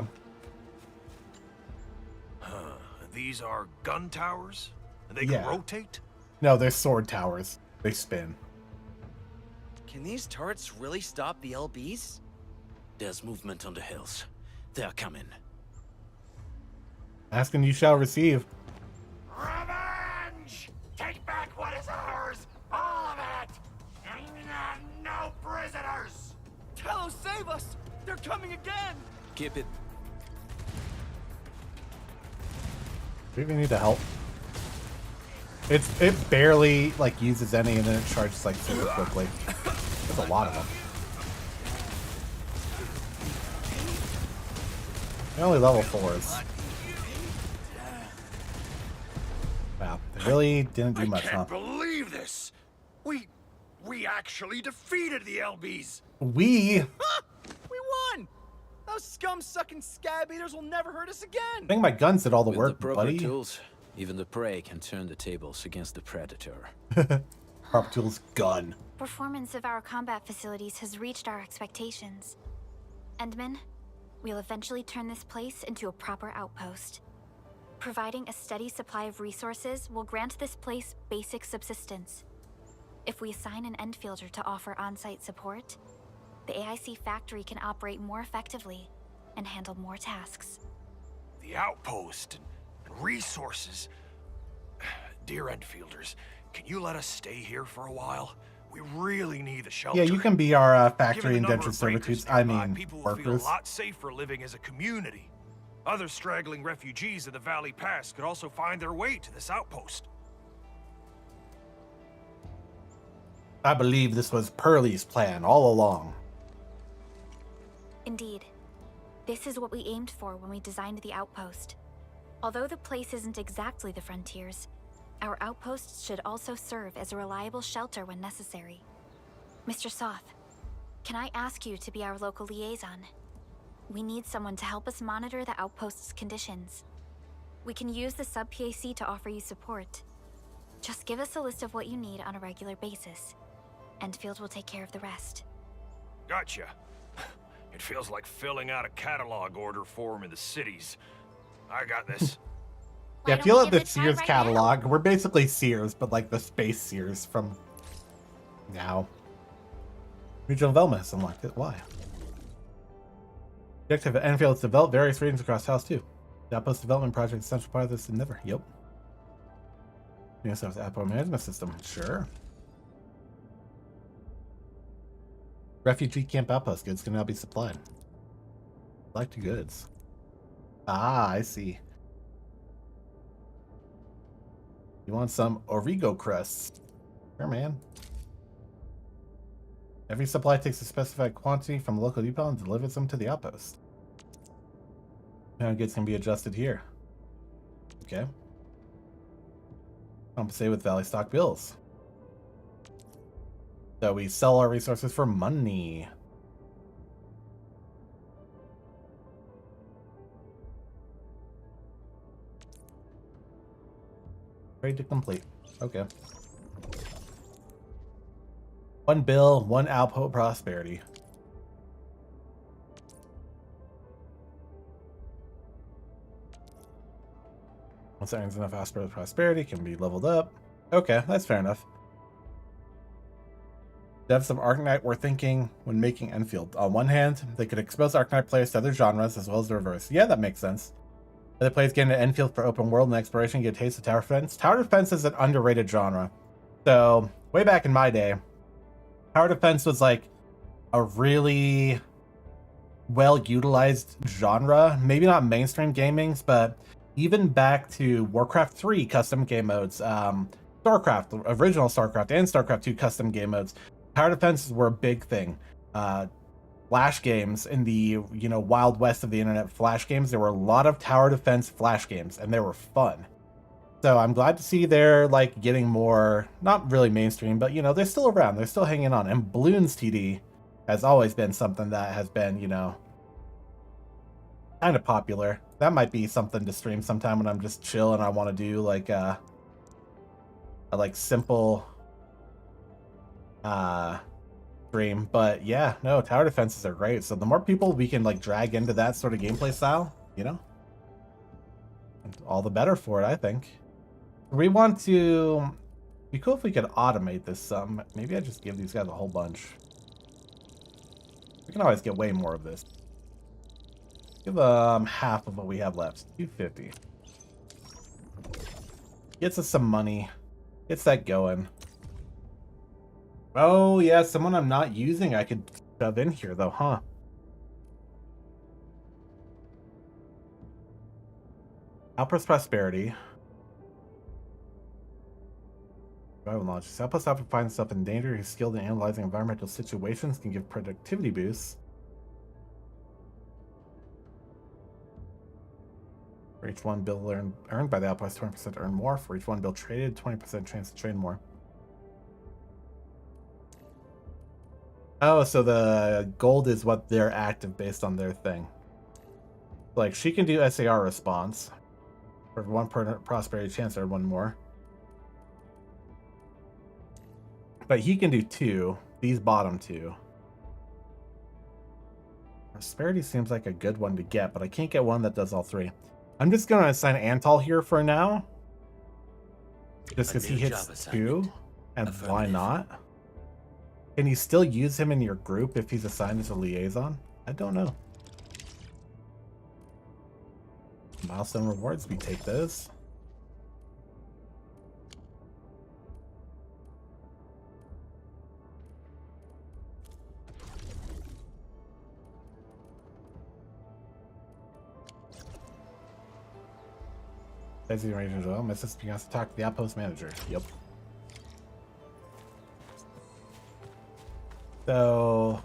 These are gun towers? They can rotate? No, they're sword towers. They spin. Can these turrets really stop the LBs? There's movement on the hills. They're coming. Ask and you shall receive. Revenge! Take back what is ours! All of it! And no prisoners! Talos, save us! They're coming again! Keep it. Do we even need to help? It barely like uses any, and then it charges like super quickly. There's a lot of them. They're only level 4s. Wow, they really didn't do much, huh? I can't believe this. We actually defeated the LBs. We won! Those scum-sucking scab eaters will never hurt us again! I think my guns did all the With work, the proper buddy. tools, even the prey can turn the tables against the predator. Proper tools, gun. Performance of our combat facilities has reached our expectations. Endman, we'll eventually turn this place into a proper outpost. Providing a steady supply of resources will grant this place basic subsistence. If we assign an Enfielder to offer on-site support, the AIC factory can operate more effectively and handle more tasks. The outpost and resources. Dear Enfielders, can you let us stay here for a while? We really need the shelter. Yeah, you can be our factory Given the number indentured of breakers servitudes. I nearby, mean, people will feel a workers. lot safer living as a community. Other straggling refugees of the Valley Pass could also find their way to this outpost. I believe this was Pearlie's plan all along. Indeed. This is what we aimed for when we designed the outpost. Although the place isn't exactly the frontiers, our outposts should also serve as a reliable shelter when necessary. Mr. Soth, can I ask you to be our local liaison? We need someone to help us monitor the outpost's conditions. We can use the sub-PAC to offer you support. Just give us a list of what you need on a regular basis. Enfield will take care of the rest. Gotcha. It feels like filling out a catalog order form in the cities. I got this. Yeah, if you look at the Sears catalog, we're basically Sears, but like the space Sears from now. Regional development has unlocked it. Why? Objective at Enfield is to develop various regions across House 2. The outpost development project is essential part of this endeavor. Yep. Yes, that was outpost management system. Sure. Refugee camp outpost goods can now be supplied. Select goods. Ah, I see. You want some Origo crusts? Sure, man. Every supply takes a specified quantity from a local depot and delivers them to the outpost. Now goods can be adjusted here. Okay. Compensate with Valley stock bills. So we sell our resources for money. Trade to complete. Okay. One bill, one output prosperity. Once that earns enough output prosperity, can be leveled up. Okay, that's fair enough. Devs of Arknight were thinking when making Enfield. On one hand, they could expose Arknight players to other genres as well as the reverse. Yeah, that makes sense. Other players get into Enfield for open world and exploration, get a taste of tower defense. Tower defense is an underrated genre. So, way back in my day, tower defense was like a really well-utilized genre. Maybe not mainstream gamings, but even back to Warcraft 3 custom game modes, StarCraft, original StarCraft, and StarCraft 2 custom game modes, tower defenses were a big thing. Flash games in the, Wild West of the internet, flash games, there were a lot of tower defense flash games, and they were fun. So I'm glad to see they're like getting more, not really mainstream, but they're still around, they're still hanging on. And Bloons TD has always been something that has been, kind of popular. That might be something to stream sometime when I'm just chill and I want to do like a simple stream. But yeah, no, tower defenses are great. So the more people we can like drag into that sort of gameplay style, all the better for it, I think. We want to be cool if we could automate this some. Maybe I just give these guys a whole bunch. We can always get way more of this. Give half of what we have left. 250. Gets us some money. Gets that going. Oh yeah, someone I'm not using I could shove in here though, huh? Outpost Prosperity. Survival knowledge. This outpost often finds itself in danger. Who's skilled in analyzing environmental situations can give productivity boosts. For each one bill earned by the outpost, 20% earn more. For each one bill traded, 20% chance to trade more. Oh, so the gold is what they're active based on their thing. Like, she can do SAR response. For one prosperity chance to earn one more. But he can do 2. These bottom 2. Prosperity seems like a good one to get, but I can't get one that does all 3. I'm just going to assign Antal here for now. Just because he hits 2. And why not? Can you still use him in your group if he's assigned as a liaison? I don't know. Milestone rewards, we take those. Visiting range as well. Mrs. P has to talk to the outpost manager. Yep. So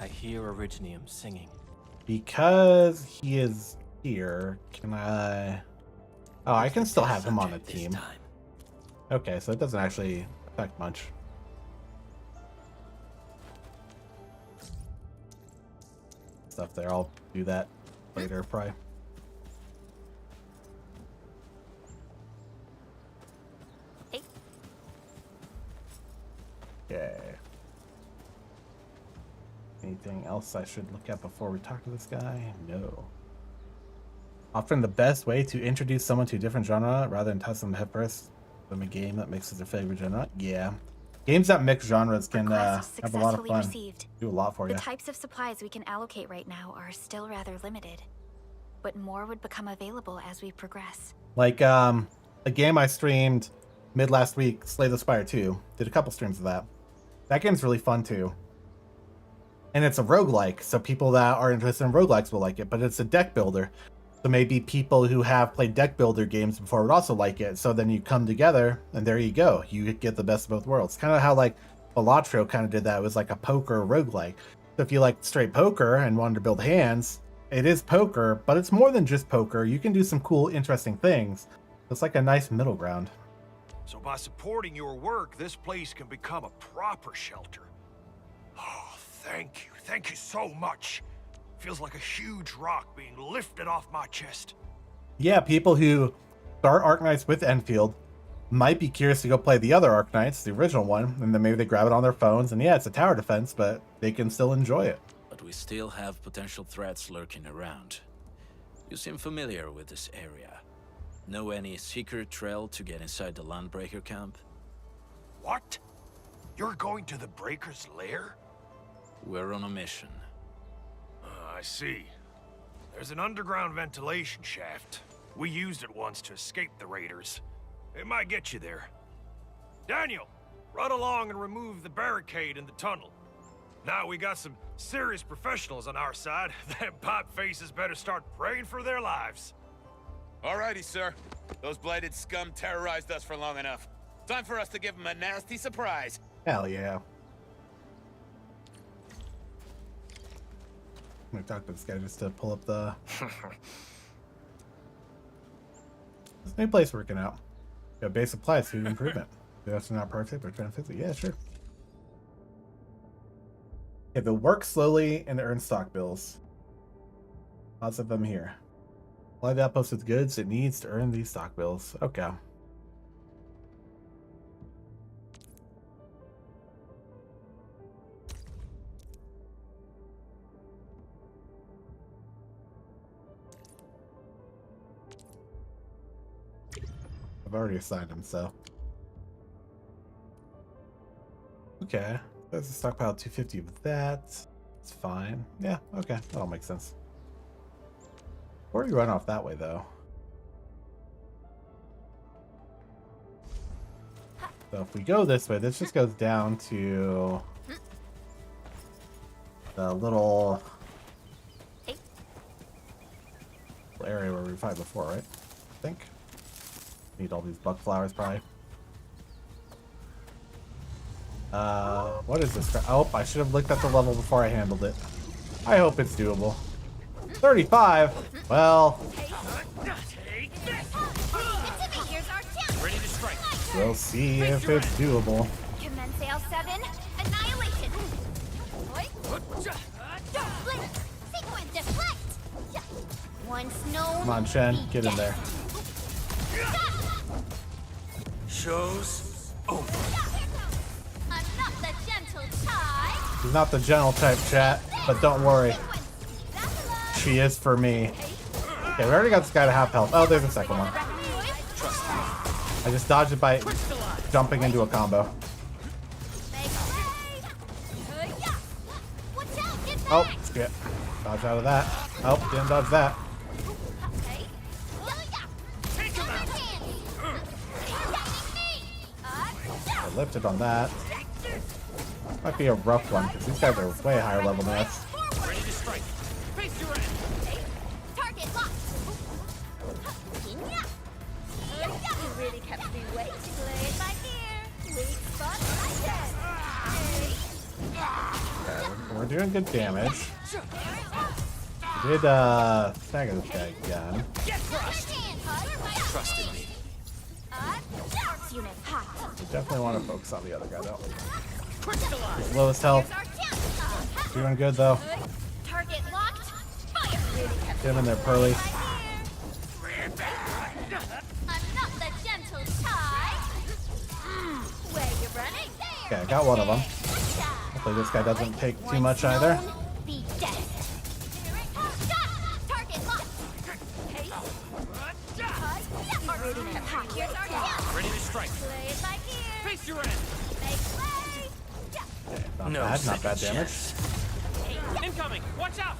I hear Originium singing. Because he is here, can I... Oh, I can still have him on the team. Okay, so it doesn't actually affect much. Stuff there, I'll do that later, probably. Okay. Anything else I should look at before we talk to this guy? No. Offering the best way to introduce someone to a different genre rather than toss them headfirst from a game that mixes their favorite genre. Yeah. Games that mix genres can have a lot of fun. Do a lot for you. The types of supplies we can allocate right now are still rather limited, but more would become available as we progress. Like a game I streamed mid last week, Slay the Spire 2. Did a couple streams of that. That game's really fun too. And it's a roguelike, so people that are interested in roguelikes will like it, but it's a deck builder. So maybe people who have played deck builder games before would also like it. So then you come together, and there you go. You get the best of both worlds. Kind of how like Balatro kind of did that. It was like a poker roguelike. So if you like straight poker and wanted to build hands, it is poker, but it's more than just poker. You can do some cool, interesting things. It's like a nice middle ground. So by supporting your work, this place can become a proper shelter. Oh, thank you. Thank you so much. Feels like a huge rock being lifted off my chest. Yeah, people who start ARKNIGHTS with Enfield might be curious to go play the other ARKNIGHTS, the original one, and then maybe they grab it on their phones, and yeah, it's a tower defense, but they can still enjoy it. But we still have potential threats lurking around. You seem familiar with this area. Know any secret trail to get inside the Landbreaker camp? What? You're going to the Breaker's lair? We're on a mission. I see. There's an underground ventilation shaft. We used it once to escape the raiders. It might get you there. Daniel, run along and remove the barricade in the tunnel. Now we got some serious professionals on our side. Them pipe faces better start praying for their lives. Alrighty, sir. Those blighted scum terrorized us for long enough. Time for us to give them a nasty surprise. Hell yeah. I'm gonna talk to this guy just to pull up the... This new place working out. Got base supplies, food improvement. That's not perfect, but trying to fix it. Yeah, sure. Okay, they'll work slowly and earn stock bills. Lots of them here. Supply the outpost with goods it needs to earn these stock bills. Okay. I've already assigned him, so. Okay. There's a stockpile 250 of that. It's fine. Yeah, okay. That all makes sense. Or you run off that way, though. So if we go this way, this just goes down to the little area where we fought before, right? I think. Need all these buck flowers, probably. What is this? Oh, I should have looked at the level before I handled it. I hope it's doable. 35? Well... Ready to strike. We'll see if it's doable. Commence AL7. Annihilation. Don't blink. Sequence deflect. Once known. Come on, Shen. Get in there. Show's over. I'm not the gentle type. She's not the gentle type, chat, but don't worry. She is for me. Okay, we already got this guy to half health. Oh, there's a second one. I just dodged it by jumping into a combo. Oh, shit. Dodge out of that. Oh, didn't dodge that. I lifted on that. Might be a rough one, because these guys are way higher level than us. Ready to strike. Face your end. Target locked. You really kept me waiting. Play it by ear. Weak spot Okay, we're doing good damage. We did, stagger this guy again. Trust in me. We definitely want to focus on the other guy, though. He's lowest health. Doing good, though. Target locked. Fire. Get him in there, Pearly. I'm not the gentle type. Where you running? Okay, I got one of them. Hopefully this guy doesn't take too much either. Be dead. Target locked. Ready to strike. Play it by ear. Face your end. Not No bad, not bad second damage. chance. Incoming. Watch out.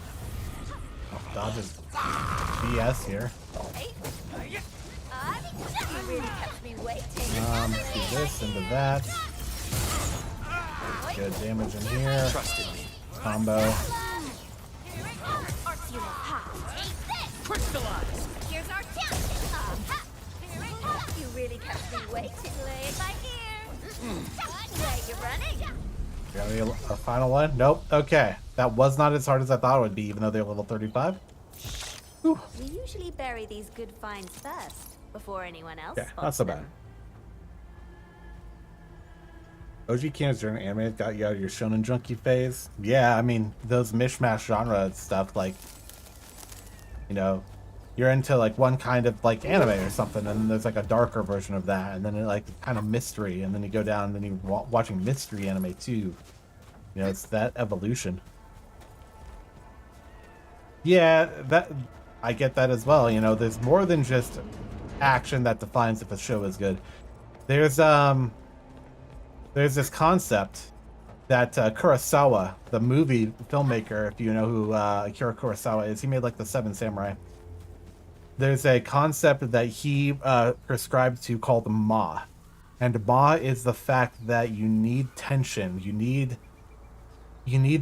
Oh, dodge is BS here. You really kept me waiting. Do this into that. Good damage in here. Trust in me. Combo. Crystallize. Here's our chance. You really kept me waiting. Play it by ear. Where you running? Got a final one? Nope. Okay. That was not as hard as I thought it would be, even though they're level 35. Whew. We usually bury these good finds first, before anyone else Okay, spots not so them. bad. OG cans during anime got you out of your shonen junkie phase. Yeah, I mean, those mishmash genre stuff, like, you know, you're into like one kind of like anime or something, and there's like a darker version of that, and then it, like kind of mystery, and then you go down and then you're watching mystery anime too. You know, it's that evolution. Yeah, that I get that as well. You know, there's more than just action that defines if a show is good. There's this concept that Kurosawa, the movie filmmaker, if you know who Akira Kurosawa is, he made like the Seven Samurai. There's a concept that he prescribed to called Ma. And Ma is the fact that you need tension. You need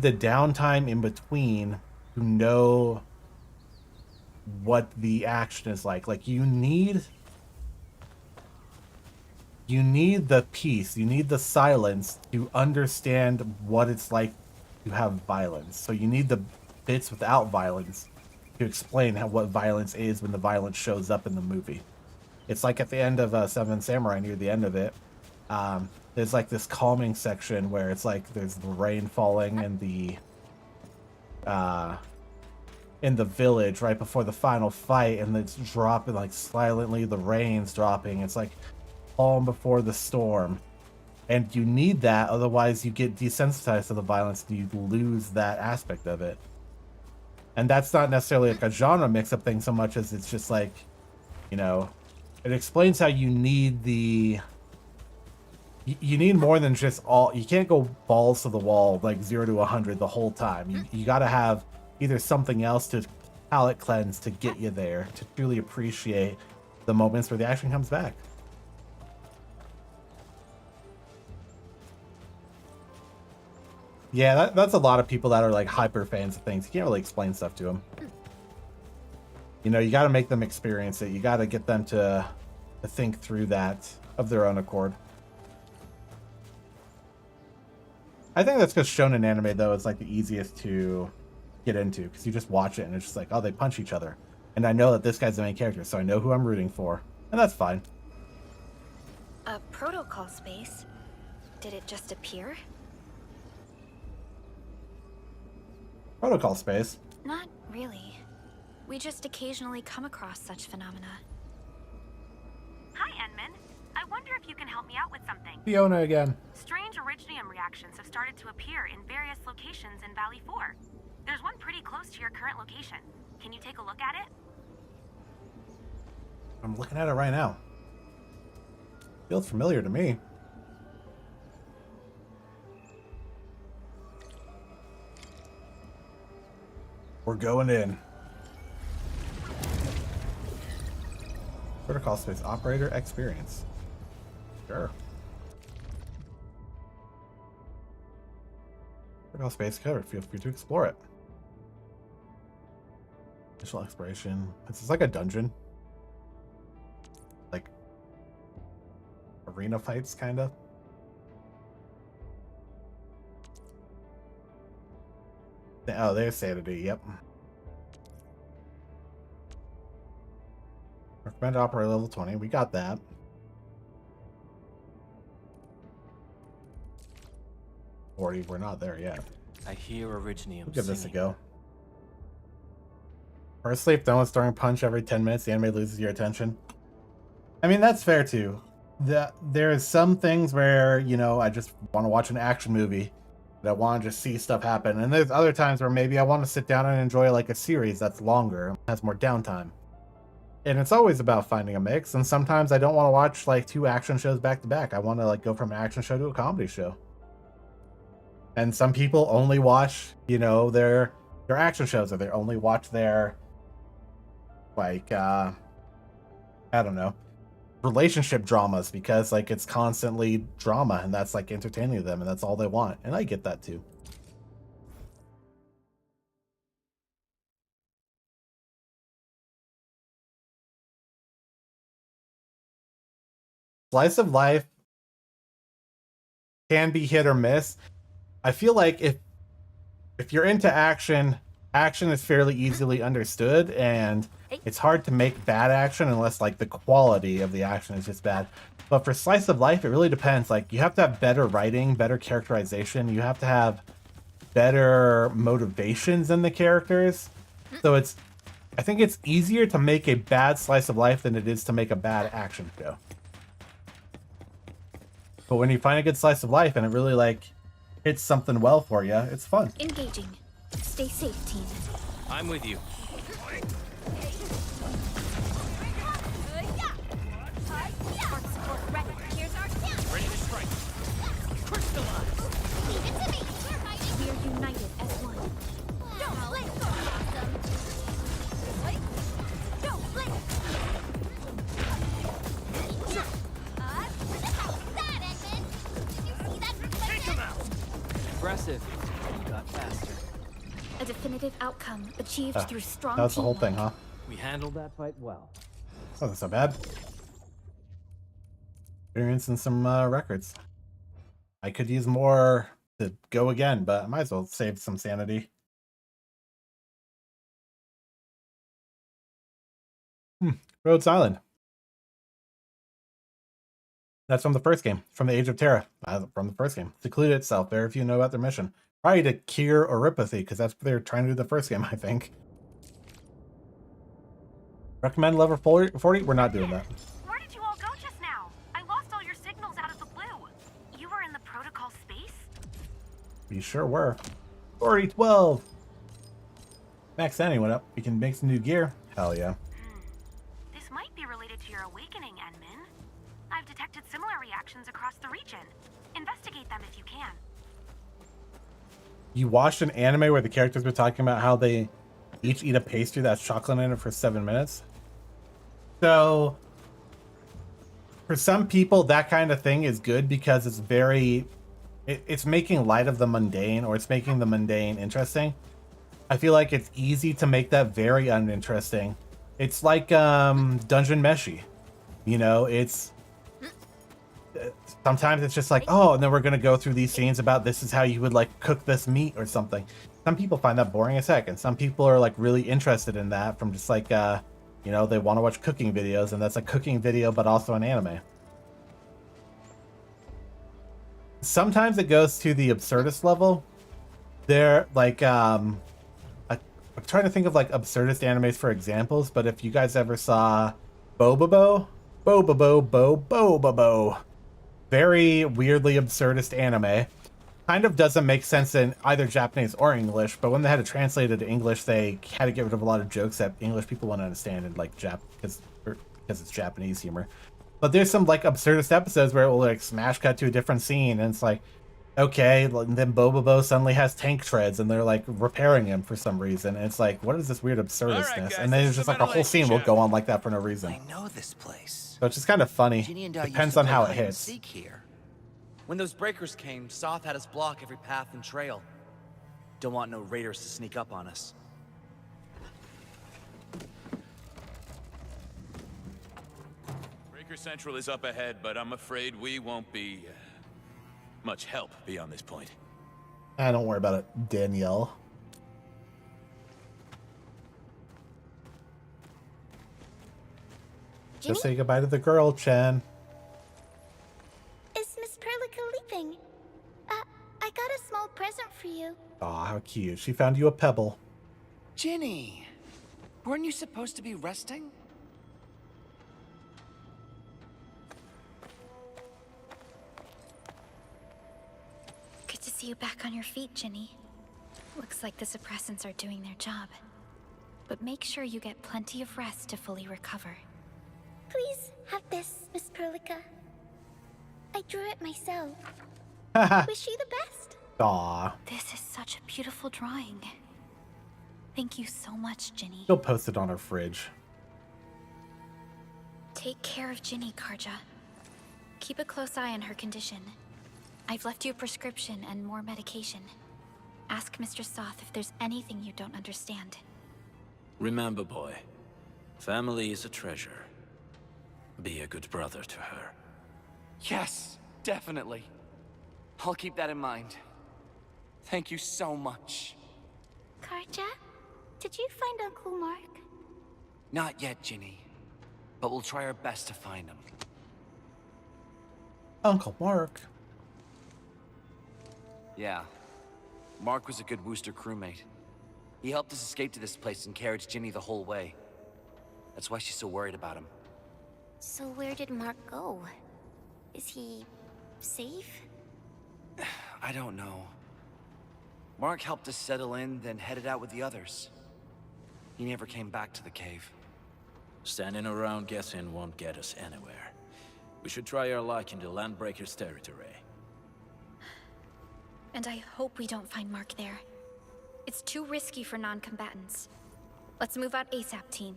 the downtime in between to know what the action is like. Like you need the peace, you need the silence to understand what it's like to have violence. So you need the bits without violence to explain what violence is when the violence shows up in the movie. It's like at the end of Seven Samurai, near the end of it, there's like this calming section where it's like there's the rain falling in the village right before the final fight, and it's dropping like silently, the rain's dropping. It's like calm before the storm. And you need that, otherwise you get desensitized to the violence and you lose that aspect of it. And that's not necessarily like a genre mix-up thing so much as it's just like, you know, it explains how you need you need more than just you can't go balls to the wall like 0 to 100 the whole time. You got to have either something else to palate cleanse to get you there, to truly appreciate the moments where the action comes back. Yeah, that's a lot of people that are like hyper fans of things. You can't really explain stuff to them. You know, you got to make them experience it. You got to get them to think through that of their own accord. I think that's because shonen anime, though, is like the easiest to get into because you just watch it and it's just like, oh, they punch each other. And I know that this guy's the main character, so I know who I'm rooting for. And that's fine. A protocol space? Did it just appear? Protocol space? Not really. We just occasionally come across such phenomena. Hi, Enman. I wonder if you can help me out with something. Fiona again. Strange originium reactions have started to appear in various locations in Valley 4. There's one pretty close to your current location. Can you take a look at it? I'm looking at it right now. Feels familiar to me. We're going in. Protocol space operator experience. Sure. Protocol space covered. Feel free to explore it. Initial exploration. This is like a dungeon. Like arena fights, kind of. Oh, there's sanity. Yep. Recommend operator level 20. We got that. We're not there yet. I hear originium. We'll give this a go. Personally, if no one's throwing punch every 10 minutes, the anime loses your attention. I mean, that's fair too. There's some things where, you know, I just want to watch an action movie. That I want to just see stuff happen. And there's other times where maybe I want to sit down and enjoy like a series that's longer, has more downtime. And it's always about finding a mix. And sometimes I don't want to watch like 2 action shows back to back. I want to like go from an action show to a comedy show. And some people only watch, you know, their action shows, or they only watch their like I don't know, relationship dramas because like it's constantly drama and that's like entertaining to them and that's all they want. And I get that too. Slice of life can be hit or miss. I feel like if you're into action is fairly easily understood, and it's hard to make bad action unless like the quality of the action is just bad. But for slice of life, it really depends. Like you have to have better writing, better characterization. You have to have better motivations in the characters. So I think it's easier to make a bad slice of life than it is to make a bad action show. But when you find a good slice of life and it really like hits something well for you, it's fun. Engaging. Stay safe, team. I'm with you. Ready to strike. Crystallize. Leave it to me. We are united as one. Don't blink. Awesome. Don't blink. That, Edmund. Did you see that reflection? Take him out. Impressive. You got faster. A definitive outcome achieved through strong That's the whole teamwork. thing, huh? We handled that fight well. Oh, that's not bad. Experience and some records. I could use more to go again, but I might as well save some sanity. Rhodes Island. That's from the first game, from the Age of Terra. From the first game. Secluded itself. Very few know about their mission. Probably to cure Oripathy, because that's what they were trying to do the first game, I think. Recommend level 40? We're not doing that. Where did you all go just now? I lost all your signals out of the blue. You were in the protocol space? We sure were. 4012. Max Sanity went up. We can make some new gear. Hell yeah. This might be related to your awakening, Enman. I've detected similar reactions across the region. Investigate them if you can. You watched an anime where the characters were talking about how they each eat a pastry that's chocolate in it for 7 minutes? So, for some people, that kind of thing is good because it's very... It's making light of the mundane, or it's making the mundane interesting. I feel like it's easy to make that very uninteresting It's like Dungeon Meshi. You know, it's sometimes it's just like, oh, and then we're gonna go through these scenes about this is how you would like cook this meat or something. Some people find that boring as heck, and some people are like really interested in that from just like you know, they want to watch cooking videos, and that's a cooking video but also an anime. Sometimes it goes to the absurdist level. They're like I'm trying to think of like absurdist animes for examples, but if you guys ever saw Bobobo, very weirdly absurdist anime. Kind of doesn't make sense in either Japanese or English, but when they had to translate it to English, they had to get rid of a lot of jokes that English people wouldn't understand in like because it's Japanese humor. But there's some like absurdist episodes where it will like smash cut to a different scene, and it's like, okay, and then Bobobo suddenly has tank treads, and they're like repairing him for some reason, and it's like, what is this weird absurdistness? Right, guys, and then it's just like a whole scene will go on like that for no reason. I know this place. So it's just kind of funny. Ginny and I Depends used to on play how it hide and hits. seek here. When those breakers came, Soth had us block every path and trail. Don't want no raiders to sneak up on us. Breaker Central is up ahead, but I'm afraid we won't be much help beyond this point. Don't worry about it, Danielle. Ginny? Just say goodbye to the girl, Chen. Is Miss Perlica leaving? I got a small present for you. Aw, how cute. She found you a pebble. Ginny, weren't you supposed to be resting? Good to see you back on your feet, Ginny. Looks like the suppressants are doing their job. But make sure you get plenty of rest to fully recover. Please have this, Miss Perlica. I drew it myself. Wish you the best. Aw. This is such a beautiful drawing. Thank you so much, Ginny. She'll post it on her fridge. Take care of Ginny, Karja. Keep a close eye on her condition. I've left you a prescription and more medication. Ask Mr. Soth if there's anything you don't understand. Remember, boy, family is a treasure. Be a good brother to her. Yes, definitely. I'll keep that in mind. Thank you so much. Karja, did you find Uncle Mark? Not yet, Ginny. But we'll try our best to find him. Uncle Mark. Yeah. Mark was a good Wooster crewmate. He helped us escape to this place and carried Ginny the whole way. That's why she's so worried about him. So where did Mark go? Is he safe? I don't know. Mark helped us settle in, then headed out with the others. He never came back to the cave. Standing around guessing won't get us anywhere. We should try our luck in the Landbreakers' territory. And I hope we don't find Mark there. It's too risky for non-combatants. Let's move out ASAP, team.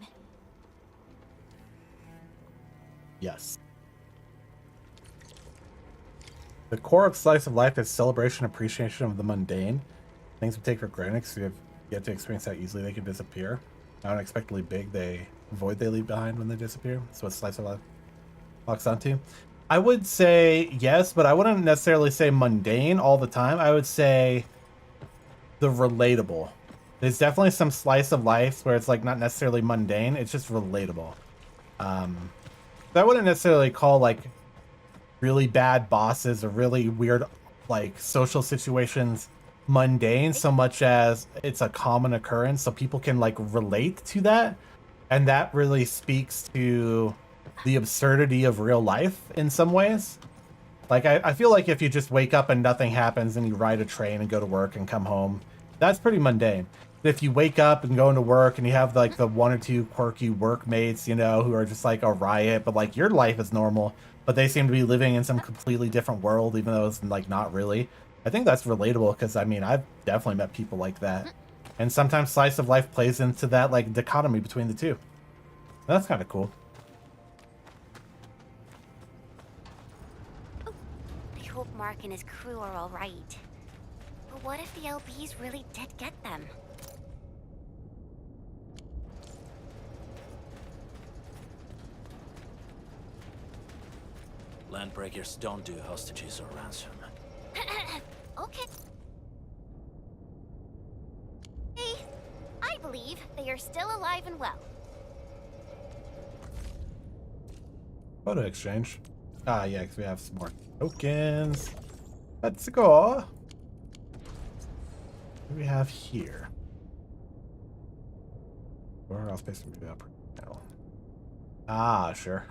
Yes. The core of Slice of Life is celebration and appreciation of the mundane. Things we take for granted because we have yet to experience how easily they can disappear. Unexpectedly big, the void they leave behind when they disappear. That's what Slice of Life locks onto. I would say yes, but I wouldn't necessarily say mundane all the time. I would say the relatable. There's definitely some Slice of Life where it's like not necessarily mundane, it's just relatable. I wouldn't necessarily call like really bad bosses or really weird like social situations mundane so much as it's a common occurrence, so people can like relate to that, and that really speaks to the absurdity of real life in some ways. Like I feel like if you just wake up and nothing happens and you ride a train and go to work and come home, that's pretty mundane. But if you wake up and go into work and you have like the one or two quirky workmates, you know, who are just like a riot, but like your life is normal, but they seem to be living in some completely different world, even though it's like not really. I think that's relatable because I mean, I've definitely met people like that. And sometimes Slice of Life plays into that like dichotomy between the two. That's kind of cool. I hope Mark and his crew are all right. But what if the LBs really did get them? Landbreakers don't do hostages or ransom. Okay. Hey, I believe they are still alive and well. Photo exchange. Ah, yeah, because we have some more tokens. Let's go. What do we have here? Where else space we up now? Ah, sure.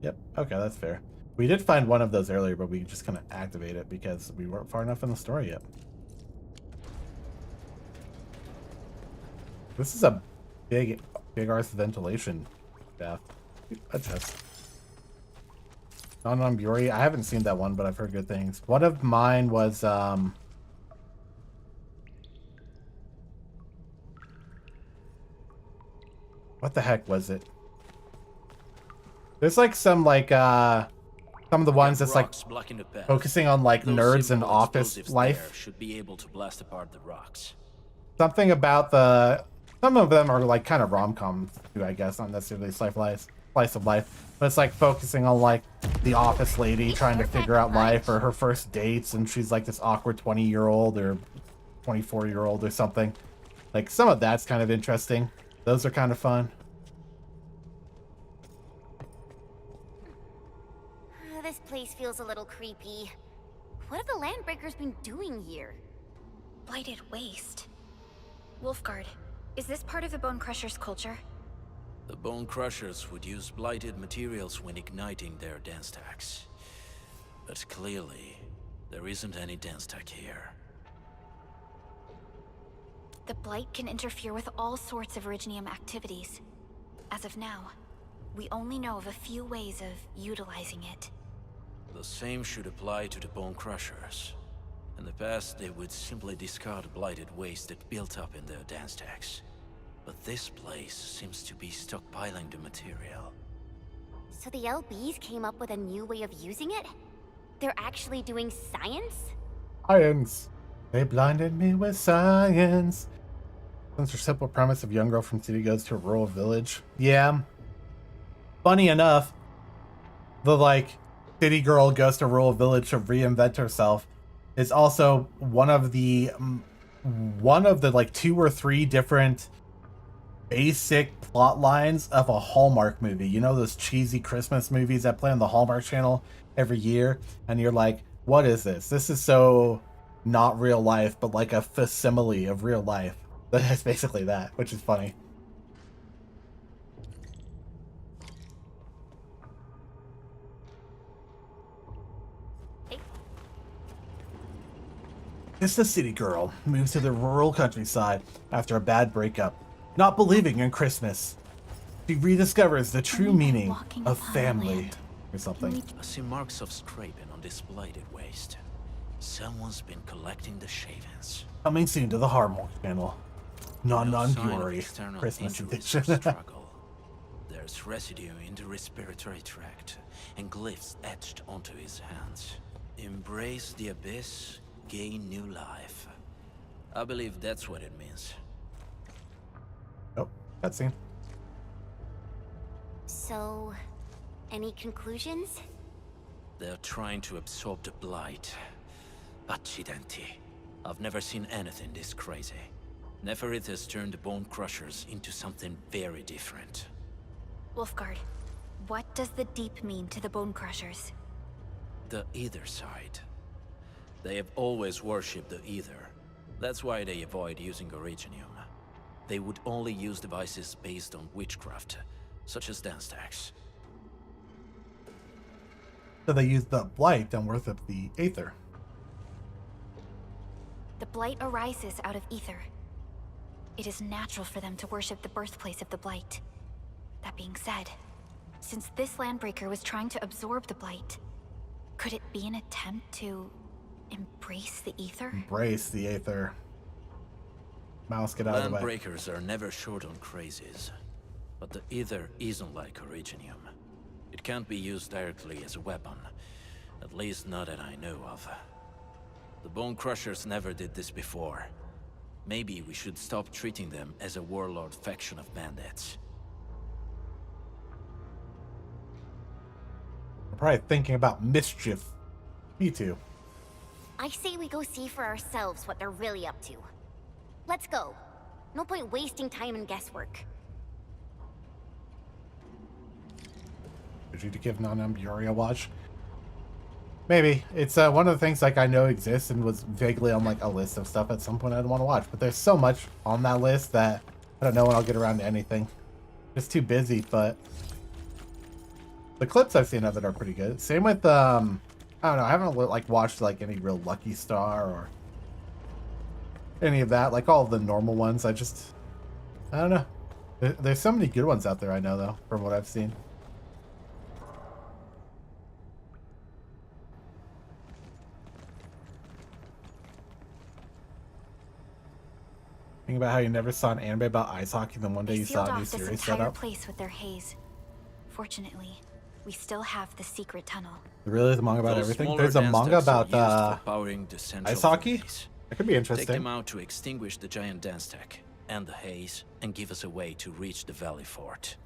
Yep. Okay, that's fair. We did find one of those earlier, but we just kind of activate it because we weren't far enough in the story yet. This is a big arse ventilation staff. Adjust. Non-Buri. I haven't seen that one, but I've heard good things. One of mine was what the heck was it? There's like some some of the ones that's like focusing on like nerds and office life. Should be able to blast apart the rocks. Something about some of them are like kind of rom-coms too, I guess, not necessarily slice of life, but it's like focusing on like the office lady trying to figure out life or her first dates, and she's like this awkward 20-year-old or 24-year-old or something. Like some of that's kind of interesting. Those are kind of fun. This place feels a little creepy. What have the Landbreakers been doing here? Blighted waste. Wolfguard, is this part of the Bone Crusher's culture? The Bone Crushers would use blighted materials when igniting their dance stacks. But clearly, there isn't any dance stack here. The Blight can interfere with all sorts of Originium activities. As of now, we only know of a few ways of utilizing it. The same should apply to the Bone Crushers. In the past, they would simply discard blighted waste that built up in their dance stacks. But this place seems to be stockpiling the material. So the LBs came up with a new way of using it? They're actually doing science? Science. They blinded me with science. Since their simple premise of young girl from city goes to a rural village. Yeah. Funny enough, the like city girl goes to rural village to reinvent herself is also one of the like 2 or 3 different basic plot lines of a Hallmark movie. You know those cheesy Christmas movies that play on the Hallmark Channel every year, and you're like, what is this? This is so not real life, but like a facsimile of real life. That's basically that, which is funny. It's the city girl moves to the rural countryside after a bad breakup, not believing in Christmas. She rediscovers the true meaning of family or something. I see marks of scraping on this blighted waste. Someone's been collecting the shavings. Coming soon to the Hallmark Channel. Non-Buri external Christmas injuries edition. or struggle. There's residue in the respiratory tract and glyphs etched onto his hands. Embrace the abyss, gain new life. I believe that's what it means. Oh, cutscene. So, any conclusions? They're trying to absorb the blight. Accidenti. I've never seen anything this crazy. Neferith has turned the Bone Crushers into something very different. Wolfguard, what does the Deep mean to the Bone Crushers? The Ether side. They have always worshipped the Ether. That's why they avoid using Originium. They would only use devices based on witchcraft, such as dance stacks. So they use the blight and worship the Aether. The Blight arises out of Ether. It is natural for them to worship the birthplace of the Blight. That being said, since this Landbreaker was trying to absorb the Blight, could it be an attempt to embrace the Ether? Embrace the Aether. Mouse, get out of the way. Landbreakers are never short on crazes, but the Ether isn't like Originium. It can't be used directly as a weapon, at least not that I know of. The Bone Crushers never did this before. Maybe we should stop treating them as a warlord faction of bandits. probably thinking about mischief. Me too. I say we go see for ourselves what they're really up to. Let's go. No point wasting time in guesswork. Would you to give Non-Amburi a watch? Maybe. It's one of the things like I know exists and was vaguely on like a list of stuff at some point I'd want to watch. But there's so much on that list that I don't know when I'll get around to anything. Just too busy, but the clips I've seen of it are pretty good. Same with I don't know, I haven't like watched like any real Lucky Star or any of that, like all of the normal ones. I don't know. There's so many good ones out there I know though, from what I've seen. Think about how you never saw an anime about ice hockey, then one day you saw a new series set up. Place with their haze. Fortunately, we still have the secret tunnel. Really, the manga about everything? There's a manga about ice hockey. That could be interesting. Take them out to extinguish the giant dance tech and the haze, and give us a way to reach the valley fort.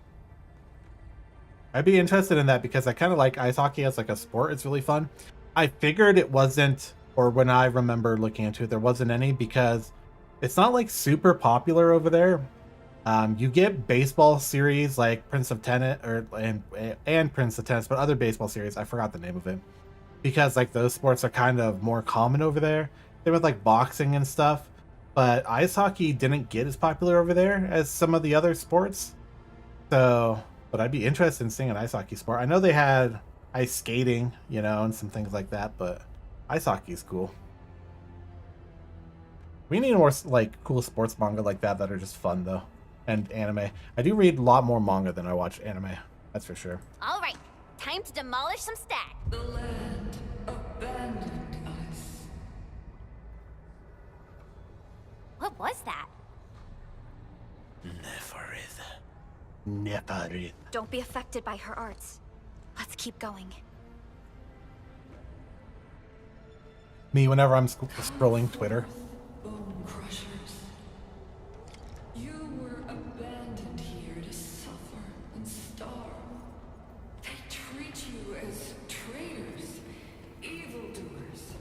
I'd be interested in that because I kind of like ice hockey as like a sport. It's really fun. I figured it wasn't, or when I remember looking into it, there wasn't any because it's not like super popular over there. You get baseball series like Prince of Tennis and Prince of Tennis, but other baseball series, I forgot the name of it, because like those sports are kind of more common over there. Same with like boxing and stuff, but ice hockey didn't get as popular over there as some of the other sports. So, but I'd be interested in seeing an ice hockey sport. I know they had ice skating, you know, and some things like that, but ice hockey is cool. We need more like cool sports manga like that are just fun though, and anime. I do read a lot more manga than I watch anime. That's for sure. All right, time to demolish some stat. The land abandoned us. What was that? Never. Don't be affected by her arts. Let's keep going. Me, whenever I'm scrolling Twitter. Bone crushers. You were abandoned here to suffer and starve. They treat you as traitors, evildoers,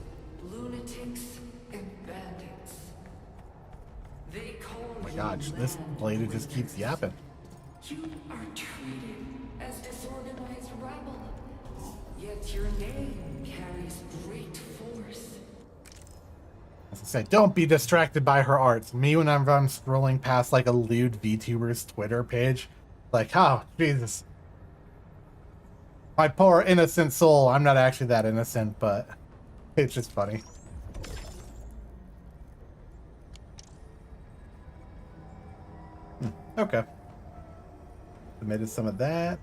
lunatics, and bandits. They call Oh my gosh, this lady just keeps yapping. You are treated as disorganized rabble, yet your name carries great force. As I say, don't be distracted by her arts. Me, whenever I'm scrolling past like a lewd VTuber's Twitter page, like, oh, Jesus. My poor innocent soul. I'm not actually that innocent, but it's just funny. Okay. Submitted some of that.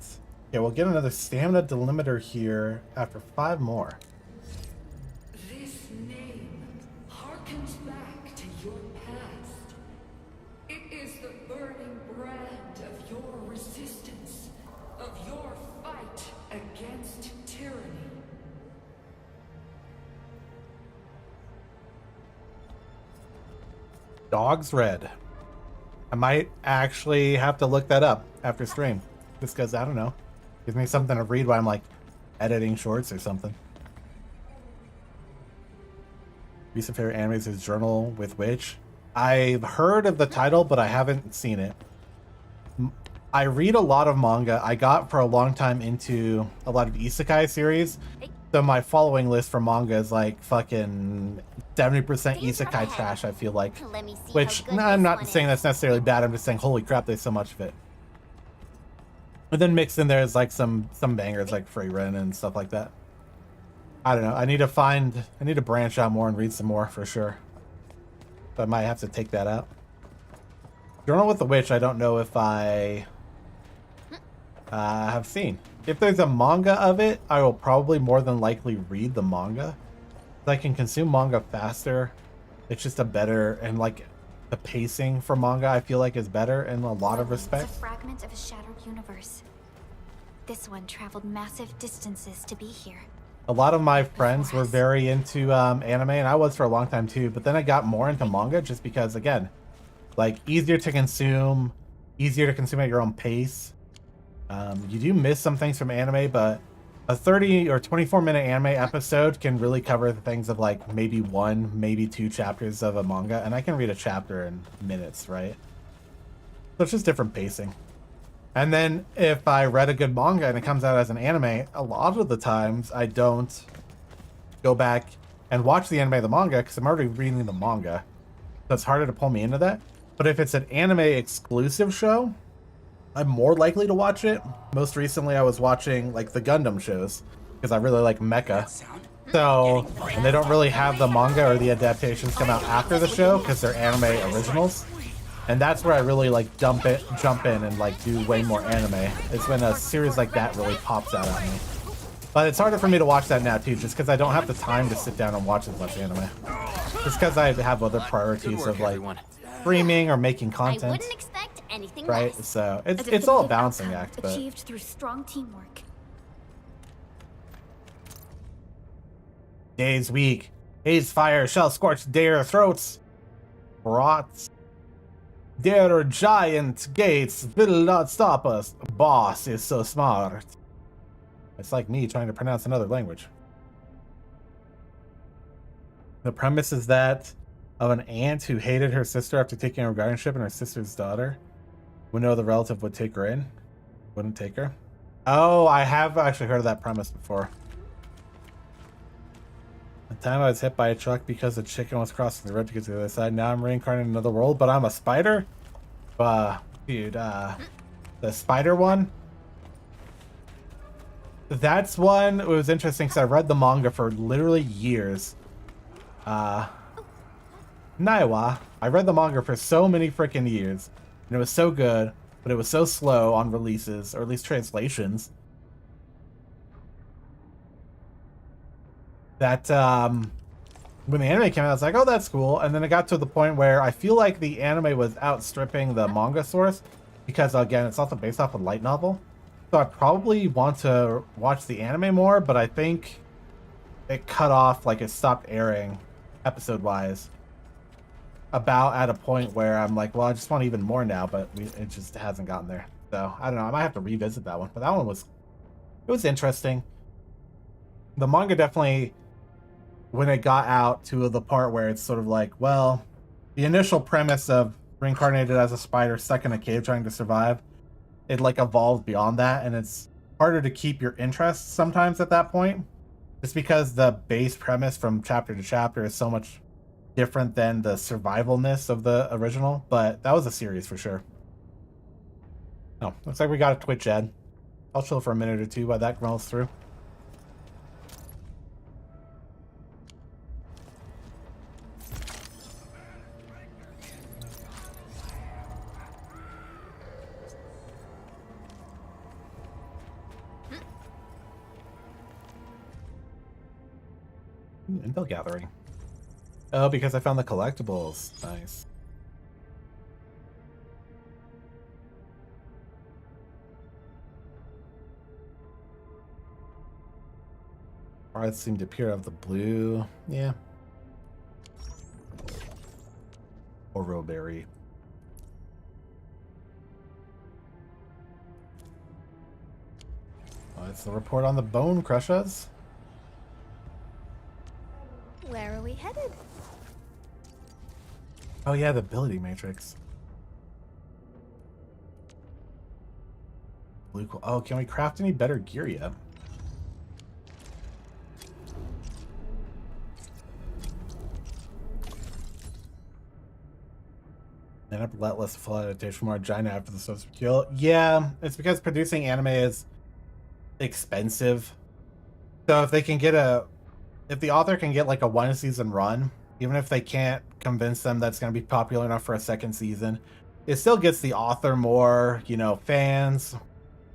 Yeah, we'll get another stamina delimiter here after 5 more. This name harkens back to your past. It is the burning brand of your resistance, of your fight against tyranny. Dog's Red. I might actually have to look that up after stream. Just because, I don't know. Gives me something to read while I'm like editing shorts or something. Recent favorite animes is Journal with Witch. I've heard of the title, but I haven't seen it. I read a lot of manga. I got for a long time into a lot of isekai series. So my following list for manga is like fucking 70% isekai trash, I feel like. Which, I'm not saying that's necessarily bad, I'm just saying, holy crap, there's so much of it. And then mixed in there is like some bangers like Freyren and stuff like that. I don't know, I need to branch out more and read some more for sure. So I might have to take that out. Journal with the Witch, I don't know if I have seen. If there's a manga of it, I will probably more than likely read the manga. I can consume manga faster. It's just a better, and like the pacing for manga I feel like is better in a lot of respects. It's a fragment of a shattered universe. This one traveled massive distances to be here. A lot of my friends were very into anime, and I was for a long time too, but then I got more into manga just because, again, like easier to consume at your own pace. You do miss some things from anime, but a 30 or 24-minute anime episode can really cover the things of like maybe 1, maybe 2 chapters of a manga, and I can read a chapter in minutes, right? So it's just different pacing. And then if I read a good manga and it comes out as an anime, a lot of the times I don't go back and watch the anime or the manga because I'm already reading the manga. So it's harder to pull me into that. But if it's an anime exclusive show, I'm more likely to watch it. Most recently, I was watching like the Gundam shows because I really like mecha. So, and they don't really have the manga or the adaptations come out after the show because they're anime originals. And that's where I really like jump in and like do way more anime. It's when a series like that really pops out at me. But it's harder for me to watch that now too, just because I don't have the time to sit down and watch as much anime. Just because I have other priorities of like streaming or making content. I wouldn't expect anything right? less. So it's all a balancing act. But Achieved through strong teamwork. days weak. Haze fire shall scorch their throats. Rots. Their giant gates will not stop us. Boss is so smart. It's like me trying to pronounce another language. The premise is that of an aunt who hated her sister after taking over guardianship, and her sister's daughter would know the relative would take her in. Wouldn't take her. Oh, I have actually heard of that premise before. The time I was hit by a truck because the chicken was crossing the road to get to the other side. Now I'm reincarnated in another world, but I'm a spider? Dude, the spider one? That's one, it was interesting because I read the manga for literally years. Naiwa. I read the manga for so many freaking years, and it was so good, but it was so slow on releases, or at least translations, that when the anime came out, I was like, oh, that's cool. And then it got to the point where I feel like the anime was outstripping the manga source, because again, it's also based off a light novel. So I probably want to watch the anime more, but I think it cut off, like it stopped airing episode-wise about at a point where I'm like, well, I just want even more now, but it just hasn't gotten there. So I don't know, I might have to revisit that one, but that one was, it was interesting. The manga definitely, when it got out to the part where it's sort of like, well, the initial premise of reincarnated as a spider stuck in a cave trying to survive, it like evolved beyond that, and it's harder to keep your interest sometimes at that point, just because the base premise from chapter to chapter is so much different than the survivalness of the original. But that was a series for sure. Oh, looks like we got a Twitch ad. I'll chill for a minute or two while that rolls through. Intel gathering. Oh, because I found the collectibles. Nice. Cards seem to appear out of the blue. Yeah. Oroberry. Oh, it's the report on the bone crushers. Where are we headed? Oh yeah, the ability matrix. Blue. Oh, can we craft any better gear yet? And up let less full adaptation more giant after the source kill. Yeah, it's because producing anime is expensive. So if they can get if the author can get like a 1-season run, even if they can't convince them that's going to be popular enough for a second season, it still gets the author more, you know, fans,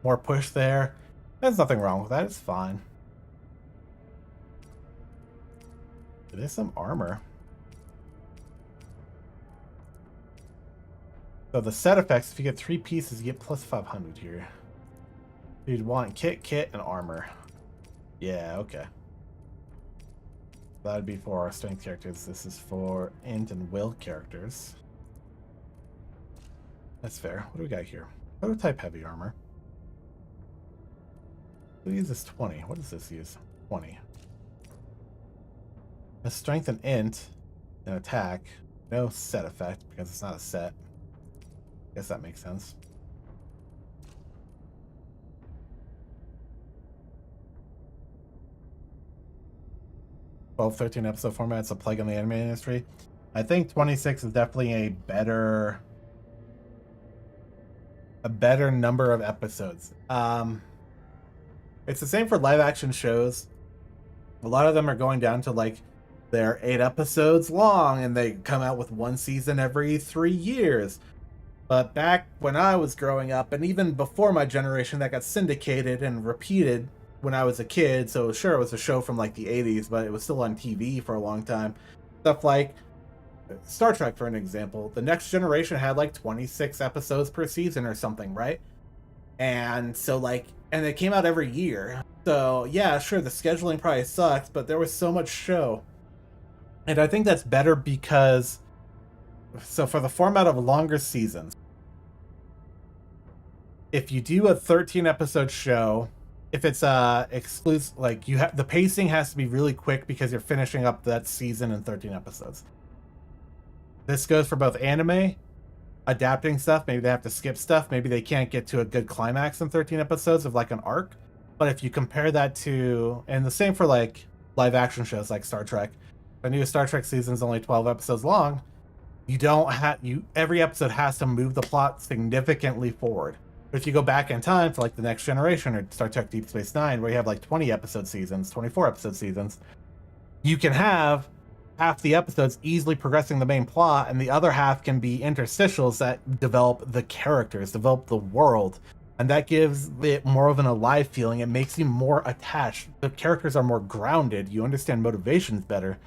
more push there. There's nothing wrong with that. It's fine. There's some armor. So the set effects, if you get 3 pieces, you get plus 500 here. You'd want kit, and armor. Yeah, okay. That'd be for our strength characters. This is for int and will characters. That's fair. What do we got here? Prototype heavy armor. Who uses 20? What does this use? 20. A strength and int, an attack. No set effect because it's not a set. Guess that makes sense. Well, 13 episode format's a plague in the anime industry. I think 26 is definitely a better number of episodes. It's the same for live action shows. A lot of them are going down to like they're 8 episodes long and they come out with one season every 3 years. But back when I was growing up, and even before my generation, that got syndicated and repeated when I was a kid. So sure, it was a show from like the 80s, but it was still on TV for a long time. Stuff like Star Trek, for an example. The Next Generation had like 26 episodes per season or something, right? And so like, and it came out every year. So yeah, sure, the scheduling probably sucks, but there was so much show. And I think that's better because, so for the format of longer seasons, if you do a 13 episode show, if it's exclusive, like you have, the pacing has to be really quick because you're finishing up that season in 13 episodes. This goes for both anime, adapting stuff, maybe they have to skip stuff, maybe they can't get to a good climax in 13 episodes of like an arc. But if you compare that to, and the same for like live action shows like Star Trek, the new Star Trek season is only 12 episodes long. You don't have, every episode has to move the plot significantly forward. But if you go back in time for like the Next Generation or Star Trek Deep Space Nine, where you have like 20 episode seasons, 24 episode seasons, you can have half the episodes easily progressing the main plot, and the other half can be interstitials that develop the characters, develop the world. And that gives it more of an alive feeling. It makes you more attached. The characters are more grounded. You understand motivations better.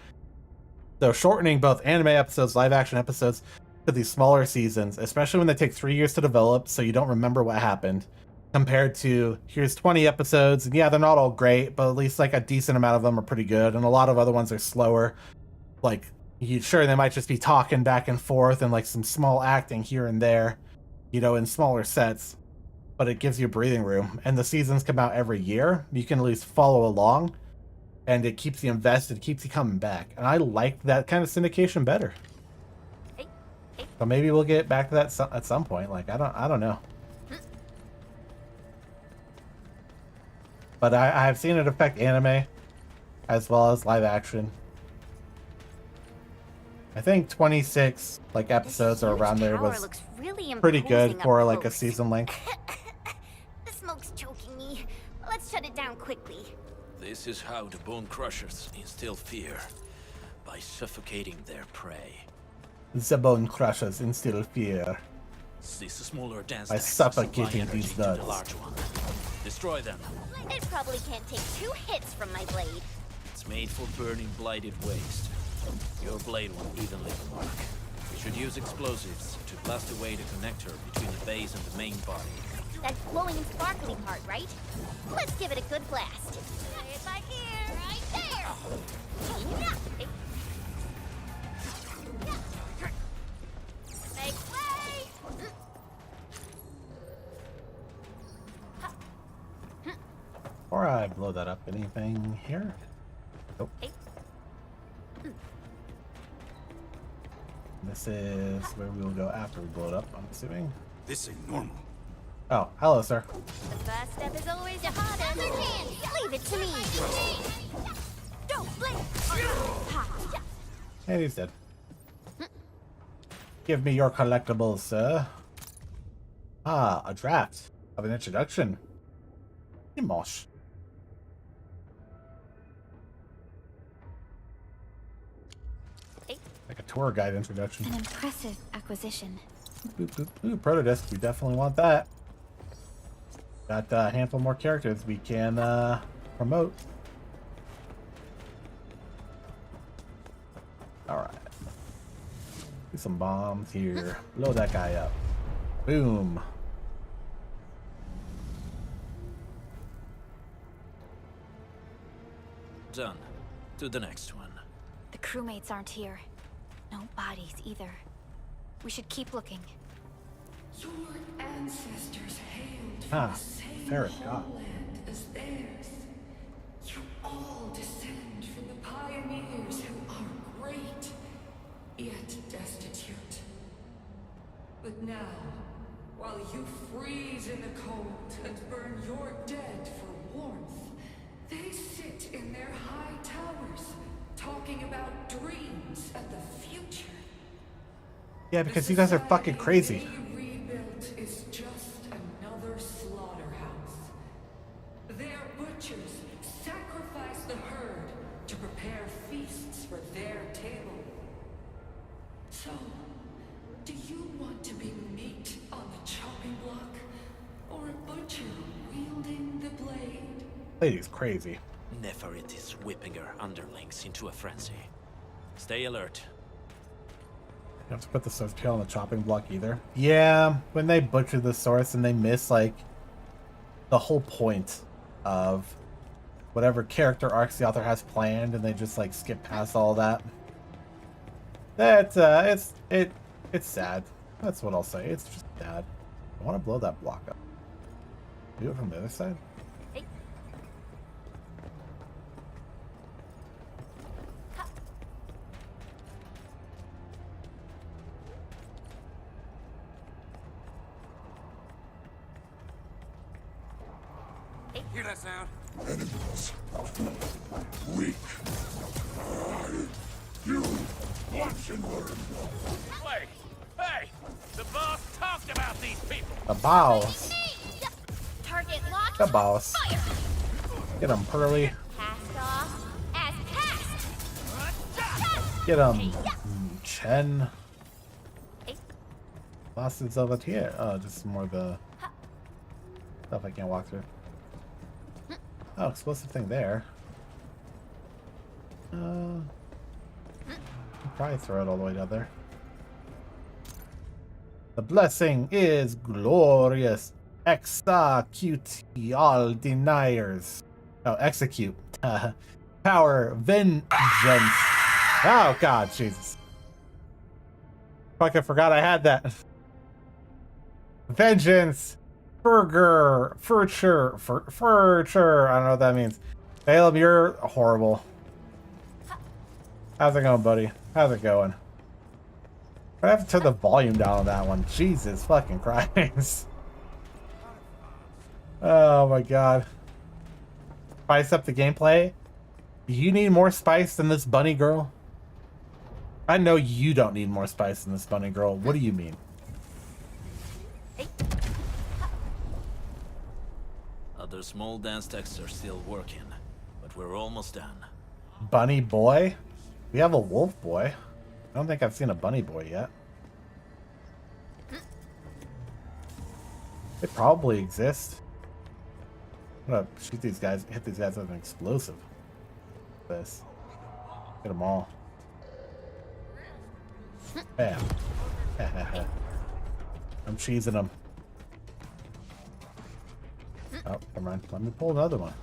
So shortening both anime episodes, live action episodes to these smaller seasons, especially when they take 3 years to develop so you don't remember what happened, compared to here's 20 episodes, and yeah, they're not all great, but at least like a decent amount of them are pretty good, and a lot of other ones are slower. Like, sure, they might just be talking back and forth and like some small acting here and there, you know, in smaller sets, but it gives you breathing room. And the seasons come out every year. You can at least follow along, and it keeps you invested, keeps you coming back. And I like that kind of syndication better. So maybe we'll get back to that at some point. Like, I don't know. But I have seen it affect anime as well as live action. I think 26 like episodes or around there was really pretty good for like a season length. The smoke's choking me. Let's shut it down quickly. This is how the Bone Crushers instill fear, by suffocating their prey. The Bone Crushers instill fear These smaller dance by suffocating these nuts. Destroy them. It probably can't take 2 hits from my blade. It's made for burning blighted waste. Your blade will evenly mark. You should use explosives to blast away the connector between the base and the main body. That glowing and sparkling part, right? Let's give it a good blast. Play it by ear, right there. Make way. Before I blow that up, anything here? Nope. This is where we will go after we blow it up, I'm assuming. This ain't normal. Oh, hello, sir. The first step is always the hardest. Leave it to me. Don't blink. Hey, he's dead. Give me your collectibles, sir. Ah, a draft of an introduction. Mosh. Like a tour guide introduction. An impressive acquisition. Boop, boop, boop. Protodisc, we definitely want that. Got a handful more characters we can promote. Alright. Do some bombs here. Blow that guy up. Boom. Done. To the next one. The crewmates aren't here. No bodies either. We should keep looking. Your ancestors hailed from the same ferret god. homeland as theirs. But now, while you freeze in the cold and burn your dead for warmth, they sit in their high towers, talking about dreams and the future. Yeah, because you guys are fucking crazy. They rebuilt is just another slaughterhouse. Their butchers sacrifice the herd to prepare feasts for their table. So, do you want to be meat on the chopping block, or a butcher wielding the blade? Lady's crazy. Neferit is whipping her underlings into a frenzy. Stay alert. You have to put the sword tail on the chopping block either. Yeah, when they butcher the source and they miss like the whole point of whatever character arcs the author has planned, and they just like skip past all that. That's it's sad. That's what I'll say. It's just sad. I want to blow that block up. Do it from the other side. Hear that sound? Enemies. Weak. You watch and learn. Wait! Hey! The boss talked about these people! The boss. Target locked. The boss. Fire. Get him, Pearly. Cast off as cast. Get him, Chen. Boss is over here. Oh, just more of the stuff I can't walk through. Oh, explosive thing there. I'll probably throw it all the way down there. The blessing is glorious. Execute all deniers. Oh, execute. Power vengeance. Oh God, Jesus. Fucking forgot I had that. Vengeance. Furture. I don't know what that means. Balaam, you're horrible. How's it going, buddy? How's it going? I have to turn the volume down on that one. Jesus fucking Christ. Oh my God. Spice up the gameplay? You need more spice than this bunny girl? I know you don't need more spice than this bunny girl. What do you mean? Other small dance techs are still working, but we're almost done. Bunny boy? We have a wolf boy. I don't think I've seen a bunny boy yet. They probably exist. I'm gonna shoot these guys, hit these guys with an explosive. This. Get them all. Bam. I'm cheesing them. Oh, never mind. Let me pull another one.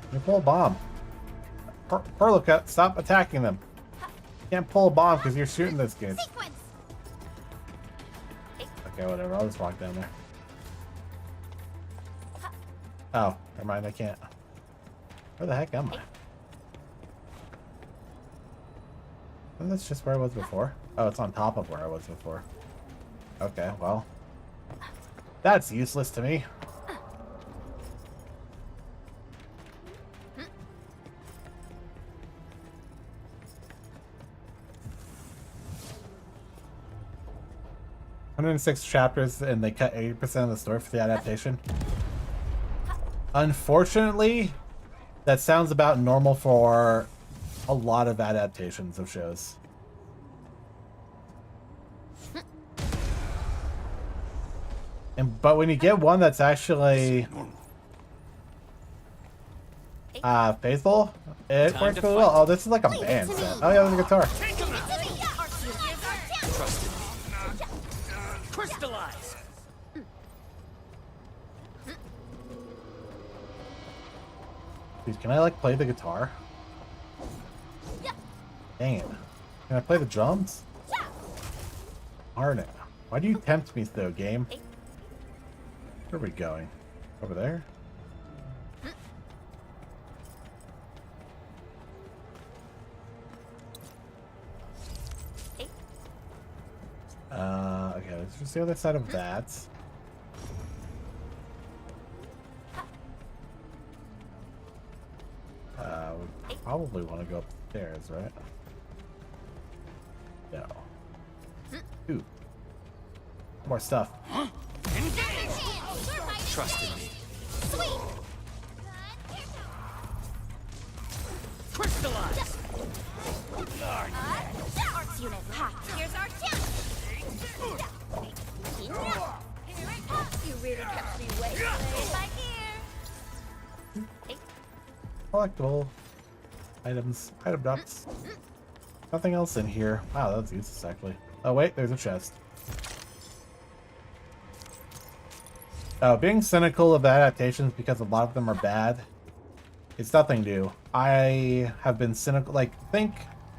Let me pull a bomb. Perlica, stop attacking them. You can't pull a bomb because you're shooting this kid. Okay, whatever. I'll just walk down there. Oh, never mind. I can't. Where the heck am I? And that's just where I was before. Oh, it's on top of where I was before. Okay, well. That's useless to me. "106 chapters and they cut 80% of the story for the adaptation." Unfortunately, that sounds about normal for a lot of adaptations of shows. But when you get one that's actually faithful, it works really well. Oh, this is like a band set. Oh yeah, there's a guitar. Crystallize. Dude, can I like play the guitar? Dang it. Can I play the drums? Darn it. Why do you tempt me though, game? Where are we going? Over there? Okay, let's just the other side of that. We probably want to go upstairs, right? No. Ooh. More stuff. Trust in me. Sweet. Crystallize! Arts unit, ha! Here's our chance! Here it comes! You really kept me waiting. In my ear! Collectible items. Item ducts. Nothing else in here. Wow, that's useless actually. Oh wait, there's a chest. Being cynical of the adaptations because a lot of them are bad. It's nothing new. I have been cynical. Like, think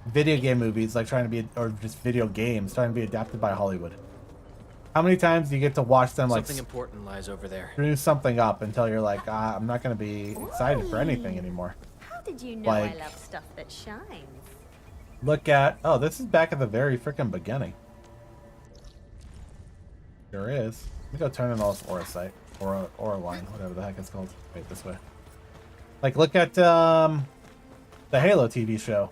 video game movies, like trying to be, or just video games trying to be adapted by Hollywood. How many times do you get to watch them like Something important lies over there. screw something up until you're like, I'm not going to be excited for anything anymore. How did you know Like, I love stuff that shines? Look at, oh, this is back at the very freaking beginning. Sure is. Let me go turn in all this aura sight, aura line, whatever the heck it's called. Wait, this way. Like, look at the Halo TV show.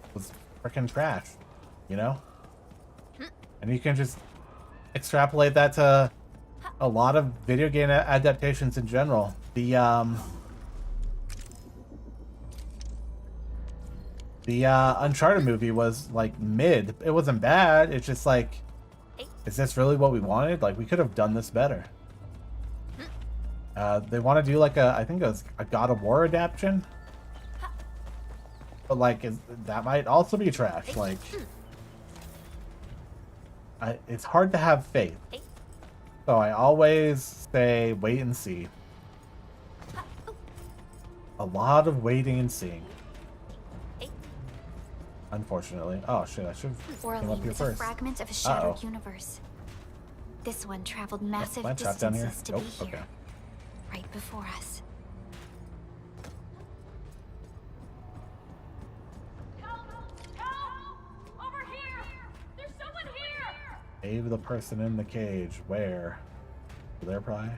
It was freaking trash, you know? And you can just extrapolate that to a lot of video game adaptations in general. The Uncharted movie was like mid. It wasn't bad. It's just like, is this really what we wanted? Like, we could have done this better. They want to do like I think it was a God of War adaptation. But like, that might also be trash. Like, it's hard to have faith. So I always say wait and see. A lot of waiting and seeing. Unfortunately. Oh shit, I should have came up here is a first. fragment of a shattered universe. This one traveled massive Plant down here. distances to Nope, be here, okay. right before us. Save the person in the cage. Where? There, probably.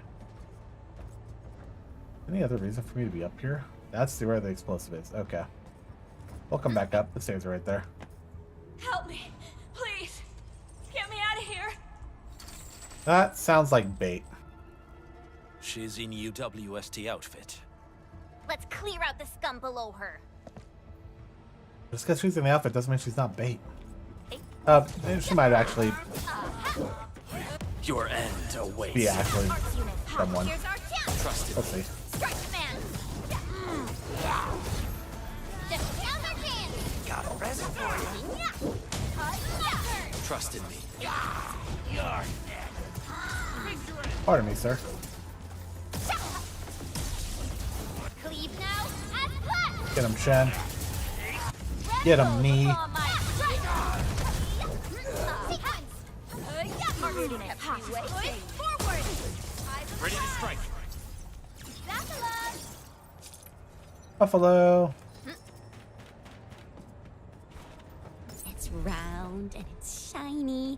Any other reason for me to be up here? That's where the explosive is. Okay. We'll come back up. The stairs are right there. Help me, please. Get me out of here. That sounds like bait. She's in UWST outfit. Let's clear out the scum below her. Just because she's in the outfit doesn't mean she's not bait. She might actually Your end awaits. be actually someone. Trust in Let's see. Strike command. Got a present for you. Trust in me. Pardon me, sir. Cleave now. As planned. Get him, Shen. Get him, knee. Ready to strike. Buffalo. It's round and it's shiny.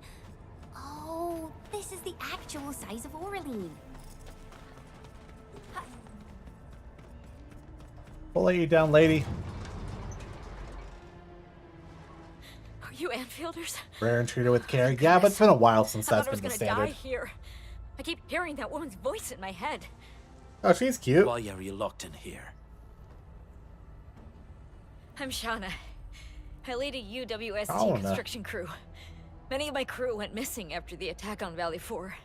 Oh, this is the actual size of Oraline. We'll lay you down, lady. Are you Anfielders? Rare and treat her with care. Yeah, but it's been a while since I that's thought I been was the gonna die standard. here. I keep hearing that woman's voice in my head. Oh, she's cute. Why are you locked in here? I'm Shauna. I lead a UWST Shauna. construction crew. Many of my crew went missing after the attack on Valley 4.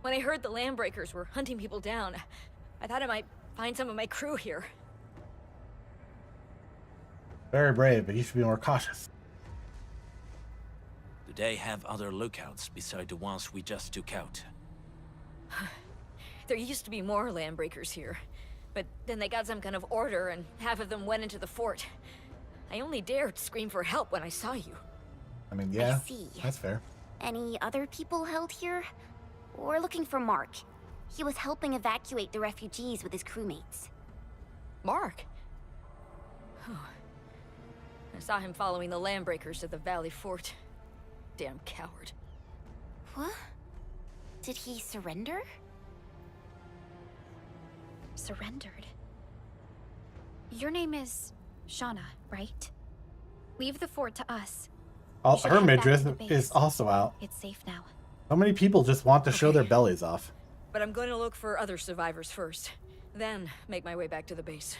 When I heard the Landbreakers were hunting people down, I thought I might find some of my crew here. Very brave, but you should be more cautious. Do they have other lookouts beside the ones we just took out? There used to be more Landbreakers here, but then they got some kind of order and half of them went into the fort. I only dared scream for help when I saw you. I mean, yeah, see. that's fair. Any other people held here? We're looking for Mark. He was helping evacuate the refugees with his crewmates. Mark? I saw him following the Landbreakers to the Valley Fort. Damn coward. What? Did he surrender? Surrendered? Your name is Shauna, right? Leave the fort to us. Oh, You should her head back midriff to the base. is also out. It's safe now. How many people just want to show their bellies off? But I'm going to look for other survivors first, then make my way back to the base.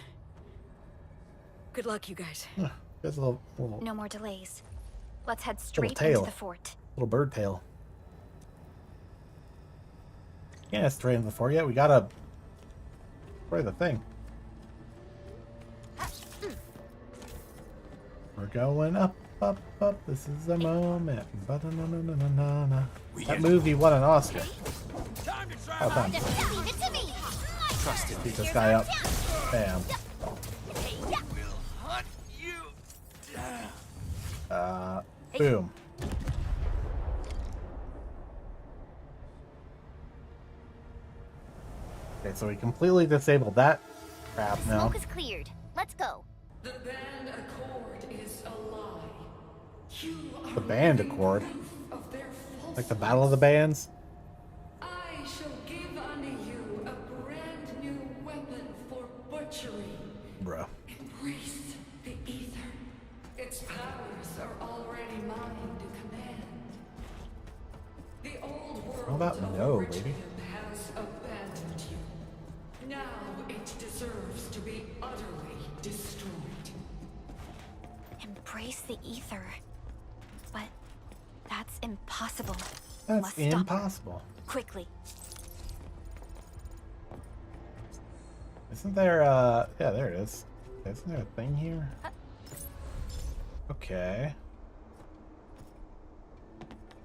Good luck, you guys. There's a little No more delays. Let's head straight tail. into the fort. little bird tail. Yeah, straight into the fort. Yeah, we gotta destroy the thing. We're going up, up, up. This is the moment. Ba-da-na-na-na-na-na. That movie won an Oscar. Oh, fun. Leave it to me. Trust in me. Beat this guy up. Bam. Boom. Okay, so we completely disabled that crap now. Smoke is cleared. Let's go. The band accord is a lie. You The are band living accord. proof of their false Like the Battle of the Bands. I shall give unto you a brand new weapon for butchery. Bruh. Embrace the ether. Its powers are already mine to command. The old world How about no, of baby? Richmond has abandoned you. Now it deserves to be utterly destroyed. Embrace the ether. But that's impossible. That's Must stop her. impossible. Quickly. Isn't there, yeah, there it is. Isn't there a thing here? Okay.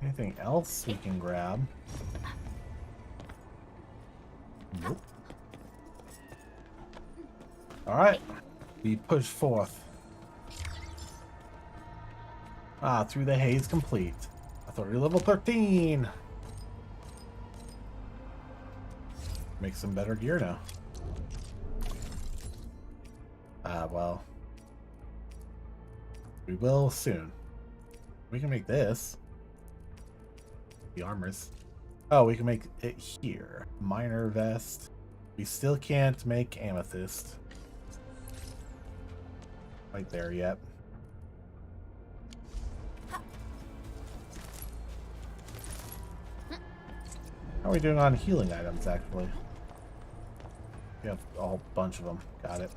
Anything else we can grab? Nope. Alright. We push forth. Ah, through the haze complete. Authority level 13. Make some better gear now. Well. We will soon. We can make this. The armors. Oh, we can make it here. Minor vest. We still can't make amethyst. Right there yet. How are we doing on healing items, actually? We have a whole bunch of them. Got it.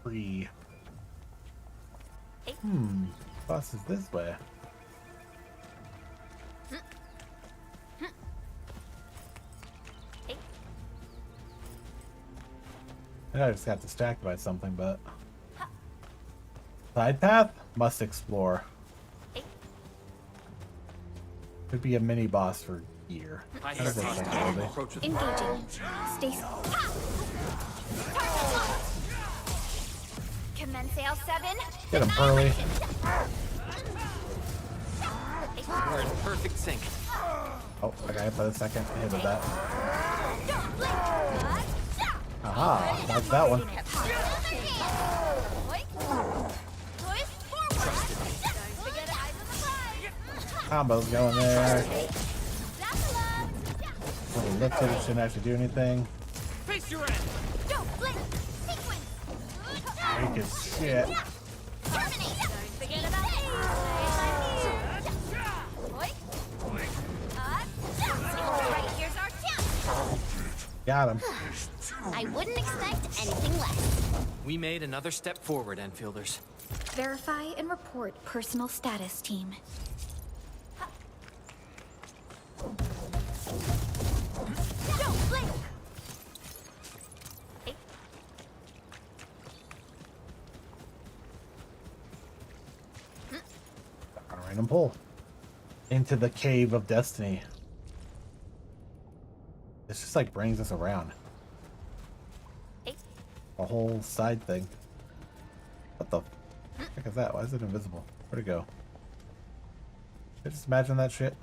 Free. Bus is this way. I just got distracted by something, but side path must explore. Could be a mini boss for gear. I That doesn't sound worthy. Engaging. Stay. Commence L7. Get him early. We're in perfect sync. Oh, I got hit by the second hit of that. Aha, that's that one. Combo's going there. Little lifted, it shouldn't actually do anything. Face your end. Don't blink. Sequence. Weak as shit. Forget about me. Right, here's our chance. Got him. I wouldn't expect anything less. We made another step forward, Enfielders. Verify and report personal status, team. Don't blink. On a random pull. Into the cave of destiny. This just like brings us around. A whole side thing. What the heck is that? Why is it invisible? Where'd it go? Did I just imagine that shit?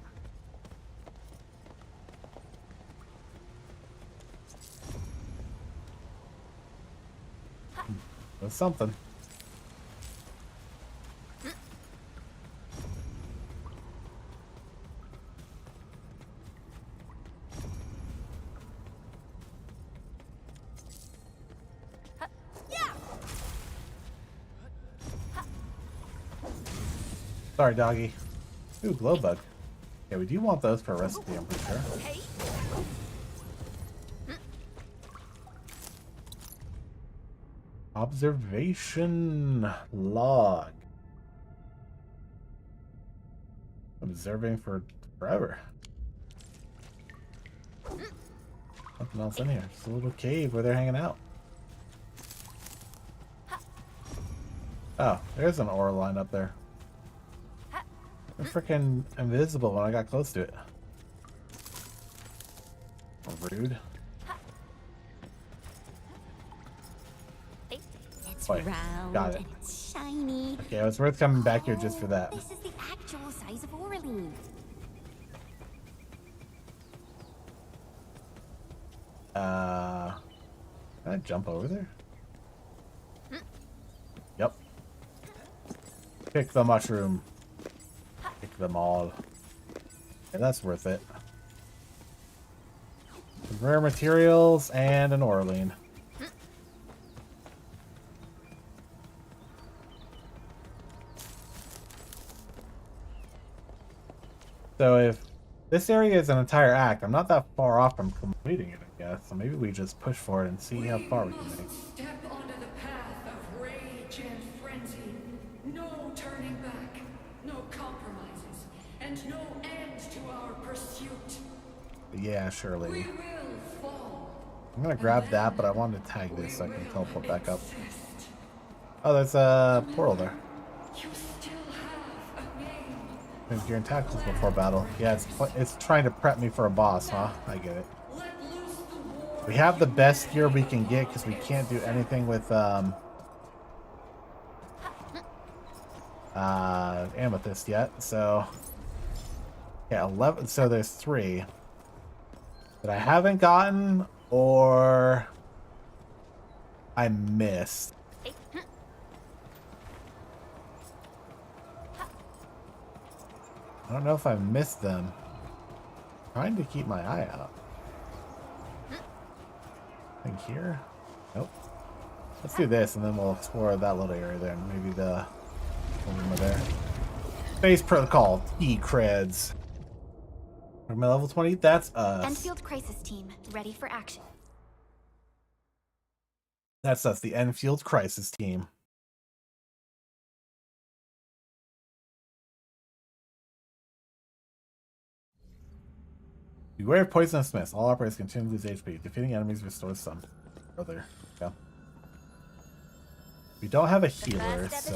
was something. Sorry, doggy. Ooh, glow bug. Yeah, we do want those for a recipe, I'm pretty sure. Observation log. Observing for forever. Nothing else in here. Just a little cave where they're hanging out. Oh, there's an aura line up there. They're freaking invisible when I got close to it. Rude. Wait, got it. It's shiny. Okay, it was worth coming back here just for that. This is the actual size of Auraline. Can I jump over there? Yep. Pick the mushroom. Pick them all. Yeah, that's worth it. Rare materials and an Auraline. So if this area is an entire act, I'm not that far off from completing it, I guess. So maybe we just push for it and see how far we can make. Step onto the path of rage and frenzy. No turning back, no compromises, and no end to our pursuit. Yeah, surely. We will fall. I'm gonna grab that, but I wanted to tag this so I can teleport back up. Oh, there's a portal there. You still have a name. Maybe you're in tackles before battle. Yeah, it's trying to prep me for a boss, huh? I get it. We have the best gear we can get because we can't do anything with amethyst yet. So yeah, 11. So there's 3 that I haven't gotten or I missed. I don't know if I missed them. I'm trying to keep my eye out. Thing here? Nope. Let's do this and then we'll explore that little area there and maybe the room there. Space Protocol, T-creds. We're at level 20, that's us. Enfield Crisis Team, ready for action. That's us, the Enfield Crisis Team. Beware of poisonous mist. All operators continue to lose HP. Defeating enemies restores some. Brother. Yeah. We don't have a healer, so...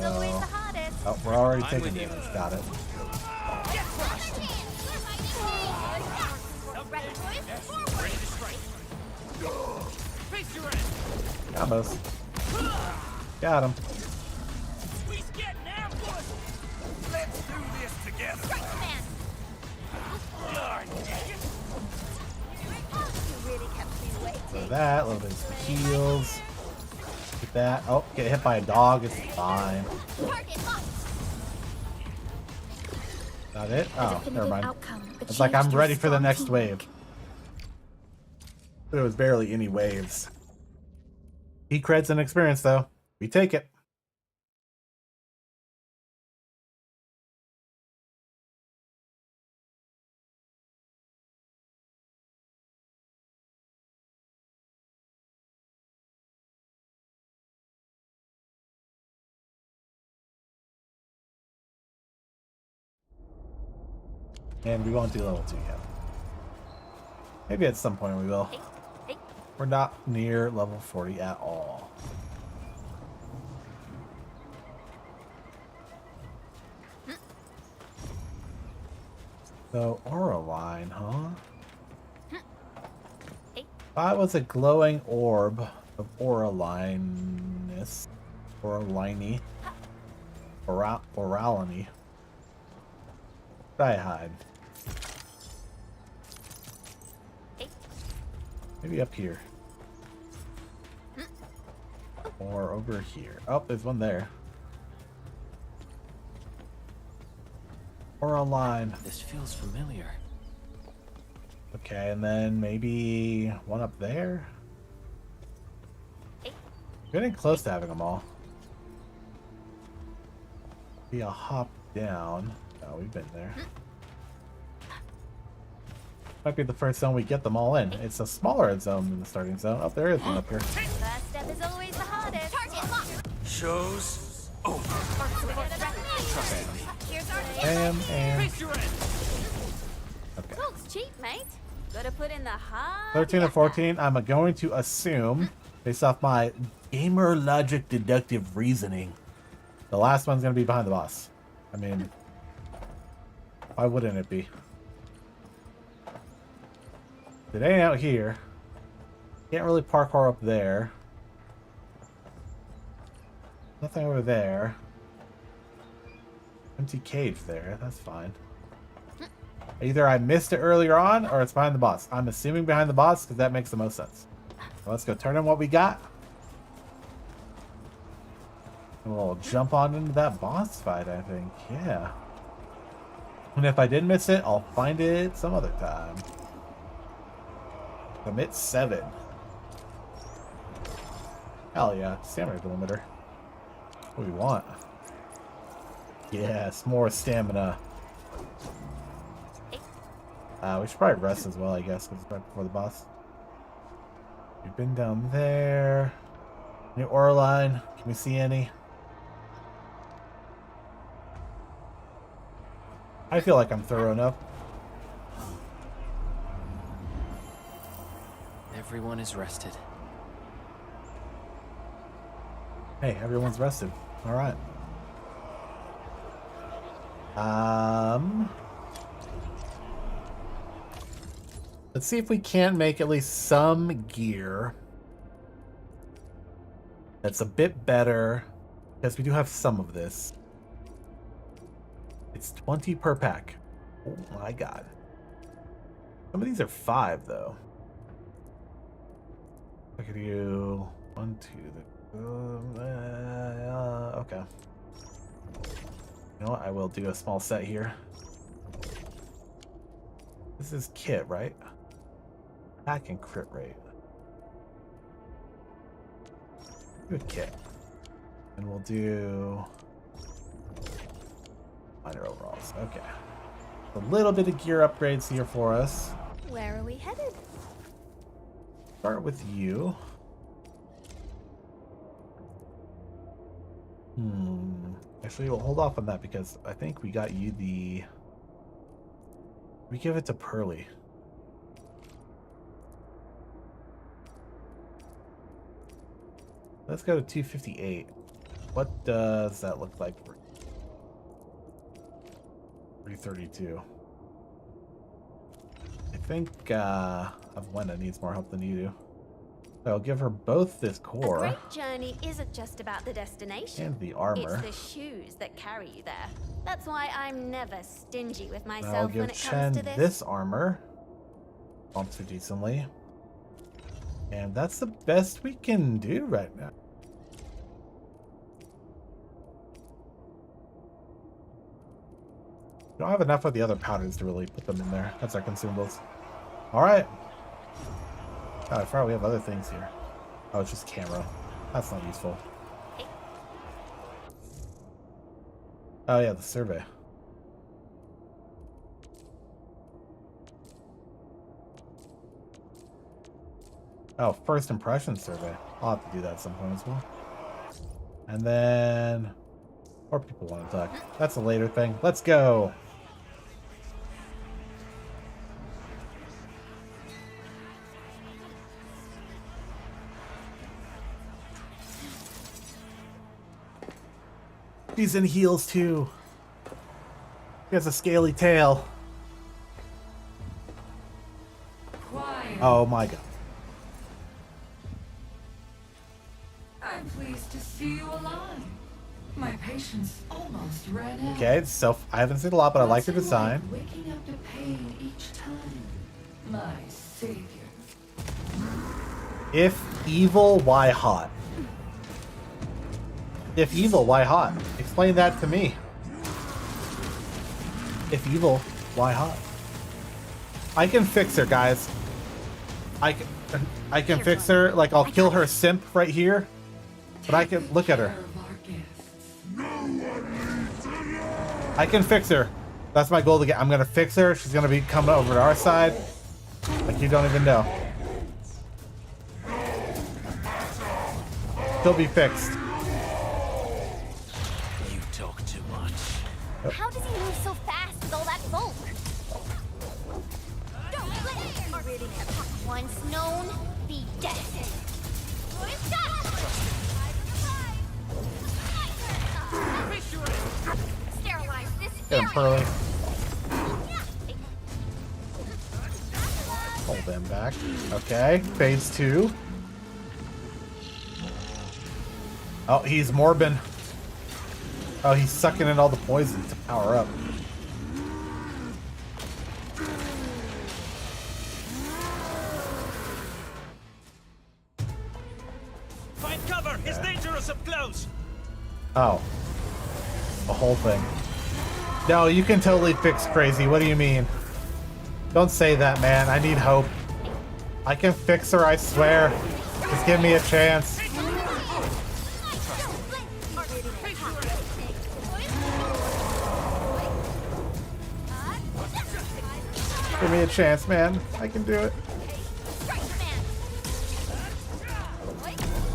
Oh, we're already taking damage. Got it. Combos. Got him. Let's do this together. So that, a little bit of heals. Get that. Oh, get hit by a dog. It's fine. That it? Oh, never mind. It's like I'm ready for the next wave. But it was barely any waves. E-creds and experience, though. We take it. And we won't do level 2 yet. Maybe at some point we will. We're not near level 40 at all. So, aura line, huh? That was a glowing orb of auralineness. Auraliney. Auraliny. Die hide. Maybe up here. Or over here. Oh, there's one there. Or a line. This feels familiar. Okay, and then maybe one up there? Getting close to having them all. Be a hop down. Oh, we've been there. Might be the first zone we get them all in. It's a smaller zone than the starting zone. Oh, there is one up here. First step is always the hardest. Target locked. Shows over. Trust me. Here's our Bam, and... Okay. Talk's cheap, mate. Gotta put in the hard. 13 and 14, I'm going to assume, based off my gamer logic deductive reasoning, the last one's going to be behind the boss. I mean, why wouldn't it be? It ain't out here. Can't really parkour up there. Nothing over there. Empty cage there. That's fine. Either I missed it earlier on, or it's behind the boss. I'm assuming behind the boss, because that makes the most sense. So let's go turn in what we got. And we'll jump on into that boss fight, I think. Yeah. And if I did miss it, I'll find it some other time. Commit 7. Hell yeah, stamina limiter. What do we want? Yes, more stamina. We should probably rest as well, I guess, because it's right before the boss. We've been down there. New ore line. Can we see any? I feel like I'm thorough enough. Everyone is rested. Hey, everyone's rested. All right. Let's see if we can't make at least some gear that's a bit better, because we do have some of this. It's 20 per pack. Oh my god. Some of these are 5 though. I could do 1, 2. Okay. You know what? I will do a small set here. This is kit, right? Attack and crit rate. Good kit. And we'll do minor overalls. Okay. A little bit of gear upgrades here for us. Where are we headed? Start with you. Actually, we'll hold off on that because I think we got you the... We give it to Pearly. Let's go to 258. What does that look like for 332? I think Avywenna needs more help than you do. So I'll give her both this core. A great journey isn't just about the destination. And the armor. It's the shoes that carry you there. That's why I'm never stingy with I'll myself give when it Chen comes to this. this armor. Bumps her decently. And that's the best we can do right now. We don't have enough of the other powders to really put them in there. That's our consumables. Alright. God, I forgot we have other things here. Oh, it's just camera. That's not useful. Oh yeah, the survey. Oh, first impression survey. I'll have to do that at some point as well. And then... Or people want to talk. That's a later thing. Let's go! He's in heels too. He has a scaly tail. Quiet. Oh my god. I'm pleased to see you alive. My patience almost ran out. Okay, so I haven't seen a lot, but I like the What's it design. like waking up to pain each time. My savior. If evil, why hot? If evil, why hot? Explain that to me. If evil, why hot? I can fix her, guys. I can fix her. Like, I'll kill her simp right here. But I can look at her. I can fix her. That's my goal to get. I'm gonna fix her. She's gonna be coming over to our side. Like you don't even know. She'll be fixed. You talk too much. How does he move so fast with all that bulk? Don't let it once known, be destined. Sterilize this. Get him, Pearly. Hold them back. Okay, phase 2. Oh, he's Morbin. Oh, he's sucking in all the poison to power up. Find cover! It's dangerous up close! Oh. The whole thing. No, you can totally fix crazy. What do you mean? Don't say that, man. I need hope. I can fix her, I swear. Just give me a chance. Give me a chance, man. I can do it.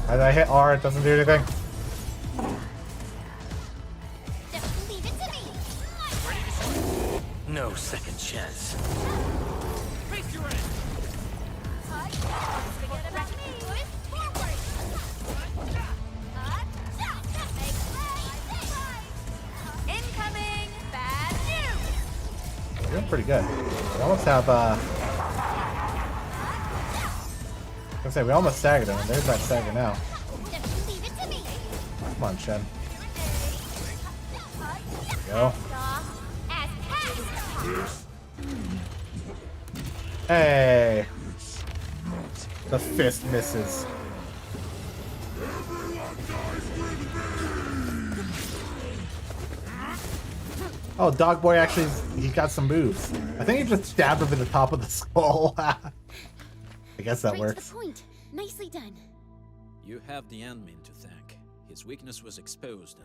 As I hit R, it doesn't do anything. No second chance. Incoming bad news. We're doing pretty good. We almost have, I was gonna say, we almost staggered him, and there's that stagger now. Come on, Shen. There we go. Hey! The fist misses. Oh, Dog Boy actually, he got some moves. I think he just stabbed him in the top of the skull. I guess that works. To the point. Nicely done. You have the admin to thank. His weakness was exposed.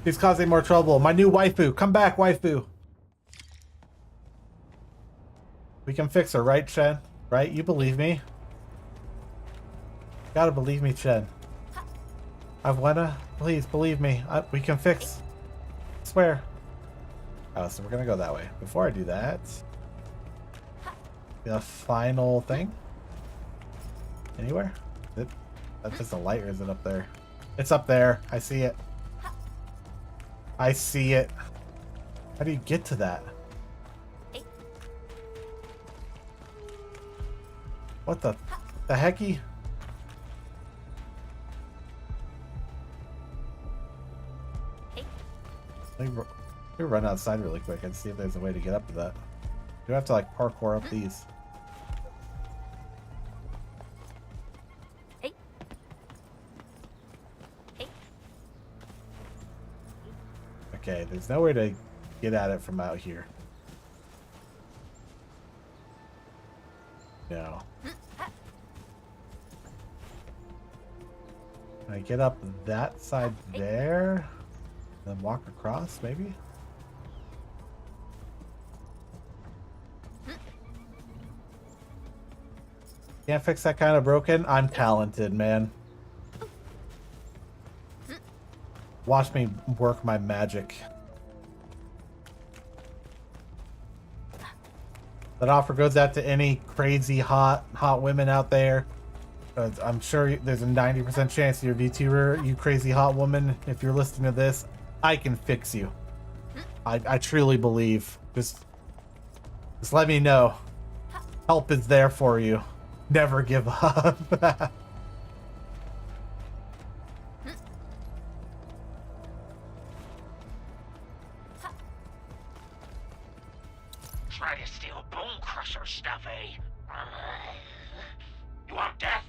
He's causing more trouble. My new waifu. Come back, waifu. We can fix her, right, Chen? Right? You believe me? Gotta believe me, Chen. Avywenna, please believe me. We can fix. I swear. Oh, so we're gonna go that way. Before I do that, the final thing. Anywhere? That's just a light, or is it up there? It's up there. I see it. I see it. How do you get to that? What the hecky? Let me run outside really quick and see if there's a way to get up to that. Do I have to like parkour up these? Okay, there's nowhere to get at it from out here. No. Can I get up that side there? Then walk across, maybe? Can't fix that kind of broken? I'm talented, man. Watch me work my magic. That offer goes out to any crazy hot women out there. I'm sure there's a 90% chance you're a VTuber, you crazy hot woman. If you're listening to this, I can fix you. I truly believe. Just let me know. Help is there for you. Never give up. Try to steal Bone Crusher stuff, eh? You want death?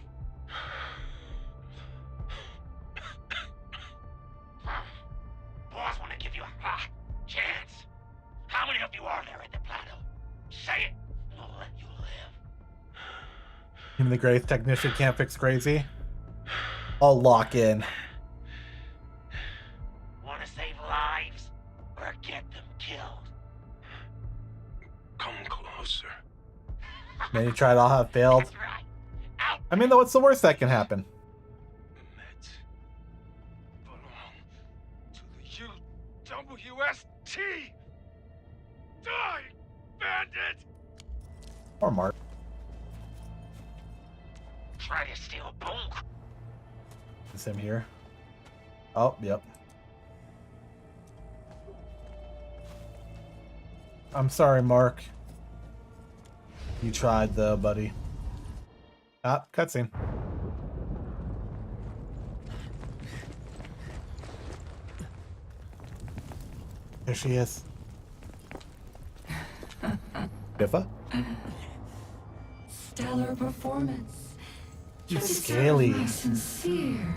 Even the greatest technician can't fix crazy. I'll lock in. Want to save lives or get them killed? Come closer. Many tried, all have failed. I mean, though, what's the worst that can happen? WST! Die, bandit! Or Mark. Try to steal a bone. Is him here? Oh, yep. I'm sorry, Mark. You tried though, buddy. Ah, cutscene. There she is. Biffa? Stellar performance. You You deserve scaly. my sincere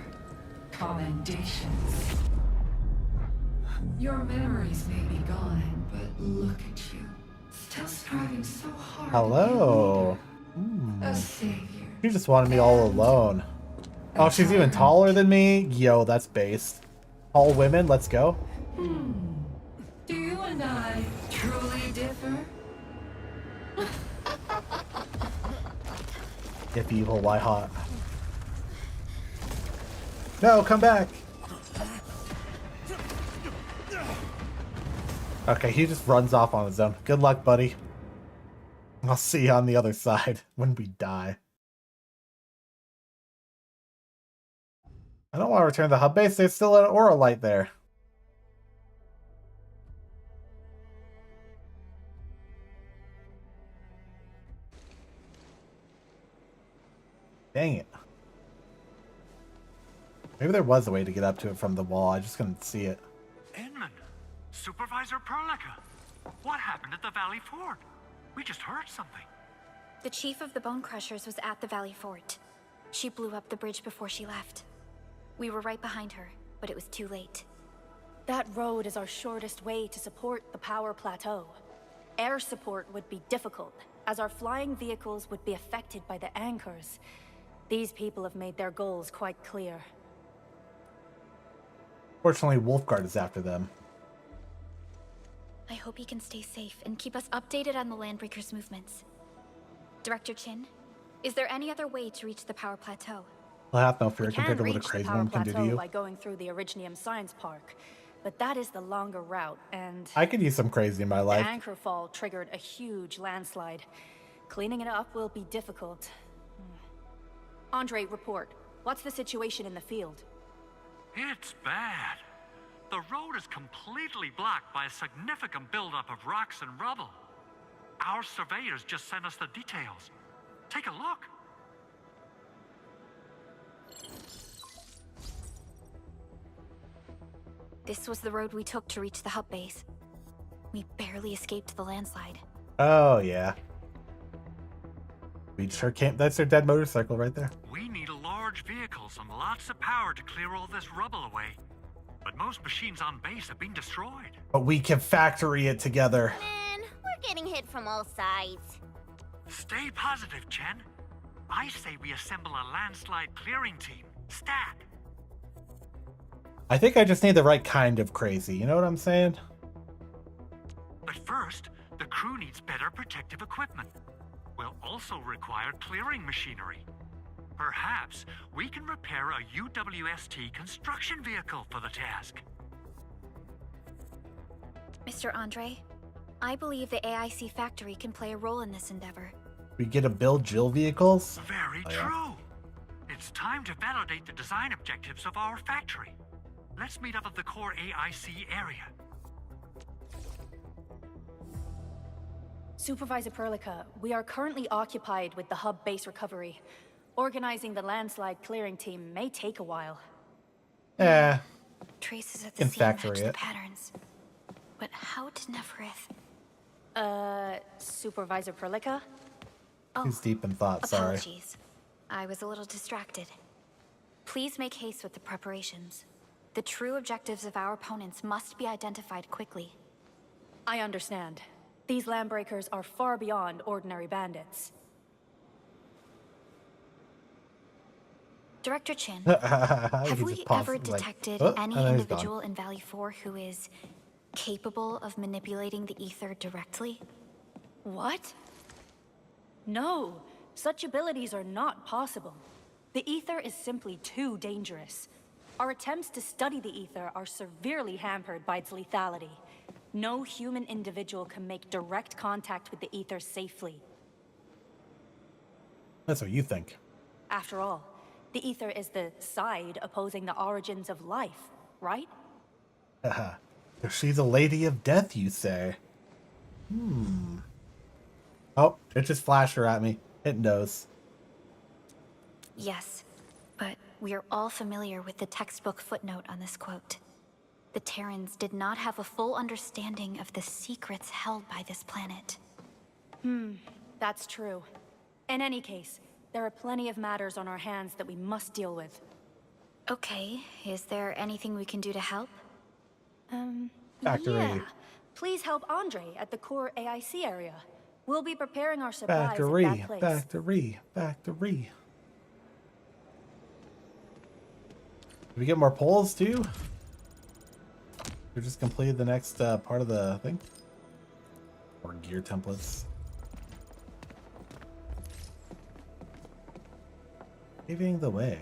commendations. Your memories may be gone, but look at you. Still striving so hard. Hello. A savior. She just wanted me all alone. Oh, she's even taller than me? Yo, that's based. Tall women, let's go. Do you and I truly differ? If evil, why hot? No, come back. Okay, he just runs off on his own. Good luck, buddy. I'll see you on the other side when we die. I don't want to return to the hub base. There's still an aura light there. Dang it. Maybe there was a way to get up to it from the wall. I just couldn't see it. Inman, Supervisor Perlica, what happened at the Valley Fort? We just heard something. The chief of the Bone Crushers was at the Valley Fort. She blew up the bridge before she left. We were right behind her, but it was too late. That road is our shortest way to support the power plateau. Air support would be difficult, as our flying vehicles would be affected by the anchors. These people have made their goals quite clear. Fortunately, Wolfguard is after them. I hope he can stay safe and keep us updated on the Landbreakers' movements. Director Chin, is there any other way to reach the power plateau? I'll have no fear We can compared to what a reach the crazy power woman can do to plateau you. by going through the Originium Science Park, but that is the longer route, and I could use some crazy in my the life. anchor fall triggered a huge landslide. Cleaning it up will be difficult. Andre, report. What's the situation in the field? It's bad. The road is completely blocked by a significant buildup of rocks and rubble. Our surveyors just sent us the details. Take a look. This was the road we took to reach the hub base. We barely escaped the landslide. Oh, yeah. Reached her camp. That's her dead motorcycle right there. We need large vehicles and lots of power to clear all this rubble away. But most machines on base have been destroyed. But we can factory it together. Man, we're getting hit from all sides. Stay positive, Chen. I say we assemble a landslide clearing team. Stat. I think I just need the right kind of crazy. You know what I'm saying? But first, the crew needs better protective equipment. We'll also require clearing machinery. Perhaps we can repair a UWST construction vehicle for the task. Mr. Andre, I believe the AIC factory can play a role in this endeavor. We get to build Jill vehicles? Very Oh, yeah. true. It's time to validate the design objectives of our factory. Let's meet up at the core AIC area. Supervisor Perlica, we are currently occupied with the hub base recovery. Organizing the landslide clearing team may take a while. Yeah. Traces at the Can scene factory match the it. patterns. But how did Neferith? Supervisor Perlica? He's deep in thought, sorry. Apologies. I was a little distracted. Please make haste with the preparations. The true objectives of our opponents must be identified quickly. I understand. These landbreakers are far beyond ordinary bandits. Director Chin, He have we just paused, ever like, detected "Oh," any and then he's gone. individual in Valley 4 who is capable of manipulating the ether directly? What? No, such abilities are not possible. The ether is simply too dangerous. Our attempts to study the ether are severely hampered by its lethality. No human individual can make direct contact with the ether safely. That's what you think. After all, the ether is the side opposing the origins of life, right? Haha. She's a lady of death, you say? Oh, it just flashed her at me. It knows. Yes, but we are all familiar with the textbook footnote on this quote. The Terrans did not have a full understanding of the secrets held by this planet. That's true. In any case, there are plenty of matters on our hands that we must deal with. Okay, is there anything we can do to help? Factory. Yeah. Please help Andre at the core AIC area. We'll be preparing our supplies at Factory. that place. Factory. Factory. Did we get more polls too? We just completed the next part of the thing? Or gear templates. Paving the way.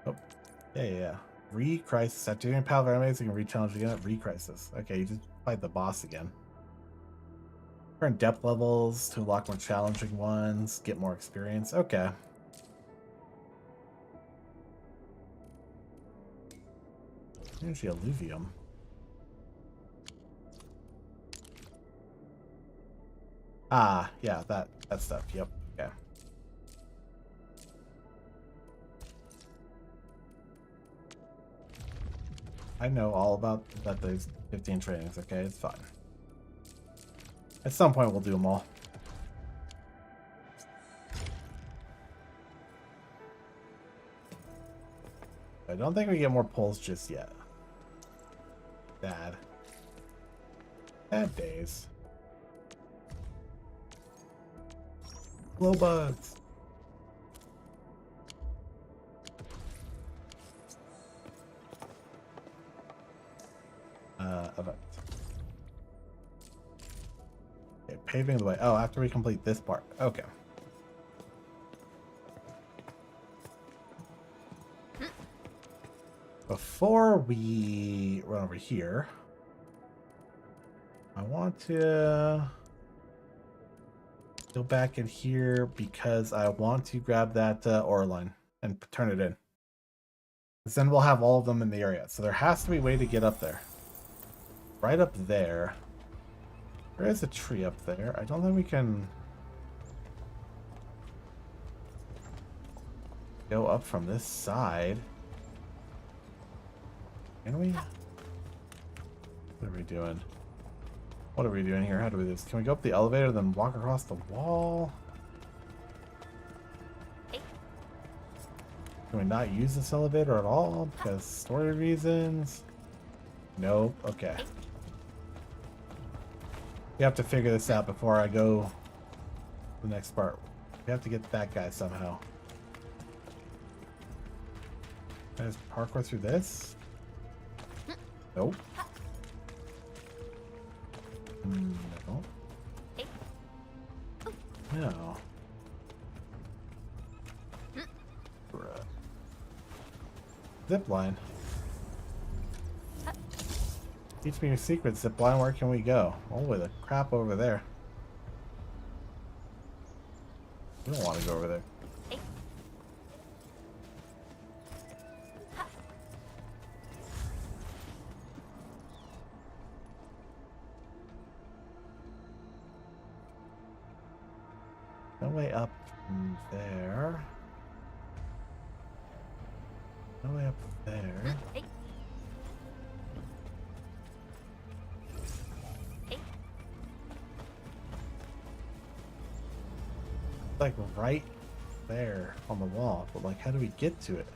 Oh, yeah. Re-crisis. After doing pal of enemies, you can re-challenge again at re-crisis. Okay, you just fight the boss again. Current depth levels to unlock more challenging ones, get more experience. Okay. Energy alluvium. Ah, yeah, that stuff. Yep. Okay. I know all about that. There's 15 trainings. Okay, it's fine. At some point, we'll do them all. I don't think we get more pulls just yet. Bad. Bad days. Glow bugs. Event. Okay, paving the way. Oh, after we complete this part. Okay. Before we run over here, I want to go back in here because I want to grab that ore line and turn it in. Because then we'll have all of them in the area. So there has to be a way to get up there. Right up there. There is a tree up there. I don't think we can go up from this side. Can we? What are we doing? What are we doing here? How do we do this? Can we go up the elevator then walk across the wall? Can we not use this elevator at all because story reasons? Nope. Okay. We have to figure this out before I go to the next part. We have to get that guy somehow. Can I just parkour through this? Nope. No. No. Zip line. Teach me your secrets, zip line. Where can we go? Holy the crap over there. We don't want to go over there. No way up from there. No way up there. Like right there on the wall, but like how do we get to it?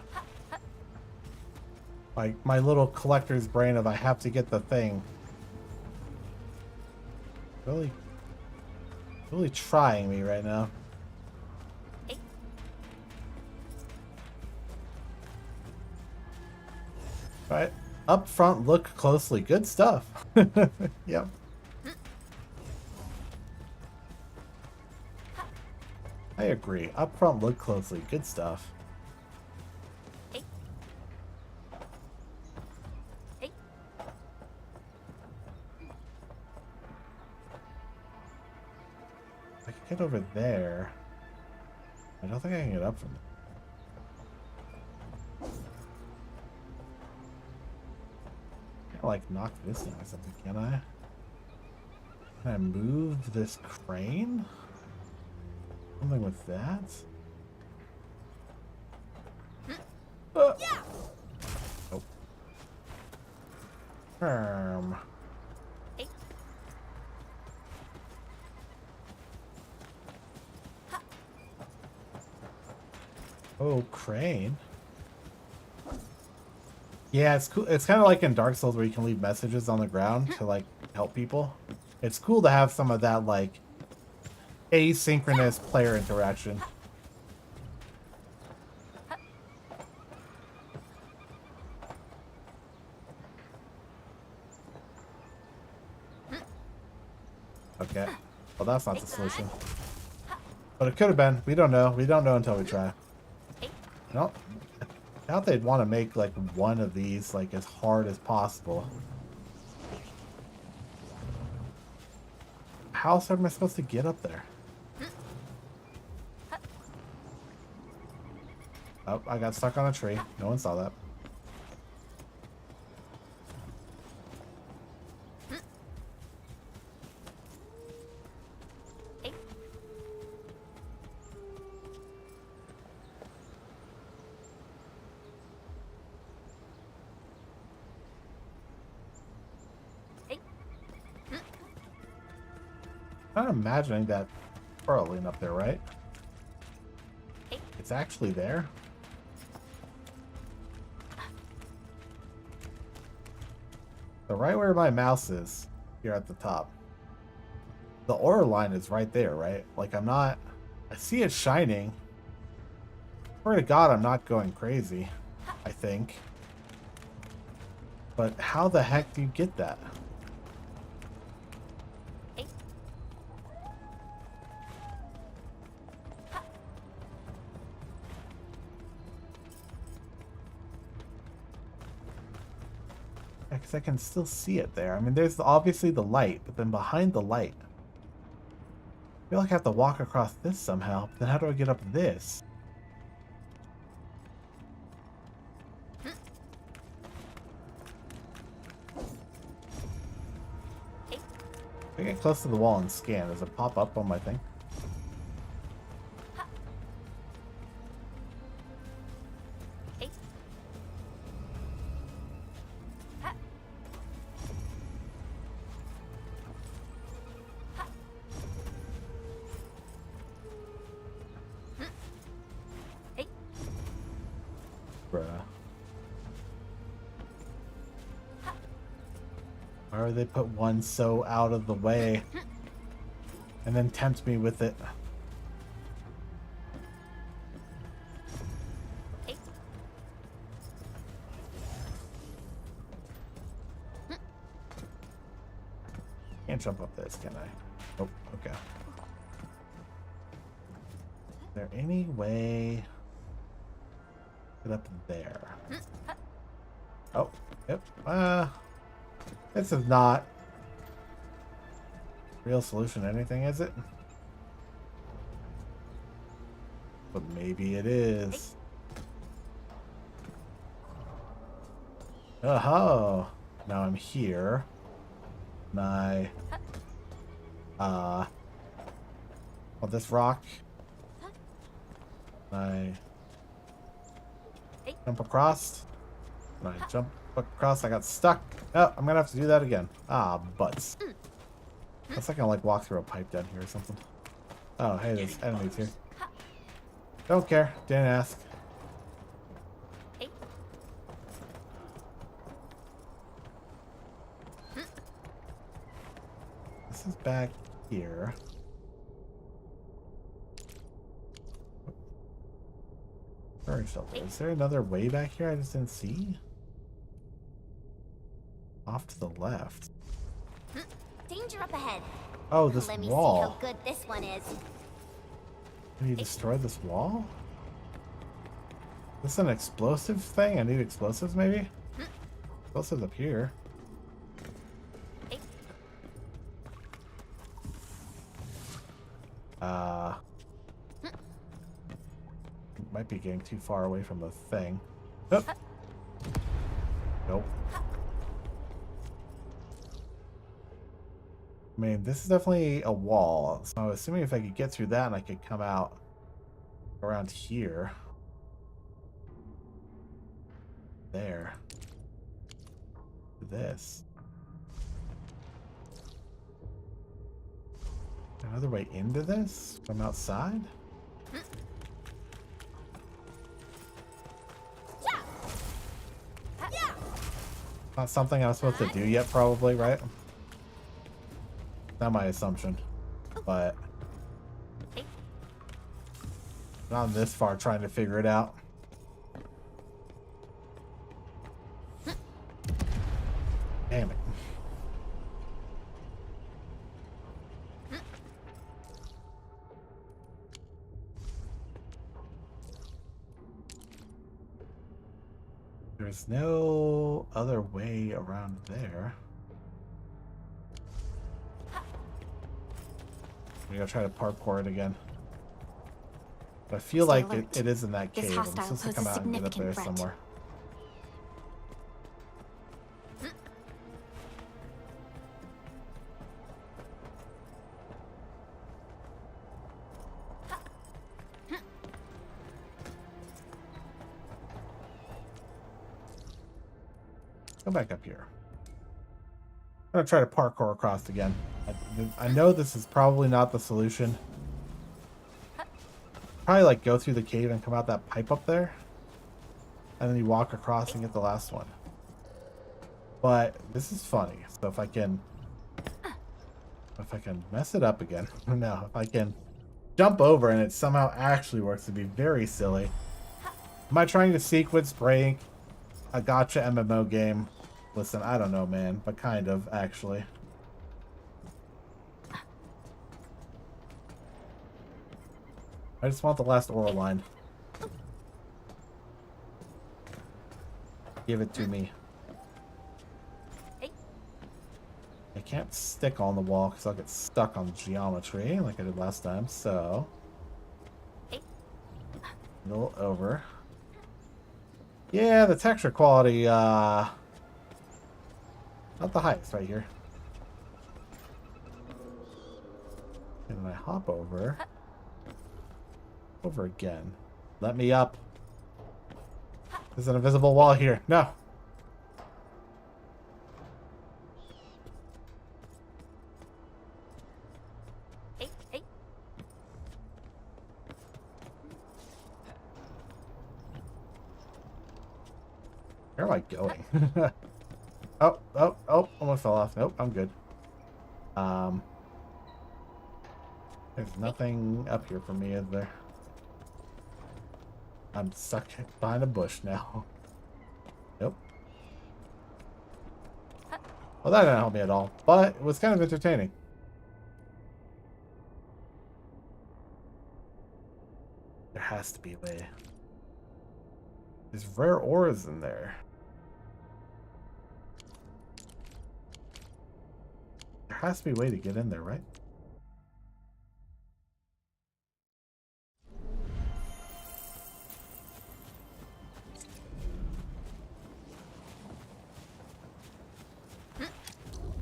Like my little collector's brain of I have to get the thing. Really trying me right now. Right. Up front, look closely. Good stuff. Yep. I agree. Up front, look closely. Good stuff. I can get over there. I don't think I can get up from there. Can't, like, knock this down or something, can I? Can I move this crane? Something with that? Oh. Oh, crane. Yeah, it's cool. It's kind of like in Dark Souls where you can leave messages on the ground to like help people. It's cool to have some of that like asynchronous player interaction. Okay. Well, that's not the solution. But it could have been. We don't know. We don't know until we try. No. I doubt they'd want to make like one of these like as hard as possible. How else am I supposed to get up there? Oh, I got stuck on a tree. No one saw that. I'm imagining that burrowing up there, right? It's actually there. So right where my mouse is, here at the top. The aura line is right there, right? Like I'm not... I see it shining. Swear to God, I'm not going crazy, I think. But how the heck do you get that? Because I can still see it there. I mean, there's obviously the light, but then behind the light, I feel like I have to walk across this somehow. But then how do I get up this? If I get close to the wall and scan, does it pop up on my thing? Why would they put one so out of the way and then tempt me with it? Can't jump up this, can I? Nope. Okay. Is there any way to get up there? Oh, yep. This is not real solution to anything, is it? But maybe it is. Oh, now I'm here. And I on this rock. I jump across. And I jump across. I got stuck. Oh, I'm gonna have to do that again. Ah, butts. Looks like I like walk through a pipe down here or something. Oh, hey, there's enemies here. Don't care. Didn't ask. This is back here. Storage shelter. Is there another way back here I just didn't see? Off to the left. Danger up ahead. Oh, this Let me wall. see how good this one is. Can you destroy this wall? Is this an explosive thing? I need explosives, maybe? Explosives up here. Might be getting too far away from the thing. Oh. Nope. I mean, this is definitely a wall, so I'm assuming if I could get through that and I could come out around here. There. This. Another way into this from outside? Not something I was supposed to do yet, probably, right? Not my assumption, but not this far trying to figure it out. Damn it. There's no other way around there. I'm gonna try to parkour it again. But I feel like it is in that cave. I'm supposed to come out and get up there somewhere. Go back up here. I'm gonna try to parkour across again. I know this is probably not the solution. Probably like go through the cave and come out that pipe up there. And then you walk across and get the last one. But this is funny. So if I can mess it up again. No, if I can jump over and it somehow actually works, it'd be very silly. Am I trying to sequence break a gacha MMO game? Listen, I don't know, man, but kind of, actually. I just want the last oral line. Give it to me. I can't stick on the wall because I'll get stuck on geometry like I did last time, so... A little over. Yeah, the texture quality, not the highest right here. And then I hop over. Over again. Let me up. There's an invisible wall here. No. Where am I going? Oh, almost fell off. Nope, I'm good. There's nothing up here for me, is there? I'm stuck behind a bush now. Nope. Well, that didn't help me at all, but it was kind of entertaining. There has to be a way. There's rare ores in there. There has to be a way to get in there, right?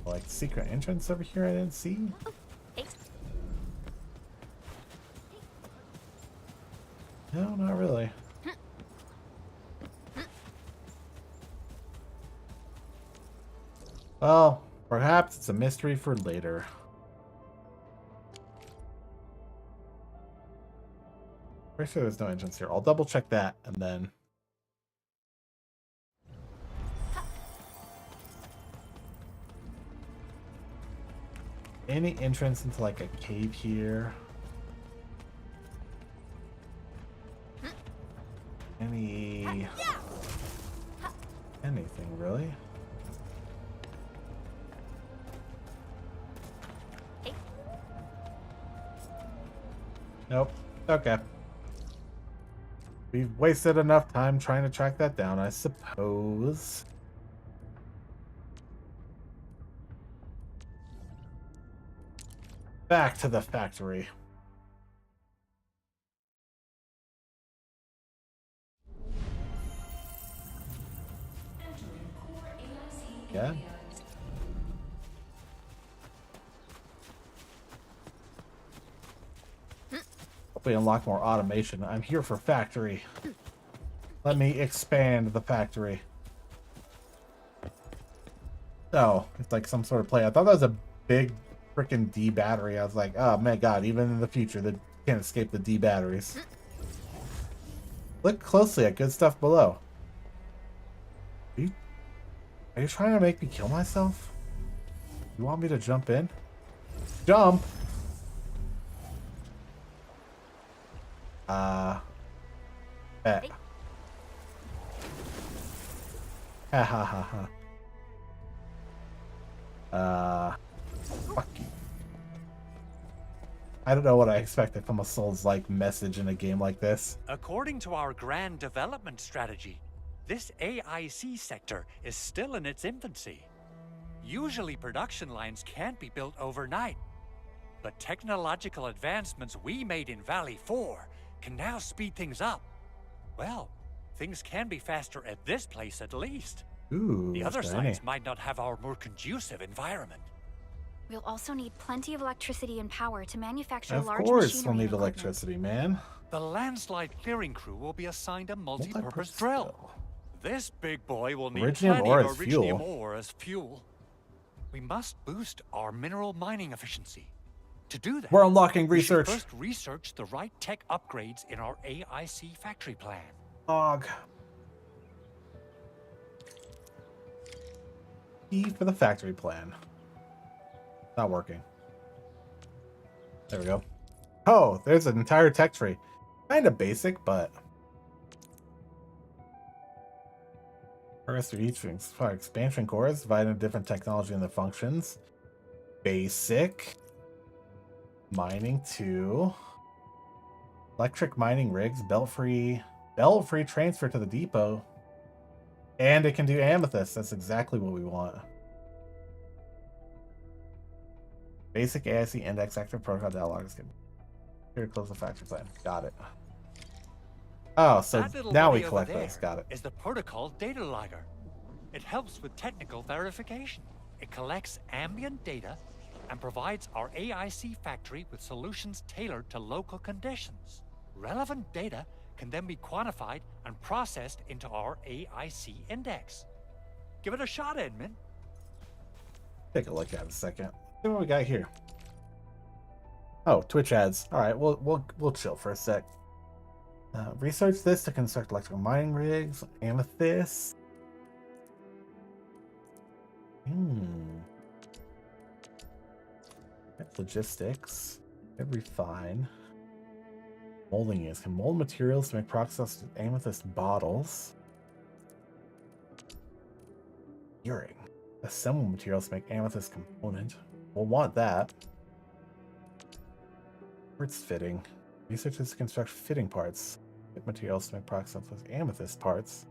Like secret entrance over here I didn't see? No, not really. Well, perhaps it's a mystery for later. Pretty sure there's no entrance here. I'll double check that and then... Any entrance into like a cave here? Anything really? Nope. Okay. We've wasted enough time trying to track that down, I suppose. Back to the factory. Yeah. Hope we unlock more automation. I'm here for factory. Let me expand the factory. Oh, it's like some sort of play. I thought that was a big freaking D battery. I was like, oh my god, even in the future, they can't escape the D batteries. Look closely at good stuff below. Are you trying to make me kill myself? You want me to jump in? Jump! Bet. Ha ha ha ha. Fuck you. I don't know what I expected from a Souls-like message in a game like this. According to our grand development strategy, this AIC sector is still in its infancy. Usually production lines can't be built overnight, but technological advancements we made in Valley 4 can now speed things up. Well, things can be faster at this place at least. Ooh, the other shiny. sites might not have our more conducive environment. We'll also need plenty of electricity and power to manufacture Of large course machinery we'll and need equipment. electricity, man. The landslide clearing crew will be assigned a multi-purpose drill. This big boy will need Originium plenty ore of as originium fuel. ore as fuel. We must boost our mineral mining efficiency. To do that, We're unlocking we should research. first research the right tech upgrades in our AIC factory plan. Dog. E for the factory plan. Not working. There we go. Oh, there's an entire tech tree. Kind of basic, but progress of each expansion cores, dividing different technology and the functions. Basic. Mining 2. Electric mining rigs, belt-free transfer to the depot. And it can do amethyst. That's exactly what we want. Basic AIC index active protocol dialog is good. Here to close the factory plan. Got it. Oh, so That little now we buddy over collect there those. Got it. is the protocol data logger. It helps with technical verification. It collects ambient data and provides our AIC factory with solutions tailored to local conditions. Relevant data can then be quantified and processed into our AIC index. Give it a shot, Edmund. Take a look at it a second. See what we got here. Oh, Twitch ads. All right, we'll chill for a sec. Research this to construct electrical mining rigs, amethyst. Logistics. Refine. Molding units can mold materials to make processed amethyst bottles. Gearing. Assemble materials to make amethyst component. We'll want that. Parts fitting. Research is to construct fitting parts. Fit materials to make processed amethyst parts.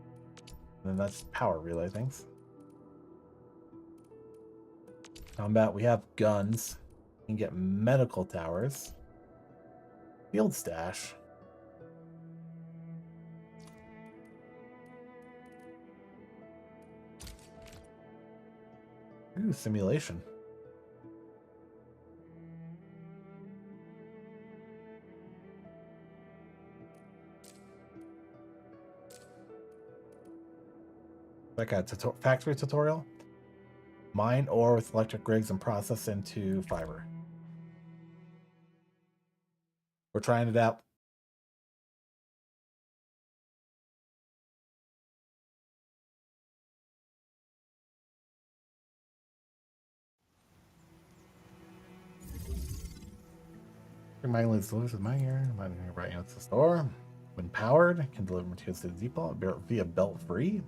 And then that's power relay things. Combat, we have guns. We can get medical towers. Field stash. Ooh, simulation. Like a factory tutorial. Mine ore with electric rigs and process into fiber. We're trying it out. Mining leads delivers to the mining area. Mining area right out to the store. When powered, can deliver materials to the depot via belt free.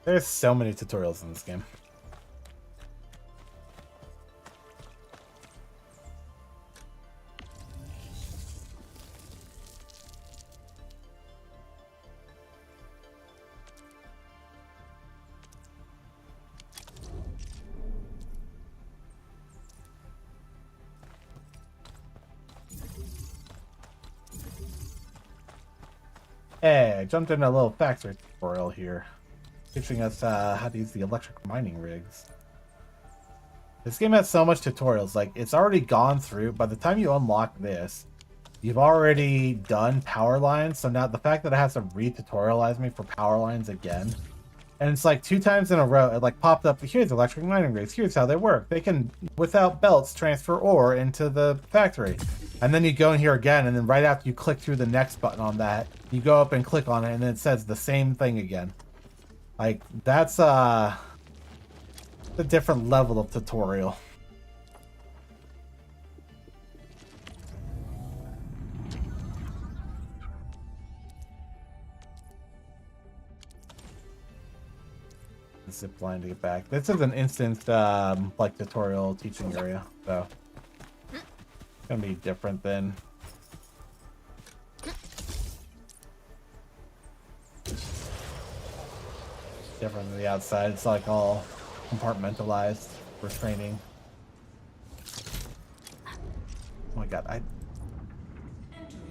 There's so many tutorials in this game. Hey, I jumped into a little factory tutorial here, teaching us how to use the electric mining rigs. This game has so much tutorials, like it's already gone through. By the time you unlock this, you've already done power lines. So now the fact that it has to re-tutorialize me for power lines again, and it's like 2 times in a row, it like popped up, here's electric mining rigs, here's how they work. They can, without belts, transfer ore into the factory. And then you go in here again, and then right after you click through the next button on that, you go up and click on it, and then it says the same thing again. Like, that's a different level of tutorial. Zip line to get back. This is an instant like tutorial teaching area, so it's gonna be different than the outside. It's like all compartmentalized for training. Oh my god,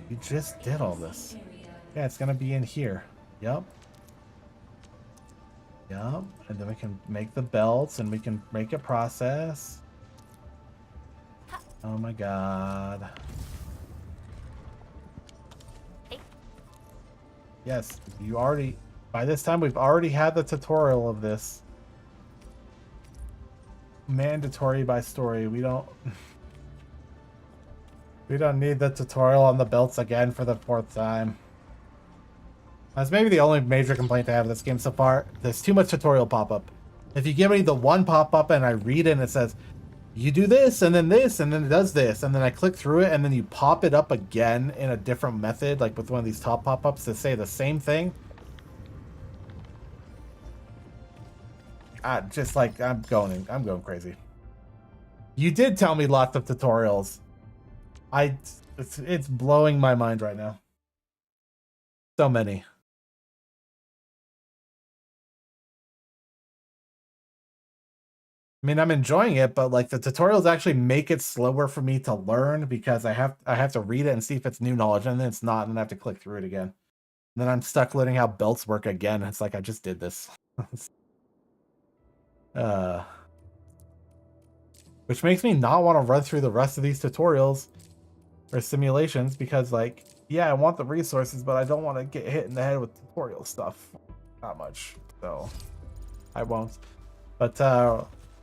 you just did all this. Yeah, it's gonna be in here. Yep. Yep, and then we can make the belts and we can make it process. Oh my god. Yes, you already, by this time we've already had the tutorial of this. Mandatory by story. We don't need the tutorial on the belts again for the 4th time. That's maybe the only major complaint I have with this game so far. There's too much tutorial pop-up. If you give me the one pop-up and I read it and it says, you do this, and then it does this, and then I click through it, and then you pop it up again in a different method, like with one of these top pop-ups to say the same thing. Just like, I'm going crazy. You did tell me lots of tutorials. It's blowing my mind right now. So many. I mean, I'm enjoying it, but like the tutorials actually make it slower for me to learn because I have to read it and see if it's new knowledge, and then it's not, and then I have to click through it again. And then I'm stuck learning how belts work again. It's like I just did this. Which makes me not want to run through the rest of these tutorials or simulations because, like, yeah, I want the resources, but I don't want to get hit in the head with tutorial stuff. Not much, so I won't. But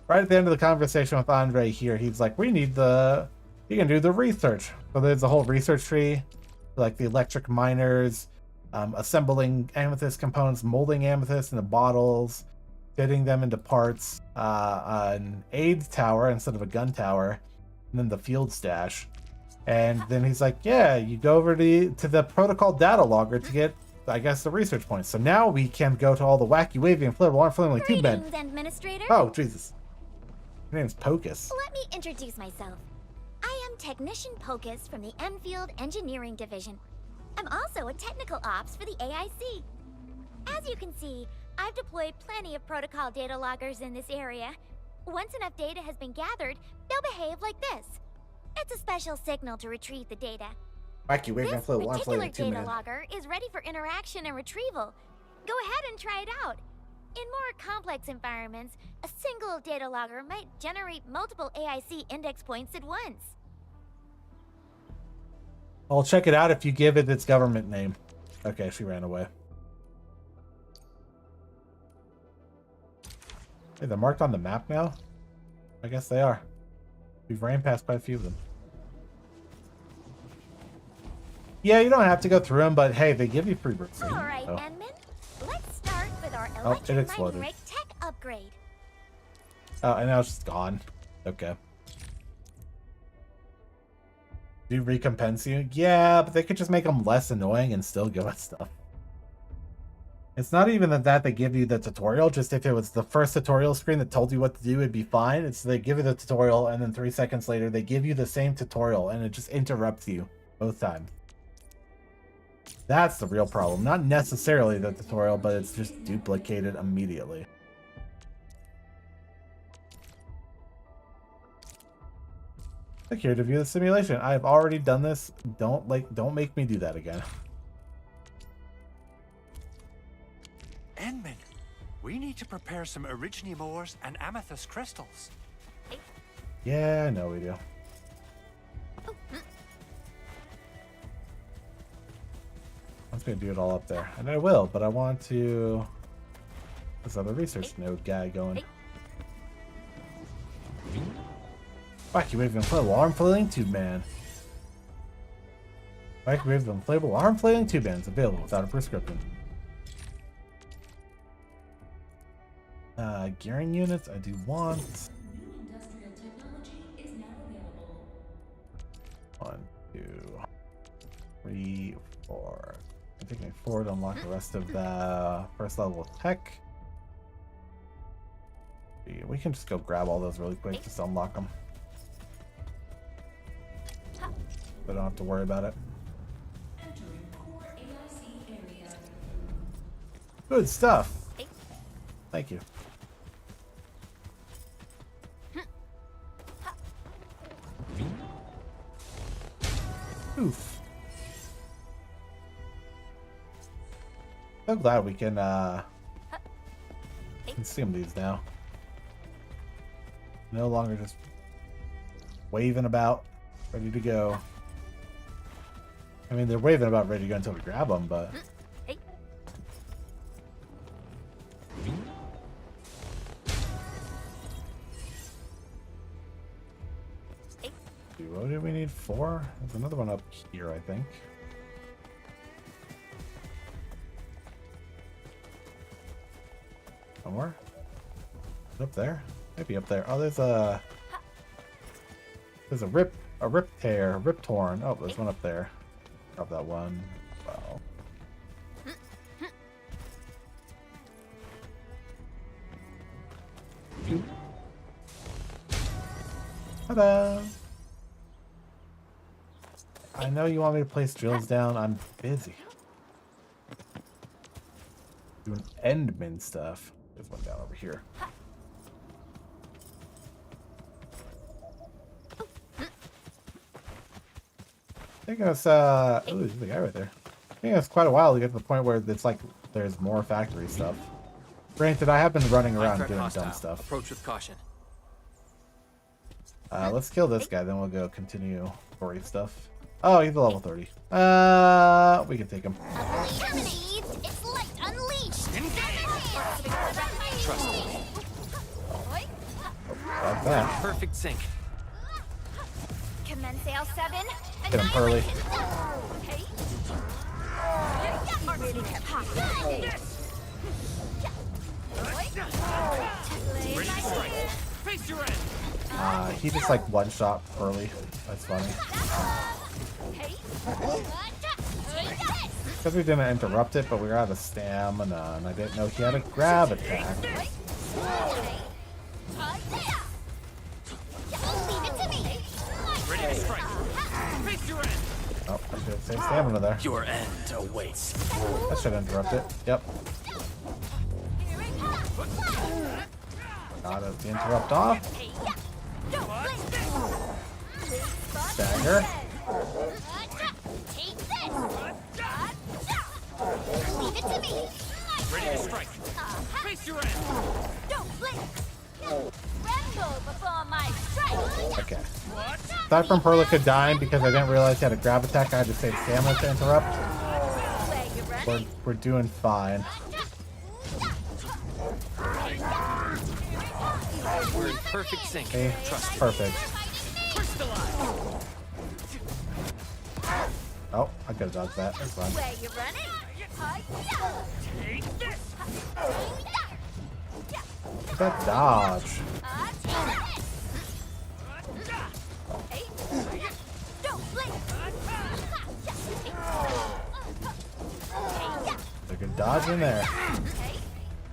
right at the end of the conversation with Andre here, he's like, you can do the research. So there's a whole research tree, like the electric miners, assembling amethyst components, molding amethyst into bottles, fitting them into parts, an aid tower instead of a gun tower, and then the field stash. And then he's like, yeah, you go over to the protocol data logger to get, I guess, the research points. So now we can go to all the wacky, wavy, inflatable, arm-flailing tube men. Administrator. Oh, Jesus. Your name's Pocus. Let me introduce myself. I am Technician Pocus from the ENDFIELD Engineering Division. I'm also a technical ops for the AIC. As you can see, I've deployed plenty of protocol data loggers in this area. Once enough data has been gathered, they'll behave like this. It's a special signal to retrieve the data. Wacky, wavy, This inflatable, particular arm-flailing tube data men. logger is ready for interaction and retrieval. Go ahead and try it out. In more complex environments, a single data logger might generate multiple AIC index points at once. I'll check it out if you give it its government name. Okay, she ran away. Hey, they're marked on the map now? I guess they are. We've ran past quite a few of them. Yeah, you don't have to go through them, but hey, they give you free bricks. All right, Edmund. Let's start with our it electric mining exploded. rig tech upgrade. Oh, and now it's just gone. Okay. Do recompense you? Yeah, but they could just make them less annoying and still give us stuff. It's not even that they give you the tutorial, just if it was the first tutorial screen that told you what to do, it'd be fine. It's they give you the tutorial, and then 3 seconds later, they give you the same tutorial, and it just interrupts you both times. That's the real problem. Not necessarily the tutorial, but it's just duplicated immediately. Click here to view the simulation. I've already done this. Don't make me do that again. Enman, we need to prepare some originium ores and amethyst crystals. Yeah, I know we do. I was gonna do it all up there, and I will, but I want to this other research node guy going. Vacuum inflatable arm flailing tube man. Vacuum inflatable arm flailing tube man is available without a prescription. Gearing units, I do want. 1, 2, 3, 4. I'm taking 4 to unlock the rest of the first level of tech. We can just go grab all those really quick, just unlock them. I don't have to worry about it. Good stuff. Thank you. Oof. So glad we can consume these now. No longer just waving about, ready to go. I mean, they're waving about ready to go until we grab them, but... What do we need 4? There's another one up here, I think. Somewhere? Up there? Maybe up there. Oh, there's a rip torn. Oh, there's one up there. Grab that one. Wow. Ta-da! I know you want me to place drills down. I'm busy. Doing endman stuff. There's one down over here. I think it's oh, there's the guy right there. I think it's quite a while to get to the point where it's like there's more factory stuff. Granted, I have been running around doing dumb stuff. Approach with caution. Let's kill this guy, then we'll go continue story stuff. Oh, he's a level 30. We can take him. It's light unleashed. Trust me. Like that. Perfect sync. Commence L7. Get him early. Hey. Really Ready to strike. Face your end. He just like one shot early. That's funny. Because we didn't interrupt it, but we were out of stamina, and I didn't know he had a grab attack. Ready to strike. Face your end. Oh, I should have saved stamina there. Your end awaits. That should interrupt it. Yep. Got it. The interrupt off. Stagger. Leave it to me. Ready to strike. Face your end. Don't blink. Tremble before my strike. Okay. Aside from Perlica dying because I didn't realize he had a grab attack, I had to save stamina to interrupt. We're doing fine. We're in perfect sync. Okay, perfect. Oh, I could have dodged that. That's fine. Where you running? Take this. That dodge. Don't blink. The good dodge in there.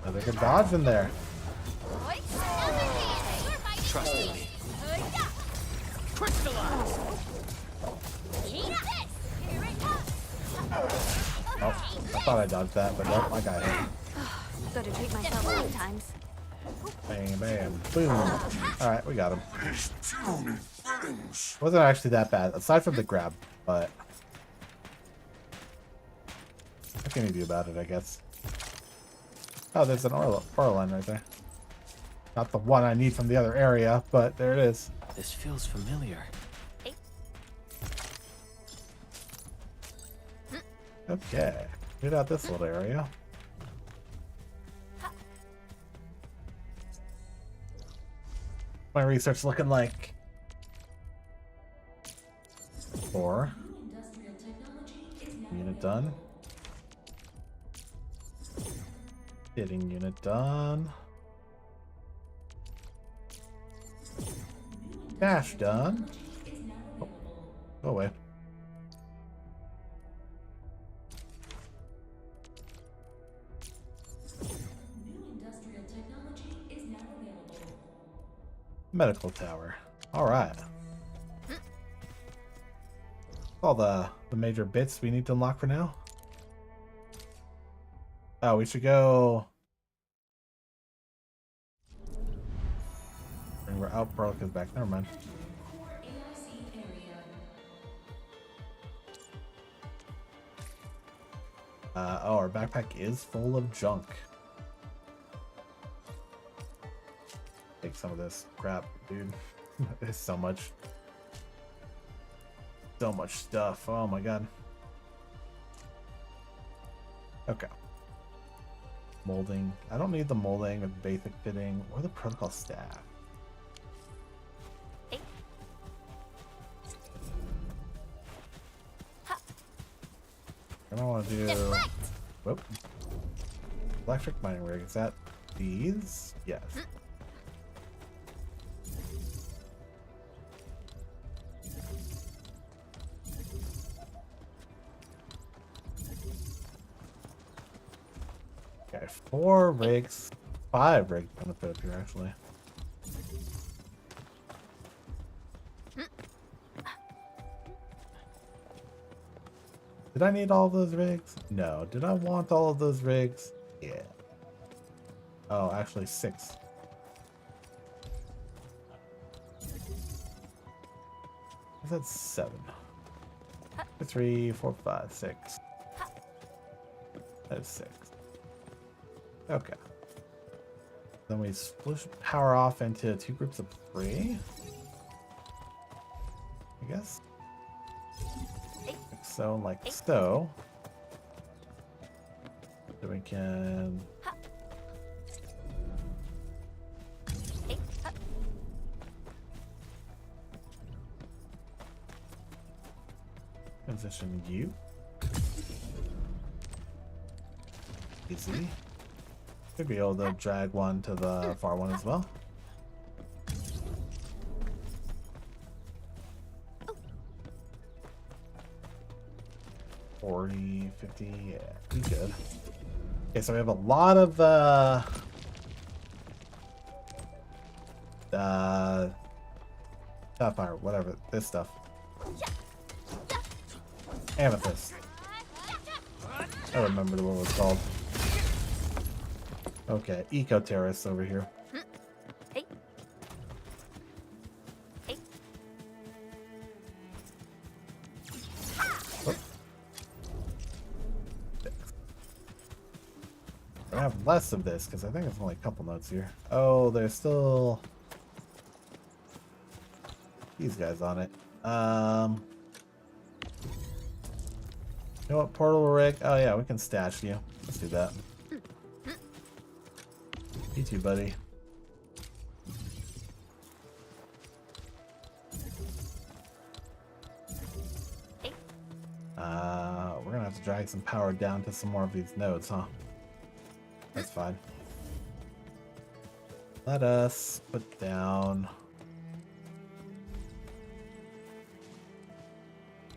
Another good dodge in there. Trust in me. Crystallize! Oh, I thought I dodged that, but nope, I got hit. Gotta treat myself sometimes. Bam, bam, boom. Alright, we got him. Wasn't actually that bad, aside from the grab, but what can you do about it, I guess? Oh, there's an oil line right there. Not the one I need from the other area, but there it is. This feels familiar. Okay, get out this little area. My research looking like 4. Unit done. Hitting unit done. Dash done. Oh, go away. Medical tower. Alright. All the major bits we need to unlock for now. Oh, we should go. And we're out. Pearl goes back. Never mind. Oh, our backpack is full of junk. Take some of this crap, dude. There's so much stuff. Oh my god. Okay. Molding. I don't need the molding of basic fitting or the protocol staff. I don't want to do. Whoop. Electric mining rig. Is that these? Yes. Okay, 4 rigs, 5 rigs gonna fit up here actually. Did I need all of those rigs? No. Did I want all of those rigs? Yeah. Oh, actually 6. Is that 7? 3, 4, 5, 6. That's 6. Okay. Then we split power off into 2 groups of 3. I guess. Like so, like so. So we can. Position you. Easy. Could be able to drag one to the far one as well. Oh. 40, 50, yeah, pretty good. Okay, so we have a lot of sapphire, whatever, this stuff. Amethyst. I don't remember what it was called. Okay, eco terrorists over here. Hey. Hey. I have less of this because I think it's only a couple notes here. Oh, there's still these guys on it. You know what, portal rig? Oh yeah, we can stash you. Let's do that. You too, buddy. We're gonna have to drag some power down to some more of these nodes, huh? That's fine. Let us put down.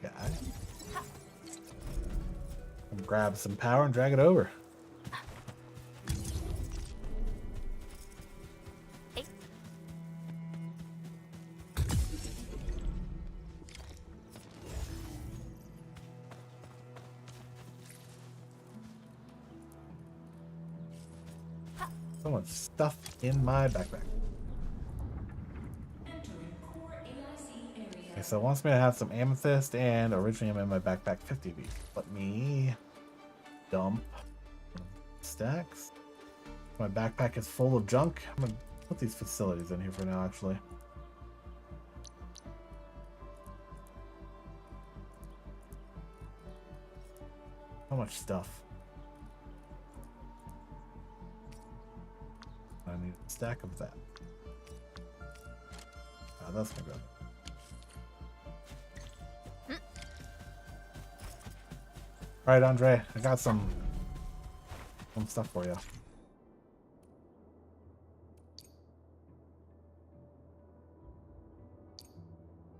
Yeah. And grab some power and drag it over. So much stuff in my backpack. Okay, so it wants me to have some amethyst and originally I'm in my backpack 50 V. Let me dump stacks. My backpack is full of junk. I'm gonna put these facilities in here for now, actually. So much stuff. I need a stack of that. Oh, that's gonna go. All right, Andre, I got some stuff for you.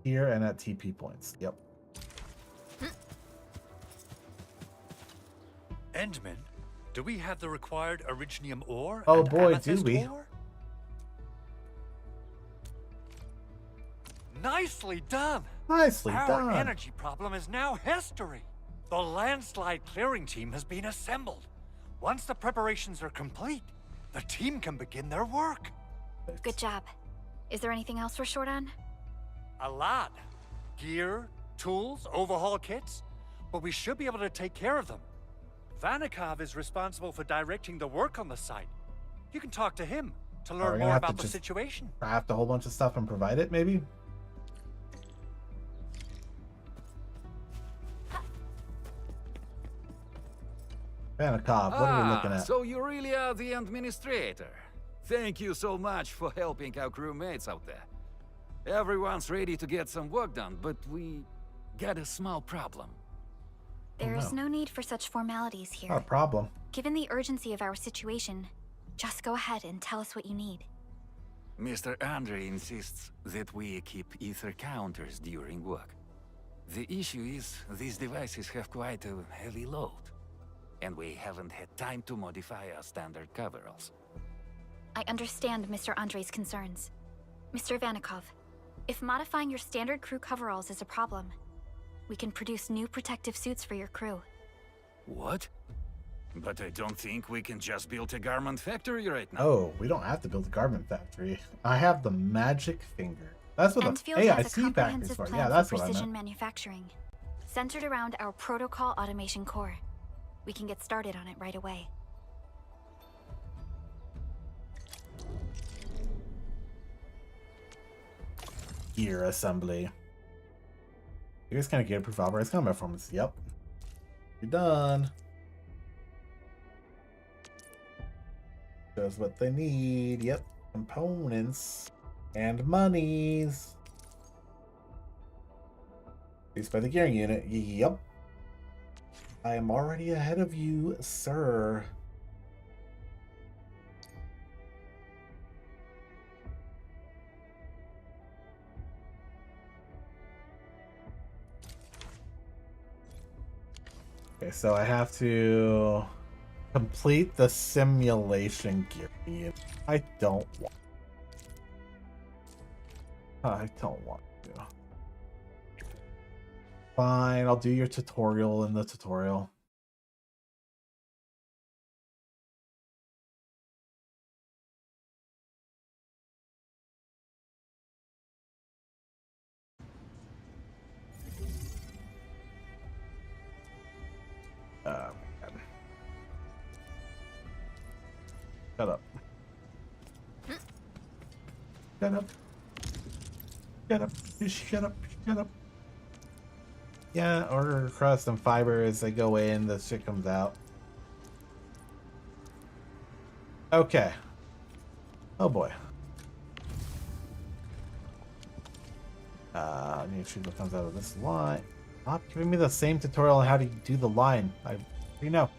Here and at TP points. Yep. Endman, do we have the required originium ore? Oh and boy, do amethyst we? ore? Nicely done. Nicely Our done. energy problem is now history. The landslide clearing team has been assembled. Once the preparations are complete, the team can begin their work. Good job. Is there anything else we're short on? A lot. Gear, tools, overhaul kits. But we should be able to take care of them. Vanikov is responsible for directing the work on the site. You can talk to him to We're learn gonna more have to about the just situation. craft a whole bunch of stuff and provide it, maybe? Vanikov, what are we looking at? So you really are the administrator. Thank you so much for helping our crewmates out there. Everyone's ready to get some work done, but we got a small problem. There is no need for such formalities here. Not a problem. Given the urgency of our situation, just go ahead and tell us what you need. Mr. Andre insists that we keep ether counters during work. The issue is these devices have quite a heavy load, and we haven't had time to modify our standard coveralls. I understand Mr. Andre's concerns. Mr. Vanikov, if modifying your standard crew coveralls is a problem, we can produce new protective suits for your crew. What? But I don't think we can just build a garment factory right now. Oh, we don't have to build a garment factory. I have the magic finger. That's what ENDFIELD the has a AIC factory is comprehensive for. plan Yeah, that's for what I precision meant. manufacturing, centered around our protocol automation core. We can get started on it right away. Gear assembly. You guys kind of gear proof operates combat performance. Yep. You're done. Does what they need. Yep. Components and monies. Used by the gearing unit. Yep. I am already ahead of you, sir. Okay, so I have to complete the simulation gear. I don't want to. Fine, I'll do your tutorial in the tutorial. Oh my god. Shut up. Shut up. Shut up. Just shut up. Shut up. Yeah, order crust and fiber as they go in, the shit comes out. Okay. Oh boy. I need to see what comes out of this line. Stop giving me the same tutorial on how to do the line. You know.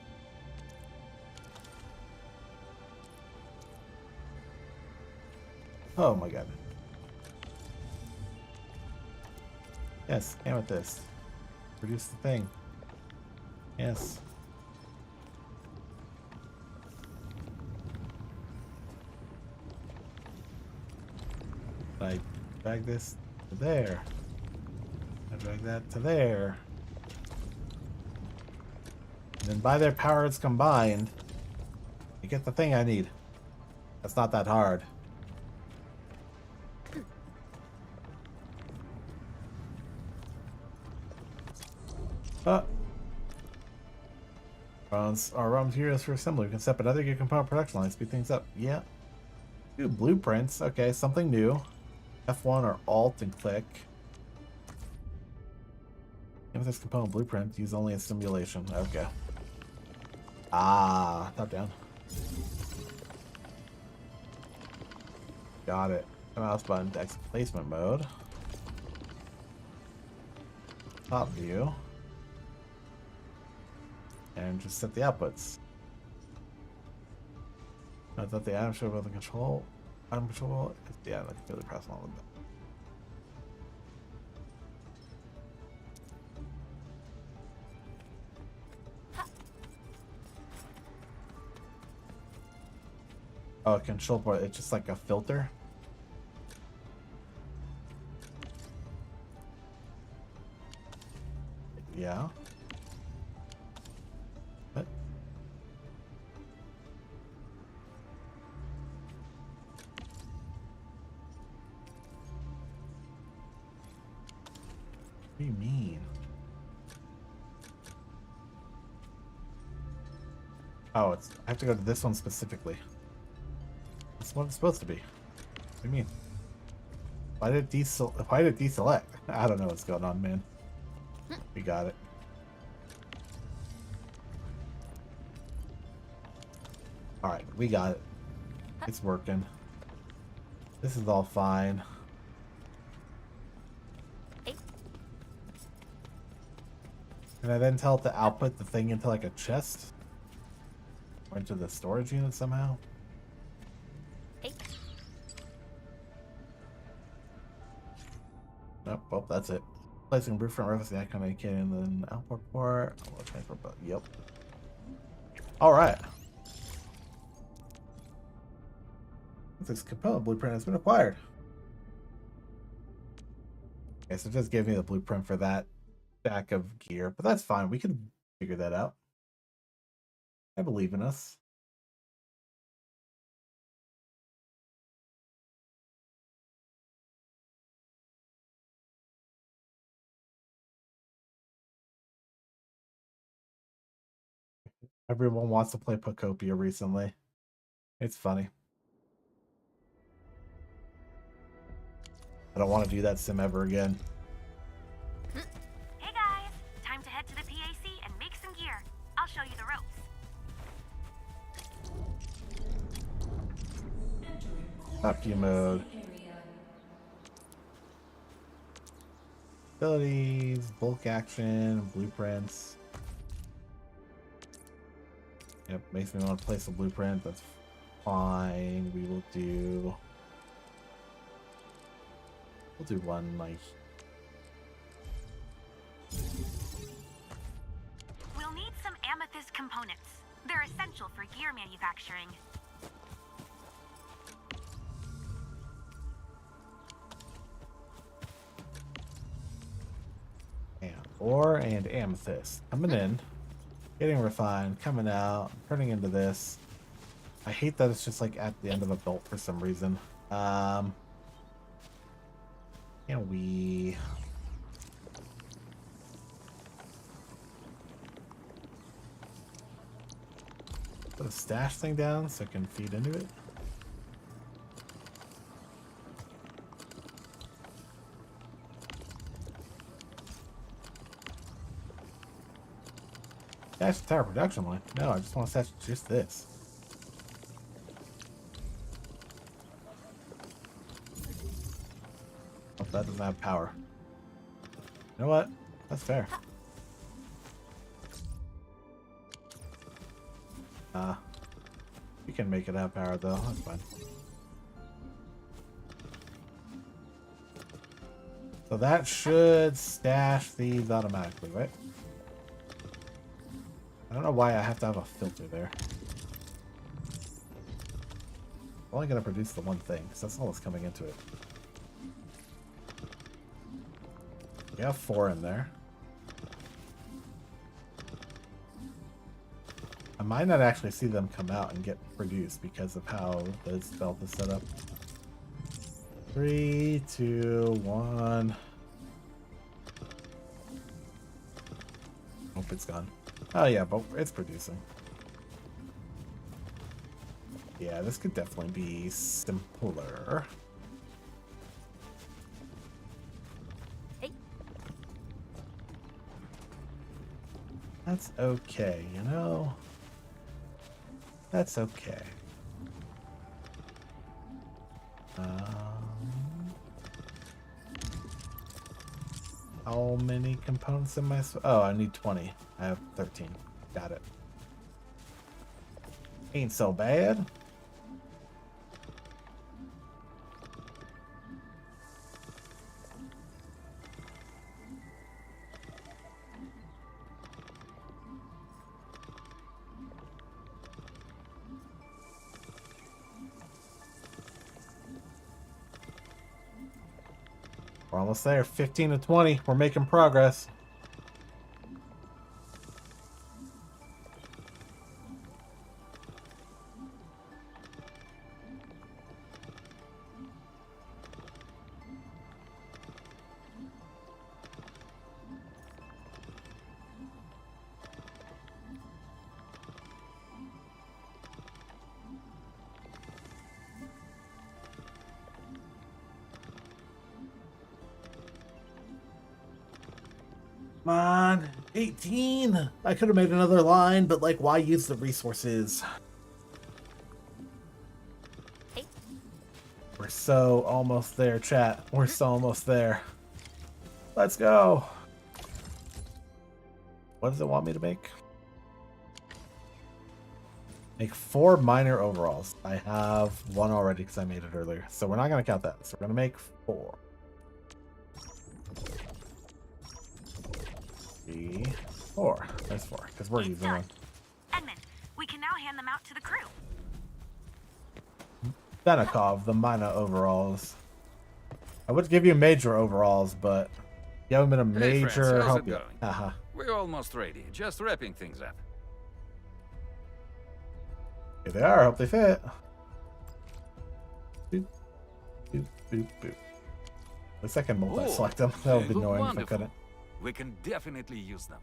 Oh my god. Yes, amethyst. Produce the thing. Yes. I drag this to there. I drag that to there. And then by their powers combined, you get the thing I need. That's not that hard. Our raw materials for assembly. We can set up another gear component production line, speed things up. Yeah. Ooh, blueprints. Okay, something new. F1 or Alt and click. If this component blueprint, use only in simulation. Okay. Ah, top down. Got it. Mouse button, X placement mode. Top view. And just set the outputs. I thought the item showed with the control. Item control. Yeah, I can really press along with that. Oh, control board. It's just like a filter. Yeah. What? What do you mean? Oh, it's. I have to go to this one specifically. That's what it's supposed to be. What do you mean? Why did it deselect? I don't know what's going on, man. We got it. Alright, we got it. It's working. This is all fine. Can I then tell it to output the thing into like a chest? Or into the storage unit somehow? Nope, well, that's it. Placing blueprint reference the icon indicated in the output port. Yep. Alright. This component blueprint has been acquired. Okay, so just give me the blueprint for that stack of gear, but that's fine. We can figure that out. I believe in us. Everyone wants to play Pocopia recently. It's funny. I don't want to do that sim ever again. Hey guys, time to head to the PAC and make some gear. I'll show you the ropes. Top view mode. Abilities, bulk action, blueprints. Yep, makes me want to place a blueprint. That's fine. We will do. We'll do one like. We'll need some amethyst components. They're essential for gear manufacturing. And ore and amethyst coming in, getting refined, coming out, turning into this. I hate that it's just like at the end of a belt for some reason. Can we? Put a stash thing down so I can feed into it. Stash the entire production line. No, I just want to stash just this. Oh, that doesn't have power. You know what? That's fair. You can make it have power though. That's fine. So that should stash these automatically, right? I don't know why I have to have a filter there. I'm only going to produce the one thing, because that's all that's coming into it. We have 4 in there. I might not actually see them come out and get produced because of how the stealth is set up. 3, 2, 1. Hope it's gone. Oh yeah, but it's producing. Yeah, this could definitely be simpler. Hey. That's okay, you know? That's okay. How many components am I? Oh, I need 20. I have 13. Got it. Ain't so bad. We're almost there. 15 to 20. We're making progress. Come on, 18. I could have made another line, but like, why use the resources? We're so almost there, chat. We're so almost there. Let's go. What does it want me to make? Make 4 minor overalls. I have 1 already because I made it earlier. So we're not going to count that. So we're going to make 4. 3, 4. There's 4 because we're using one. Edmund, we can now hand them out to the crew. Benikov, the minor overalls. I would give you major overalls, but you haven't been a Hey, major friends, how's help it yet. going? Haha. We're almost ready. Just wrapping things up. Here they are. I hope they fit. Boop, boop, boop, boop. The second multi-select them. That would be Look annoying if I wonderful. couldn't. We can definitely use them.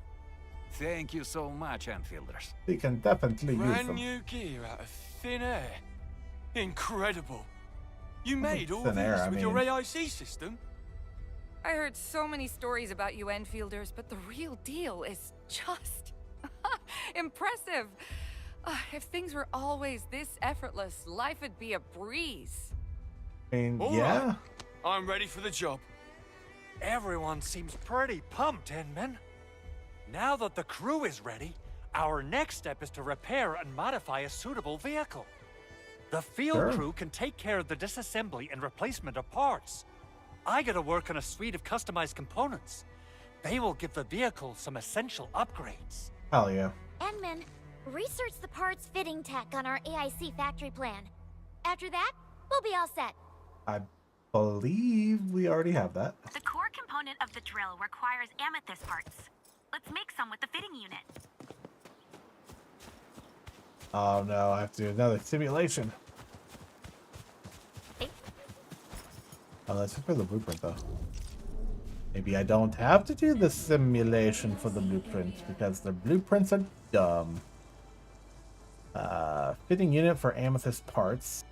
Thank you so much, Enfielders. We can definitely use Brand them. new gear out of thin air. Incredible. You made all Thin this air, I with your mean. AIC system? I heard so many stories about you Enfielders, but the real deal is just impressive. If things were always this effortless, life would be a breeze. I mean, All yeah. right. I'm ready for the job. Everyone seems pretty pumped, Inman. Now that the crew is ready, our next step is to repair and modify a suitable vehicle. The field Sure. crew can take care of the disassembly and replacement of parts. I gotta work on a suite of customized components. They will give the vehicle some essential upgrades. Hell yeah. Edmund, research the parts fitting tech on our AIC factory plan. After that, we'll be all set. I believe we already have that. The core component of the drill requires amethyst parts. Let's make some with the fitting unit. Oh no, I have to do another simulation. Oh, that's for the blueprint though. Maybe I don't have to do the simulation for the blueprint because the blueprints are dumb. Fitting unit for amethyst parts.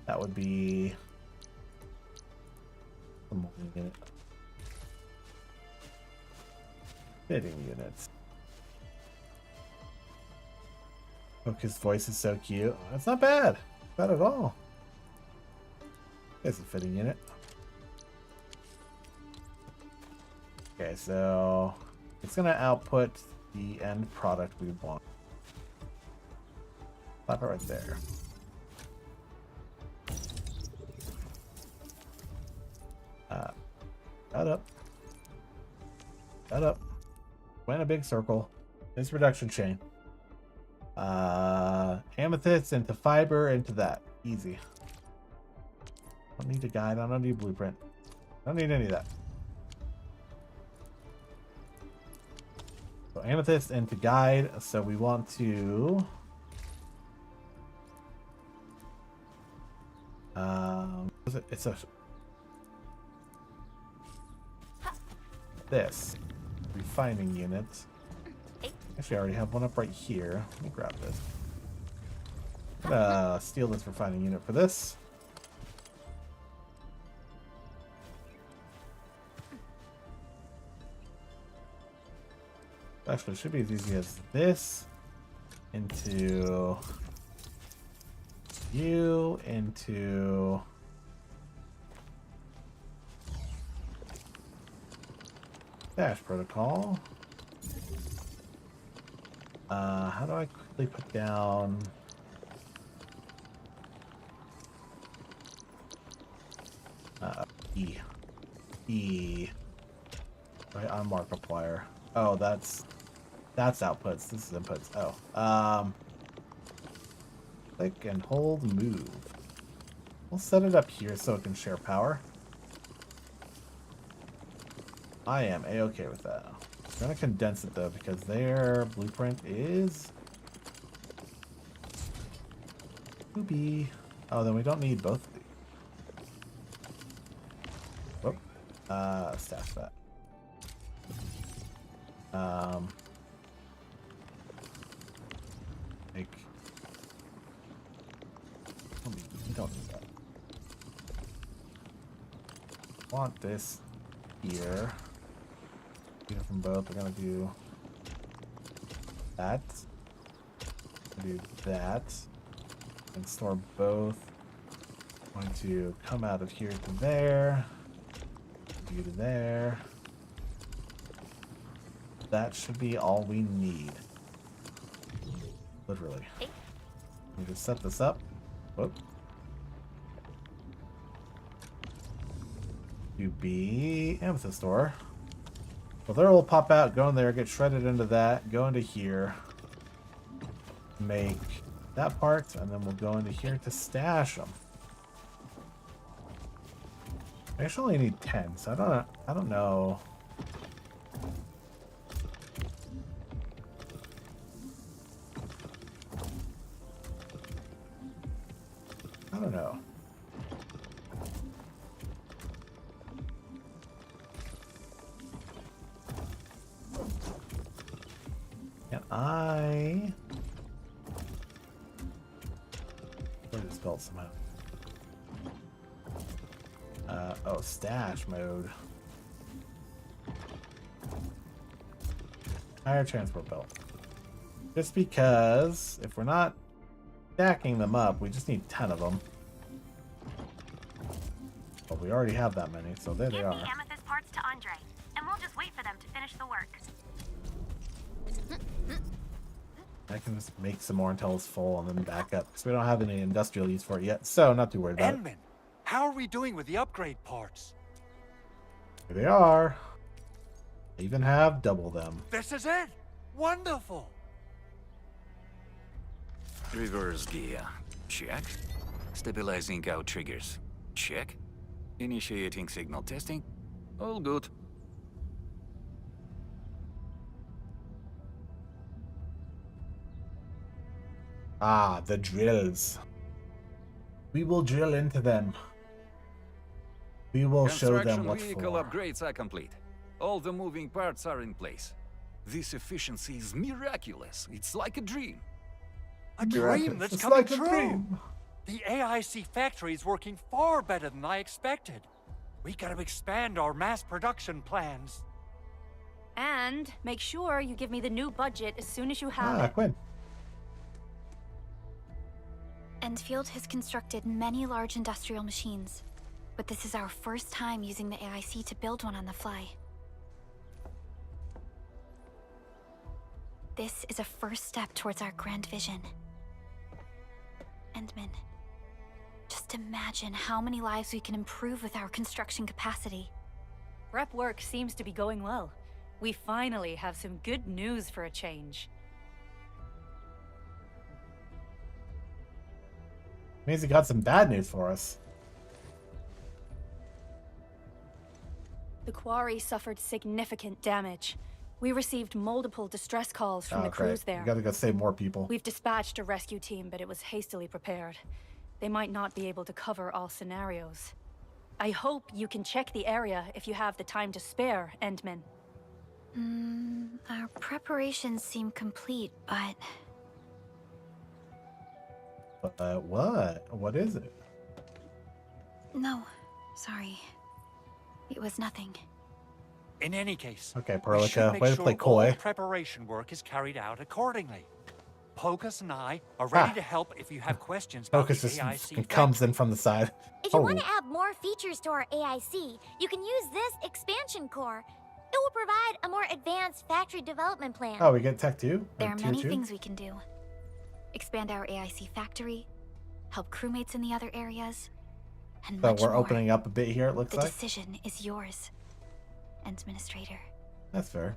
That would be unit. Fitting units. Look, his voice is so cute. That's not bad. Not at all. There's a fitting unit. Okay, so it's gonna output the end product we want. Slap it right there. Shut up. Shut up. Went a big circle. This reduction chain. Amethyst into fiber into that. Easy. Don't need a guide. I don't need a blueprint. Don't need any of that. So amethyst into guide. So we want to it's a this refining unit. Actually, I already have one up right here. Let me grab this. I'm gonna steal this refining unit for this. Actually, it should be as easy as this into you into dash protocol. How do I quickly put down E right on Markiplier? Oh, that's outputs. This is inputs. Oh, click and hold move. We'll set it up here so it can share power. I am a-okay with that. I'm gonna condense it though because their blueprint is poopy. Oh, then we don't need both of these. Whoop. Stash that. Like, we don't need that. Want this here. From both, we're gonna do that. Do that. And store both. Going to come out of here to there. You to there. That should be all we need. Literally. We just set this up. Whoop. To be amethyst store. Well, there will pop out, go in there, get shredded into that, go into here, make that part, and then we'll go into here to stash them. I actually only need 10, so I don't know. I don't know. I this spelled somehow. Oh, stash mode. Higher transport belt. Just because if we're not stacking them up, we just need 10 of them. But we already have that many, so there they are. Give the amethyst parts to Andre, and we'll just wait for them to finish the work. I can just make some more until it's full and then back up because we don't have any industrial use for it yet, so not too worried about it. How are we doing with the upgrade parts? Here they are. I even have double them. This is it! Wonderful! Reverse gear. Check. Stabilizing out triggers. Check. Initiating signal testing. All good. Ah, the drills. We will drill into them. We will show them what vehicle for. upgrades are complete. All the moving parts are in place. This efficiency is miraculous. It's like a dream. A dream that's It's coming like a true. dream. The AIC factory is working far better than I expected. We gotta expand our mass production plans. And make sure you give me the new budget as soon as you have it. Quinn. Endfield has constructed many large industrial machines, but this is our first time using the AIC to build one on the fly. This is a first step towards our grand vision. Endman, just imagine how many lives we can improve with our construction capacity. Rep work seems to be going well. We finally have some good news for a change. Means he got some bad news for us. The quarry suffered significant damage. We received multiple distress calls from the crews there. You gotta go save more people. We've dispatched a rescue team, but it was hastily prepared. They might not be able to cover all scenarios. I hope you can check the area if you have the time to spare, Endman. Our preparations seem complete, but... What? What is it? No, sorry. It was nothing. In any case, Okay, we should Perlica, make way to sure play coy. all preparation work is carried out accordingly. Pocus and I are ready to help if you have questions about Focus the just AIC. comes in from the side. If you want to add more features to our AIC, you can use this expansion core. It will provide a more advanced factory development plan. Oh, we get tech too? There are many things we can do. Expand our AIC factory, help crewmates in the other areas, and So much we're more. opening up a bit here, it looks The like. decision is yours, Administrator. That's fair.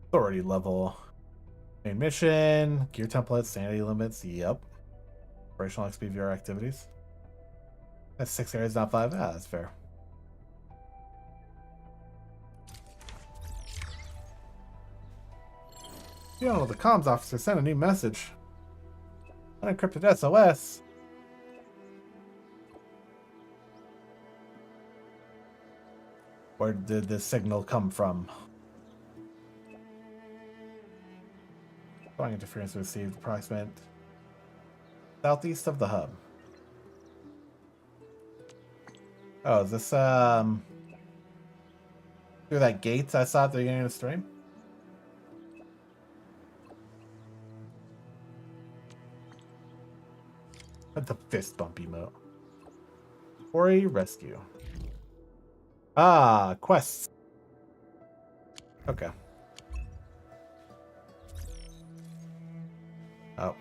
Authority level. Main mission, gear templates, sanity limits, yep. Operational XP VR activities. That's 6 areas, not 5. Ah, that's fair. You don't know, the comms officer sent a new message. Unencrypted SOS. Where did this signal come from? Flying interference received approximate southeast of the hub. Oh, is this through that gate I saw at the beginning of the stream? The fist bump emote. Quarry rescue. Ah, quests. Okay. Oh,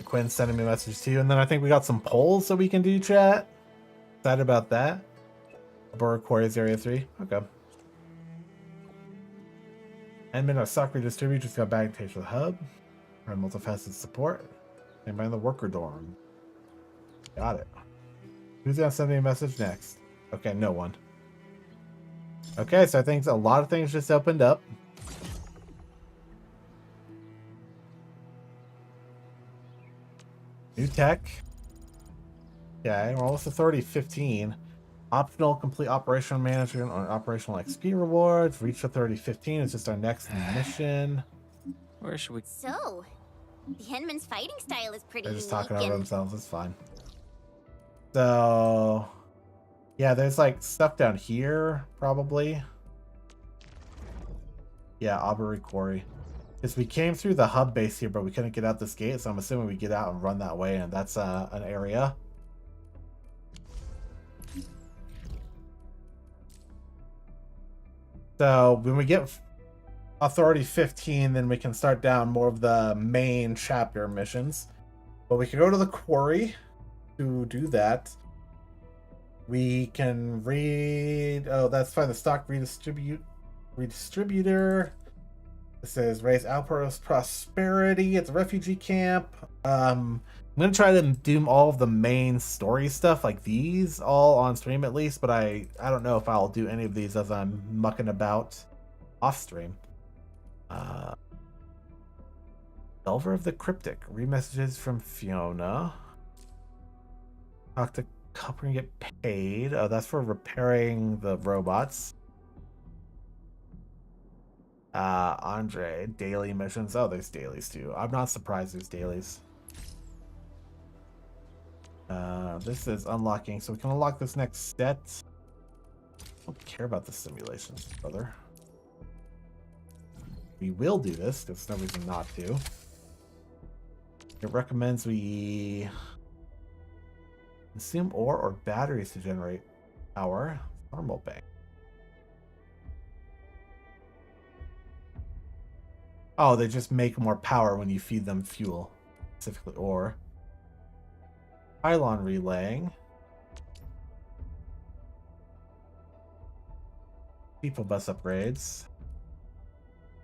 Quinn's sending me a message too, and then I think we got some polls that we can do, chat. Excited about that. Aurora Quarries Area 3. Okay. Endman, our stock redistribute just got back to the hub. Our multifaceted support. Anybody in the worker dorm? Got it. Who's gonna send me a message next? Okay, no one. Okay, so I think a lot of things just opened up. New tech. Okay, we're almost Authority 15. Optional complete operational management on operational XP rewards. Reach Authority 15 is just our next mission. Where should we? So, the Henman's fighting style is pretty They're just unique talking over and... themselves. It's fine. So, yeah, there's like stuff down here, probably. Yeah, Aubrey Quarry. Because we came through the hub base here, but we couldn't get out this gate, so I'm assuming we get out and run that way, and that's an area. So when we get Authority 15, then we can start down more of the main chapter missions. But we can go to the quarry to do that. We can read... Oh, that's fine. The stock redistributor. It says raise outpost prosperity. It's a refugee camp. I'm gonna try to do all of the main story stuff like these all on stream at least, but I don't know if I'll do any of these as I'm mucking about off stream. Delver of the Cryptic. Read messages from Fiona. Talk to Copper and get paid. Oh, that's for repairing the robots. Andre, daily missions. Oh, there's dailies too. I'm not surprised there's dailies. This is unlocking, so we can unlock this next set. I don't care about the simulations, brother. We will do this. There's no reason not to. It recommends we consume ore or batteries to generate our thermal bank. Oh, they just make more power when you feed them fuel, specifically ore. Pylon relaying. People bus upgrades.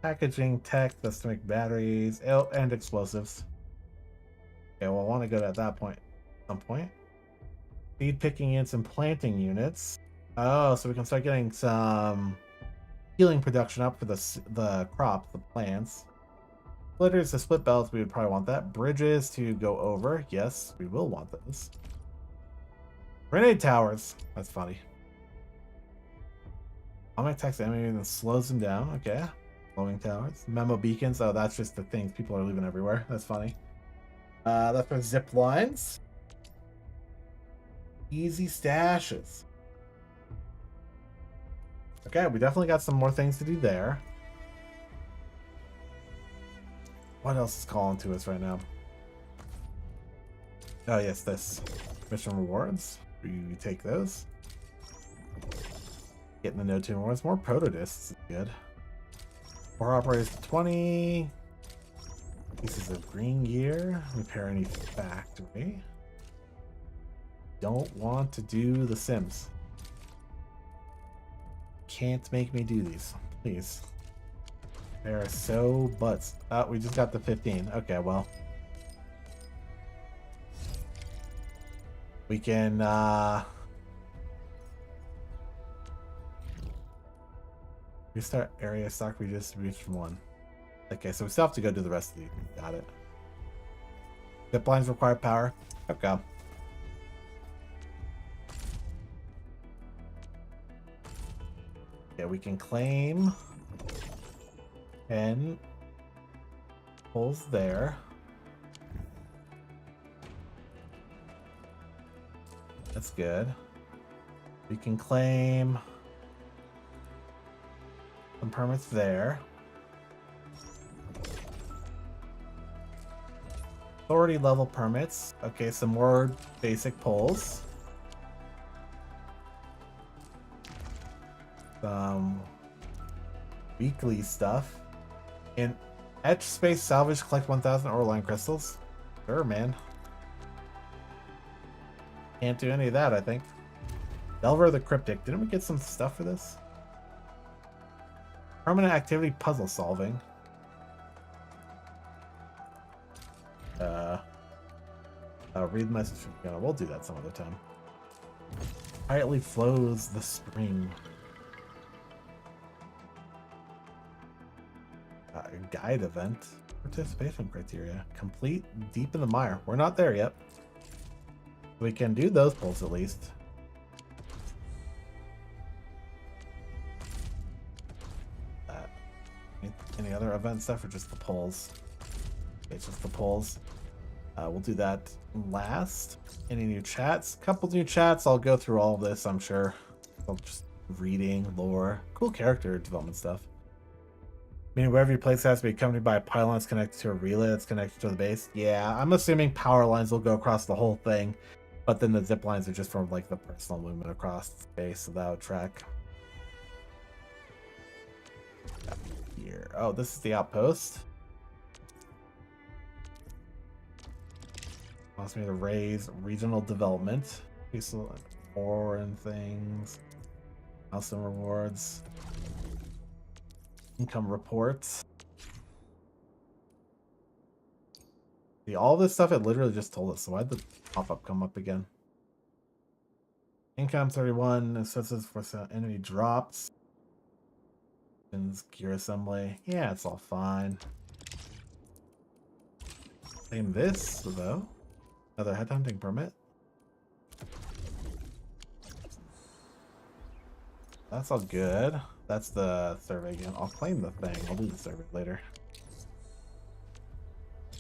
Packaging tech, that's to make batteries, and explosives. Okay, well, I want to go at that point. some point. Seed picking in some planting units. Oh, so we can start getting some healing production up for the crops, the plants. Splitters to split belts, we would probably want that. Bridges to go over. Yes, we will want those. Grenade towers. That's funny. Atomic attacks the enemy and slows them down. Okay. Glowing towers. Memo beacons. Oh, that's just the things people are leaving everywhere. That's funny. That's for zip lines. Easy stashes. Okay, we definitely got some more things to do there. What else is calling to us right now? Oh yes, this. Mission rewards. We take those. Getting the node 2 rewards. More protodists. Good. More operators to 20. Pieces of green gear. Repair any factory. Don't want to do the Sims. Can't make me do these. Please. They're so butts. Oh, we just got the 15. Okay, well. We can, restart area stock redistribution 1. Okay, so we still have to go do the rest of these. Got it. Zip lines require power. Okay. Yeah, we can claim 10 pulls there. That's good. We can claim some permits there. Authority level permits. Okay, some more basic pulls. Some weekly stuff. In etch space salvage, collect 1,000 Orline crystals. Sure, man. Can't do any of that, I think. Delver the Cryptic. Didn't we get some stuff for this? Permanent activity puzzle solving. Read the message from Fiona. We'll do that some other time. Quietly flows the spring. Guide event. Participation criteria. Complete deep in the mire. We're not there yet. We can do those pulls at least. Any other event stuff or just the polls? It's just the polls. We'll do that last. Any new chats? Couple new chats. I'll go through all of this, I'm sure. I'll just reading, lore, cool character development stuff. Meaning wherever you place has to be accompanied by a pylon that's connected to a relay that's connected to the base. Yeah, I'm assuming power lines will go across the whole thing, but then the zip lines are just from like the personal movement across the space, so that would track. Here. Oh, this is the outpost. Wants me to raise regional development. Peaceful foreign things. Milestone rewards. Income reports. See, all this stuff it literally just told us. So why'd the pop-up come up again? Income 31. Assesses for enemy drops. Gear assembly. Yeah, it's all fine. Claim this though. Another headhunting permit. That's all good. That's the survey again. I'll claim the thing. I'll do the survey later.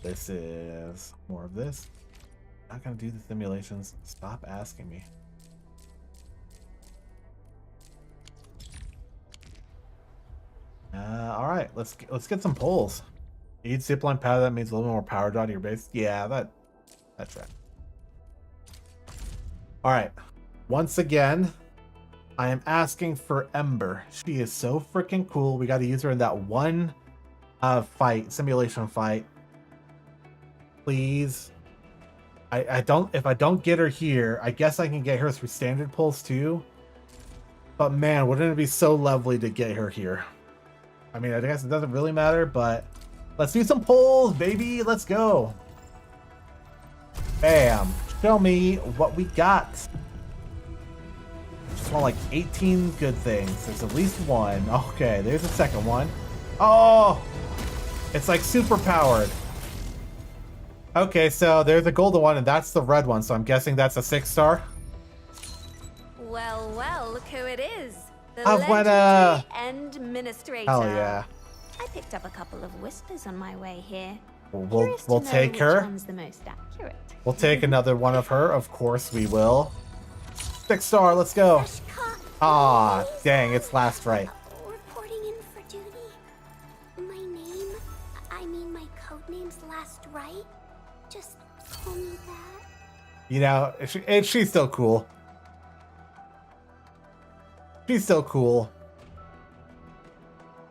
This is more of this. Not gonna do the simulations. Stop asking me. All right, let's get some pulls. Each zipline power, that means a little more power draw to your base. Yeah, that's right. All right, once again, I am asking for Ember. She is so freaking cool. We got to use her in that one simulation fight. Please. If I don't get her here, I guess I can get her through standard pulls too. But man, wouldn't it be so lovely to get her here? I mean, I guess it doesn't really matter, but let's do some pulls, baby. Let's go. Bam. Show me what we got. Just want like 18 good things. There's at least one. Okay, there's a second one. Oh! It's like super powered. Okay, so there's a golden one, and that's the red one, so I'm guessing that's a 6-star. Well, well, look who it is. The Avywenna! legendary Administrator. Hell yeah. I picked up a couple of whispers on my way here. We'll to know take which her. one's the most accurate. We'll take another one of her. Of course we will. 6-star, let's go. Ah, dang, it's last right. Reporting in for duty. My name, I mean my code name's Last Right. Just call me that. You know, she's still cool. She's still cool.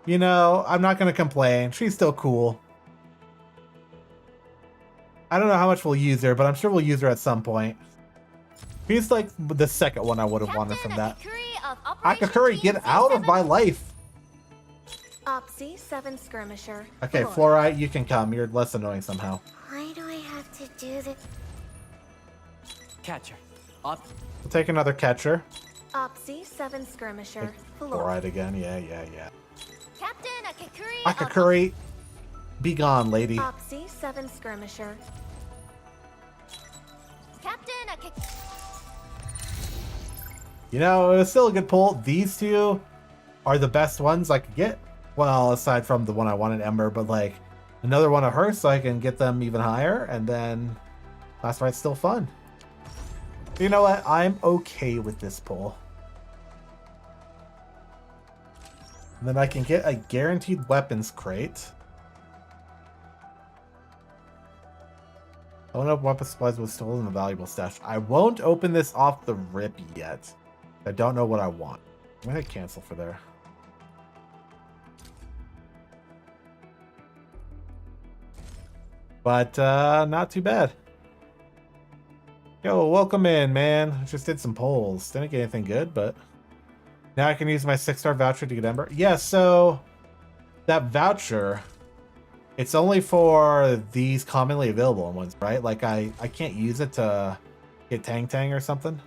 You know, I'm not gonna complain. She's still cool. I don't know how much we'll use her, but I'm sure we'll use her at some point. She's like the second one I would have wanted from that. Akakuri, get out of my life! Opsy, 7 Skirmisher. Okay, Fluorite, you can come. You're less annoying somehow. Why do I have to do this? Catcher. Up. We'll take another catcher. Opsy, 7 Skirmisher. Fluorite again. Yeah. Captain Akakuri. Akakuri, be gone, lady. Opsy, 7 Skirmisher. Captain Akakuri. You know, it was still a good pull. These two are the best ones I could get. Well, aside from the one I wanted, Ember, but like another one of her so I can get them even higher. And then Last Right's still fun. You know what? I'm okay with this pull. And then I can get a guaranteed weapons crate. I don't know if weapon supplies was stolen in the valuable stash. I won't open this off the rip yet. I don't know what I want. I'm gonna cancel for there. But not too bad. Yo, welcome in, man. I just did some polls. Didn't get anything good, but now I can use my 6-star voucher to get Ember. Yeah, so that voucher, it's only for these commonly available ones, right? Like I can't use it to get Tang Tang or something.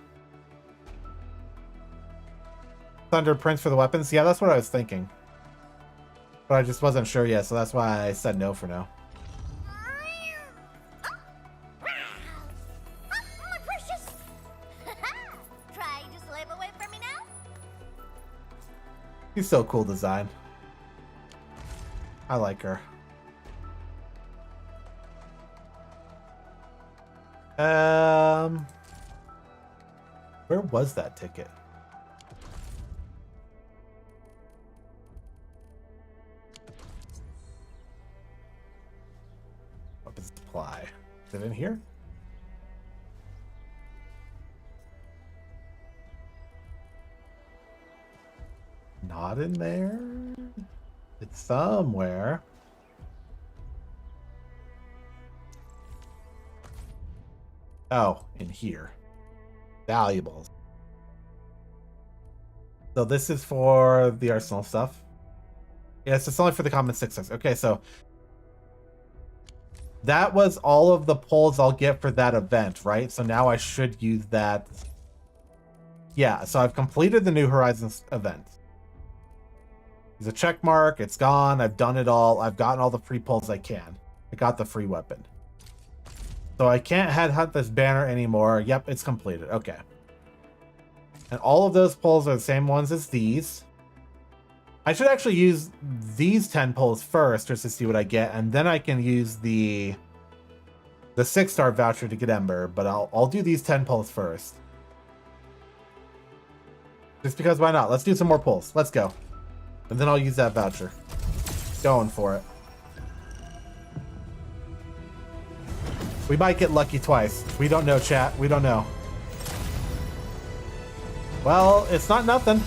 Thunder prints for the weapons. Yeah, that's what I was thinking. But I just wasn't sure yet, so that's why I said no for now. My precious. Try to slip away from me now. She's so cool design. I like her. Where was that ticket? Weapon supply. Is it in here? Not in there. It's somewhere. Oh, in here. Valuables. So this is for the arsenal stuff. Yes, it's only for the common 6s. Okay, so that was all of the pulls I'll get for that event, right? So now I should use that. Yeah, so I've completed the New Horizons event. There's a check mark. It's gone. I've done it all. I've gotten all the free pulls I can. I got the free weapon. So I can't headhunt this banner anymore. Yep, it's completed. Okay. And all of those pulls are the same ones as these. I should actually use these 10 pulls first just to see what I get, and then I can use the 6-star voucher to get Ember, but I'll do these 10 pulls first. Just because why not? Let's do some more pulls. Let's go. And then I'll use that voucher. Going for it. We might get lucky twice. We don't know, chat. We don't know. Well, it's not nothing.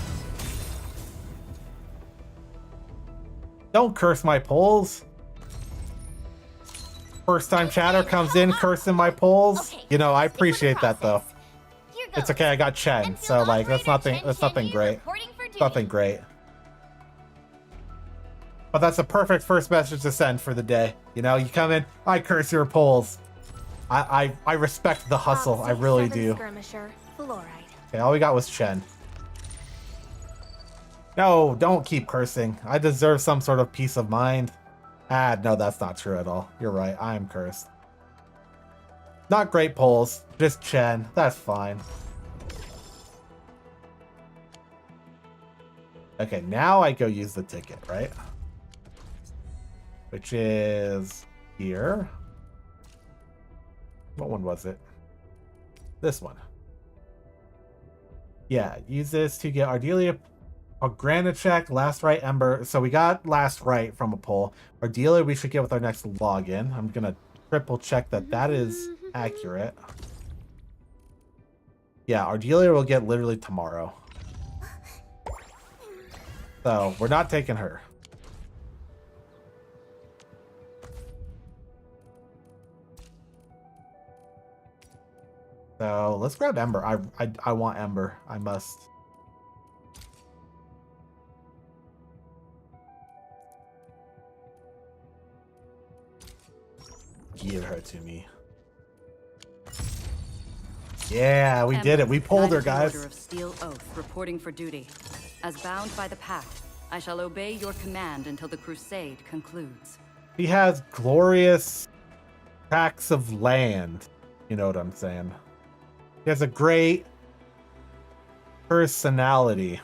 Don't curse my polls. First time chatter comes in cursing my polls. You know, I appreciate that though. It's okay, I got Chen, so like that's nothing great. Nothing great. But that's a perfect first message to send for the day. You know, you come in, I curse your polls. I respect the hustle. I really do. Skirmisher, fluoride. Okay, all we got was Chen. No, don't keep cursing. I deserve some sort of peace of mind. Ah, no, that's not true at all. You're right. I am cursed. Not great polls. Just Chen. That's fine. Okay, now I go use the ticket, right? Which is here. What one was it? This one. Yeah, use this to get Ardelia a granite check, last right ember. So we got last right from a poll. Ardelia we should get with our next login. I'm gonna triple check that that is accurate. Yeah, Ardelia will get literally tomorrow. So we're not taking her. So let's grab Ember. I want Ember. I must. Give her to me. Yeah, we did it. We pulled her, guys. Order of Steel Oath, reporting for duty. As bound by the Pact, I shall obey your command until the crusade concludes. He has glorious tracts of land. You know what I'm saying? He has a great personality.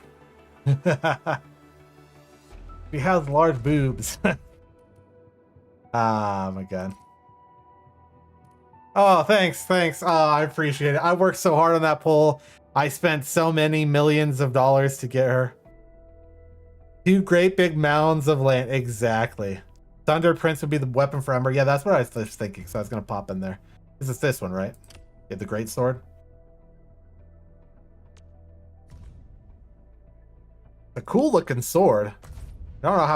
He has large boobs. Ah, my God. Oh, thanks. Oh, I appreciate it. I worked so hard on that poll. I spent so many millions of dollars to get her. 2 great big mounds of land. Exactly. Thunder Prince would be the weapon for Ember. Yeah, that's what I was thinking. So I was going to pop in there. This is this one, right? Yeah, the great sword. A cool looking sword. I don't know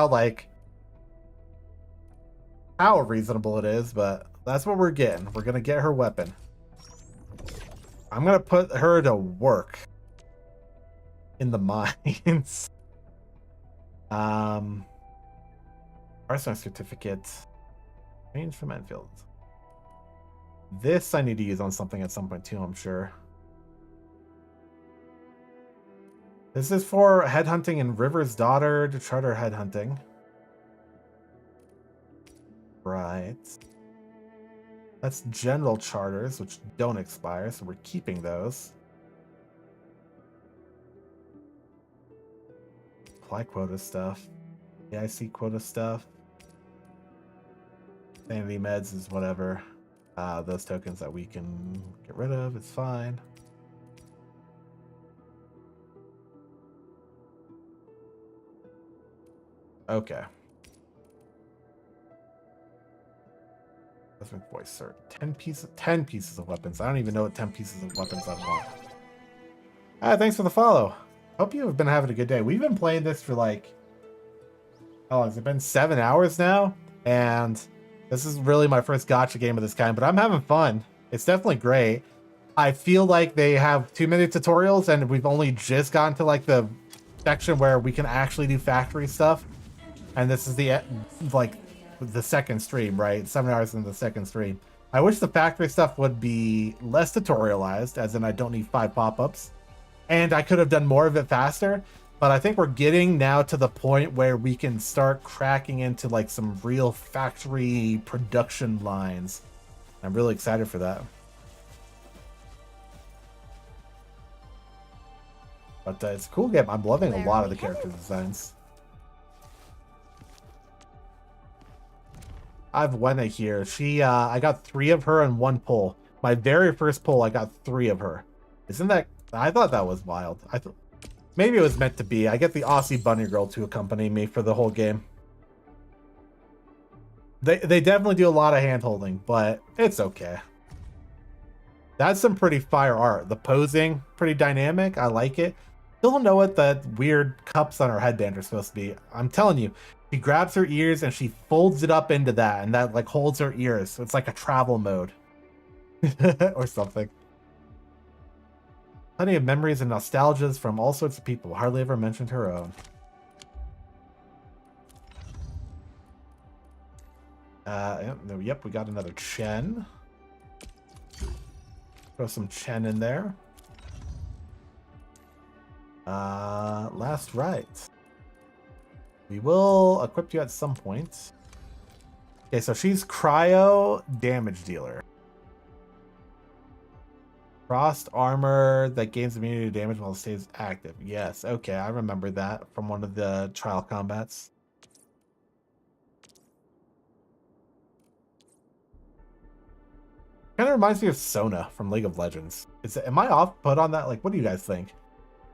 how reasonable it is, but that's what we're getting. We're gonna get her weapon. I'm gonna put her to work in the mines. Arsenal certificate. Change from Enfield. This I need to use on something at some point too, I'm sure. This is for headhunting in River's Daughter to charter headhunting. Right. That's general charters, which don't expire, so we're keeping those. Apply quota stuff. AIC quota stuff. Sanity meds is whatever. Those tokens that we can get rid of, it's fine. Okay. Cosmic voice, sir. 10 pieces of weapons. I don't even know what 10 pieces of weapons I want. Thanks for the follow. Hope you have been having a good day. We've been playing this for like, how long has it been? 7 hours now? And this is really my first gacha game of this kind, but I'm having fun. It's definitely great. I feel like they have too many tutorials and we've only just gotten to like the section where we can actually do factory stuff. And this is the second stream, right? 7 hours into the second stream. I wish the factory stuff would be less tutorialized, as in I don't need 5 pop-ups. And I could have done more of it faster, but I think we're getting now to the point where we can start cracking into like some real factory production lines. I'm really excited for that. But it's a cool game. I'm loving a lot of the character designs. Avywenna here. She, I got 3 of her in 1 poll. My very first poll, I got 3 of her. Isn't that? I thought that was wild. I thought maybe it was meant to be. I get the Aussie bunny girl to accompany me for the whole game. They definitely do a lot of hand holding, but it's okay. That's some pretty fire art. The posing, pretty dynamic. I like it. Still don't know what the weird cups on her headband are supposed to be. I'm telling you. She grabs her ears and she folds it up into that, and that like holds her ears. So it's like a travel mode or something. Plenty of memories and nostalgias from all sorts of people. Hardly ever mentioned her own. Yep, we got another Chen. Throw some Chen in there. Last right. We will equip you at some point. Okay, so she's cryo damage dealer. Frost armor that gains immunity to damage while it stays active. Yes, okay, I remember that from one of the trial combats. Kind of reminds me of Sona from League of Legends. Am I off put on that? Like, what do you guys think?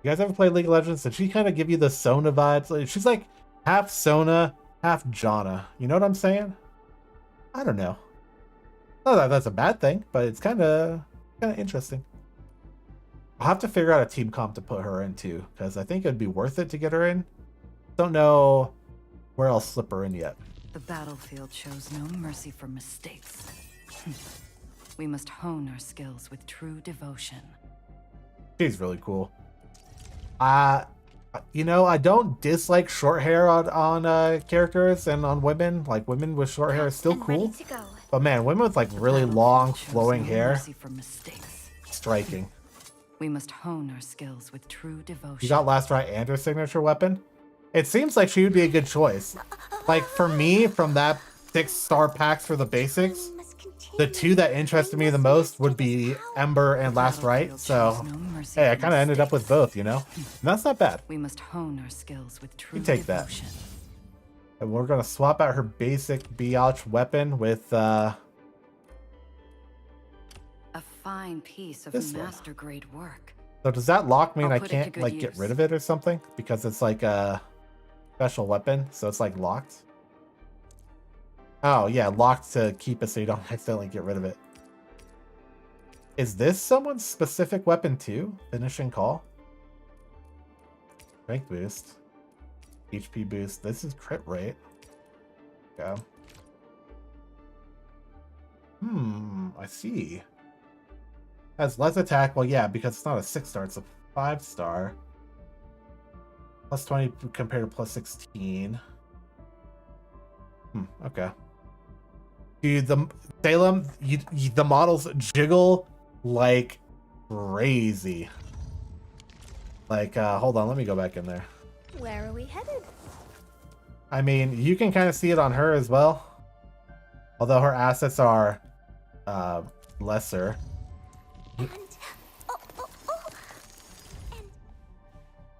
You guys ever play League of Legends? Did she kind of give you the Sona vibes? Like, she's like half Sona, half Janna. You know what I'm saying? I don't know. Not that that's a bad thing, but it's kind of interesting. I'll have to figure out a team comp to put her into, because I think it'd be worth it to get her in. Don't know where I'll slip her in yet. The battlefield shows no mercy for mistakes. We must hone our skills with true devotion. She's really cool. You know, I don't dislike short hair on characters and on women. Like, women with short hair is still cool. But man, women with like really long flowing hair, striking. We must hone our skills with true devotion. You got last right and her signature weapon? It seems like she would be a good choice. Like, for me, from that 6-star packs for the basics, the two that interested me the most would be Ember and Last Right. So, hey, I kind of ended up with both, you know? And that's not bad. We must hone our skills with true you take devotion. That. And we're going to swap out her basic Biatch weapon with a fine piece of master grade work. So does that lock mean I can't like get rid of it or something? Because it's like a special weapon, so it's like locked. Oh yeah, locked to keep it so you don't accidentally get rid of it. Is this someone's specific weapon too? Finishing call? Strength boost. HP boost. This is crit rate. Go. I see. Has less attack. Well, yeah, because it's not a 6-star, it's a 5-star. Plus 20 compared to plus 16. Okay. Dude, the Salem, the models jiggle like crazy. Like, hold on, let me go back in there. Where are we headed? I mean, you can kind of see it on her as well. Although her assets are lesser.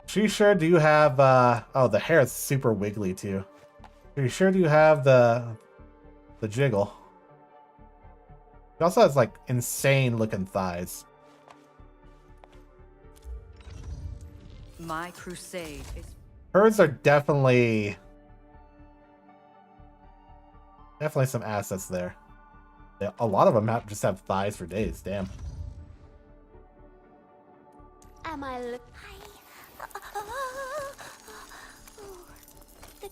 She sure do have oh, the hair is super wiggly too. She sure do have the jiggle. She also has like insane looking thighs. My crusade is... Hers are definitely some assets there. Yeah, a lot of them just have thighs for days. Damn. Am I the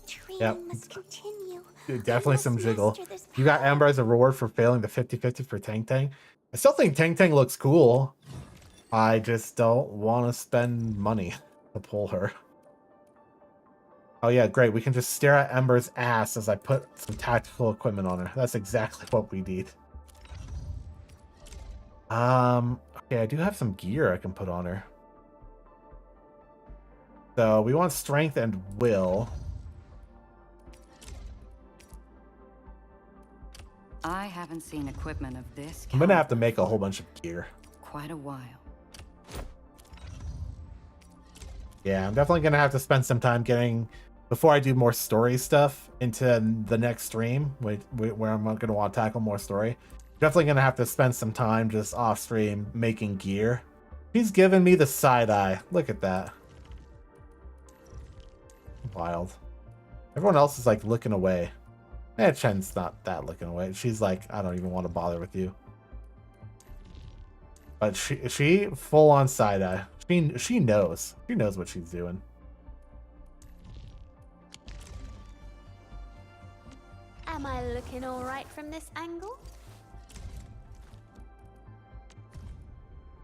training must continue. Dude, definitely some jiggle. You got Ember as a reward for failing the 50-50 for Tang Tang. I still think Tang Tang looks cool. I just don't want to spend money to pull her. Oh yeah, great. We can just stare at Ember's ass as I put some tactical equipment on her. That's exactly what we need. Okay, I do have some gear I can put on her. So we want strength and will. I haven't seen equipment of this. I'm gonna have to make a whole bunch of gear. Quite a while. Yeah, I'm definitely gonna have to spend some time getting, before I do more story stuff into the next stream, where I'm gonna want to tackle more story. Definitely gonna have to spend some time just off stream making gear. He's giving me the side eye. Look at that. Wild. Everyone else is like looking away. Chen's not that looking away. She's like, I don't even want to bother with you. But she full on side eye. She knows. She knows what she's doing. Am I looking all right from this angle?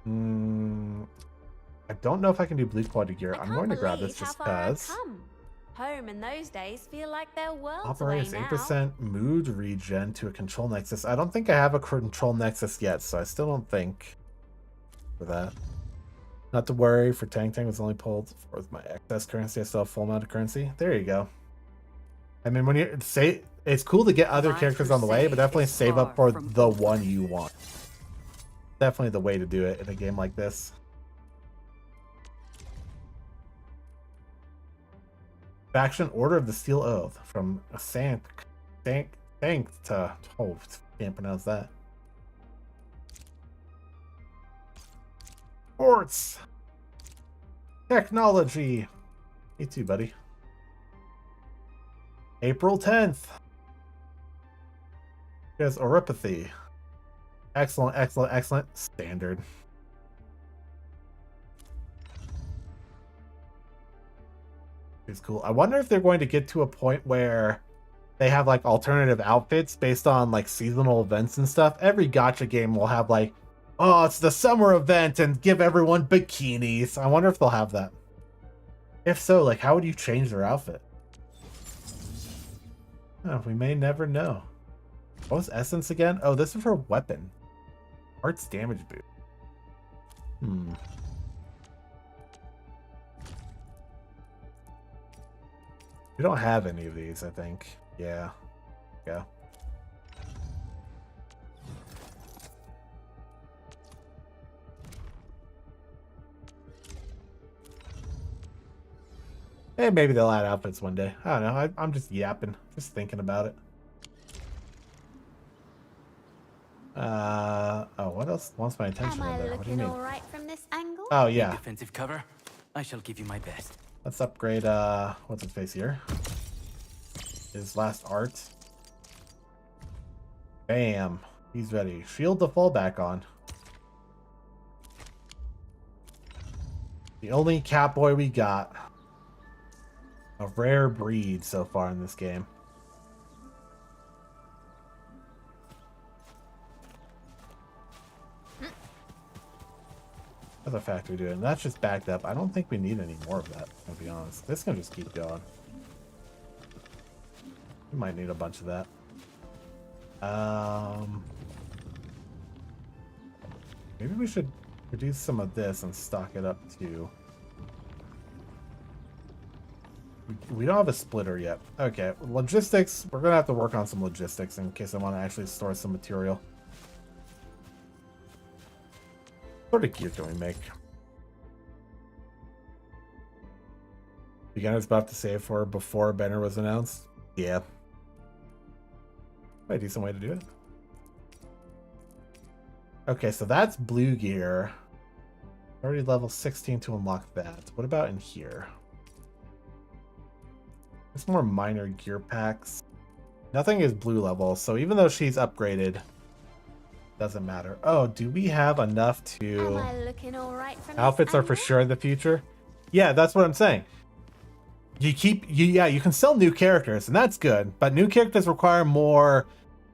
I don't know if I can do blue quality gear. I'm going to grab this just because. Home in those days feel like they're worlds Operates away now. 8% mood regen to a control nexus. I don't think I have a control nexus yet, so I still don't think for that. Not to worry, for Tang Tang was only pulled for my excess currency. I still have full amount of currency. There you go. I mean, when you say it's cool to get other characters on the way, but definitely save up for the one you want. Definitely the way to do it in a game like this. Faction Order of the Steel Oath from Sank to oh, can't pronounce that. Sports. Technology. Me too, buddy. April 10th. There's Oropathy. Excellent, excellent, excellent. Standard. It's cool. I wonder if they're going to get to a point where they have like alternative outfits based on like seasonal events and stuff. Every gacha game will have like, oh, it's the summer event and give everyone bikinis. I wonder if they'll have that. If so, like, how would you change their outfit? Oh, we may never know. What was Essence again? Oh, this is her weapon. Arts damage boost. We don't have any of these, I think. Yeah. Yeah. Hey, maybe they'll add outfits one day. I don't know. I'm just yapping. Just thinking about it. Oh, what else wants my attention in there? What do you mean? All right from this angle? Oh, yeah. Defensive cover. I shall give you my best. Let's upgrade, what's his face here? His last art. Bam. He's ready. Shield to fall back on. The only Catboy we got. A rare breed so far in this game. Other factory doing? That's just backed up. I don't think we need any more of that, I'll be honest. This can just keep going. We might need a bunch of that. Maybe we should produce some of this and stock it up too. We don't have a splitter yet. Okay, logistics. We're gonna have to work on some logistics in case I want to actually store some material. What sort of gear can we make? Beginner's about to save for before banner was announced. Yeah. Quite a decent way to do it. Okay, so that's blue gear. Already level 16 to unlock that. What about in here? There's more minor gear packs. Nothing is blue level, so even though she's upgraded, doesn't matter. Oh, do we have enough to... Am I looking all right from Outfits are for sure in the future. Yeah, that's what I'm saying. You can sell new characters, and that's good, but new characters require more.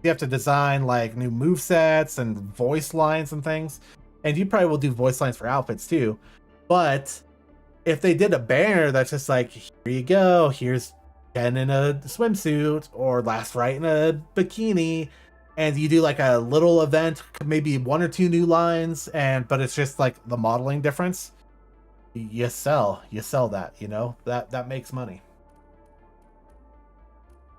You have to design like new movesets and voice lines and things. And you probably will do voice lines for outfits too. But if they did a banner that's just like, here you go, here's Ken in a swimsuit or Last Right in a bikini, and you do like a little event, maybe 1 or 2 new lines, but it's just like the modeling difference. You sell that, you know, that makes money.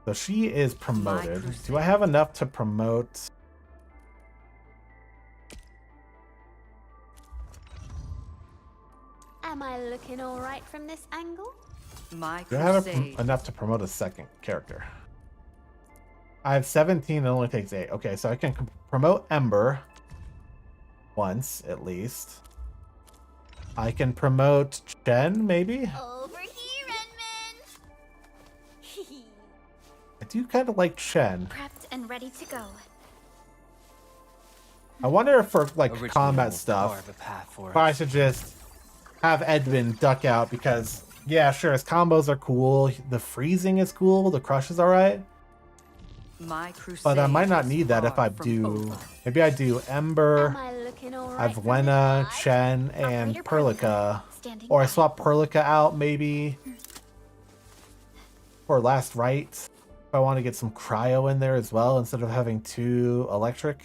So she is promoted. Do I have enough to promote? Am I looking all right from this angle? Do I have enough to promote a second character? I have 17, it only takes 8. Okay, so I can promote Ember once, at least. I can promote Chen, maybe? Over here, Renman! I do kind of like Chen. Prepped and ready to go. I wonder if for like combat stuff, if I should just have Edmund duck out because, yeah, sure, his combos are cool. The freezing is cool. The crush is alright. But I might not need that if I do. Maybe I do Ember, Avywenna, Chen, and Perlica. Or I swap Perlica out maybe for Last Right. If I want to get some cryo in there as well instead of having 2 electric.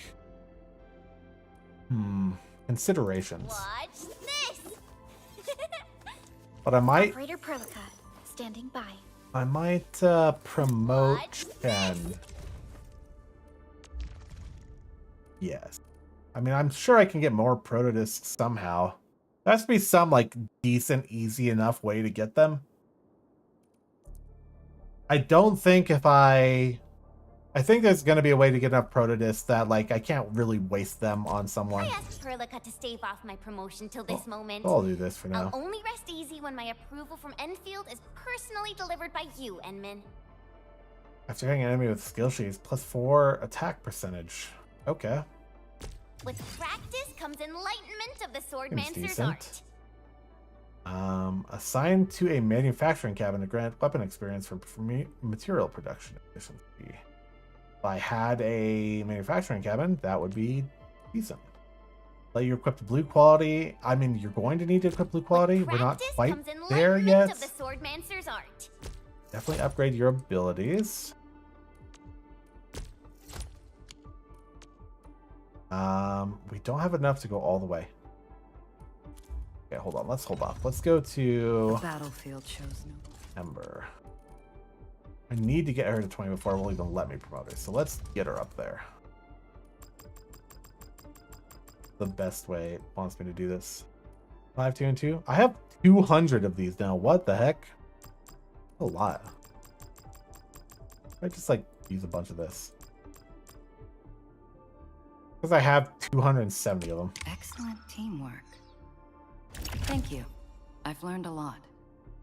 Considerations. Watch this. But I might Operator Perlica, standing by. promote Chen. Yes. I mean, I'm sure I can get more protodiscs somehow. There has to be some, like, decent, easy enough way to get them. I don't think if I think there's going to be a way to get enough protodiscs that, like, I can't really waste them on someone. I asked Perlica to stave off my promotion till this moment. I'll do this for now. I'll only rest easy when my approval from Enfield is personally delivered by you, Enman. After hitting an enemy with skill sheets, +4 attack percentage. Okay. With practice comes enlightenment of the Seems swordmancer's decent. art. Assigned to a manufacturing cabin to grant weapon experience for material production efficiency. If I had a manufacturing cabin, that would be decent. Let you equip the blue quality. I mean, you're going to need to equip blue quality. We're not quite there yet. Of the swordmancer's art. Definitely upgrade your abilities. We don't have enough to go all the way. Okay, hold on. Let's hold off. Let's go to The battlefield shows no. Ember. I need to get her to 20 before it will even let me promote her. So let's get her up there. The best way it wants me to do this. 5, 2, and 2. I have 200 of these now. What the heck? A lot. I just like use a bunch of this. Because I have 270 of them. Excellent teamwork. Thank you. I've learned a lot.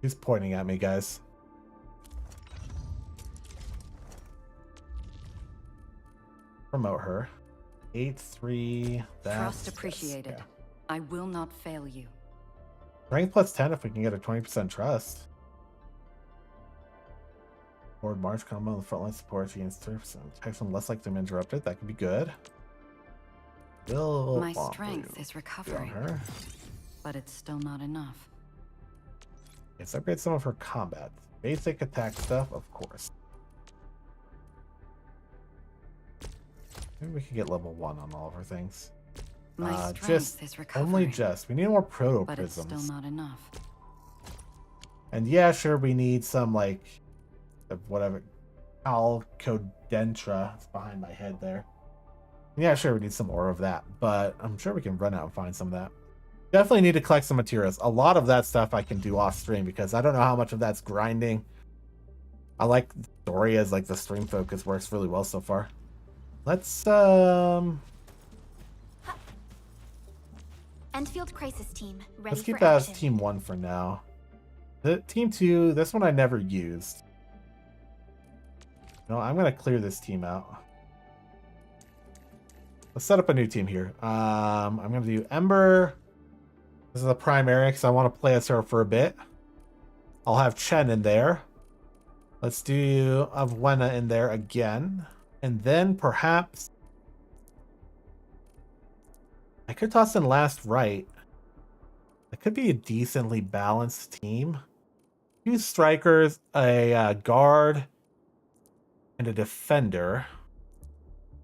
He's pointing at me, guys. Promote her. 8-3. Trust appreciated. Yeah. I will not fail you. Rank +10 if we can get a 20% trust. Forward march combo on the front line support against 30%. Protection less likely to be interrupted. That could be good. My strength is recovering, her. but it's still not enough. Let's upgrade some of her combat. Basic attack stuff, of course. Maybe we can get level 1 on all of her things. My strength just is recovering. only just. We need more proto but it's prisms. still not enough. And yeah, sure, we need some like whatever Alcodentra. It's behind my head there. Yeah, sure, we need some more of that, but I'm sure we can run out and find some of that. Definitely need to collect some materials. A lot of that stuff I can do off stream because I don't know how much of that's grinding. I like the story as like the stream focus works really well so far. Let's Enfield Crisis Team, ready let's keep for that action. as team 1 for now. The team 2, this one I never used. No, I'm gonna clear this team out. Let's set up a new team here. I'm gonna do Ember. This is a primary because I want to play as her for a bit. I'll have Chen in there. Let's do Avywenna in there again. And then perhaps I could toss in Last Right. That could be a decently balanced team. 2 strikers, a guard, and a defender.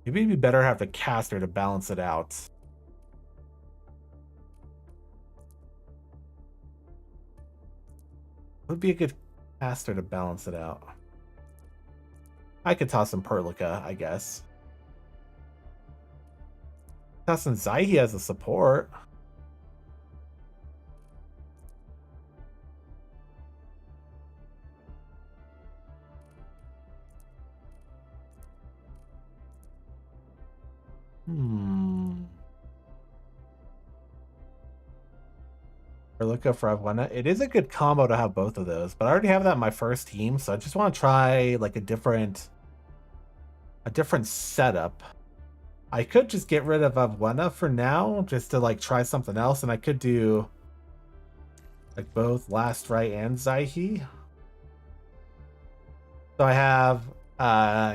Maybe it'd be better to have the caster to balance it out. Would be a good caster to balance it out. I could toss in Perlica, I guess. Toss in Zaihi as a support. Perlica for Avywenna. It is a good combo to have both of those, but I already have that in my first team, so I just want to try like a different setup. I could just get rid of Avywenna for now, just to like try something else, and I could do like both Last Right and Zaihi. So I have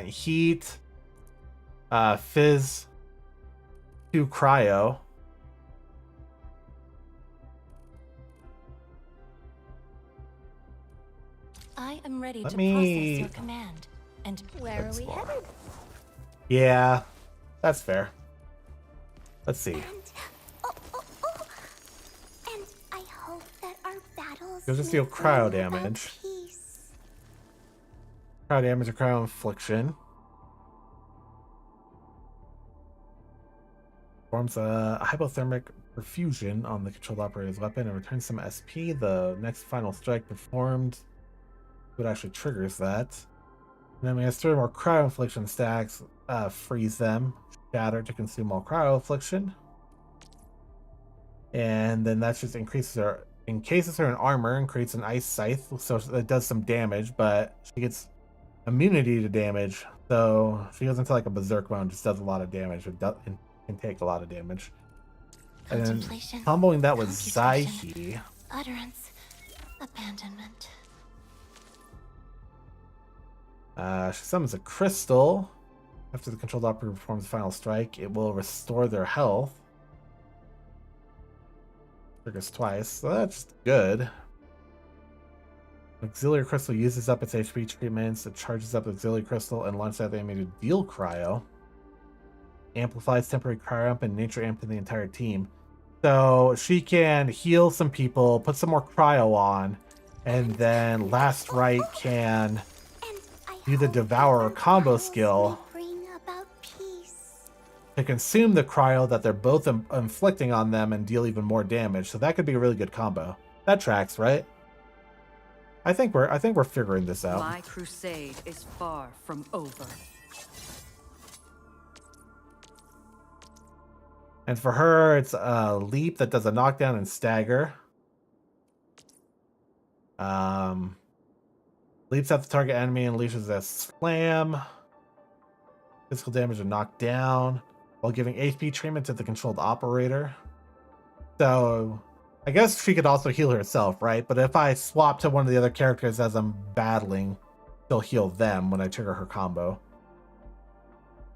Heat, Fizz, 2 Cryo. I am ready Let to me- process your command. And Where are we headed? Yeah, that's fair. Let's see. You'll just deal cryo damage. Cryo damage or cryo infliction. Forms a hypothermic perfusion on the controlled operator's weapon and returns some SP. The next final strike performed what actually triggers that. And then we have 3 more cryo infliction stacks. Freeze them. Shatter to consume all cryo infliction. And then that just encases her in armor and creates an ice scythe, so it does some damage, but she gets immunity to damage. So she goes into like a berserk mode and just does a lot of damage. It can take a lot of damage. And then comboing that with Zaihi. Utterance. Abandonment. She summons a crystal. After the controlled operator performs the final strike, it will restore their health. Triggers twice, so that's good. Auxiliary crystal uses up its HP treatments. It charges up the auxiliary crystal and launches out the enemy to deal cryo. Amplifies temporary cryo amp and nature amp to the entire team. So she can heal some people, put some more cryo on, and then Last Right can do the Devourer combo skill to consume the cryo that they're both inflicting on them and deal even more damage. So that could be a really good combo. That tracks, right? I think we're figuring this out. My crusade is far from over. And for her, it's a leap that does a knockdown and stagger. Leaps at the target enemy and unleashes a slam. Physical damage and knockdown while giving HP treatment to the controlled operator. So I guess she could also heal herself, right? But if I swap to one of the other characters as I'm battling, she'll heal them when I trigger her combo.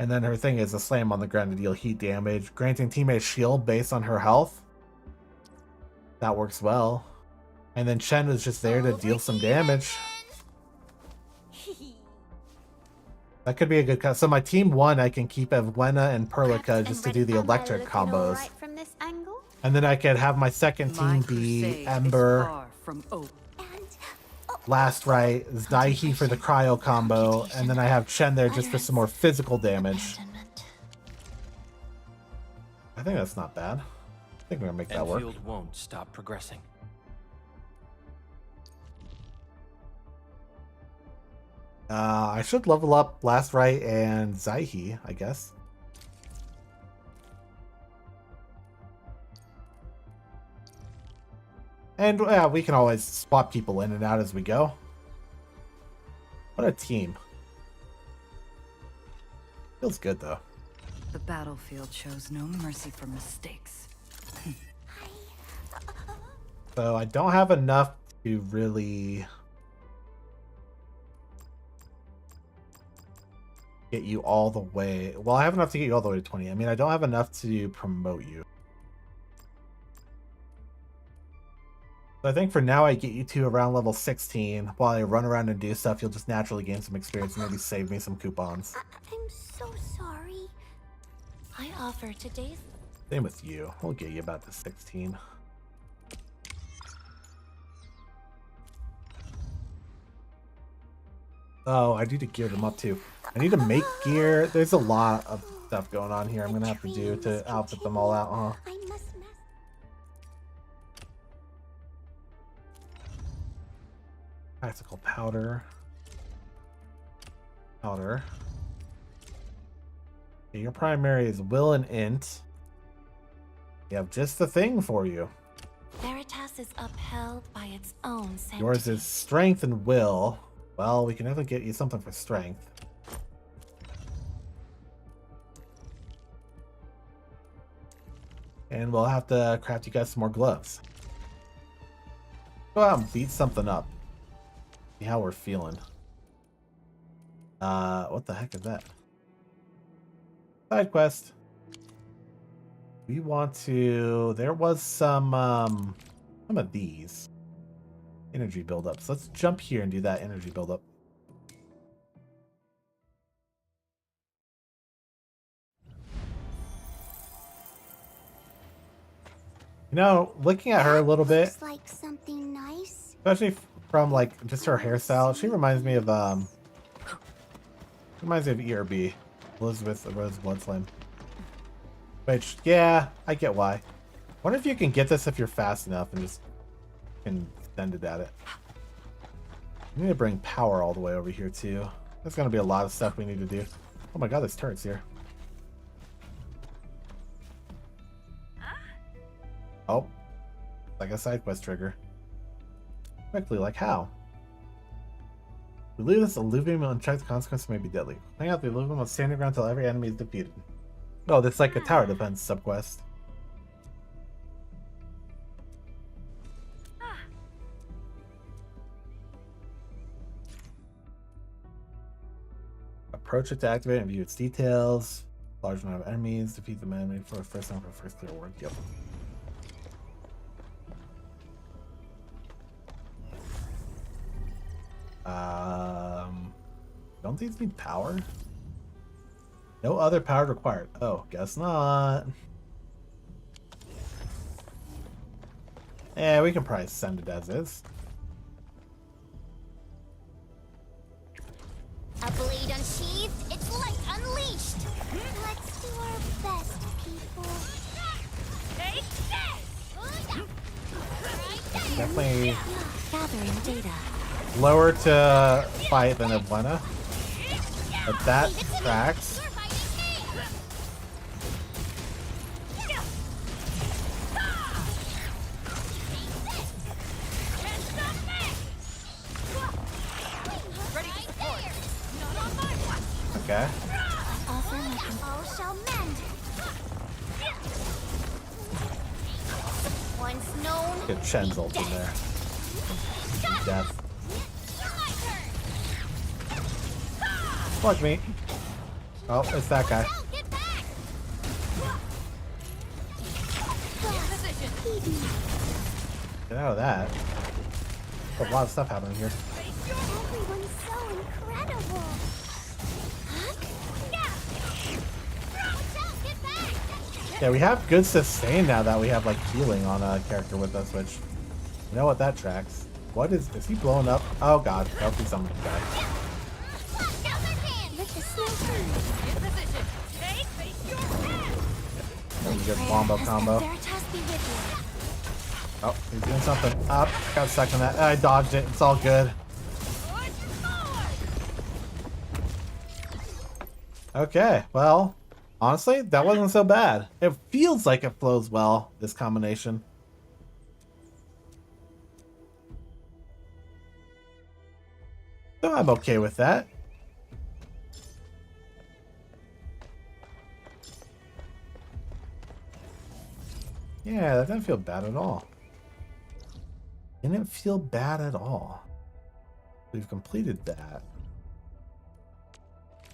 And then her thing is a slam on the ground to deal heat damage, granting teammates shield based on her health. That works well. And then Chen is just there to deal some damage. That could be a good cut. So my team 1, I can keep Avywenna and Perlica just to do the electric combos. And then I could have my second team be Ember, Last Right, Zaihi for the cryo combo, and then I have Chen there just for some more physical damage. I think that's not bad. I think we're gonna make that work. Enfield won't stop progressing. I should level up Last Right and Zaihi, I guess. And we can always swap people in and out as we go. What a team. Feels good though. The battlefield shows no mercy for mistakes. So I don't have enough to really get you all the way. Well, I have enough to get you all the way to 20. I mean, I don't have enough to promote you. So I think for now I get you to around level 16. While I run around and do stuff, you'll just naturally gain some experience and maybe save me some coupons. I'm so sorry. I offer today's... Same with you. We'll get you about to 16. Oh, I need to gear them up too. I need to make gear. There's a lot of stuff going on here I'm gonna have to do to outfit them all out, huh? Tactical powder. Powder. Okay, your primary is will and int. We have just the thing for you. Veritas is upheld by its own sanctity. Yours is strength and will. Well, we can definitely get you something for strength. And we'll have to craft you guys some more gloves. Go out and beat something up. See how we're feeling. What the heck is that? Side quest. We want to... There was some of these. Energy buildup. So let's jump here and do that energy buildup. You know, looking at her a little bit. Looks like something nice. Especially from like just her hairstyle. She reminds me of ERB, Elizabeth Rose Bloodflame. Which, yeah, I get why. Wonder if you can get this if you're fast enough and just can send it at it. We need to bring power all the way over here too. There's gonna be a lot of stuff we need to do. Oh my god, there's turrets here. Oh, like a side quest trigger. Quickly, like how? We leave this alluvium unchecked, the consequences may be deadly. Hang out the alluvium on standing ground until every enemy is defeated. Oh, this is like a tower defense subquest. Approach it to activate and view its details. Large amount of enemies. Defeat the enemy for the first time for the first clear word. Yep. Don't these need power? No other power required. Oh, guess not. Yeah, we can probably send it as is. A blade unsheathed, it's light unleashed. Let's do our best, people. Take this! Definitely Gathering data. lower to fight than Avywenna. But that tracks. Okay. All shall mend. Once known. Get Shen's ult in there. Death. Fuck me. Oh, it's that guy. Get out of that. There's a lot of stuff happening here. Everyone's so incredible. Yeah, we have good sustain now that we have like healing on a character with us, which you know what that tracks. What is he blowing up? Oh god, nope, he's on the guy. That was a good wombo combo. Oh, he's doing something. Up, got stuck on that. I dodged it. It's all good. Okay, well, honestly, that wasn't so bad. It feels like it flows well, this combination. So I'm okay with that. Yeah, that didn't feel bad at all. Didn't feel bad at all. We've completed that.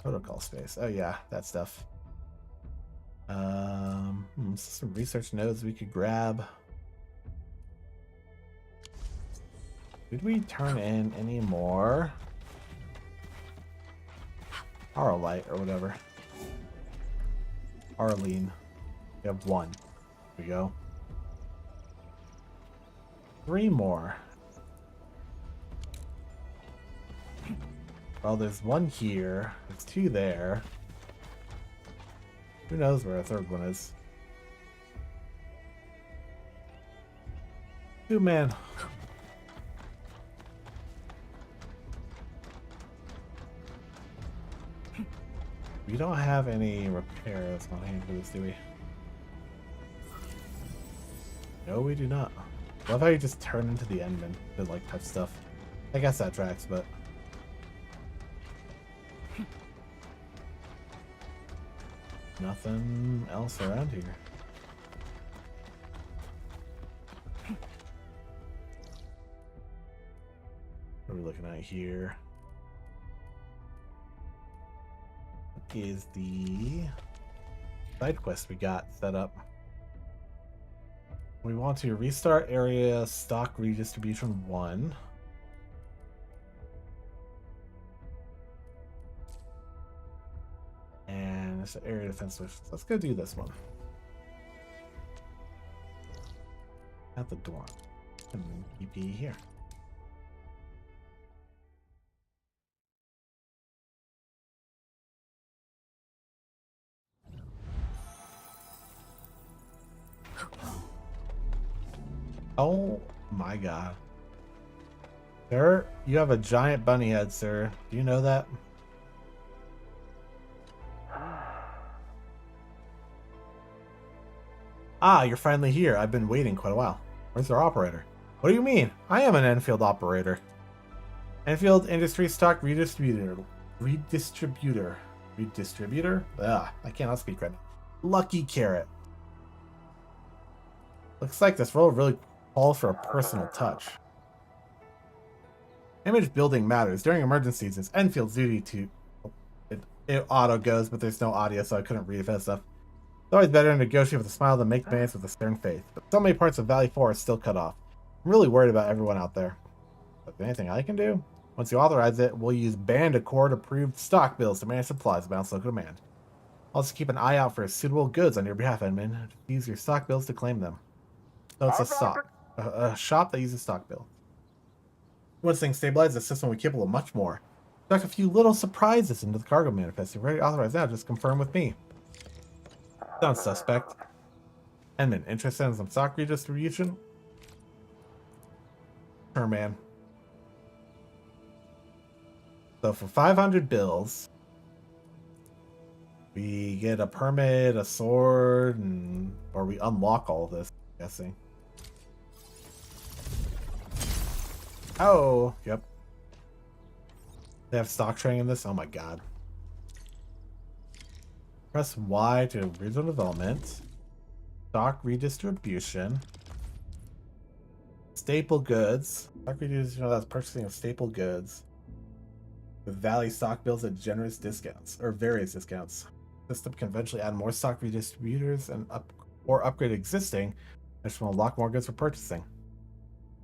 Protocol space. Oh yeah, that stuff. Some research nodes we could grab. Did we turn in any more? Arlite or whatever. Arlene. We have one. There we go. 3 more. Well, there's 1 here. There's 2 there. Who knows where a 3rd one is? Ooh, man. We don't have any repairs on hand for this, do we? No, we do not. I love how you just turn into the Endman to like touch stuff. I guess that tracks, but nothing else around here. What are we looking at here? What is the side quest we got set up? We want to restart area stock redistribution 1. And it's an area defense switch. Let's go do this one. At the door. And then EP here. Oh my god. Sir, you have a giant bunny head, sir. Do you know that? Ah, you're finally here. I've been waiting quite a while. Where's our operator? What do you mean? I am an Enfield operator. Enfield Industry Stock Redistributor. Redistributor? Ah, I cannot speak right now. Lucky Carrot. Looks like this role really calls for a personal touch. Image building matters. During emergencies, it's Enfield's duty to... It auto goes, but there's no audio, so I couldn't read that stuff. It's always better to negotiate with a smile than make demands with a stern face. But so many parts of Valley 4 are still cut off. I'm really worried about everyone out there. But anything I can do? Once you authorize it, we'll use Band Accord approved stock bills to manage supplies bounce local demand. Also keep an eye out for suitable goods on your behalf, Edmund. Use your stock bills to claim them. So it's a shop that uses stock bill. Once things stabilize, the system will be capable of much more. Stuck a few little surprises into the cargo manifest. You're ready to authorize now, just confirm with me. Sounds suspect. Edmund, interested in some stock redistribution? Sure, man. So for 500 bills, we get a permit, a sword, and or we unlock all of this, I'm guessing. Oh, yep. They have stock trading in this? Oh my god. Press Y to regional development. Stock redistribution. Staple goods. Stock redistribution, that's purchasing of staple goods. With Valley stock bills at generous discounts, or various discounts. System can eventually add more stock redistributors and upgrade existing, which will unlock more goods for purchasing.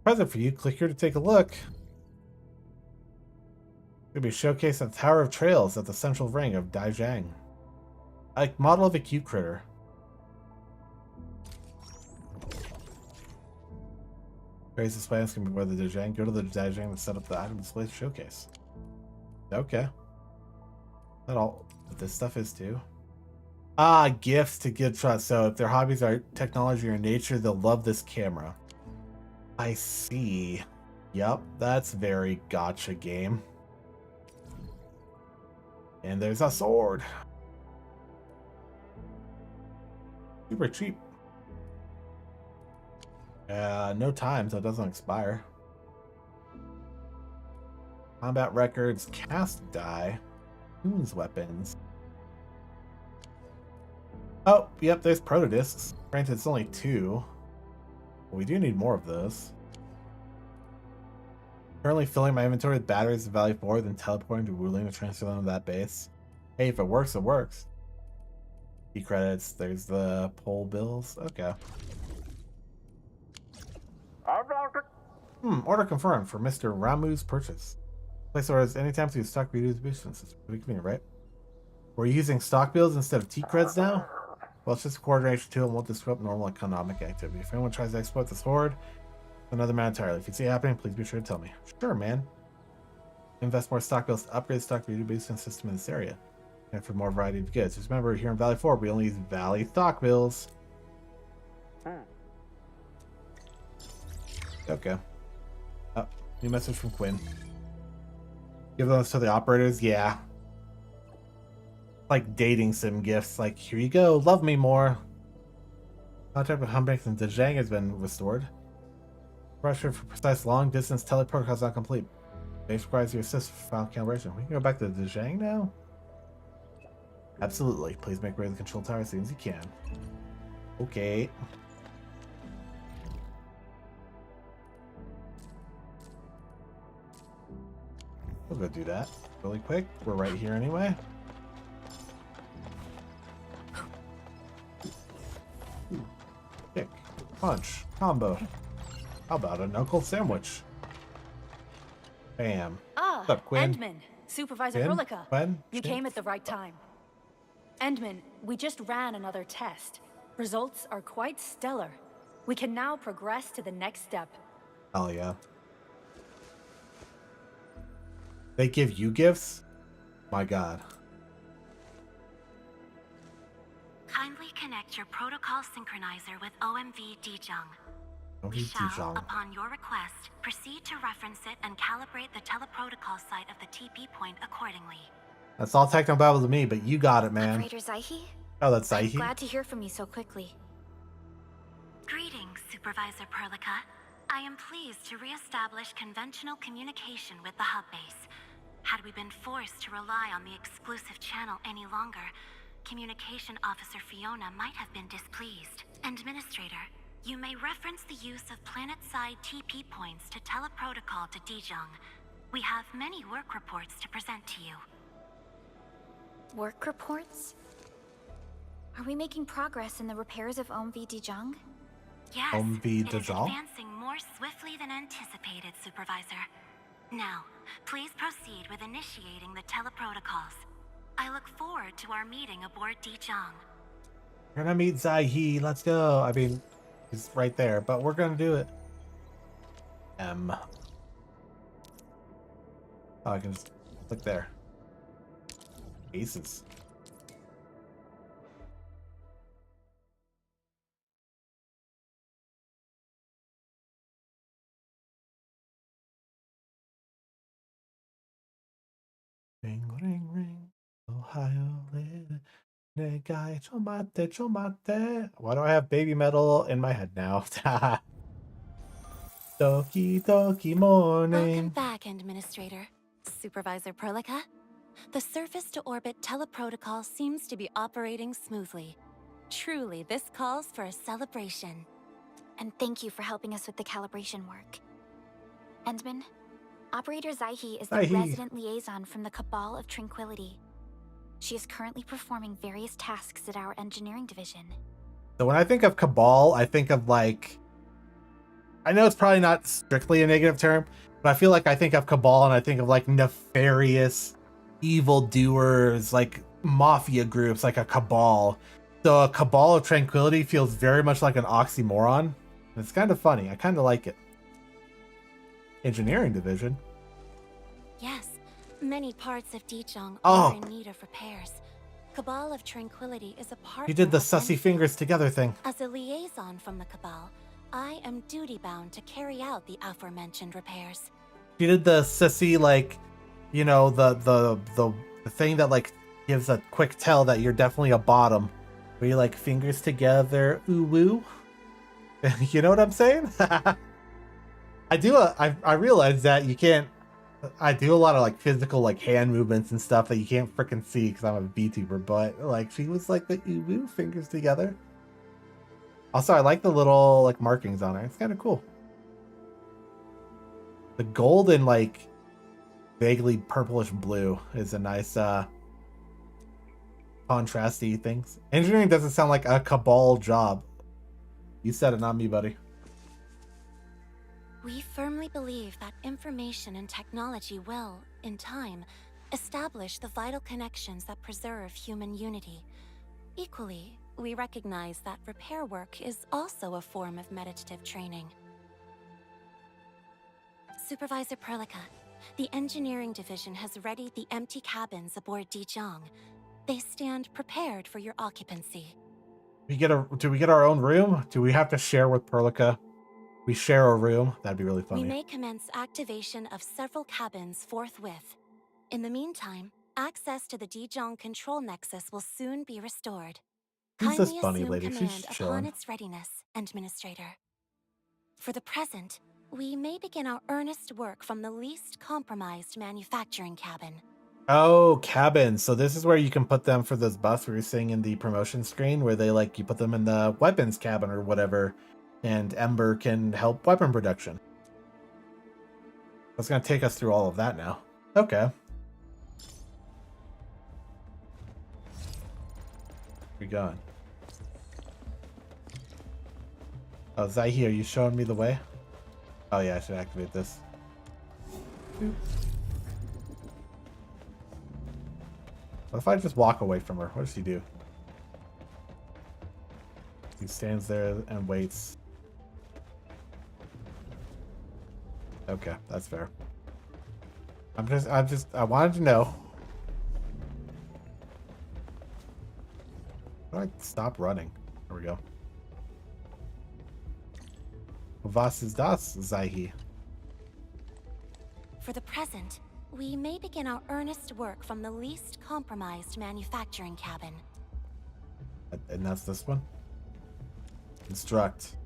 Present for you, click here to take a look. It'll be showcased at the Tower of Trails at the central ring of Daijang. A model of a cute critter. Various displays can be where the Daijang. Go to the Daijang to set up the item display showcase. Okay. That all what this stuff is too. Ah, gifts to give trust. So if their hobbies are technology or nature, they'll love this camera. I see. Yep, that's very gotcha game. And there's a sword. Super cheap. No time, so it doesn't expire. Combat records, cast die, Moon's weapons. Oh, yep, there's protodiscs. Granted, it's only 2. But we do need more of those. Currently filling my inventory with batteries of Valley 4, then teleporting to Wuling to transfer them to that base. Hey, if it works, it works. Key credits, there's the poll bills. Okay. Order confirmed for Mr. Ramu's purchase. Place orders anytime to use stock redistribution. It's pretty convenient, right? We're using stock bills instead of T-creds now? Well, it's just a coordination tool and won't disrupt normal economic activity. If anyone tries to exploit this horde, another man entirely. If you see it happening, please be sure to tell me. Sure, man. Invest more stock bills to upgrade the stock redistribution system in this area. And for more variety of goods. Just remember, here in Valley 4, we only use Valley stock bills. Okay. Oh, new message from Quinn. Give those to the operators? Yeah. Like dating sim gifts. Like, here you go, love me more. Contact with Humbeck and Daijang has been restored. Pressure for precise long distance teleprotocol is not complete. Base requires your assist for final calibration. We can go back to Daijang now? Absolutely. Please make way to the control tower as soon as you can. Okay. We'll go do that really quick. We're right here anyway. Kick, punch, combo. How about a knuckle sandwich? Bam. Ah, what's up, Quinn? Endman, Supervisor Quinn? Hurlika. Quinn? You came at the right time. Endman, we just ran another test. Results are quite stellar. We can now progress to the next step. Oh yeah. They give you gifts? My god. Kindly connect your protocol synchronizer with OMV Dijung. We shall, upon your request, proceed to reference it and calibrate the teleprotocol site of the TP point accordingly. That's all technobabble to me, but you got it, man. Operator Zaihi? Oh, that's I'm Zaihi? glad to hear from you so quickly. Greetings, Supervisor Perlica. I am pleased to re-establish conventional communication with the hub base. Had we been forced to rely on the exclusive channel any longer, Communication Officer Fiona might have been displeased. Administrator, you may reference the use of planet-side TP points to teleprotocol to Dijong. We have many work reports to present to you. Work reports? Are we making progress in the repairs of OMV Dijong? Yes, OMV it is Dijong? advancing more swiftly than anticipated, Supervisor. Now, please proceed with initiating the teleprotocols. I look forward to our meeting aboard Dijong. We're gonna meet Zaihi. Let's go. I mean, he's right there, but we're gonna do it. Oh, I can just click there. Aces. Ring, ring, ring. Ohio, guy, chomate, chomate. Why do I have baby metal in my head now? Doki, doki morning. Welcome back, Administrator. Supervisor Perlica. The surface-to-orbit teleprotocol seems to be operating smoothly. Truly, this calls for a celebration. And thank you for helping us with the calibration work. Endman, Operator Zaihi is the resident liaison from the Cabal of Tranquility. She is currently performing various tasks at our engineering division. So when I think of Cabal, I think of like... I know it's probably not strictly a negative term, but I feel like I think of Cabal and I think of like nefarious evildoers, like mafia groups, like a Cabal. So a Cabal of Tranquility feels very much like an oxymoron. It's kind of funny. I kind of like it. Engineering division. Yes, many parts of Dijong Oh. are in need of repairs. Cabal of Tranquility is a part. You did the sussy fingers together thing. As a liaison from the Cabal, I am duty-bound to carry out the aforementioned repairs. You did the sissy, like, you know, the thing that like gives a quick tell that you're definitely a bottom. Where you like fingers together, ooh woo. You know what I'm saying? I realize that you can't. I do a lot of like physical like hand movements and stuff that you can't freaking see because I'm a VTuber. But like she was like the ooh woo fingers together. Also, I like the little like markings on it. It's kind of cool. The gold and like vaguely purplish blue is a nice contrasty things. Engineering doesn't sound like a Cabal job. You said it, not me, buddy. We firmly believe that information and technology will, in time, establish the vital connections that preserve human unity. Equally, we recognize that repair work is also a form of meditative training. Supervisor Perlica, the engineering division has readied the empty cabins aboard Dijong. They stand prepared for your occupancy. Do we get our own room? Do we have to share with Perlica? We share a room? That'd be really funny. We may commence activation of several cabins forthwith. In the meantime, access to the Dijong control nexus will soon be restored. Who's this Kindly bunny assume lady? She's command just upon chilling. its readiness, Administrator. For the present, we may begin our earnest work from the least compromised manufacturing cabin. Oh, cabins. So this is where you can put them for those buffs we were seeing in the promotion screen, where they like you put them in the weapons cabin or whatever, and Ember can help weapon production. That's gonna take us through all of that now. Okay. We gone. Oh, Zaihi, are you showing me the way? Oh yeah, I should activate this. Boop. What if I just walk away from her? What does she do? He stands there and waits. Okay, that's fair. I wanted to know. How do I stop running? There we go. Was ist das, Zaihi? For the present, we may begin our earnest work from the least compromised manufacturing cabin. And that's this one. Construct.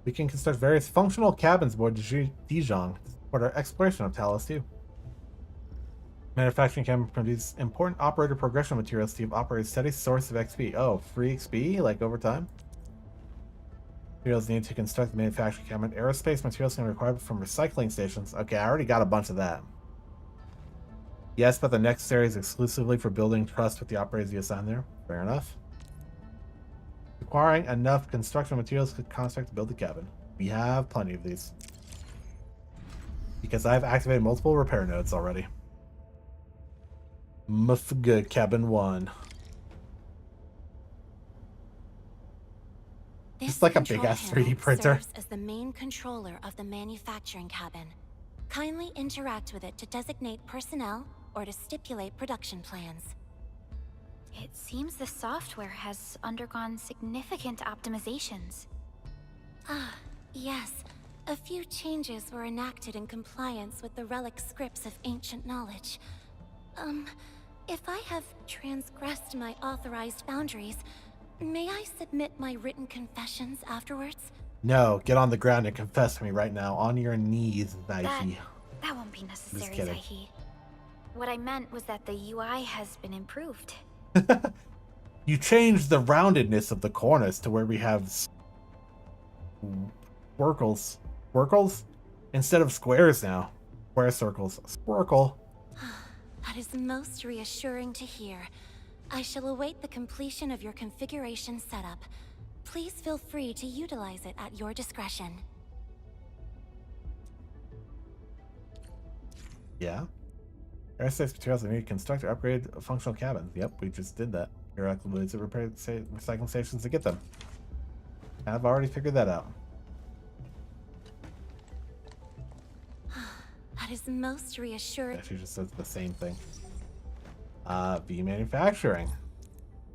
We can construct various functional cabins aboard Dijon to support our exploration of Talos 2. Manufacturing can produce important operator progression materials to operate a steady source of XP. Oh, free XP? Like over time? Materials needed to construct the manufacturing cabin. Aerospace materials can be required from recycling stations. Okay, I already got a bunch of that. Yes, but the next series exclusively for building trust with the operators you assign there. Fair enough. Requiring enough construction materials to construct to build the cabin. We have plenty of these. Because I've activated multiple repair nodes already. Mufga Cabin 1. It's like a big ass 3D printer. Serves as the main controller of the manufacturing cabin. Kindly interact with it to designate personnel or to stipulate production plans. It seems the software has undergone significant optimizations. Ah, yes. A few changes were enacted in compliance with the relic scripts of ancient knowledge. If I have transgressed my authorized boundaries, may I submit my written confessions afterwards? No, get on the ground and confess to me right now. On your knees, Zaihi. That won't be necessary, kidding. Zaihi. What I meant was that the UI has been improved. You changed the roundedness of the corners to where we have squircles. Squircles? Instead of squares now. Square circles. Squircle. That is most reassuring to hear. I shall await the completion of your configuration setup. Please feel free to utilize it at your discretion. Yeah. Aerospace materials are needed to construct or upgrade a functional cabin. Yep, we just did that. Here are the repair recycling stations to get them. I've already figured that out. That is most reassuring. Actually just says the same thing. V manufacturing.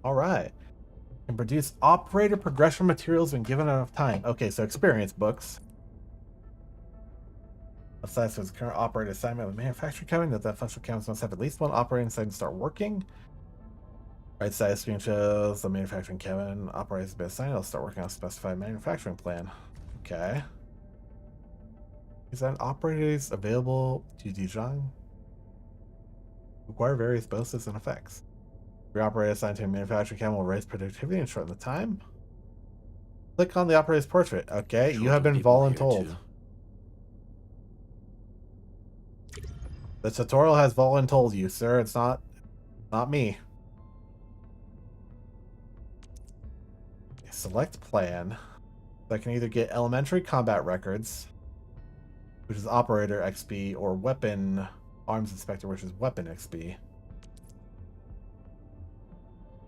Alright. Can produce operator progression materials when given enough time. Okay, so experience books. Aside from the current operator assignment with manufacturing cabin, that functional cabins must have at least one operating site to start working. Right side screen shows the manufacturing cabin operator has been assigned. It'll start working on a specified manufacturing plan. Okay. Is that operators available to Dijon? Require various bonuses and effects. Your operator assigned to a manufacturing cabin will raise productivity and shorten the time. Click on the operator's portrait. Okay, you have been voluntold. The tutorial has voluntold you, sir. It's not me. Select plan. So I can either get elementary combat records, which is operator XP, or weapon arms inspector, which is weapon XP.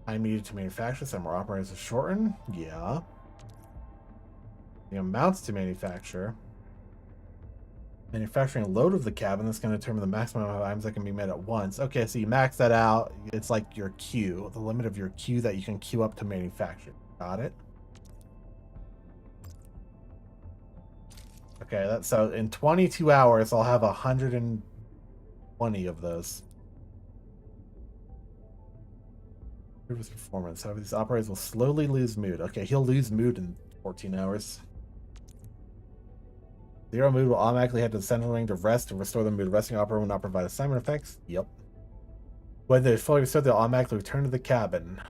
Time needed to manufacture, some more operators to shorten. Yeah. The amounts to manufacture. Manufacturing load of the cabin, that's going to determine the maximum amount of items that can be made at once. Okay, so you max that out. It's like your queue, the limit of your queue that you can queue up to manufacture. Got it? Okay, that's so in 22 hours, I'll have 120 of those. Service performance. However, these operators will slowly lose mood. Okay, he'll lose mood in 14 hours. Zero mood will automatically head to the central ring to rest to restore the mood. Resting operator will not provide assignment effects. Yep. When they're fully restored, they'll automatically return to the cabin.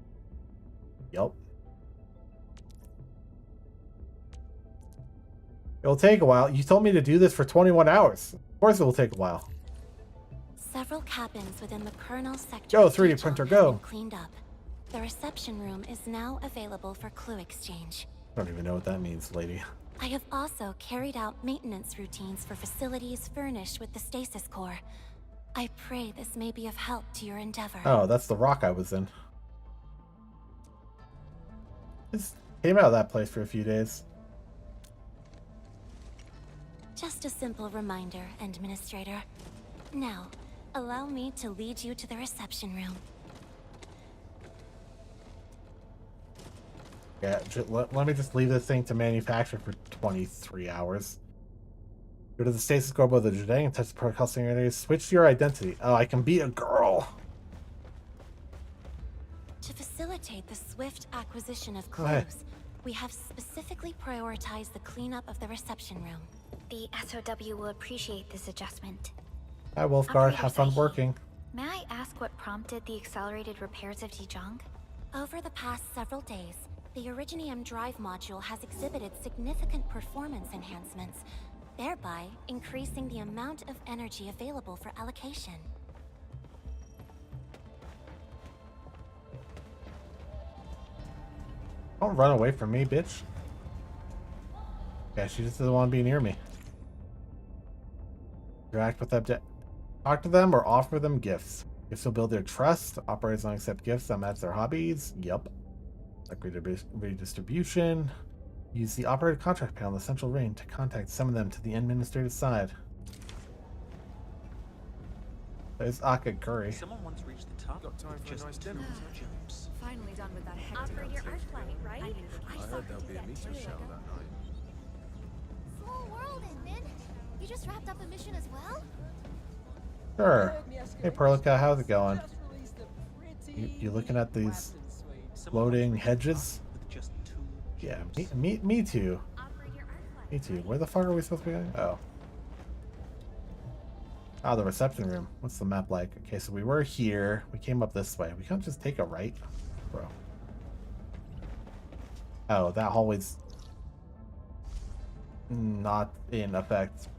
Yep. It'll take a while. You told me to do this for 21 hours. Of course it will take a while. Several cabins within the kernel sector Go, 3D printer, go. have been cleaned up. The reception room is now available for clue exchange. I don't even know what that means, lady. I have also carried out maintenance routines for facilities furnished with the stasis core. I pray this may be of help to your endeavor. Oh, that's the rock I was in. Just came out of that place for a few days. Just a simple reminder, Administrator. Now, allow me to lead you to the reception room. Yeah, let me just leave this thing to manufacture for 23 hours. Go to the stasis core above the Judang and touch the protocol signatures. Switch to your identity. Oh, I can be a girl. To facilitate the swift acquisition of Go ahead. clues, we have specifically prioritized the cleanup of the reception room. The SOW will appreciate this adjustment. Hi, Wolfguard. Have fun working. May I ask what prompted the accelerated repairs of Dijong? Over the past several days, the Originium drive module has exhibited significant performance enhancements, thereby increasing the amount of energy available for allocation. Don't run away from me, bitch. Yeah, she just doesn't want to be near me. Interact with them, talk to them, or offer them gifts. Gifts will build their trust. Operators don't accept gifts that match their hobbies. Yup. Like redistribution. Use the operator contract panel in the central ring to contact some of them to the administrative side. There's Akaguri. Someone once reached the top. Got time for a nice dinner. Jumps. Finally done with that hectic Operate your Arclight, right? I heard there'll be a meteor shower that night. Small world, Inman. You just wrapped up a mission as well? Sure. Hey, Perlica, how's it going? You looking at these floating hedges? Yeah, me too. Me too. Where the fuck are we supposed to be going? Oh. Ah, the reception room. What's the map like? Okay, so we were here. We came up this way. We can't just take a right, bro. Oh, that hallway's not in effect.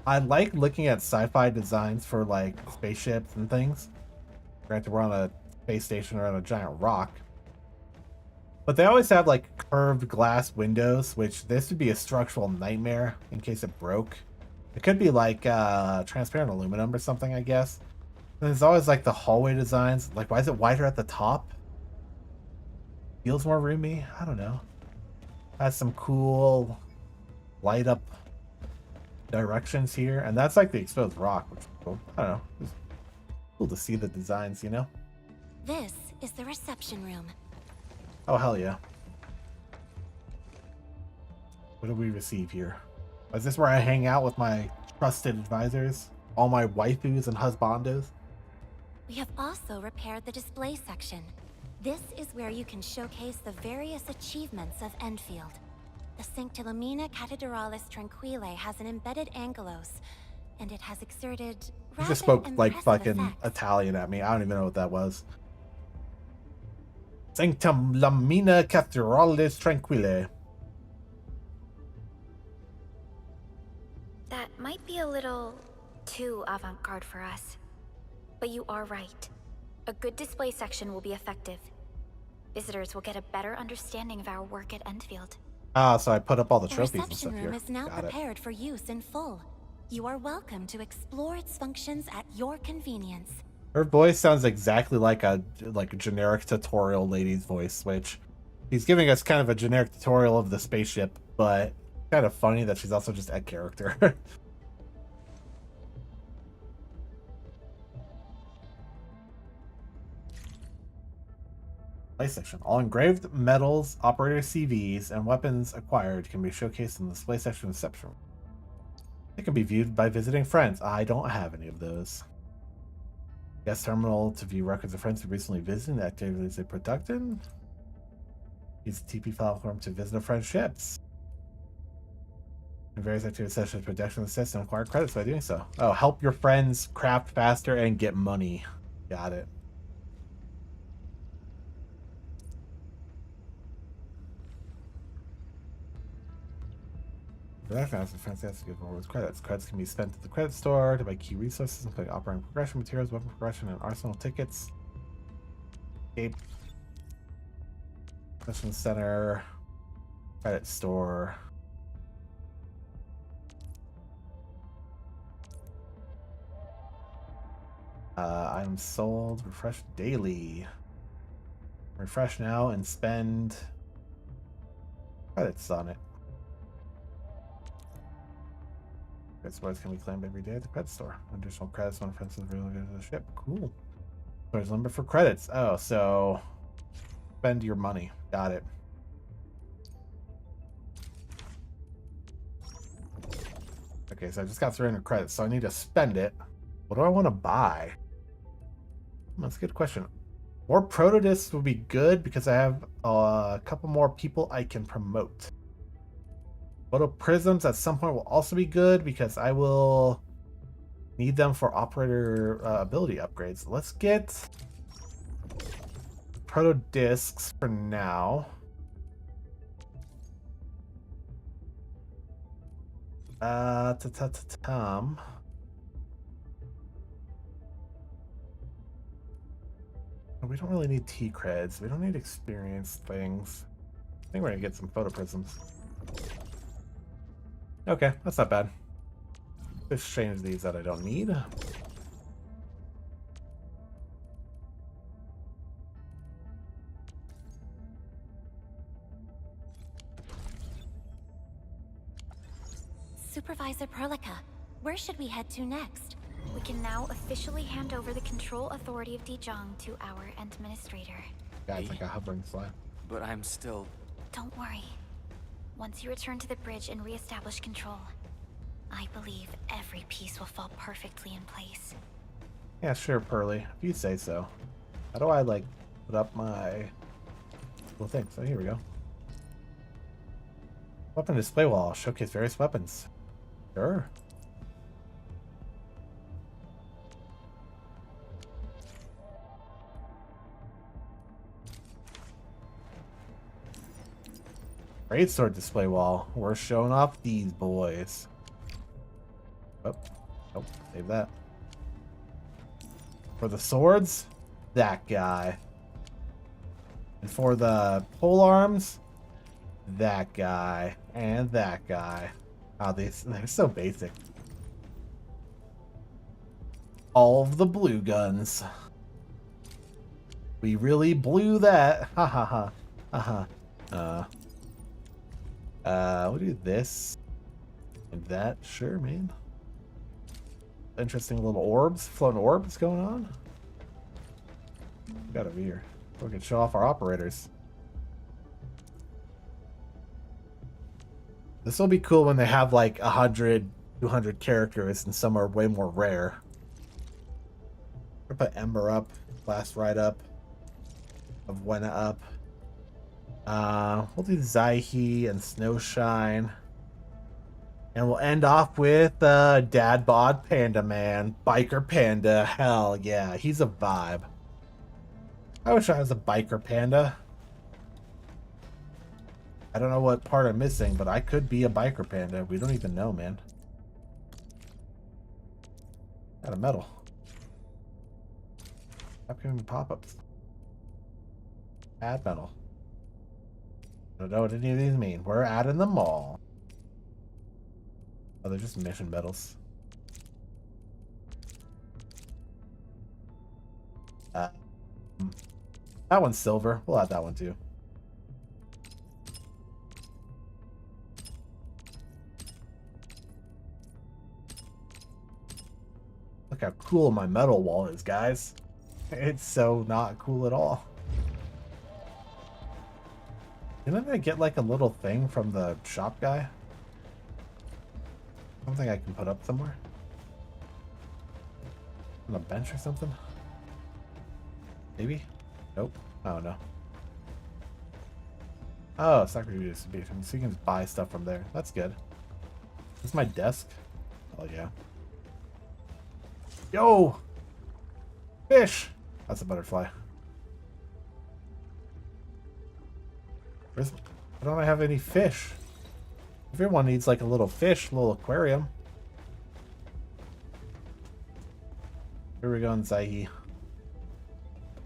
I like looking at sci-fi designs for like spaceships and things. Granted, we're on a space station or on a giant rock. But they always have like curved glass windows, which this would be a structural nightmare in case it broke. It could be like transparent aluminum or something, I guess. And there's always like the hallway designs. Like, why is it wider at the top? Feels more roomy? I don't know. Has some cool light up directions here. And that's like the exposed rock, which is cool. I don't know. It's cool to see the designs, you know? This is the reception room. Oh, hell yeah. What do we receive here? Is this where I hang out with my trusted advisors? All my waifus and husbandos? We have also repaired the display section. This is where you can showcase the various achievements of Enfield. The Sanctilumina Cathedralis Tranquille has an embedded angelos, and it has exerted You rather just spoke like impressive fucking effects. Italian at me. I don't even know what that was. Sanctum Lamina Cathedralis Tranquille. That might be a little too avant-garde for us. But you are right. A good display section will be effective. Visitors will get a better understanding of our work at Enfield. Ah, so I put up all the The trophies and reception stuff room here. is now Got it. prepared for use in full. You are welcome to explore its functions at your convenience. Her voice sounds exactly like a generic tutorial lady's voice, which he's giving us kind of a generic tutorial of the spaceship, but kind of funny that she's also just a character. Display section. All engraved metals, operator CVs, and weapons acquired can be showcased in the display section reception room. It can be viewed by visiting friends. I don't have any of those. Guest terminal to view records of friends who recently visited and activities they conducted. Use the TP file form to visit a friend's ships. And various activity sessions, production assists, and acquire credits by doing so. Oh, help your friends craft faster and get money. Got it. Production has friends has to give rewards credits. Credits can be spent at the credit store to buy key resources, including operating progression materials, weapon progression, and arsenal tickets. Escape. Mission center. Credit store. Items sold. Refresh daily. Refresh now and spend credits on it. Credit scores can be claimed every day at the credit store. Additional credits when friends is relocated to the ship. Cool. There's a number for credits. Oh, so Spend your money. Got it. Okay, so I just got 300 credits, so I need to spend it. What do I want to buy? That's a good question. More proto-discs would be good because I have a couple more people I can promote. Photo prisms at some point will also be good because I will need them for operator ability upgrades. Let's get proto-discs for now. We don't really need T-creds. We don't need experience things. I think we're gonna get some photo prisms. Okay, that's not bad. Let's change these that I don't need. Supervisor Perlica, where should we head to next? We can now officially hand over the control authority of Dijon to our administrator. Yeah, it's like a hovering slide. But I'm still... Don't worry. Once you return to the bridge and reestablish control, I believe every piece will fall perfectly in place. Yeah, sure, Pearly. If you say so. How do I, like, put up my little thing? So here we go. Weapon display wall. Showcase various weapons. Sure. Great sword display wall. We're showing off these boys. Oh, save that. For the swords, that guy. And for the pole arms, that guy. And that guy. Oh, they're so basic. All of the blue guns. We really blew that. Ha ha ha. We'll do this and that. Sure, man. Interesting little orbs, floating orbs going on. Got over here. We can show off our operators. This will be cool when they have like 100, 200 characters and some are way more rare. We'll put Ember up, Blast right up, Avywenna up. We'll do Zaihi and Snowshine. And we'll end off with Dad Bod Panda Man. Biker Panda. Hell yeah, he's a vibe. I wish I was a biker panda. I don't know what part I'm missing, but I could be a biker panda. We don't even know, man. Got a medal. Upcoming pop-ups. Add medal. I don't know what any of these mean. We're adding them all. Oh, they're just mission medals. That one's silver. We'll add that one too. Look how cool my medal wall is, guys. It's so not cool at all. Didn't I get like a little thing from the shop guy? Something I can put up somewhere? On a bench or something? Maybe? Nope. I don't know. Oh, Sacred Distribution. So you can just buy stuff from there. That's good. This is my desk. Oh yeah. Yo! Fish! That's a butterfly. Why don't I have any fish? Everyone needs like a little fish, a little aquarium. Here we go in Zaihi.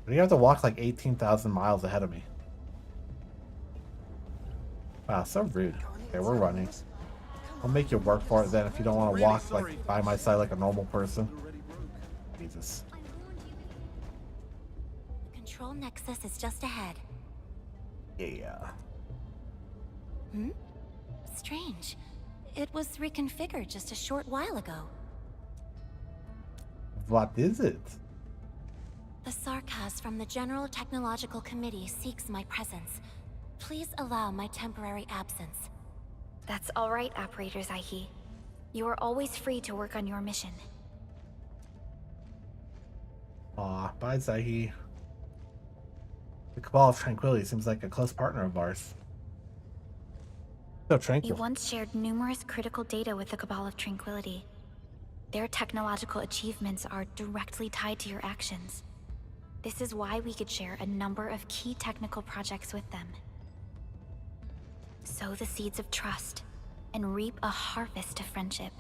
But you have to walk like 18,000 miles ahead of me. Wow, so rude. Okay, we're running. I'll make you work for it then if you don't want to walk like by my side like a normal person. Jesus. Control Nexus is just ahead. Yeah. Hmm? Strange. It was reconfigured just a short while ago. What is it? The Sarkaz from the General Technological Committee seeks my presence. Please allow my temporary absence. That's all right, Operator Zaihi. You are always free to work on your mission. Aw, bye, Zaihi. The Cabal of Tranquility seems like a close partner of ours. So tranquil. You once shared numerous critical data with the Cabal of Tranquility. Their technological achievements are directly tied to your actions. This is why we could share a number of key technical projects with them. Sow the seeds of trust, and reap a harvest of friendship.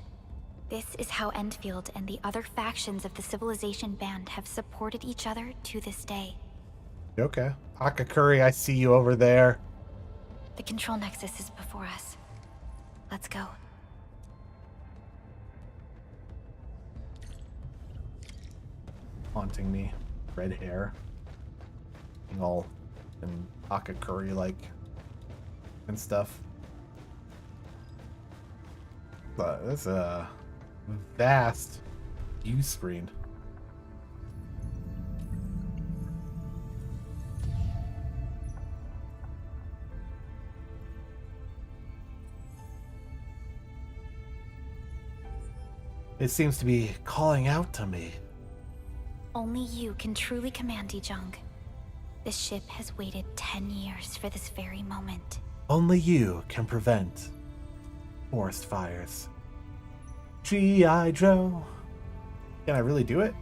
This is how Endfield and the other factions of the Civilization Band have supported each other to this day. Okay. Akakuri, I see you over there. The control nexus is before us. Let's go. Haunting me. Red hair. All and Akakuri like and stuff. But it's a vast view screen. It seems to be calling out to me. Only you can truly command Dijong. This ship has waited 10 years for this very moment. Only you can prevent forest fires. G.I. Joe. Can I really do it?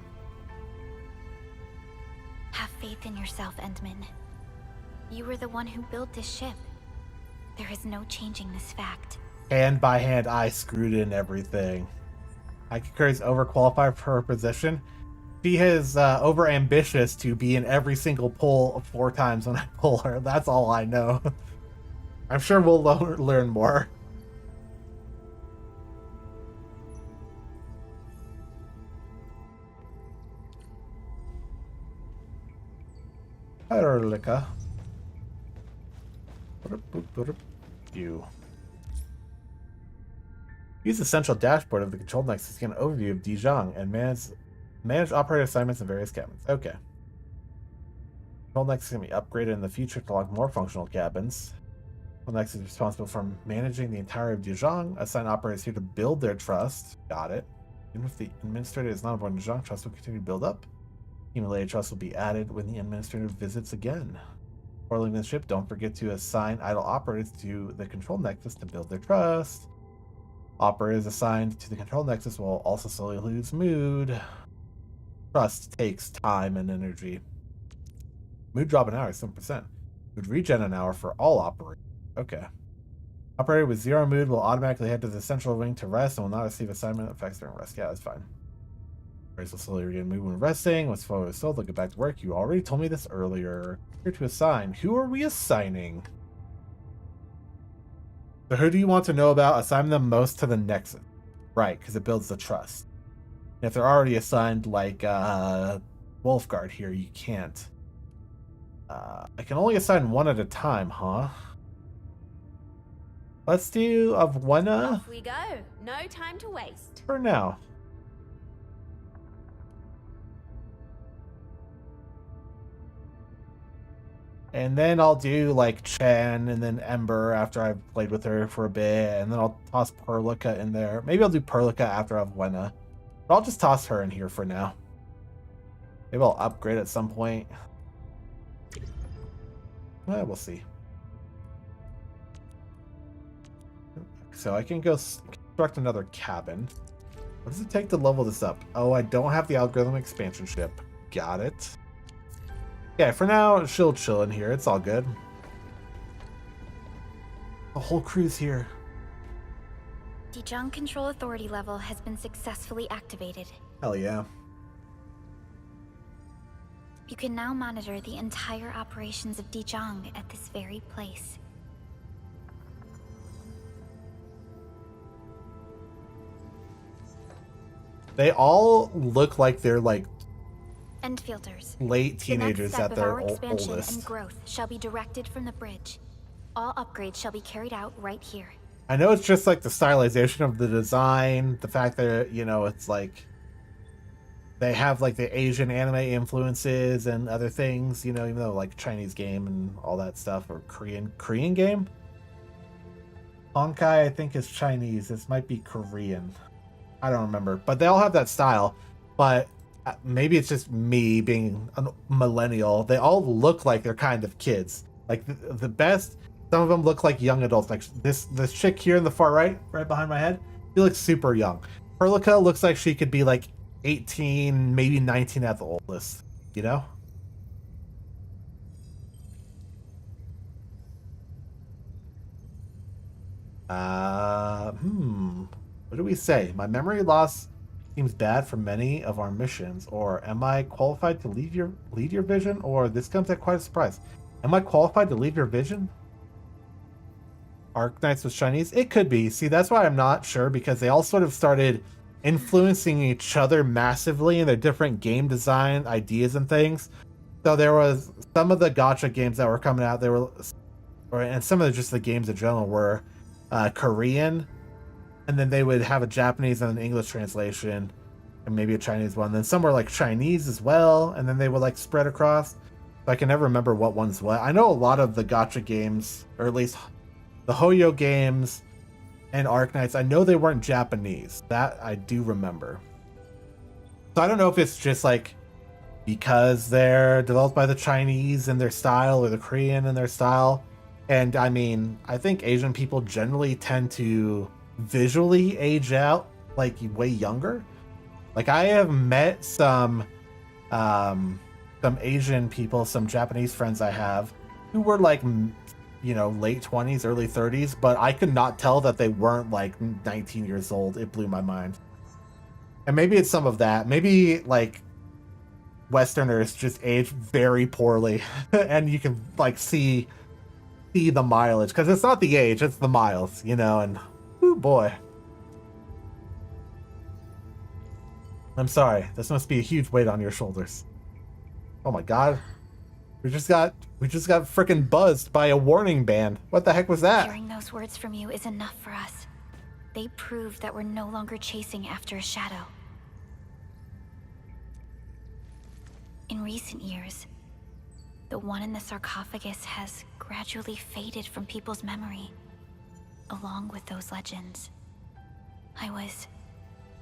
Have faith in yourself, Endman. You were the one who built this ship. There is no changing this fact. Hand by hand, I screwed in everything. Akakuri's overqualified for her position. She is over-ambitious to be in every single pull 4 times when I pull her. That's all I know. I'm sure we'll learn more. Erlika. You. Use the central dashboard of the control nexus to get an overview of Dijong and manage operator assignments in various cabins. Okay. Control nexus can be upgraded in the future to unlock more functional cabins. Control nexus is responsible for managing the entirety of Dijong. Assign operators here to build their trust. Got it. Even if the administrator is not aboard Dijong, trust will continue to build up. Accumulated trust will be added when the administrator visits again. Before leaving the ship, don't forget to assign idle operators to the control nexus to build their trust. Operators assigned to the control nexus will also slowly lose mood. Trust takes time and energy. Mood drop an hour, 7%. Mood regen an hour for all operators. Okay. Operator with 0 mood will automatically head to the central wing to rest and will not receive assignment effects during rest. Yeah, that's fine. Operators will slowly regain mood when resting. Once fully restored, they'll get back to work. You already told me this earlier. Here to assign. Who are we assigning? So who do you want to know about? Assign them most to the Nexus. Right, because it builds the trust. And if they're already assigned, like Wolfguard here, you can't. I can only assign one at a time, huh? Let's do Avywenna. Off we go. No time to waste. For now. And then I'll do like Chen and then Ember after I've played with her for a bit. And then I'll toss Perlica in there. Maybe I'll do Perlica after Avywenna. But I'll just toss her in here for now. Maybe I'll upgrade at some point. Well, we'll see. So I can go construct another cabin. What does it take to level this up? Oh, I don't have the algorithm expansion ship. Got it. Yeah, for now, she'll chill in here. It's all good. The whole crew's here. Dijong Control Authority level has been successfully activated. Hell yeah. You can now monitor the entire operations of Dijong at this very place. They all look like they're like Endfielders. late teenagers at their expansion oldest. and growth shall be directed from the bridge. All upgrades shall be carried out right here. I know it's just like the stylization of the design, the fact that, you know, it's like they have like the Asian anime influences and other things, you know, even though like Chinese game and all that stuff, or Korean game. Honkai, I think, is Chinese. This might be Korean. I don't remember, but they all have that style. But maybe it's just me being a millennial. They all look like they're kind of kids. Like the best, some of them look like young adults. Like this chick here in the far right behind my head, she looks super young. Perlica looks like she could be like 18, maybe 19 at the oldest, you know? What do we say? My memory loss seems bad for many of our missions, or am I qualified to lead your vision? Or this comes at quite a surprise. Am I qualified to lead your vision? Arknights was Chinese? It could be. See, that's why I'm not sure, because they all sort of started influencing each other massively in their different game design ideas and things. So there was some of the gacha games that were coming out, and some of just the games in general were Korean, and then they would have a Japanese and an English translation, and maybe a Chinese one. Then some were like Chinese as well, and then they would like spread across. I can never remember what one's what. I know a lot of the gacha games, or at least the Hoyo games and Arknights, I know they weren't Japanese. That I do remember. So I don't know if it's just like because they're developed by the Chinese in their style or the Korean in their style. And I mean, I think Asian people generally tend to visually age out like way younger. Like I have met some Asian people, some Japanese friends I have, who were like, you know, late 20s, early 30s, but I could not tell that they weren't like 19 years old. It blew my mind. And maybe it's some of that. Maybe like Westerners just age very poorly and you can like see the mileage, because it's not the age, it's the miles, you know. And oh boy, I'm sorry, this must be a huge weight on your shoulders. Oh my god, we just got freaking buzzed by a warning band. What the heck was that? Hearing those words from you is enough for us. They prove that we're no longer chasing after a shadow. In recent years, the one in the sarcophagus has gradually faded from people's memory, along with those legends. I was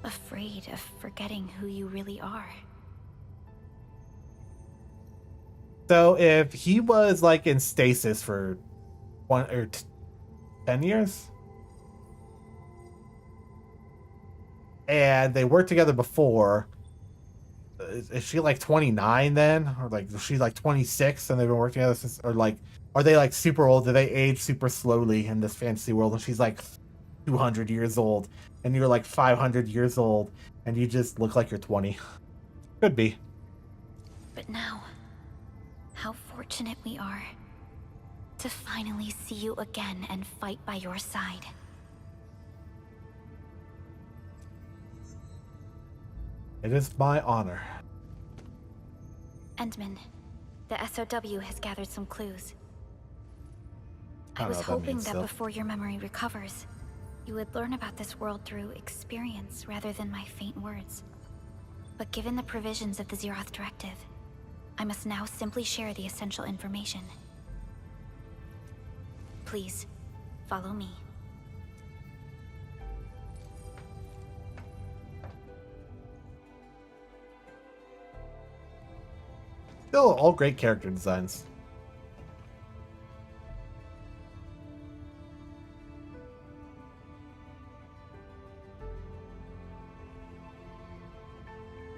afraid of forgetting who you really are. So if he was like in stasis for 10 years, and they worked together before, is she like 29 then? Or like, is she like 26 and they've been working together since, or like, are they like super old? Do they age super slowly in this fantasy world? And she's like 200 years old and you're like 500 years old and you just look like you're 20. Could be. But now, how fortunate we are to finally see you again and fight by your side. It is my honor. Endman, the SOW has gathered some clues. I I was don't know what that hoping means, that so. before your memory recovers, you would learn about this world through experience rather than my faint words. But given the provisions of the Zeroth Directive, I must now simply share the essential information. Please, follow me. Still all great character designs.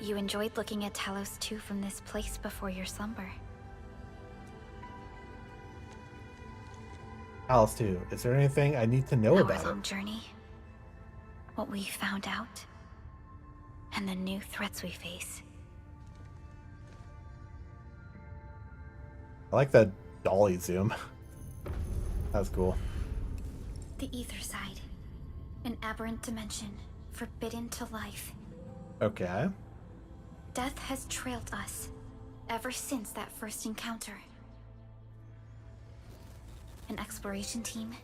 You enjoyed looking at Talos 2 from this place before your slumber. Alice too. Is there anything I need to know Our about long it? journey, what we found out, and the new threats we face. I like that dolly zoom. That's cool. The ether side, an aberrant dimension, forbidden to life. Okay. Death has trailed us ever since that first encounter. An exploration team,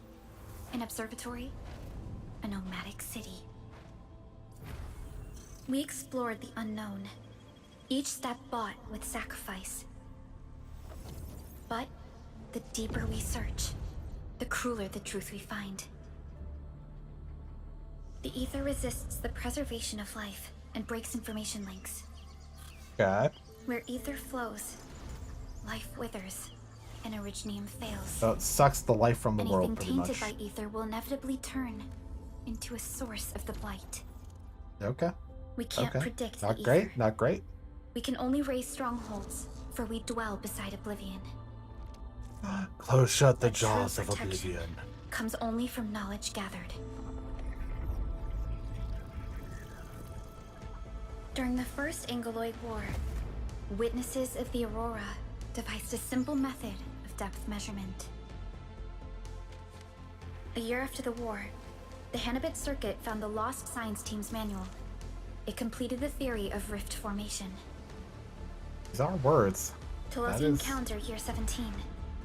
an observatory, a nomadic city. We explored the unknown, Each step bought with sacrifice. But the deeper we search, the crueler the truth we find. The ether resists the preservation of life and breaks information links. God. Where ether flows, life withers, and Originium fails. So it sucks the life from the world, pretty Anything much. tainted by ether will inevitably turn into a source of the blight. Okay. We can't okay. predict Not the great, ether. not great. We can only raise strongholds, for we dwell beside oblivion. Close shut the But true jaws of protection oblivion. comes only from knowledge gathered. During the First Angoloid War, witnesses of the Aurora devised a simple method of depth measurement. A year after the war, the Hannibit Circuit found the lost science team's manual. It completed the theory of rift formation. These are words. Telosian calendar year 17.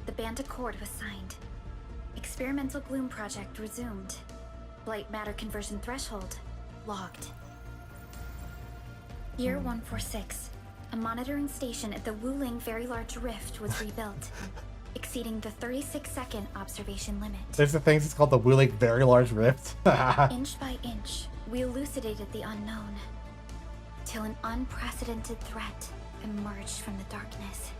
The Band Accord was signed. Experimental Gloom project resumed. Blight matter conversion threshold logged. Year 146. A monitoring station at the Wuling Very Large Rift was rebuilt, exceeding the 36-second observation limit. There's the things it's called the Wuling Very Large Rift. Inch by inch, we elucidated the unknown, till an unprecedented threat emerged from the darkness.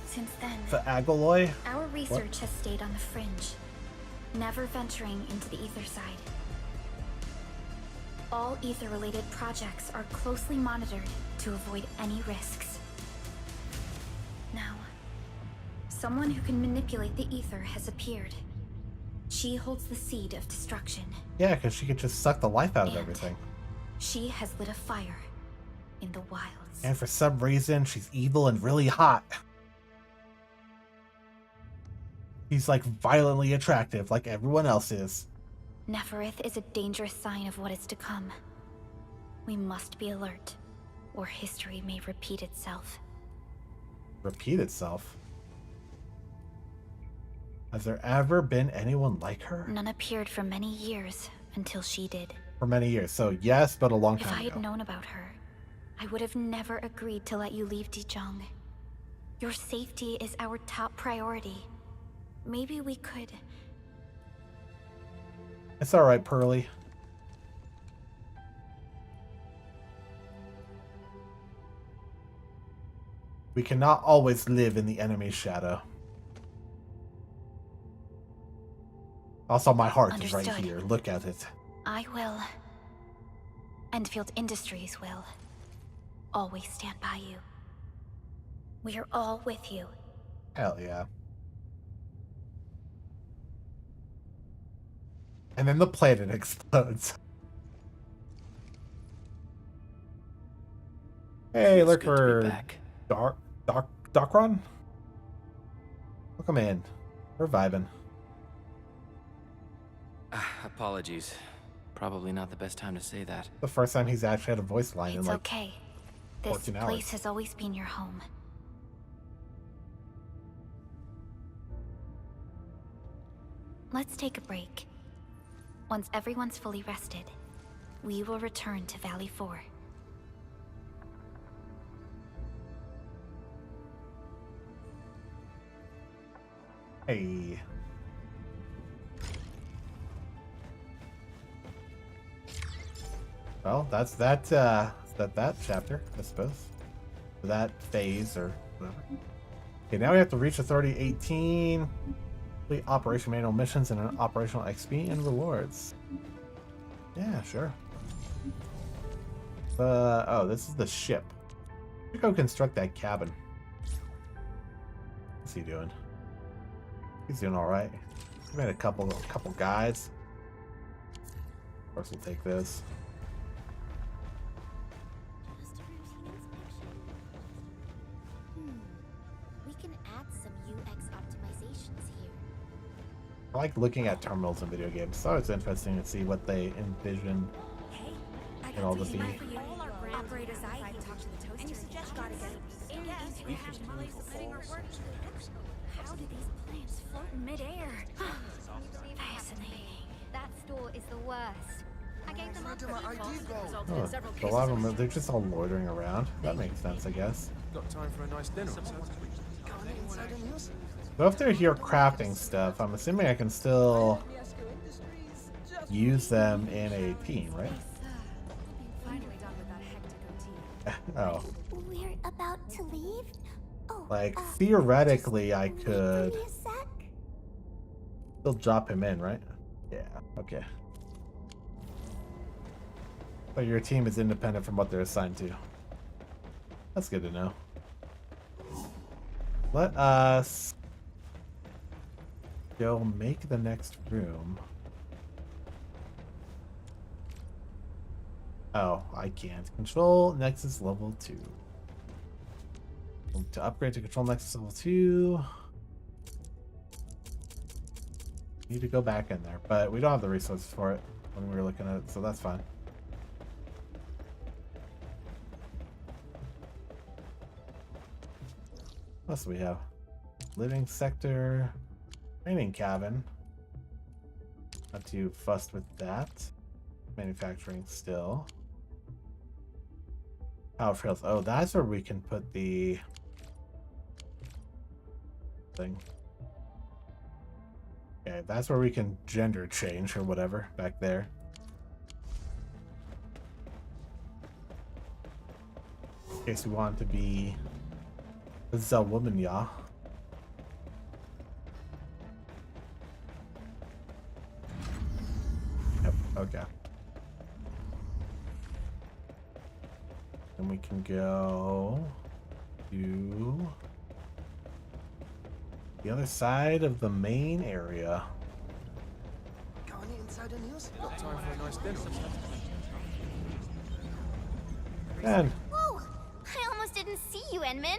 Since then, The Agaloy? our research has stayed on the fringe, never venturing into the ether side. All ether-related projects are closely monitored to avoid any risks. Now, someone who can manipulate the ether has appeared. She holds the seed of destruction. Yeah, because she could just suck the life out of everything. She has lit a fire in the wilds. And for some reason, she's evil and really hot. He's like violently attractive, like everyone else is. Neferith is a dangerous sign of what is to come. We must be alert, or history may repeat itself. Repeat itself? Has there ever been anyone like her? None appeared for many years until she did. For many years, so yes, but a long If time I had ago. known about her, I would have never agreed to let you leave Dijon. Your safety is our top priority. Maybe we could... It's alright, Pearly. We cannot always live in the enemy's shadow. Also, my heart is right Understood. here. Look at it. I will. Enfield Industries will. Always stand by you. We are all with you. Hell yeah. And then the planet explodes. Hey, look for Darkron. Welcome in. We're vibing. Apologies. Probably not the best time to say that. The first time he's actually had a voice line in It's like okay. This 14 hours. place has always been your home. Let's take a break. Once everyone's fully rested, we will return to Valley 4. Hey. Well, that's that chapter, I suppose. Or that phase or whatever. Okay, now we have to reach Authority 18. Complete Operation Manual missions and an operational XP and rewards. Yeah, sure. Oh, this is the ship. Should go construct that cabin. What's he doing? He's doing all right. He made a couple guides. Of course, we'll take this. We can add some UX optimizations here. I like looking at terminals in video games. So it's interesting to see what they envision it all to be. All our operators I talk to the toasters. Any suggestions? How do these plants float in midair? Fascinating. That store is the worst. I gave them up Oh, a lot of them, they're just all loitering around. That makes sense, I guess. Got time for a nice dinner. So if they're here crafting stuff, I'm assuming I can still use them in a team, right? Oh. We're about to leave? Oh, Like, theoretically, I could give me a sec? still drop him in, right? Yeah, okay. But your team is independent from what they're assigned to. That's good to know. Let us go make the next room. Oh, I can't. Control Nexus level 2. To upgrade to Control Nexus level 2. Need to go back in there, but we don't have the resources for it when we were looking at it, so that's fine. What else do we have? Living sector, training cabin. Not too fussed with that. Manufacturing still. Power trails. Oh, that's where we can put the thing. Okay, that's where we can gender change or whatever back there. In case we want to be a woman, yeah. Yep, okay. Then we can go to the other side of the main area. Got time for a nice dinner. Man. Whoa! I almost didn't see you, Enman.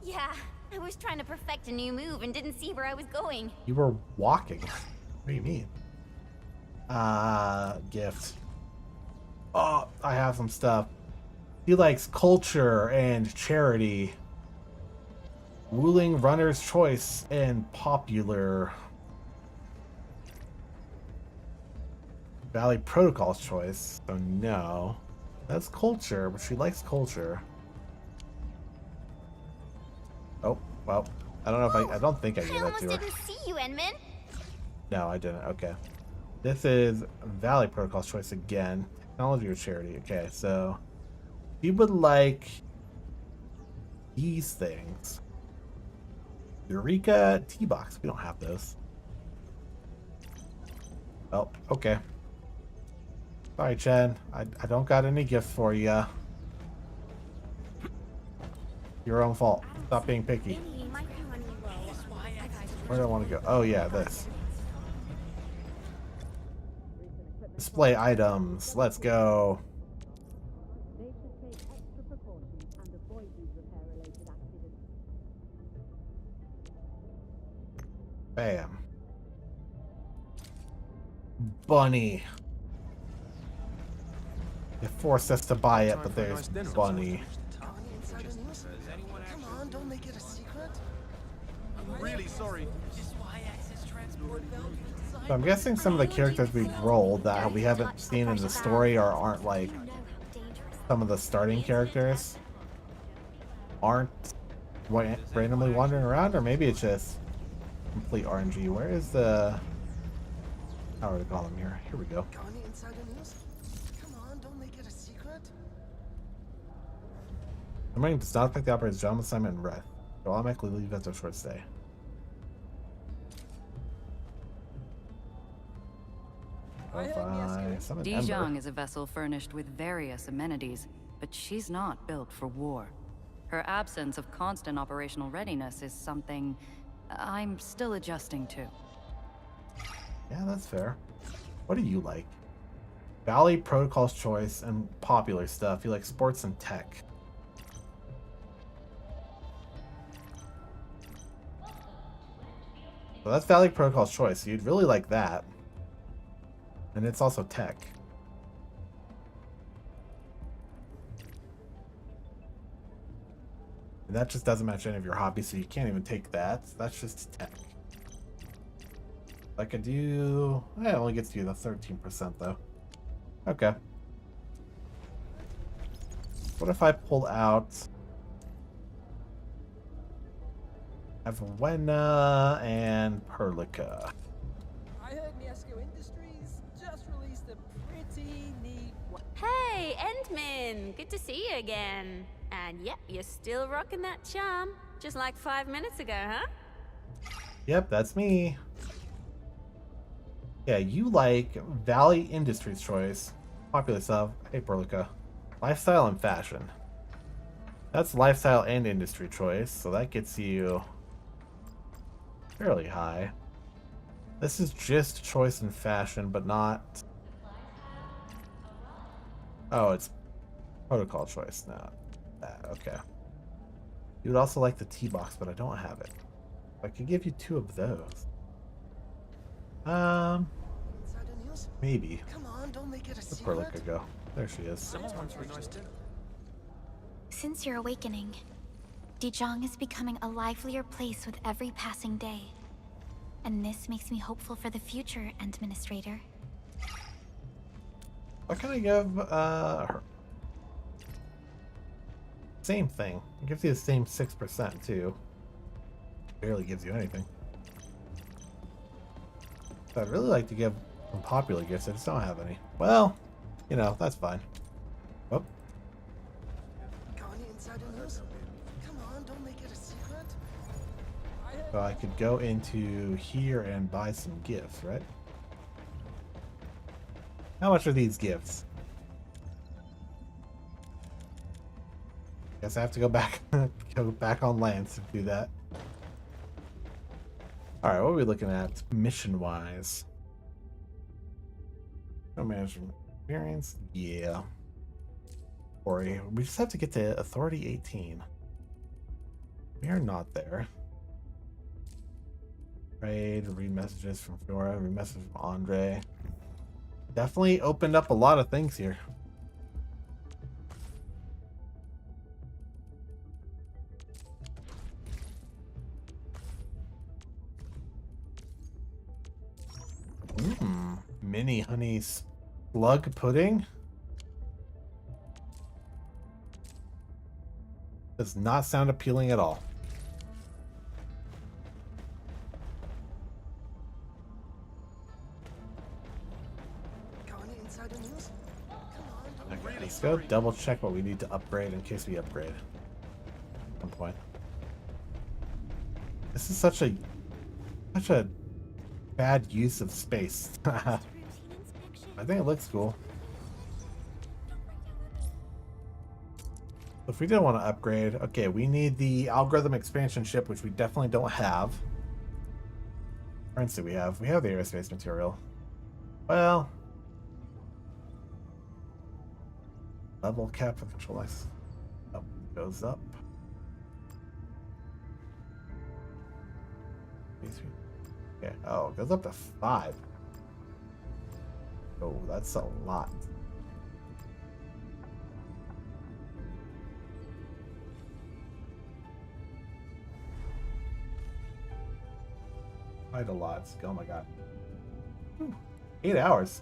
Yeah, I was trying to perfect a new move and didn't see where I was going. You were walking. What do you mean? Gift. Oh, I have some stuff. He likes culture and charity. Ruling runner's choice and popular. Valley protocol's choice. So no. That's culture, but she likes culture. Oh, well. I don't know if I don't think I gave that to her. I almost didn't see you, Enman. No, I didn't. Okay. This is Valley Protocol's choice again. Technology or charity. Okay, so we would like these things. Eureka T-Box. We don't have those. Oh, okay. Sorry, Chen. I don't got any gift for you. Your own fault. Stop being picky. Where do I want to go? Oh, yeah, this. Display items. Let's go. Bam. Bunny. They forced us to buy it, but there's Bunny. Come on, don't make it a secret. I'm really sorry. So I'm guessing some of the characters we've rolled that we haven't seen in the story or aren't like some of the starting characters aren't randomly wandering around, or maybe it's just complete RNG. Where is the... How do we call them here? Here we go. Come on, don't make it a secret. Somebody does not affect the operator's job assignment and rest. They'll automatically leave after a short stay. Dijon is a vessel furnished with various amenities, but she's not built for war. Her absence of constant operational readiness is something I'm still adjusting to. Yeah, that's fair. What do you like? Valley, Protocol's choice, and popular stuff. You like sports and tech. So that's Valley Protocol's choice. So you'd really like that. And it's also tech. And that just doesn't match any of your hobbies, so you can't even take that. That's just tech. I could do... It only gets you the 13% though. Okay. What if I pull out Avywenna and Perlica? I heard Miesco Industries just released a pretty neat one. Hey, Endman! Good to see you again. And yep, you're still rocking that charm. Just like 5 minutes ago, huh? Yep, that's me. Yeah, you like Valley Industries choice. Popular sub. Hey, Perlica. Lifestyle and fashion. That's lifestyle and industry choice, so that gets you fairly high. This is just choice and fashion, but not... Oh, it's protocol choice now. Okay. You would also like the T-box, but I don't have it. I could give you 2 of those. Maybe. Come on, don't make it a secret. Where'd Perlica go? There she is. Since your awakening, Dijon is becoming a livelier place with every passing day. And this makes me hopeful for the future, Administrator. What can I give her? Same thing. It gives you the same 6% too. Barely gives you anything. So I'd really like to give some popular gifts. I just don't have any. Well, you know, that's fine. Whoop. Come on, don't make it a secret. So I could go into here and buy some gifts, right? How much are these gifts? Guess I have to go back on land to do that. Alright, what are we looking at mission-wise? No management experience? Yeah. Ori, we just have to get to Authority 18. We are not there. Trade, read messages from Fiora, read messages from Andre. Definitely opened up a lot of things here. Mini honey slug pudding. Does not sound appealing at all. Okay, let's go double check what we need to upgrade in case we upgrade at some point. This is such a bad use of space. I think it looks cool. If we did want to upgrade, okay, we need the algorithm expansion ship, which we definitely don't have. For instance, we have the aerospace material. Well, level cap for control X goes up. Okay. Oh, it goes up to 5. Oh, that's a lot. Quite a lot. Oh my god. 8 hours.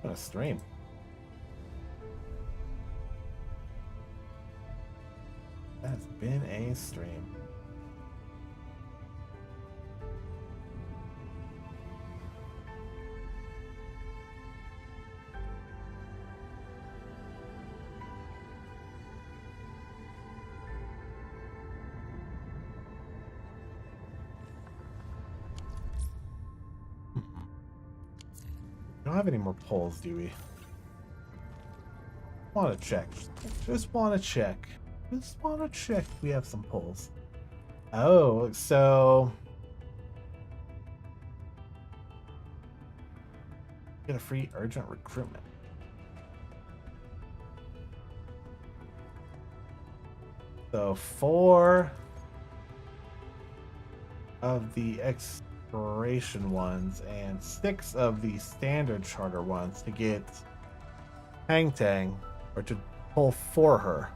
What a stream. That's been a stream. We don't have any more polls, do we? Want to check. Just want to check. Just want to check if we have some polls. Oh, so... Get a free urgent recruitment. So 4 of the exploration ones and 6 of the standard charter ones to get Hang Tang, or to pull for her.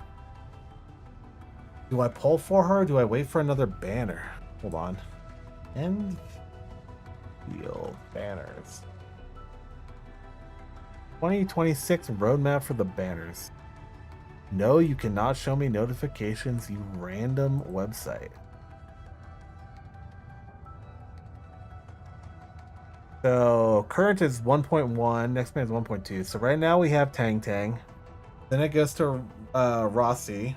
Do I pull for her or do I wait for another banner? Hold on. ENDFIELD banners. 2026 roadmap for the banners. No, you cannot show me notifications, you random website. So current is 1.1, next man is 1.2. So right now we have Tang Tang. Then it goes to Rossi.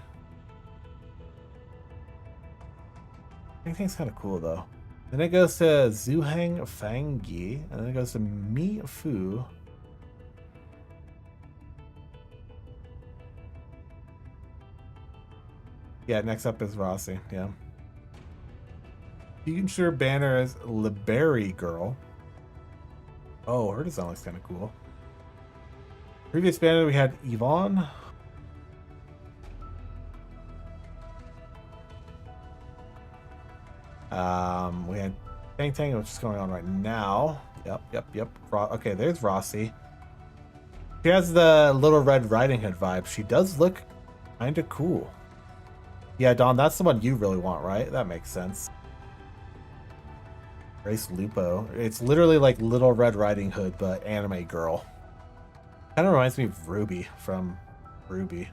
Tang Tang's kind of cool though. Then it goes to Zuhang Fangi, and then it goes to Mi Fu. Yeah, next up is Rossi, yeah. Future banner is Liberry Girl. Oh, her design looks kind of cool. Previous banner we had Yvonne. We had Tang Tang, which is going on right now. Yep. Okay, there's Rossi. She has the Little Red Riding Hood vibe. She does look kind of cool. Yeah, Dawn, that's the one you really want, right? That makes sense. Grace Lupo. It's literally like Little Red Riding Hood, but anime girl. Kind of reminds me of Ruby from Ruby.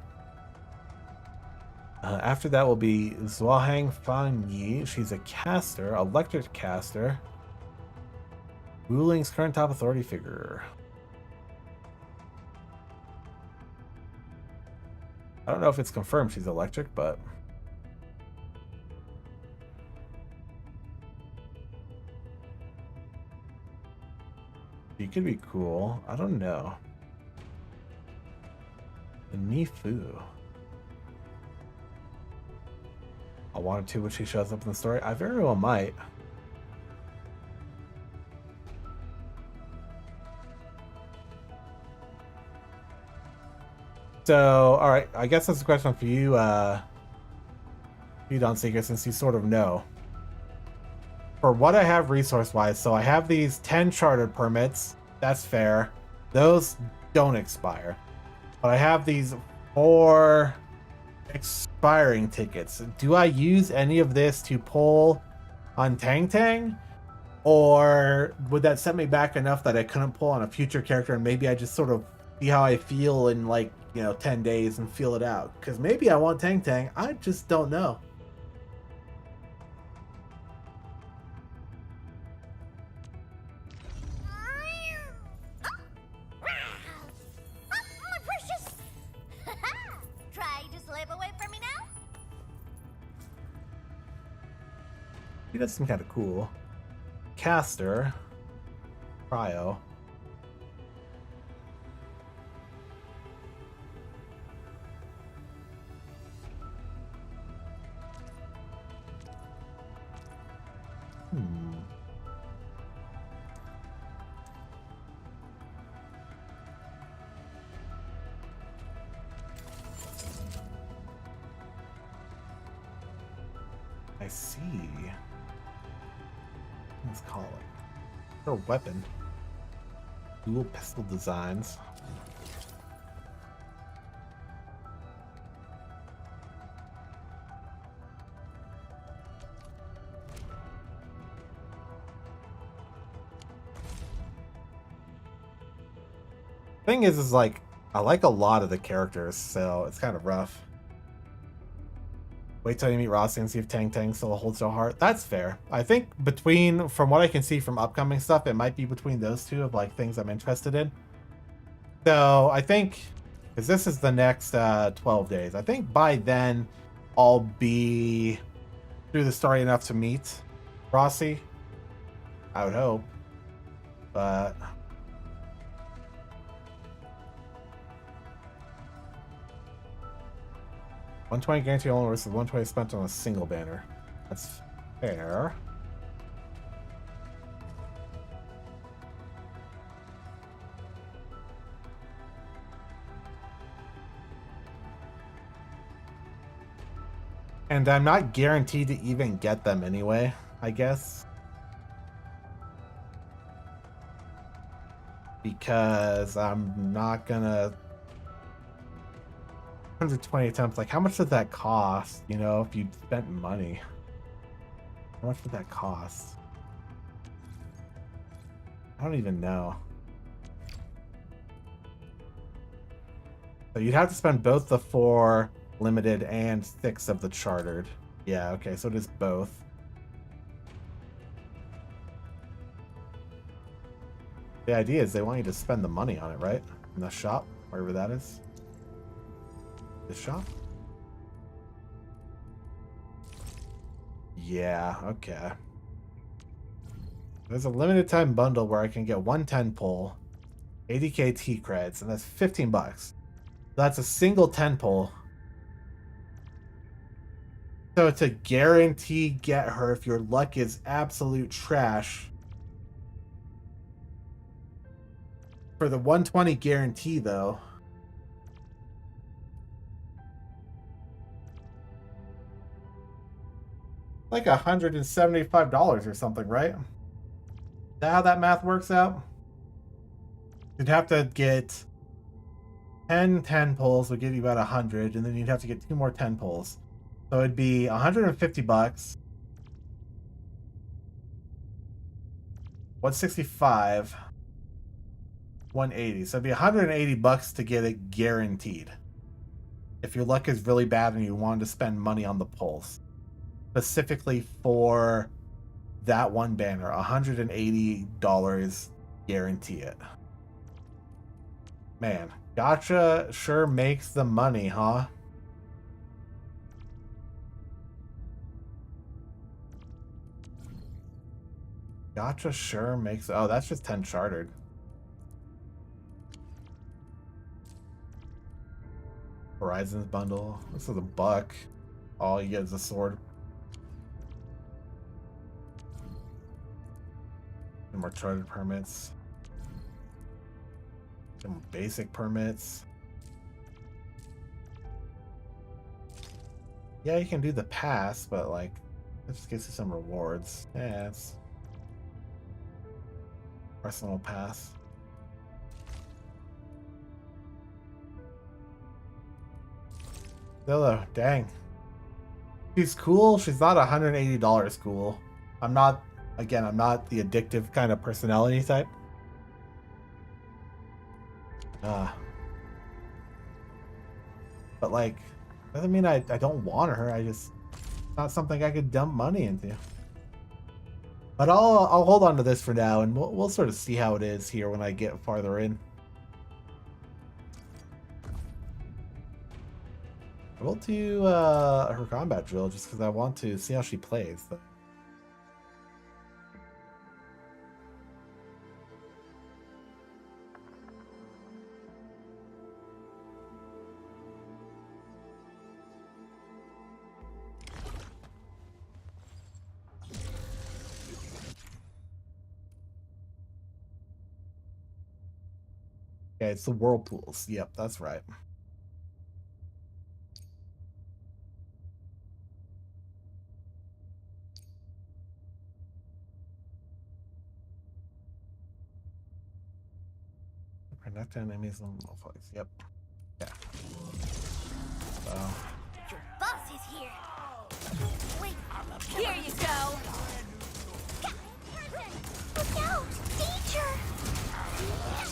After that will be Zhuahang Fanyi. She's a caster, electric caster. Wuling's current top authority figure. I don't know if it's confirmed she's electric, but... she could be cool. I don't know. The Nifu. I wanted to when she shows up in the story. I very well might. So, alright, I guess that's a question for you, Dawn Seeker, since you sort of know. For what I have resource-wise, so I have these 10 chartered permits. That's fair. Those don't expire. But I have these 4 expiring tickets. Do I use any of this to pull on Tang Tang? Or would that set me back enough that I couldn't pull on a future character and maybe I just sort of see how I feel in 10 days and feel it out? Because maybe I want Tang Tang. I just don't know. That's some kind of cool. Caster. Cryo. I see. Let's call it. For a weapon. Dual pistol designs. Thing is like, I like a lot of the characters, so it's kind of rough. Wait till you meet Rossi and see if Tang Tang still holds your heart. That's fair. I think from what I can see from upcoming stuff, it might be between those two of things I'm interested in. So I think, because this is the next 12 days, I think by then I'll be through the story enough to meet Rossi. I would hope. But... 120 guarantee only versus 120 spent on a single banner. That's fair. And I'm not guaranteed to even get them anyway, I guess. Because I'm not gonna... 120 attempts, how much does that cost, if you spent money? How much would that cost? I don't even know. So you'd have to spend both the 4 limited and 6 of the chartered. Yeah, okay, so it is both. The idea is they want you to spend the money on it, right? In the shop, wherever that is. This shop? Yeah, okay. There's a limited time bundle where I can get 110 pull, 80k T creds, and that's 15 bucks. That's a single 10 pull. So to guarantee get her if your luck is absolute trash. For the 120 guarantee though. Like $175 or something, right? Is that how that math works out? You'd have to get 10 pulls would give you about 100, and then you'd have to get 2 more 10 pulls. So it'd be 150 bucks. 165. 180. So it'd be 180 bucks to get it guaranteed. If your luck is really bad and you wanted to spend money on the pulls. Specifically for that one banner, $180 guarantee it. Man, Gacha sure makes the money, huh? Gacha sure makes... Oh, that's just 10 chartered. Horizons bundle. This is $1. All you get is a sword. And more chartered permits. Some basic permits. Yeah, you can do the pass, but like, it just gives you some rewards. Yeah, it's personal pass. Zilla, dang. She's cool. She's not $180 cool. I'm not, again, I'm not the addictive kind of personality type. But like, doesn't mean I don't want her. I just, it's not something I could dump money into. But I'll hold on to this for now, and we'll sort of see how it is here when I get farther in. I will do her combat drill just because I want to see how she plays. But... Okay, it's the whirlpools. Yep, that's right. Connect enemies on motherfuckers. Yep. Yeah. So. Your boss is here. Wait, Here you go. Look out! Danger!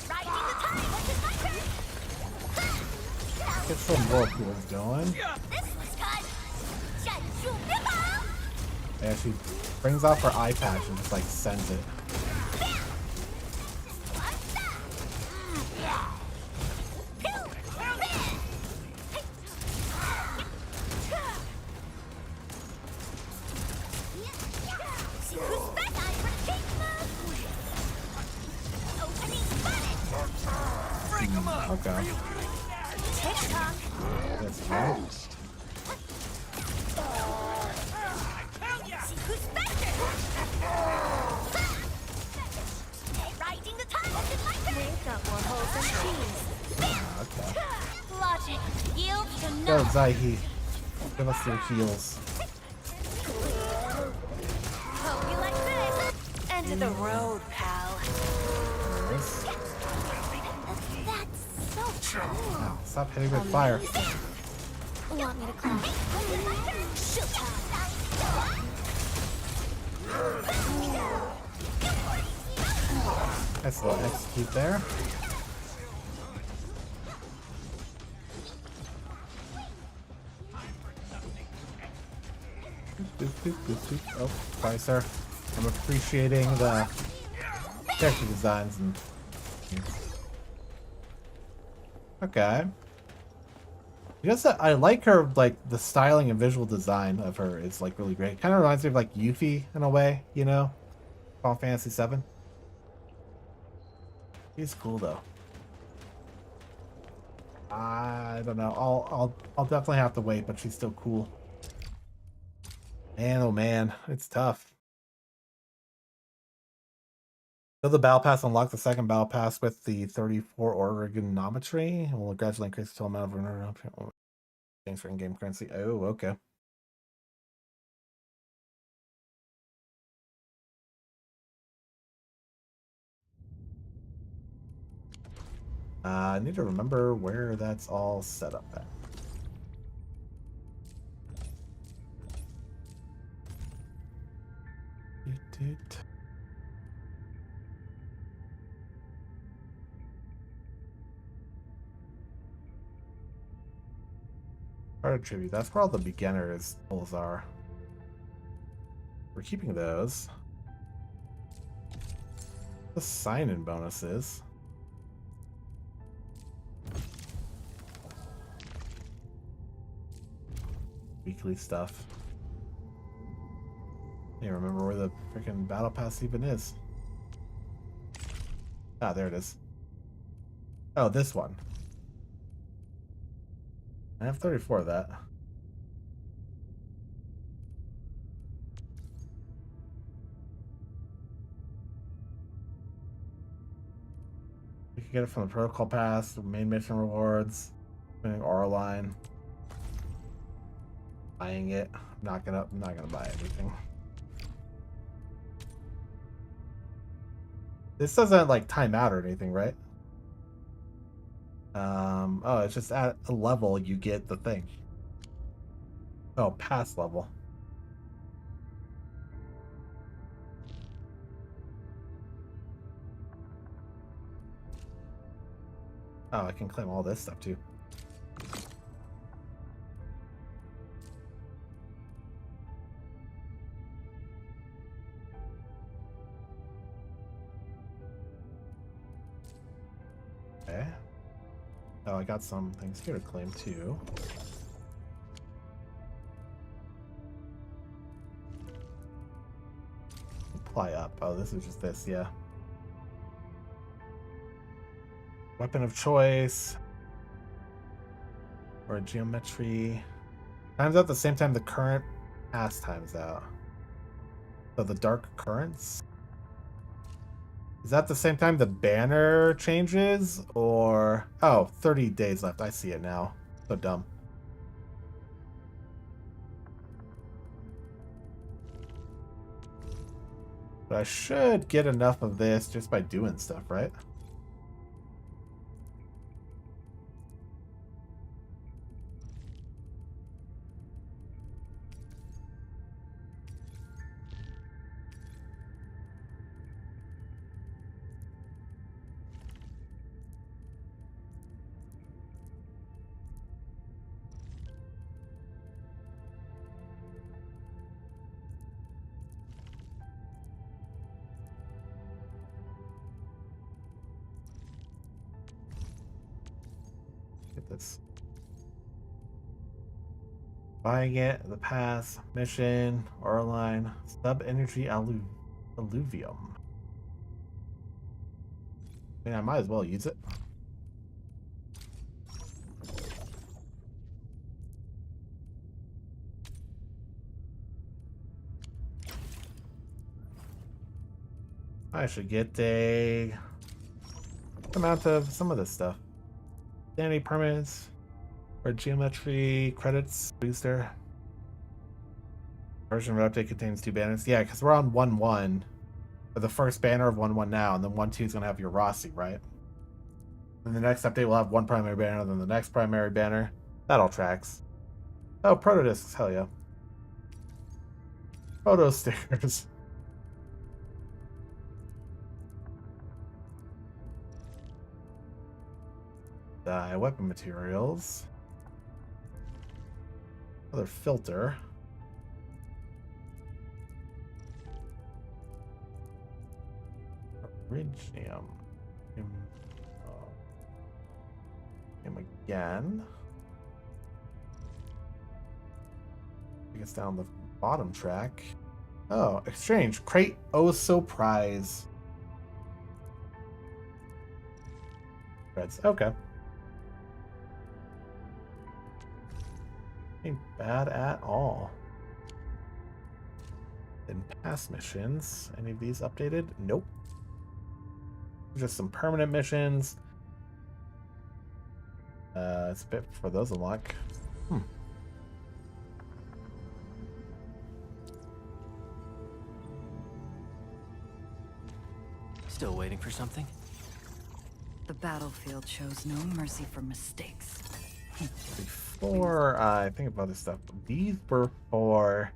Riding the tide. This is my turn. Get some whirlpools going. This was cut. Yeah, she brings off her eye patch and just like sends it. Okay. That's toast. Riding the tide. This is my turn. We've got more holes than cheese. Okay. Logic yields to Go, no. Zaihi. Give us your heals. Hope you like this. End of the road, pal. Nice. That's so true. Oh, stop hitting with fire. Want me to climb? Nice little execute there. Oh, sorry, sir. I'm appreciating the character designs and. Okay. I like her, like, the styling and visual design of her is, like, really great. Kind of reminds me of, like, Yuffie in a way, you know? Final Fantasy VII. She's cool, though. I don't know. I'll definitely have to wait, but she's still cool. Man, oh man, it's tough. Fill the battle pass, unlock the second battle pass with the 34 organometry, and will gradually increase the total amount of things for in-game currency. Oh, okay. I need to remember where that's all set up at. Part of tribute. That's where all the beginners pulls are. We're keeping those. The sign-in bonuses. Weekly stuff. I can't remember where the freaking battle pass even is. Ah, there it is. Oh, this one. I have 34 of that. You can get it from the protocol pass, the main mission rewards, aura line. Buying it. I'm not gonna buy anything. This doesn't like time out or anything, right? Oh, it's just at a level you get the thing. Oh, pass level. Oh, I can claim all this stuff too. Okay. Oh, I got some things here to claim too. Apply up. Oh, this is just this, yeah. Weapon of choice. Or geometry. Times out at the same time the current pass times out. So the dark currents. Is that the same time the banner changes? Or... Oh, 30 days left. I see it now. So dumb. But I should get enough of this just by doing stuff, right? Get this. Buying it, the pass, mission, aura line, sub-energy alluvium. I mean, I might as well use it. I should get a amount of some of this stuff. Sanity permanents or geometry credits booster. Version of update contains 2 banners. Yeah, because we're on 1-1. For the first banner of 1-1 now, and then 1-2 is gonna have your Rossi, right? And the next update will have 1 primary banner, then the next primary banner. That all tracks. Oh, proto discs, hell yeah. Photo stickers. Weapon materials. Another filter. Iridium. Him again. I guess down the bottom track. Oh, exchange. Crate Oso prize. Reds. Okay. Ain't bad at all. Then past missions. Any of these updated? Nope. Just some permanent missions. It's a bit for those unlock. Still waiting for something? The battlefield shows no mercy for mistakes. Before I think about this stuff, these were for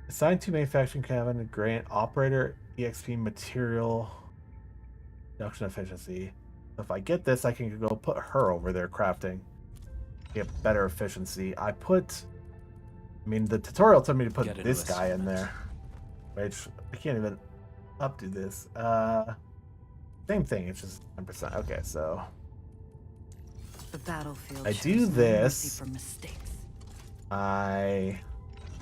assigned to manufacturing cabin, grant operator EXP material production efficiency. If I get this, I can go put her over there crafting. Get better efficiency. I mean, the tutorial told me to put this guy in there. Which I can't even updo this. Same thing, it's just 10%. Okay, so the battlefield I do this. For mistakes. I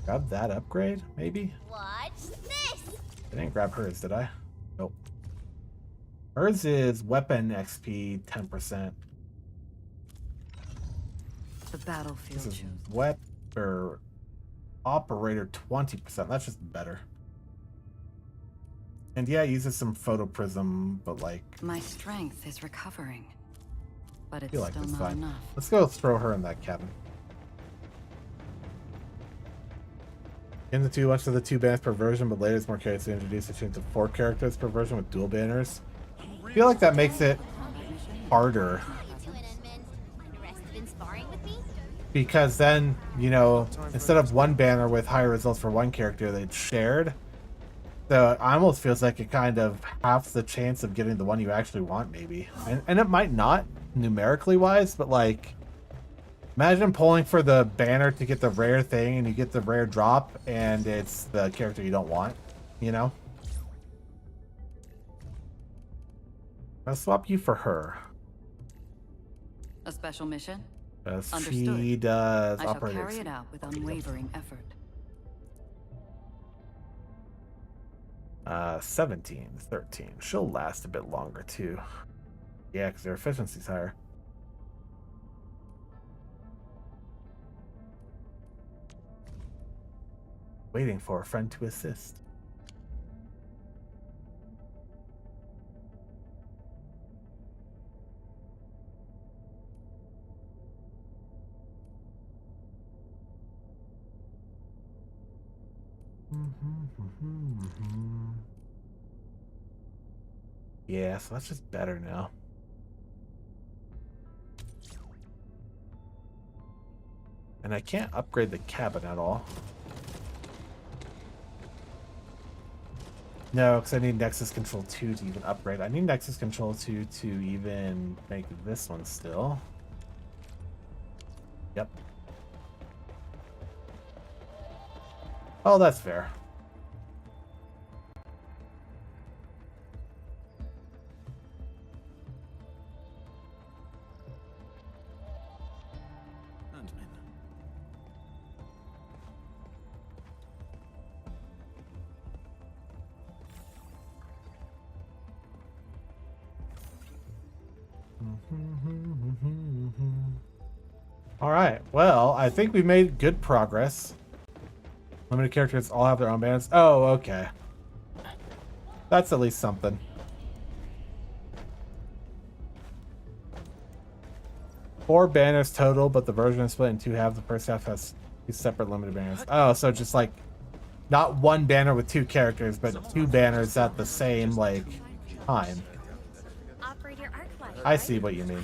grab that upgrade, maybe? Watch this! I didn't grab hers, did I? Nope. Hers is weapon XP 10%. The battlefield this is or operator 20%. That's just better. And yeah, it uses some photoprism, but like my strength is recovering. But it's like still it's not fine. enough. Let's go throw her in that cabin. In the once of the 2 banners per version, but later it's more characters to introduce a change to 4 characters per version with dual banners. I feel like that makes it harder. Because then, you know, instead of 1 banner with higher results for 1 character, it's shared. So it almost feels like it kind of halves the chance of getting the one you actually want, maybe. And it might not, numerically wise, but like, imagine pulling for the banner to get the rare thing and you get the rare drop and it's the character you don't want, you know? I'll swap you for her. A special mission? She does I shall operator carry it out with unwavering effort. 17, 13. She'll last a bit longer too. Yeah, because their efficiency's higher. Waiting for a friend to assist. Yeah, so that's just better now. And I can't upgrade the cabin at all. No, because I need Nexus Control 2 to even upgrade. I need Nexus Control 2 to even make this one still. Yep. Oh, that's fair. All right. Well, I think we made good progress. Limited characters all have their own banners. Oh, okay. That's at least something. Four banners total, but the version is split in 2 halves. The first half has 2 separate limited banners. Oh, so just like not 1 banner with 2 characters, but 2 banners at the same like time. I see what you mean.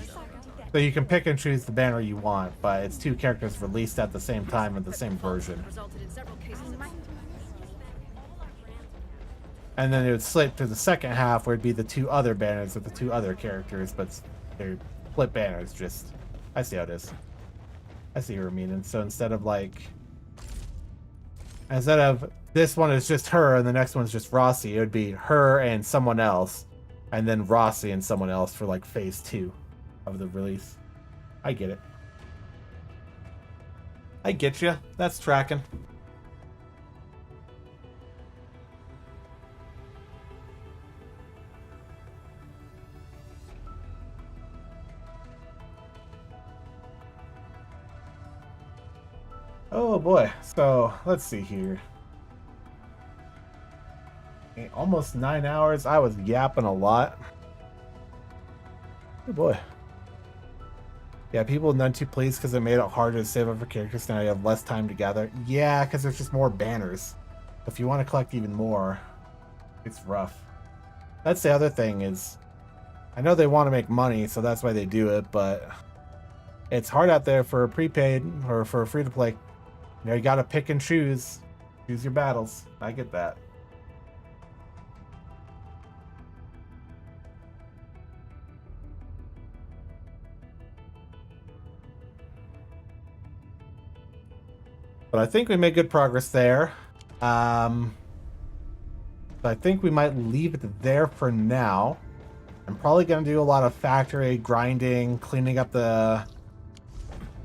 So you can pick and choose the banner you want, but it's 2 characters released at the same time in the same version. And then it would slip to the second half where it'd be the 2 other banners with the 2 other characters, but they're split banners. Just, I see how it is. I see what you're meaning. So instead of this one is just her, and the next one's just Rossi. It would be her and someone else, and then Rossi and someone else for like phase 2 of the release. I get it. I get you. That's tracking. Oh boy. So let's see here. Almost 9 hours. I was yapping a lot. Oh boy. Yeah, people none too pleased because it made it harder to save up for characters. Now you have less time to gather. Yeah, because there's just more banners. If you want to collect even more, it's rough. That's the other thing is, I know they want to make money, so that's why they do it, but it's hard out there for a prepaid or for a free-to-play. You know, you got to pick and choose. Choose your battles. I get that. But I think we made good progress there. So I think we might leave it there for now. I'm probably going to do a lot of factory grinding, cleaning up the...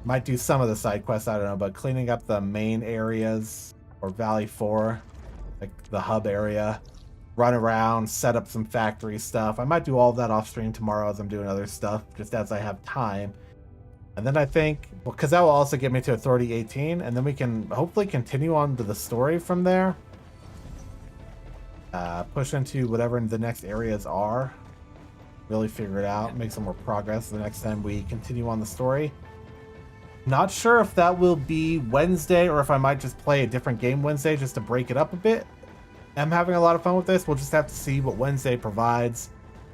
Might do some of the side quests, I don't know, but cleaning up the main areas, or Valley 4, like the hub area. Run around, set up some factory stuff. I might do all of that off stream tomorrow as I'm doing other stuff, just as I have time. And then I think, well, because that will also get me to Authority 18, and then we can hopefully continue on to the story from there. Push into whatever the next areas are. Really figure it out, make some more progress the next time we continue on the story. Not sure if that will be Wednesday or if I might just play a different game Wednesday just to break it up a bit. I'm having a lot of fun with this. We'll just have to see what Wednesday provides.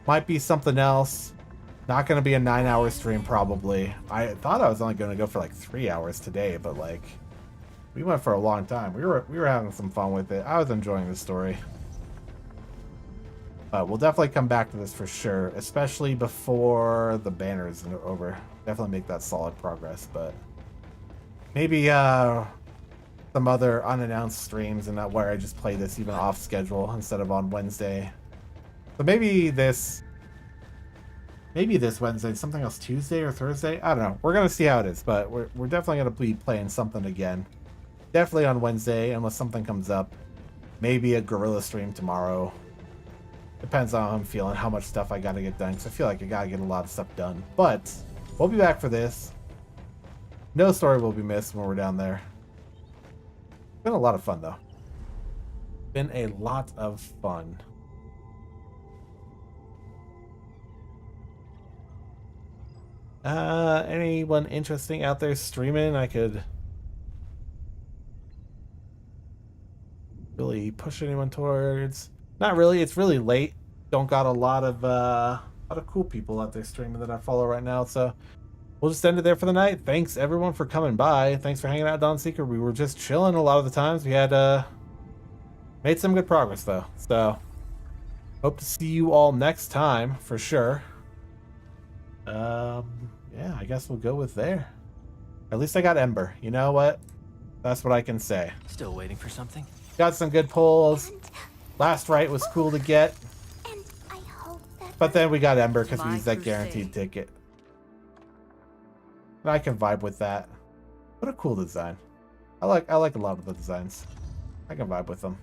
Might be something else. Not going to be a 9-hour stream, probably. I thought I was only going to go for like 3 hours today, but like, we went for a long time. We were having some fun with it. I was enjoying the story. But we'll definitely come back to this for sure, especially before the banners are over. Definitely make that solid progress, but maybe some other unannounced streams and not where I just play this even off schedule instead of on Wednesday. So maybe this Wednesday, something else Tuesday or Thursday. I don't know. We're gonna see how it is, but we're definitely gonna be playing something again. Definitely on Wednesday, unless something comes up. Maybe a guerrilla stream tomorrow. Depends on how I'm feeling, how much stuff I gotta get done, because I feel like I gotta get a lot of stuff done. But we'll be back for this. No story will be missed when we're down there. Been a lot of fun though. Been a lot of fun. Anyone interesting out there streaming I could really push anyone towards? Not really. It's really late. Don't got a lot of cool people out there streaming that I follow right now, so we'll just end it there for the night. Thanks everyone for coming by. Thanks for hanging out, Dawn Seeker. We were just chilling a lot of the times. We had made some good progress though, so hope to see you all next time for sure. Yeah, I guess we'll go with there. At least I got Ember. You know what? That's what I can say. Still waiting for something? Got some good pulls. Last right was cool to get. But then we got Ember because we used that guaranteed ticket. And I can vibe with that. What a cool design. I like a lot of the designs. I can vibe with them.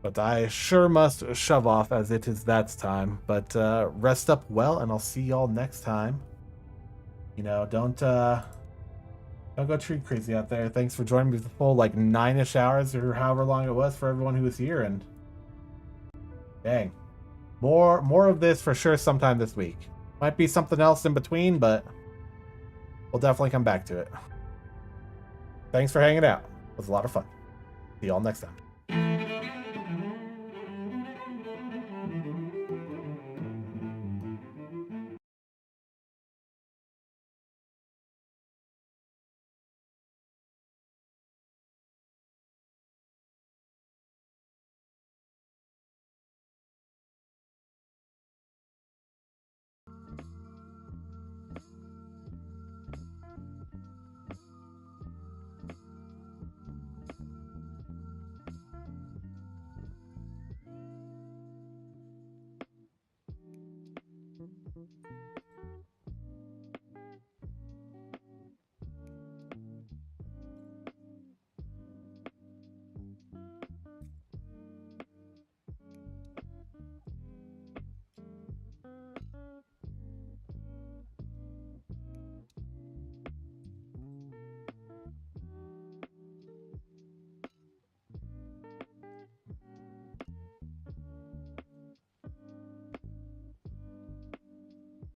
But I sure must shove off as it is that time. But rest up well, and I'll see y'all next time. You know, don't go too crazy out there. Thanks for joining me for the full like 9-ish hours or however long it was for everyone who was here. And dang, more of this for sure sometime this week. Might be something else in between, but we'll definitely come back to it. Thanks for hanging out. It was a lot of fun. See y'all next time.